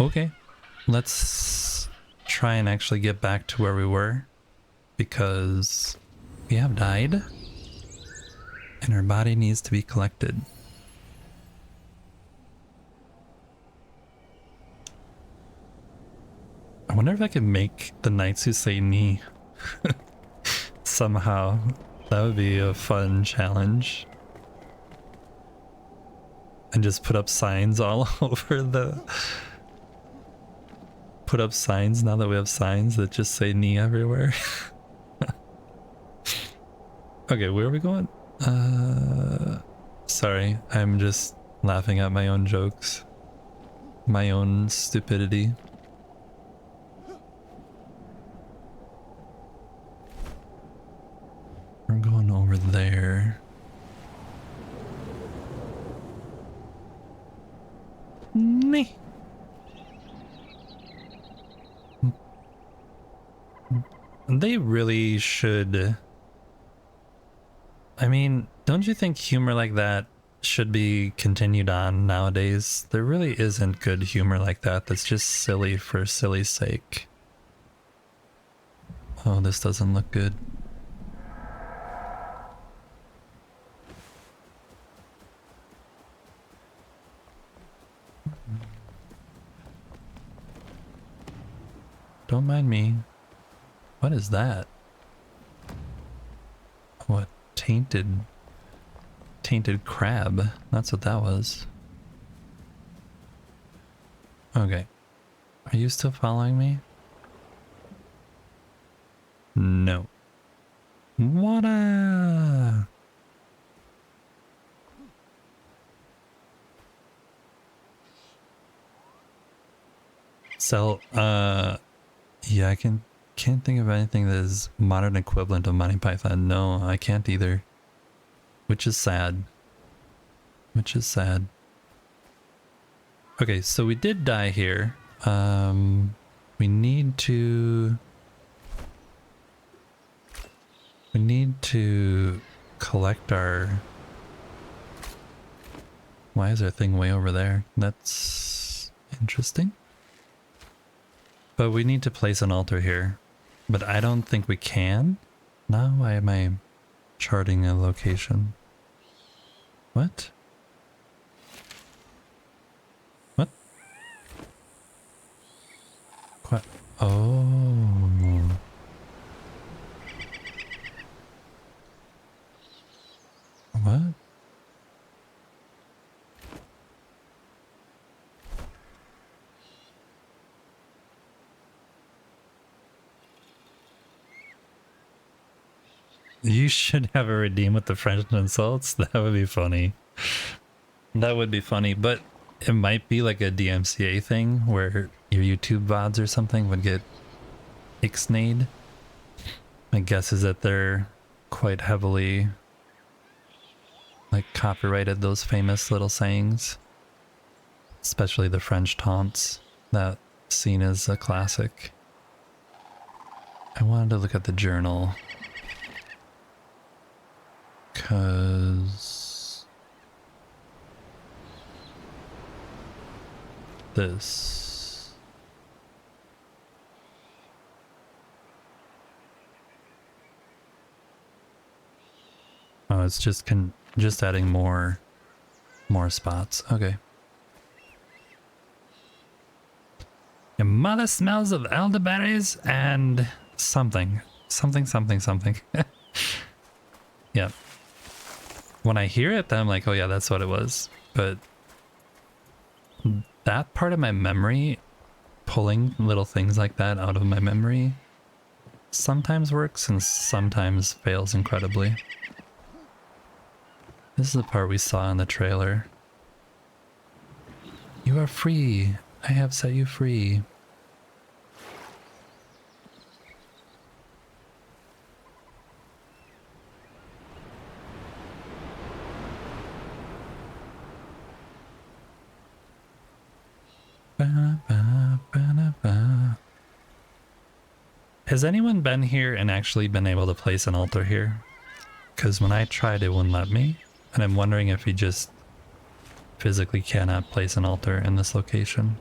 Okay, let's try and actually get back to where we were, because we have died and our body needs to be collected. I wonder if I could make the knights who say "ni" somehow. That would be a fun challenge. And just put up signs all over the... Put up signs now that we have signs that just say "ni" everywhere. Okay, where are we going? Sorry, I'm just laughing at my own jokes. My own stupidity. We're going over there. Nee. They really should. I mean, don't you think humor like that should be continued on nowadays? There really isn't good humor like that that's just silly for silly's sake. Oh, this doesn't look good. Don't mind me. What is that? What? Tainted crab. That's what that was. Okay. Are you still following me? No. What? So, yeah, I can't think of anything that is modern equivalent of Monty Python. No, I can't either. Which is sad. Which is sad. Okay, so we did die here. We need to collect our... Why is our thing way over there? That's interesting. But we need to place an altar here. But I don't think we can. Now why am I charting a location? What? What? What? Oh. What? You should have a redeem with the French insults. That would be funny. That would be funny, but it might be like a DMCA thing where your YouTube VODs or something would get ixnayed. My guess is that they're quite heavily like copyrighted those famous little sayings, especially the French taunts. That scene is a classic. I wanted to look at the journal because this. Oh, it's just adding more spots. Okay. Your mother smells of elderberries and something. Something. Yep. When I hear it, then I'm like, oh yeah, that's what it was. But that part of my memory, pulling little things like that out of my memory, sometimes works and sometimes fails incredibly. This is the part we saw in the trailer. You are free. I have set you free. Has anyone been here and actually been able to place an altar here? Because when I tried, it wouldn't let me. And I'm wondering if you just physically cannot place an altar in this location.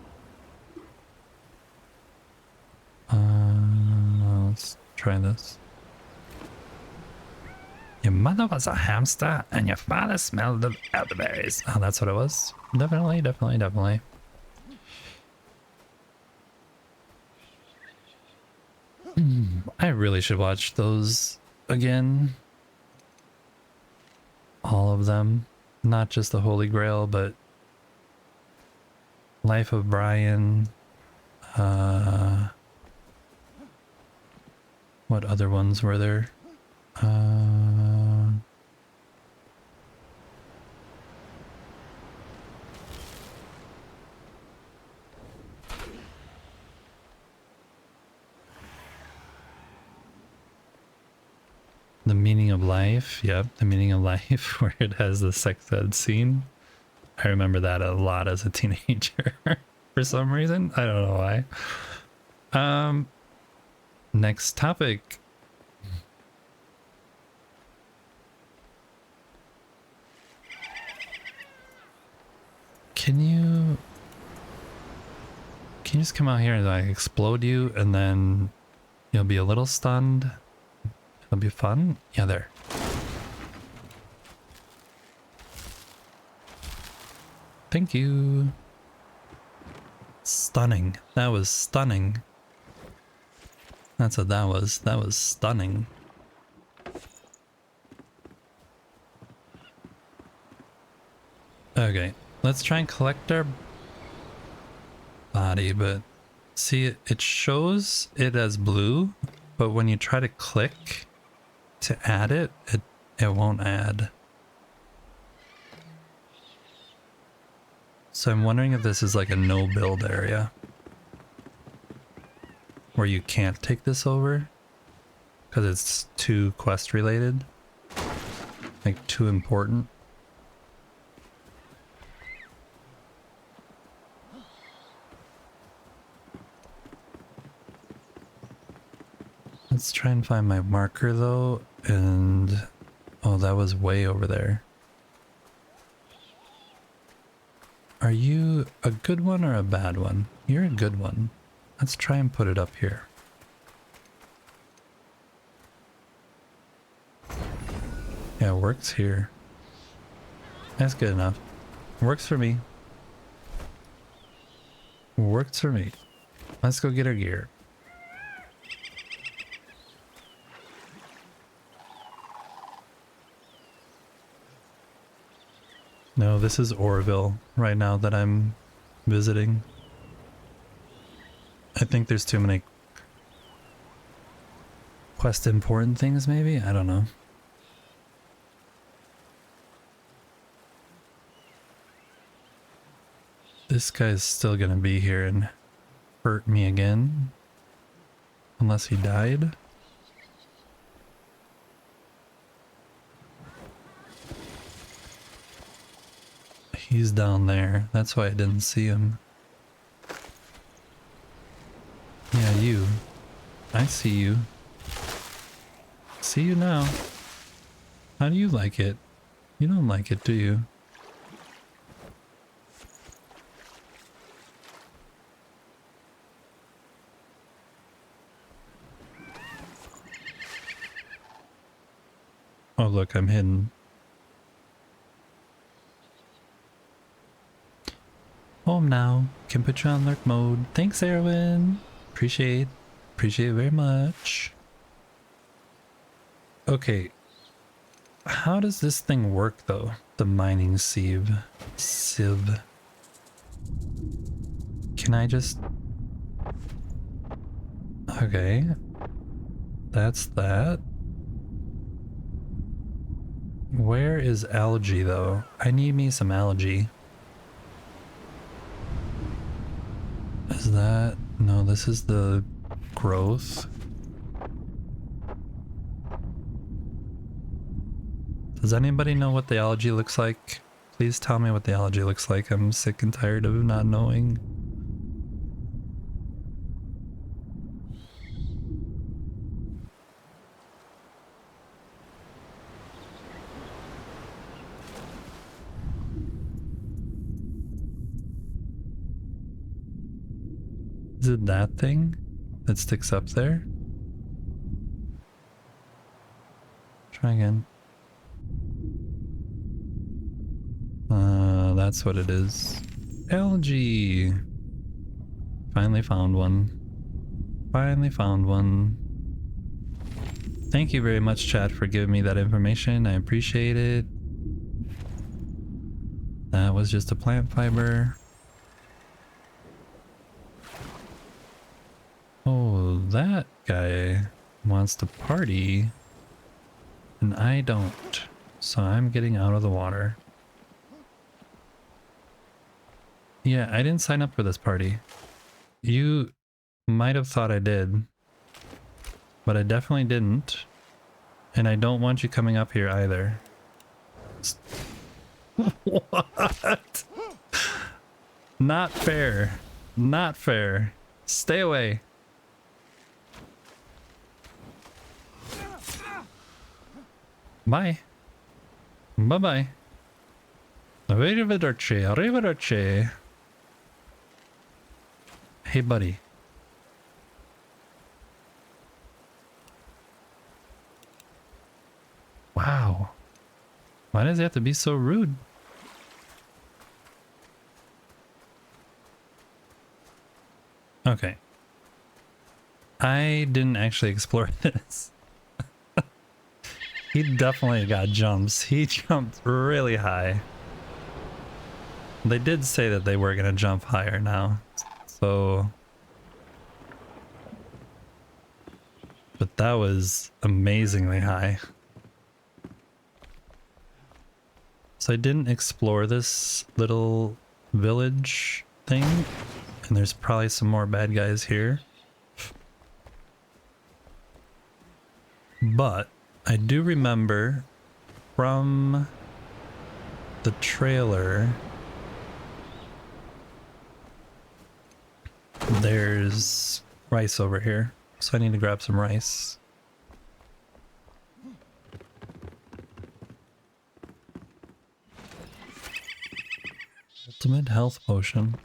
Let's try this. Your mother was a hamster and your father smelled of elderberries. Oh, that's what it was. Definitely. I really should watch those again. All of them. Not just the Holy Grail, but Life of Brian. What other ones were there? The Meaning of Life. Yep, The Meaning of Life, where it has the sex ed scene. I remember that a lot as a teenager for some reason. I don't know why. Next topic. Can you just come out here and like explode you and then you'll be a little stunned? It'll be fun. Yeah, there. Thank you. Stunning. That was stunning. That's what that was. That was stunning. Okay, let's try and collect our body, but see, it shows it as blue, but when you try to click to add it, it won't add. So I'm wondering if this is like a no build area where you can't take this over because it's too quest related, like too important. Let's try and find my marker though, and oh, that was way over there. Are you a good one or a bad one? You're a good one. Let's try and put it up here. Yeah, it works here. That's good enough. Works for me. Works for me. Let's go get our gear. No, this is Oroville right now that I'm visiting. I think there's too many quest important things maybe? I don't know. This guy's still gonna be here and hurt me again. Unless he died. He's down there. That's why I didn't see him. Yeah, you. I see you. See you now. How do you like it? You don't like it, do you? Oh look, I'm hidden. Home now. Can put you on lurk mode. Thanks, Erwin. Appreciate it very much. Okay. How does this thing work though? The mining sieve. Can I just... Okay. That's that. Where is algae though? I need me some algae. Is that... No, this is the growth. Does anybody know what the algae looks like? Please tell me what the algae looks like. I'm sick and tired of not knowing. Is it that thing that sticks up there? Try again. That's what it is. Algae! Finally found one. Finally found one. Thank you very much, chat, for giving me that information. I appreciate it. That was just a plant fiber. Oh, that guy wants to party, and I don't. So I'm getting out of the water. Yeah, I didn't sign up for this party. You might have thought I did, but I definitely didn't. And I don't want you coming up here either. What? Not fair. Not fair. Stay away. Bye. Bye-bye. Arrivederci. Arrivederci. Hey, buddy. Wow. Why does he have to be so rude? Okay. I didn't actually explore this. He definitely got jumps. He jumped really high. They did say that they were going to jump higher now. So... But that was amazingly high. So I didn't explore this little village thing. And there's probably some more bad guys here. But I do remember from the trailer there's rice over here. So I need to grab some rice. Ultimate health potion.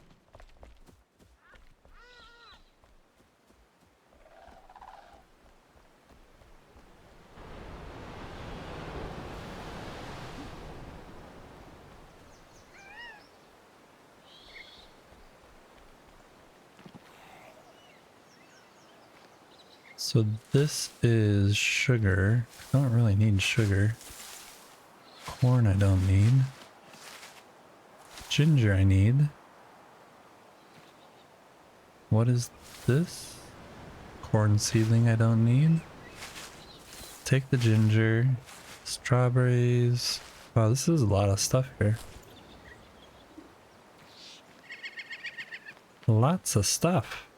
So this is sugar. I don't really need sugar. Corn I don't need. Ginger I need. What is this? Corn seedling I don't need. Take the ginger. Strawberries. Wow, this is a lot of stuff here. Lots of stuff.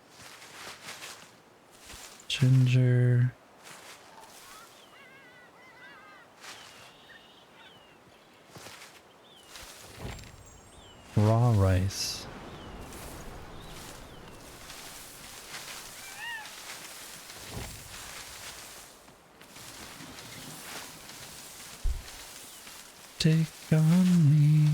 Ginger. Raw rice. Take on me.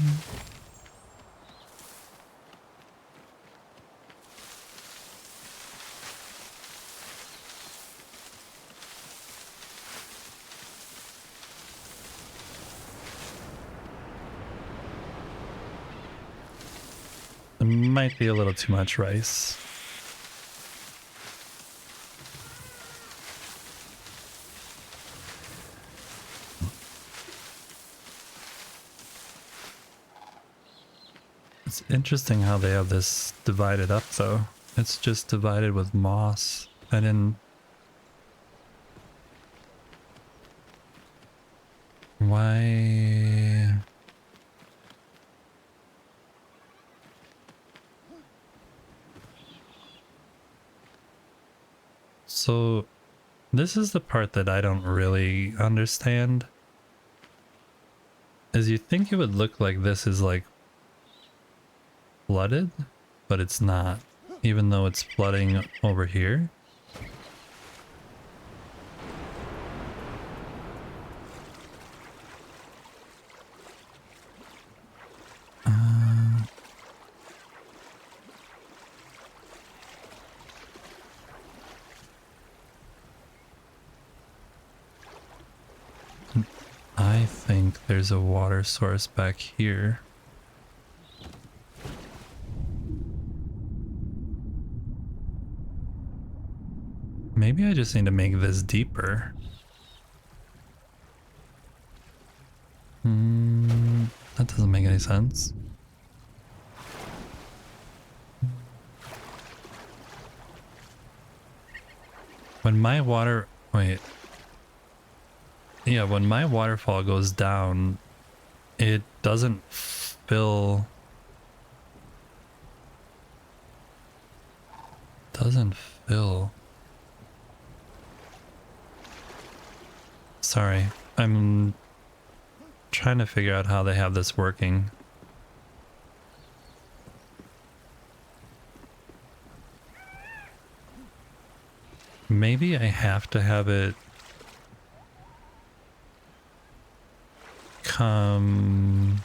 It might be a little too much rice. It's interesting how they have this divided up though. It's just divided with moss. I didn't... Why... So, this is the part that I don't really understand. Is you think it would look like this is like flooded, but it's not, even though it's flooding over here. I think there's a water source back here. Maybe I just need to make this deeper. That doesn't make any sense. When my water... Wait. Yeah, when my waterfall goes down, it doesn't fill... Doesn't fill... Sorry, I'm trying to figure out how they have this working. Maybe I have to have it come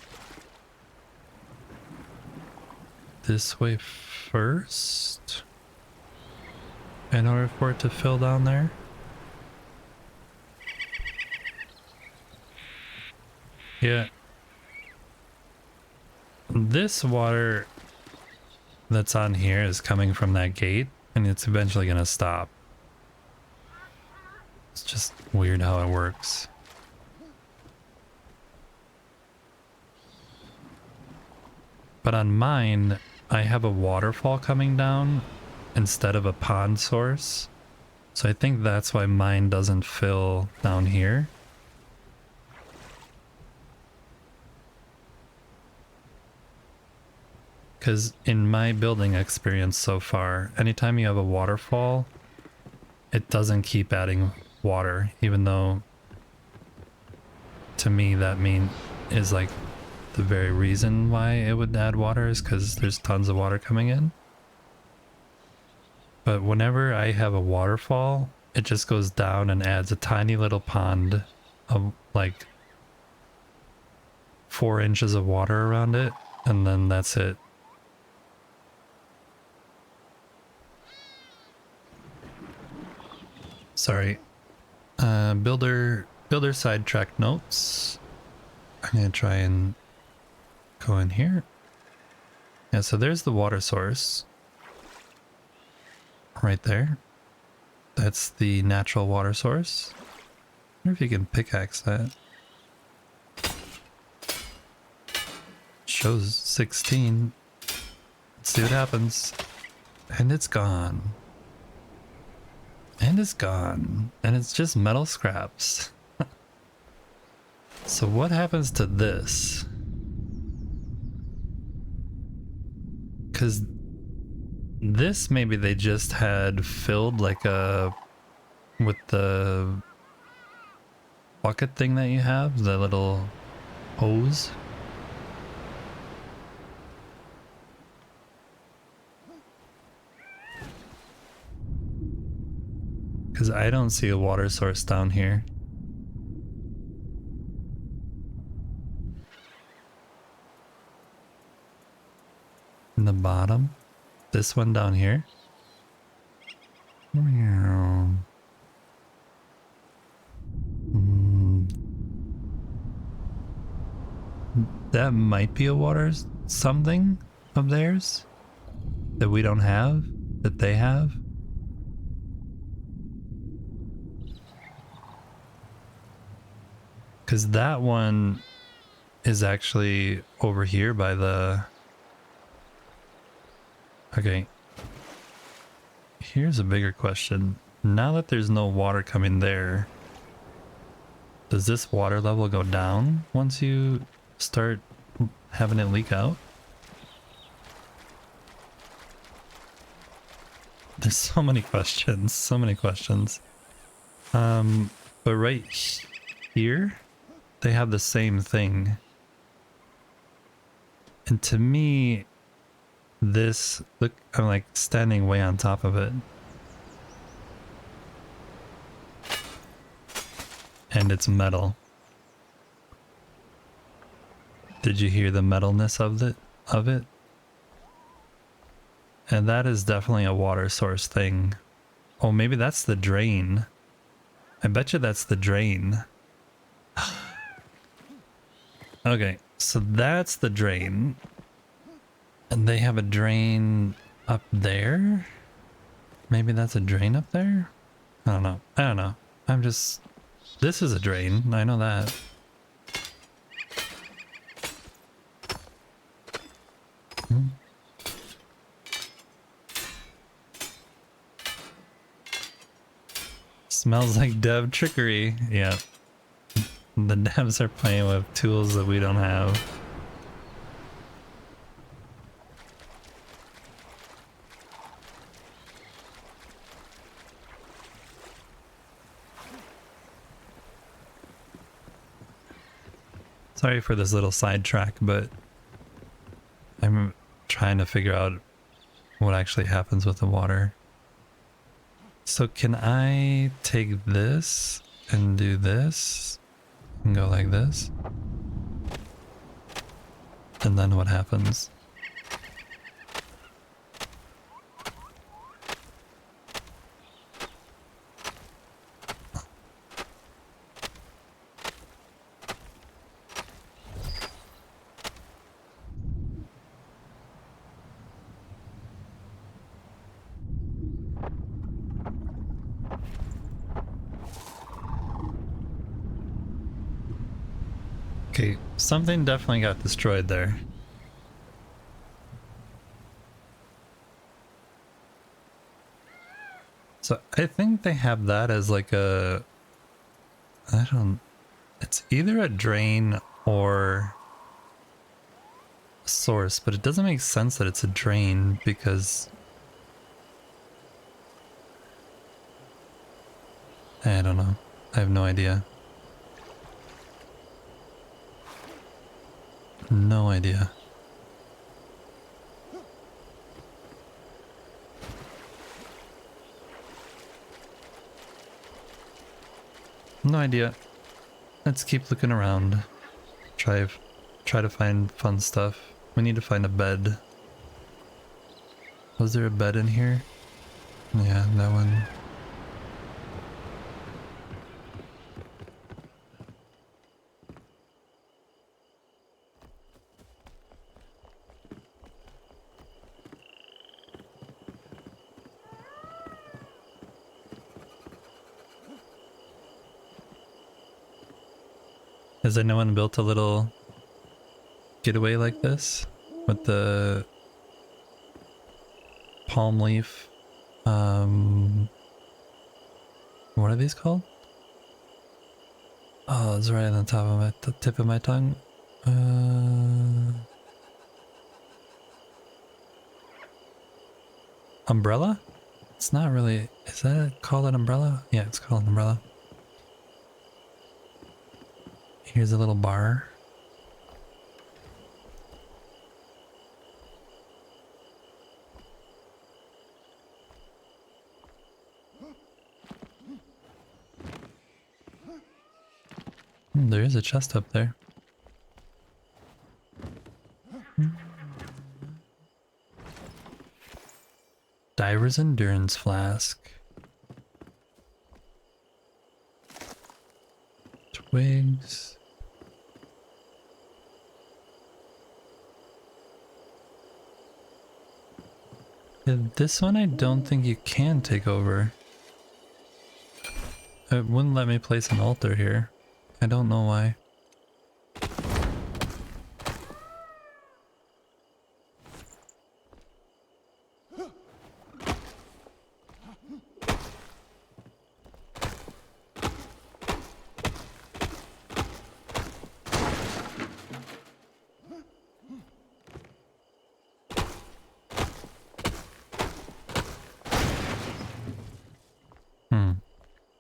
this way first in order for it to fill down there. Yeah. This water that's on here is coming from that gate, and it's eventually gonna stop. It's just weird how it works. But on mine, I have a waterfall coming down instead of a pond source. So I think that's why mine doesn't fill down here. Because in my building experience so far, anytime you have a waterfall, it doesn't keep adding water, even though to me that is like the very reason why it would add water is because there's tons of water coming in. But whenever I have a waterfall, it just goes down and adds a tiny little pond of like 4 inches of water around it, and then that's it. Sorry. Builder sidetrack notes. I'm gonna try and go in here. Yeah, so there's the water source. Right there. That's the natural water source. I wonder if you can pickaxe that. Shows 16. Let's see what happens. And it's gone. And it's gone. And it's just metal scraps. So what happens to this? Because this maybe they just had filled like a... with the bucket thing that you have, the little hose. Because I don't see a water source down here. In the bottom? This one down here? That might be a water something of theirs that we don't have, that they have. Because that one is actually over here by the... Okay. Here's a bigger question. Now that there's no water coming there, does this water level go down once you start having it leak out? There's so many questions, so many questions. But right here, they have the same thing. And to me, this, look, I'm like standing way on top of it. And it's metal. Did you hear the metalness of it? And that is definitely a water source thing. Oh, maybe that's the drain. I bet you that's the drain. Okay, so that's the drain. And they have a drain up there? Maybe that's a drain up there? I don't know. I don't know. I'm just... This is a drain. I know that. Smells like dev trickery. Yeah. The devs are playing with tools that we don't have. Sorry for this little sidetrack, but I'm trying to figure out what actually happens with the water. So can I take this and do this and go like this? And then what happens? Okay, something definitely got destroyed there. So I think they have that as like a... It's either a drain or a source, but it doesn't make sense that it's a drain because... I don't know. I have no idea. No idea. No idea. Let's keep looking around. Try to find fun stuff. We need to find a bed. Was there a bed in here? Yeah, that one. Has anyone built a little getaway like this with the palm leaf? What are these called? Oh, it's right on the top of the tip of my tongue. Umbrella? It's not really. Is that called an umbrella? Yeah, it's called an umbrella. Here's a little bar. There is a chest up there. Diver's Endurance Flask. Twigs. Yeah, this one I don't think you can take over. It wouldn't let me place an altar here. I don't know why.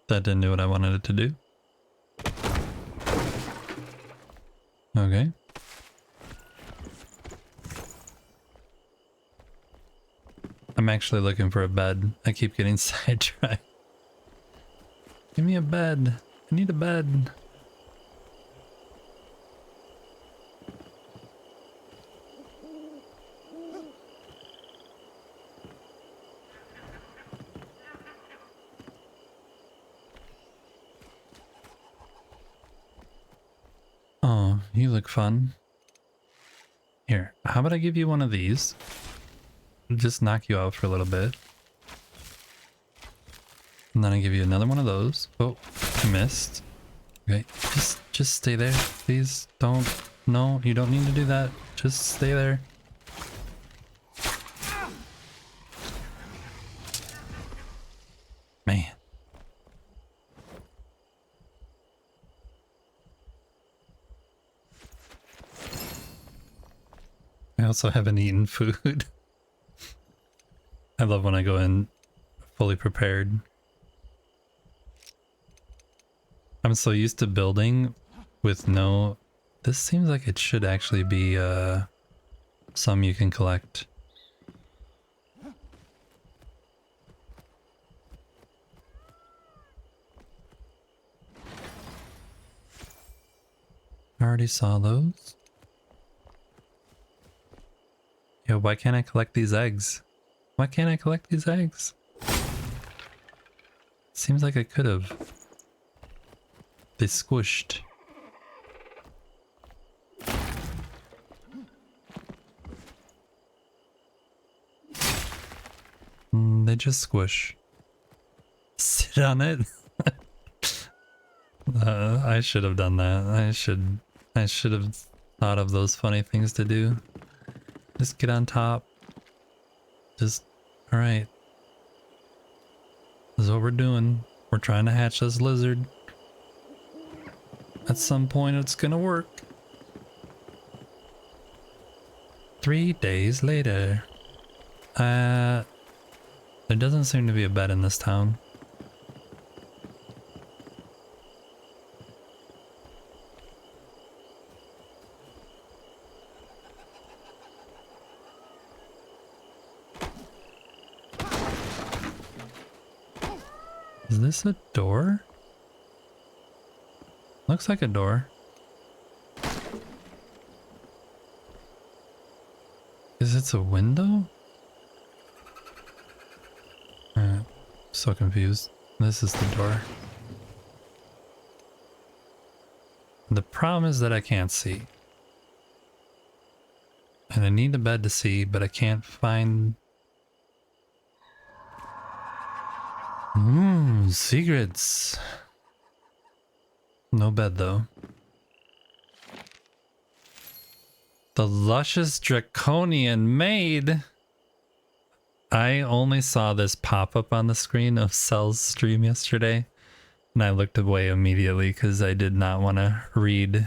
That didn't do what I wanted it to do. Okay. I'm actually looking for a bed. I keep getting sidetracked. Give me a bed. I need a bed. Oh, you look fun. Here, how about I give you one of these? Just knock you out for a little bit. And then I give you another one of those. Oh, I missed. Okay, just stay there. Please don't. No, you don't need to do that. Just stay there. Man. I also haven't eaten food. I love when I go in fully prepared. I'm so used to building with no... This seems like it should actually be some you can collect. I already saw those. Yo, why can't I collect these eggs? Why can't I collect these eggs? Seems like I could have. They squished. They just squish. Sit on it. I should have done that. I should have thought of those funny things to do. Just get on top. Just, alright. This is what we're doing. We're trying to hatch this lizard. At some point it's gonna work. 3 days later. There doesn't seem to be a bed in this town. Is this a door? Looks like a door. Is it a window? So confused. This is the door. The problem is that I can't see. And I need a bed to see, but I can't find... Secrets. No bed though. The luscious draconian maid. I only saw this pop up on the screen of Cell's stream yesterday, and I looked away immediately because I did not want to read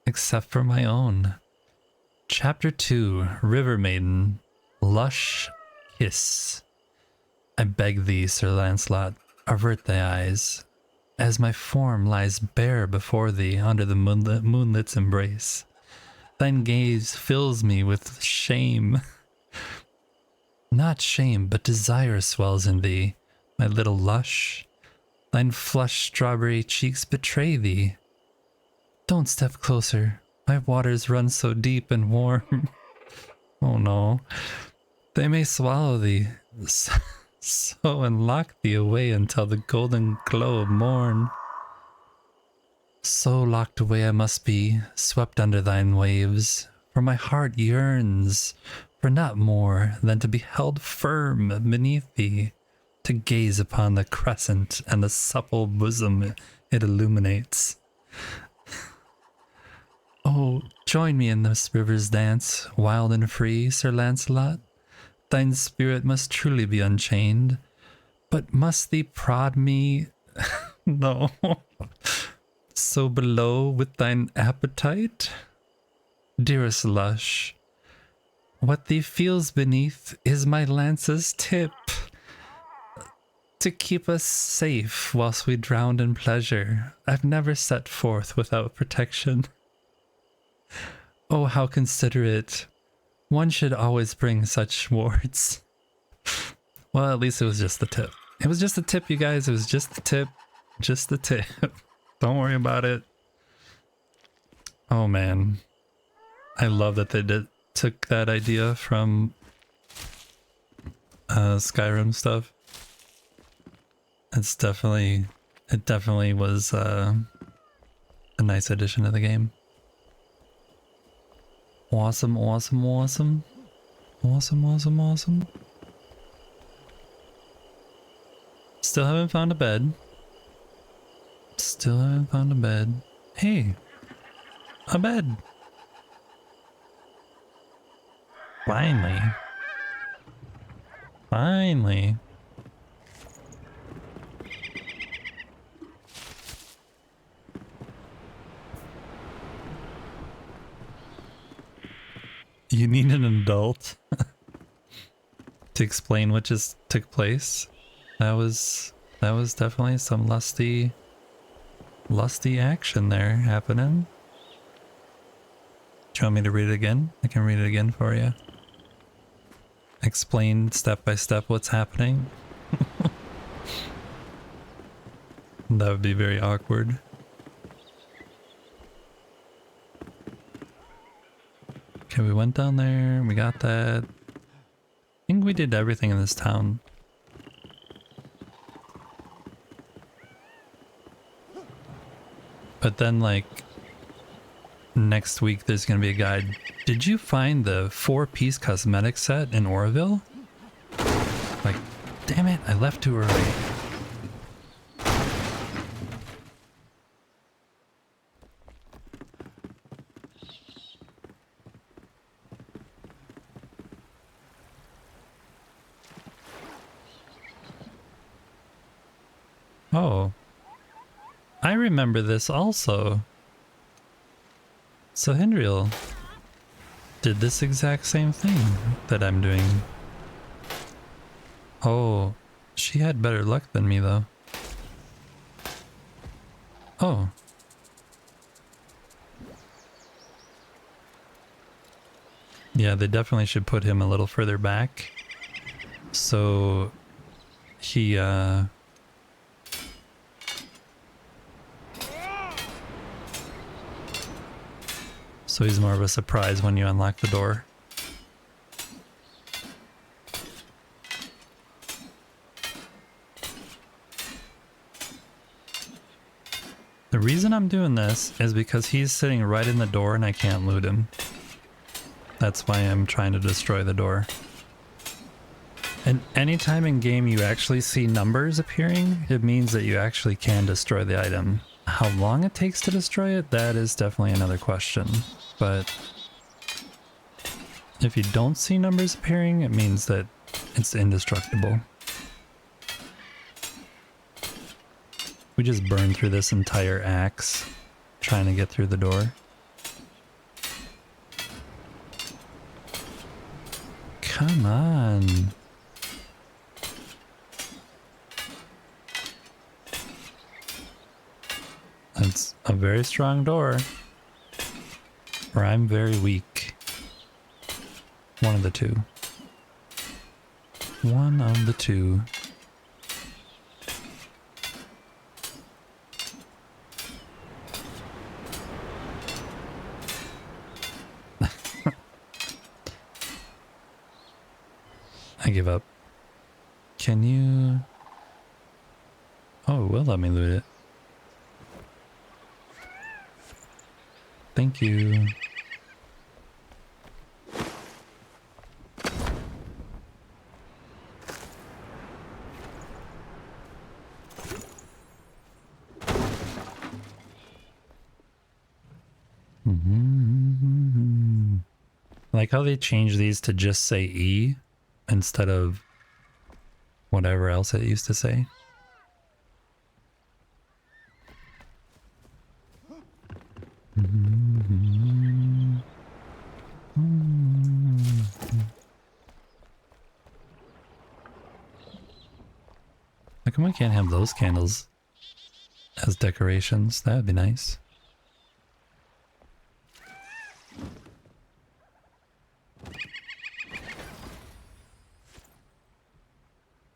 except for my own. Chapter 2, River Maiden, Lush Kiss. I beg thee, Sir Lancelot, avert thy eyes, as my form lies bare before thee under the moonlit's embrace. Thine gaze fills me with shame. Not shame, but desire swells in thee, my little lush. Thine flushed strawberry cheeks betray thee. Don't step closer, my waters run so deep and warm. Oh no. They may swallow thee, so unlock thee away until the golden glow of morn. So locked away I must be, swept under thine waves, for my heart yearns for not more than to be held firm beneath thee, to gaze upon the crescent and the supple bosom it illuminates. Oh, join me in this river's dance, wild and free, Sir Lancelot. Thine spirit must truly be unchained, but must thee prod me, no, so below with thine appetite? Dearest Lush, what thee feels beneath is my lance's tip, to keep us safe whilst we drown in pleasure. I've never set forth without protection. Oh, how considerate. One should always bring such wards. Well, at least it was just the tip. It was just the tip, you guys. It was just the tip. Just the tip. Don't worry about it. Oh, man. I love that they took that idea from Skyrim stuff. It definitely was a nice addition to the game. Awesome, awesome, awesome. Awesome, awesome, awesome. Still haven't found a bed. Still haven't found a bed. Hey, a bed. Finally. Finally. You need an adult to explain what just took place. That was definitely some lusty action there happening. Do you want me to read it again? I can read it again for you. Explain step by step what's happening. That would be very awkward. Okay, we went down there, we got that. I think we did everything in this town. But then, like, next week there's gonna be a guide. Did you find the 4-piece cosmetic set in Oroville? Like, damn it, I left too early. Oh, I remember this also. So Hindriel did this exact same thing that I'm doing. Oh, she had better luck than me though. Oh. Yeah, they definitely should put him a little further back. So he so he's more of a surprise when you unlock the door. The reason I'm doing this is because he's sitting right in the door and I can't loot him. That's why I'm trying to destroy the door. And anytime in game you actually see numbers appearing, it means that you actually can destroy the item. How long it takes to destroy it, that is definitely another question. But If you don't see numbers appearing, it means that it's indestructible. We just burned through this entire axe trying to get through the door. Come on. It's a very strong door. Or I'm very weak. One of the two. One of the two. I give up. Can you... Oh, it will let me loot it. Thank you. I like how they changed these to just say E instead of whatever else it used to say. How come we can't have those candles as decorations? That would be nice.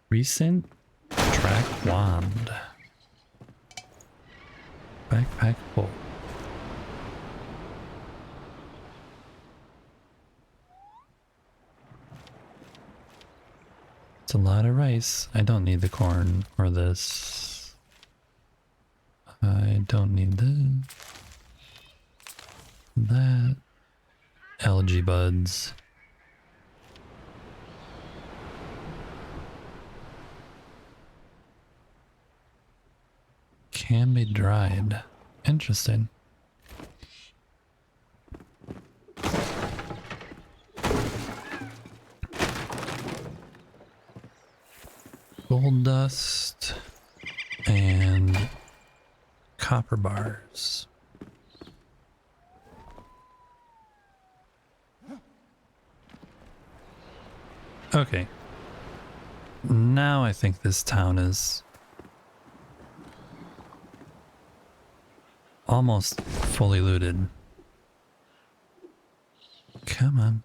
Recent track wand. Backpack full. It's a lot of rice. I don't need the corn or this. I don't need that. Algae buds. Can be dried. Interesting. Gold dust and copper bars. Okay. Now I think this town is almost fully looted. Come on.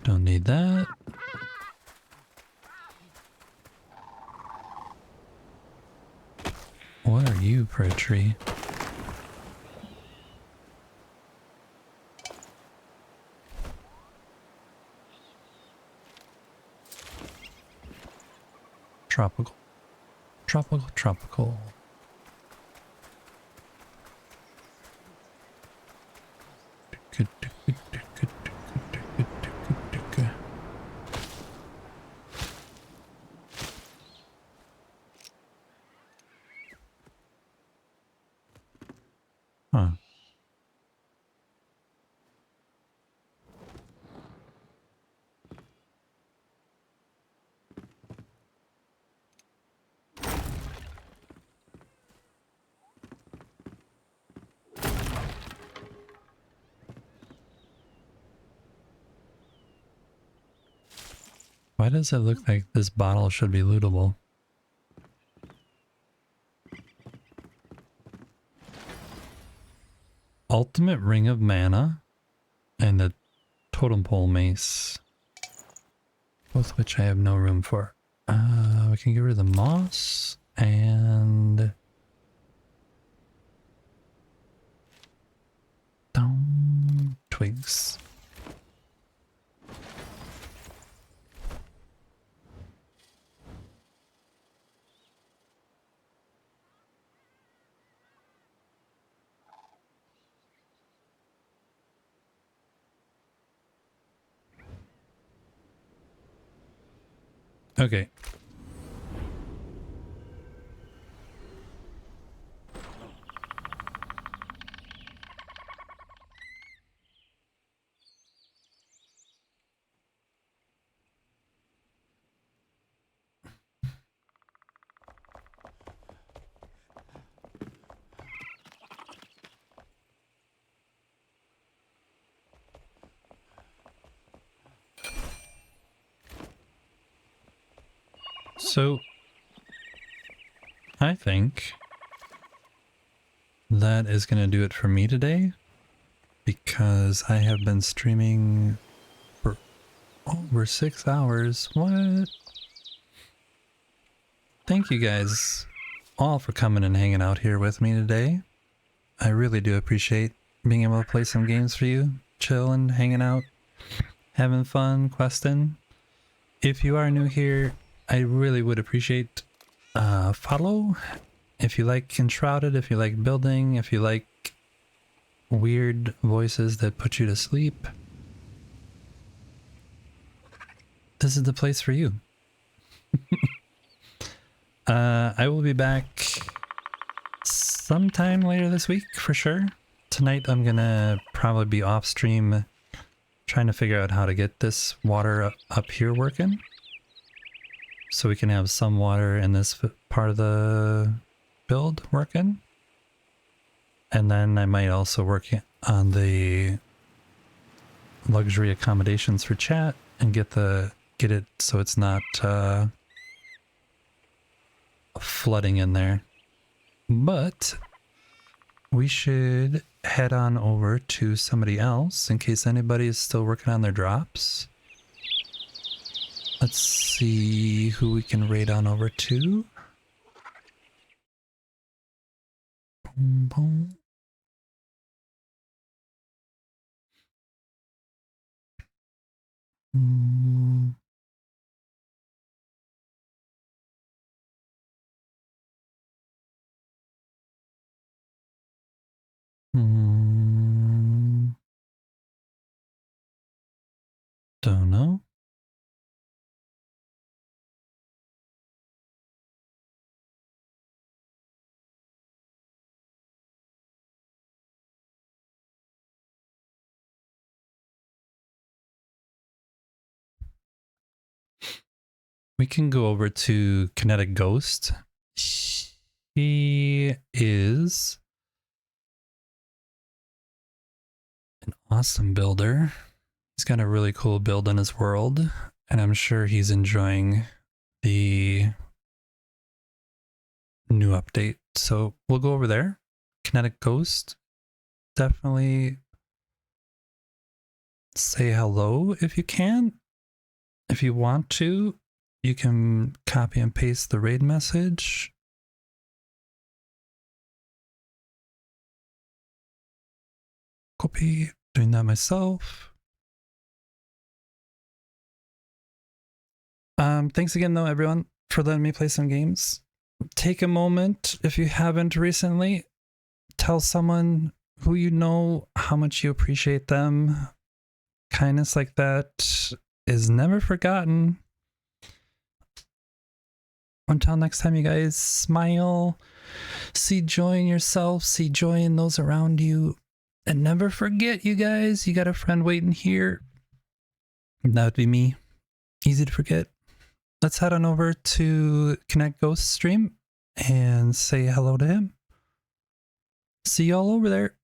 Don't need that. What are you, for a tree? Tropical. Tropical. Huh. Why does it look like this bottle should be lootable? Ultimate Ring of Mana and the Totem Pole Mace. Both which I have no room for. We can get rid of the moss and... twigs. Okay. So, I think that is going to do it for me today, because I have been streaming for over 6 hours. What? Thank you guys all for coming and hanging out here with me today. I really do appreciate being able to play some games for you, chilling, hanging out, having fun, questing. If you are new here, I really would appreciate follow. If you like Enshrouded, if you like building, if you like weird voices that put you to sleep, this is the place for you. I will be back sometime later this week for sure. Tonight I'm gonna probably be off stream trying to figure out how to get this water up here working, so we can have some water in this part of the build working. And then I might also work on the luxury accommodations for chat and get it so it's not flooding in there. But we should head on over to somebody else in case anybody is still working on their drops. Let's see who we can raid on over to. Boom, boom. Mm. Mm. Don't know. We can go over to Kinetic Ghost. He is an awesome builder. He's got a really cool build in his world, and I'm sure he's enjoying the new update. So we'll go over there. Kinetic Ghost. Definitely say hello if you can. If you want to, you can copy and paste the raid message. Copy, doing that myself. Thanks again though, everyone, for letting me play some games. Take a moment, if you haven't recently, tell someone who you know how much you appreciate them. Kindness like that is never forgotten. Until next time, you guys, smile, see joy in yourself, see joy in those around you, and never forget, you guys, you got a friend waiting here. That would be me. Easy to forget. Let's head on over to Connect Ghost stream and say hello to him. See y'all over there.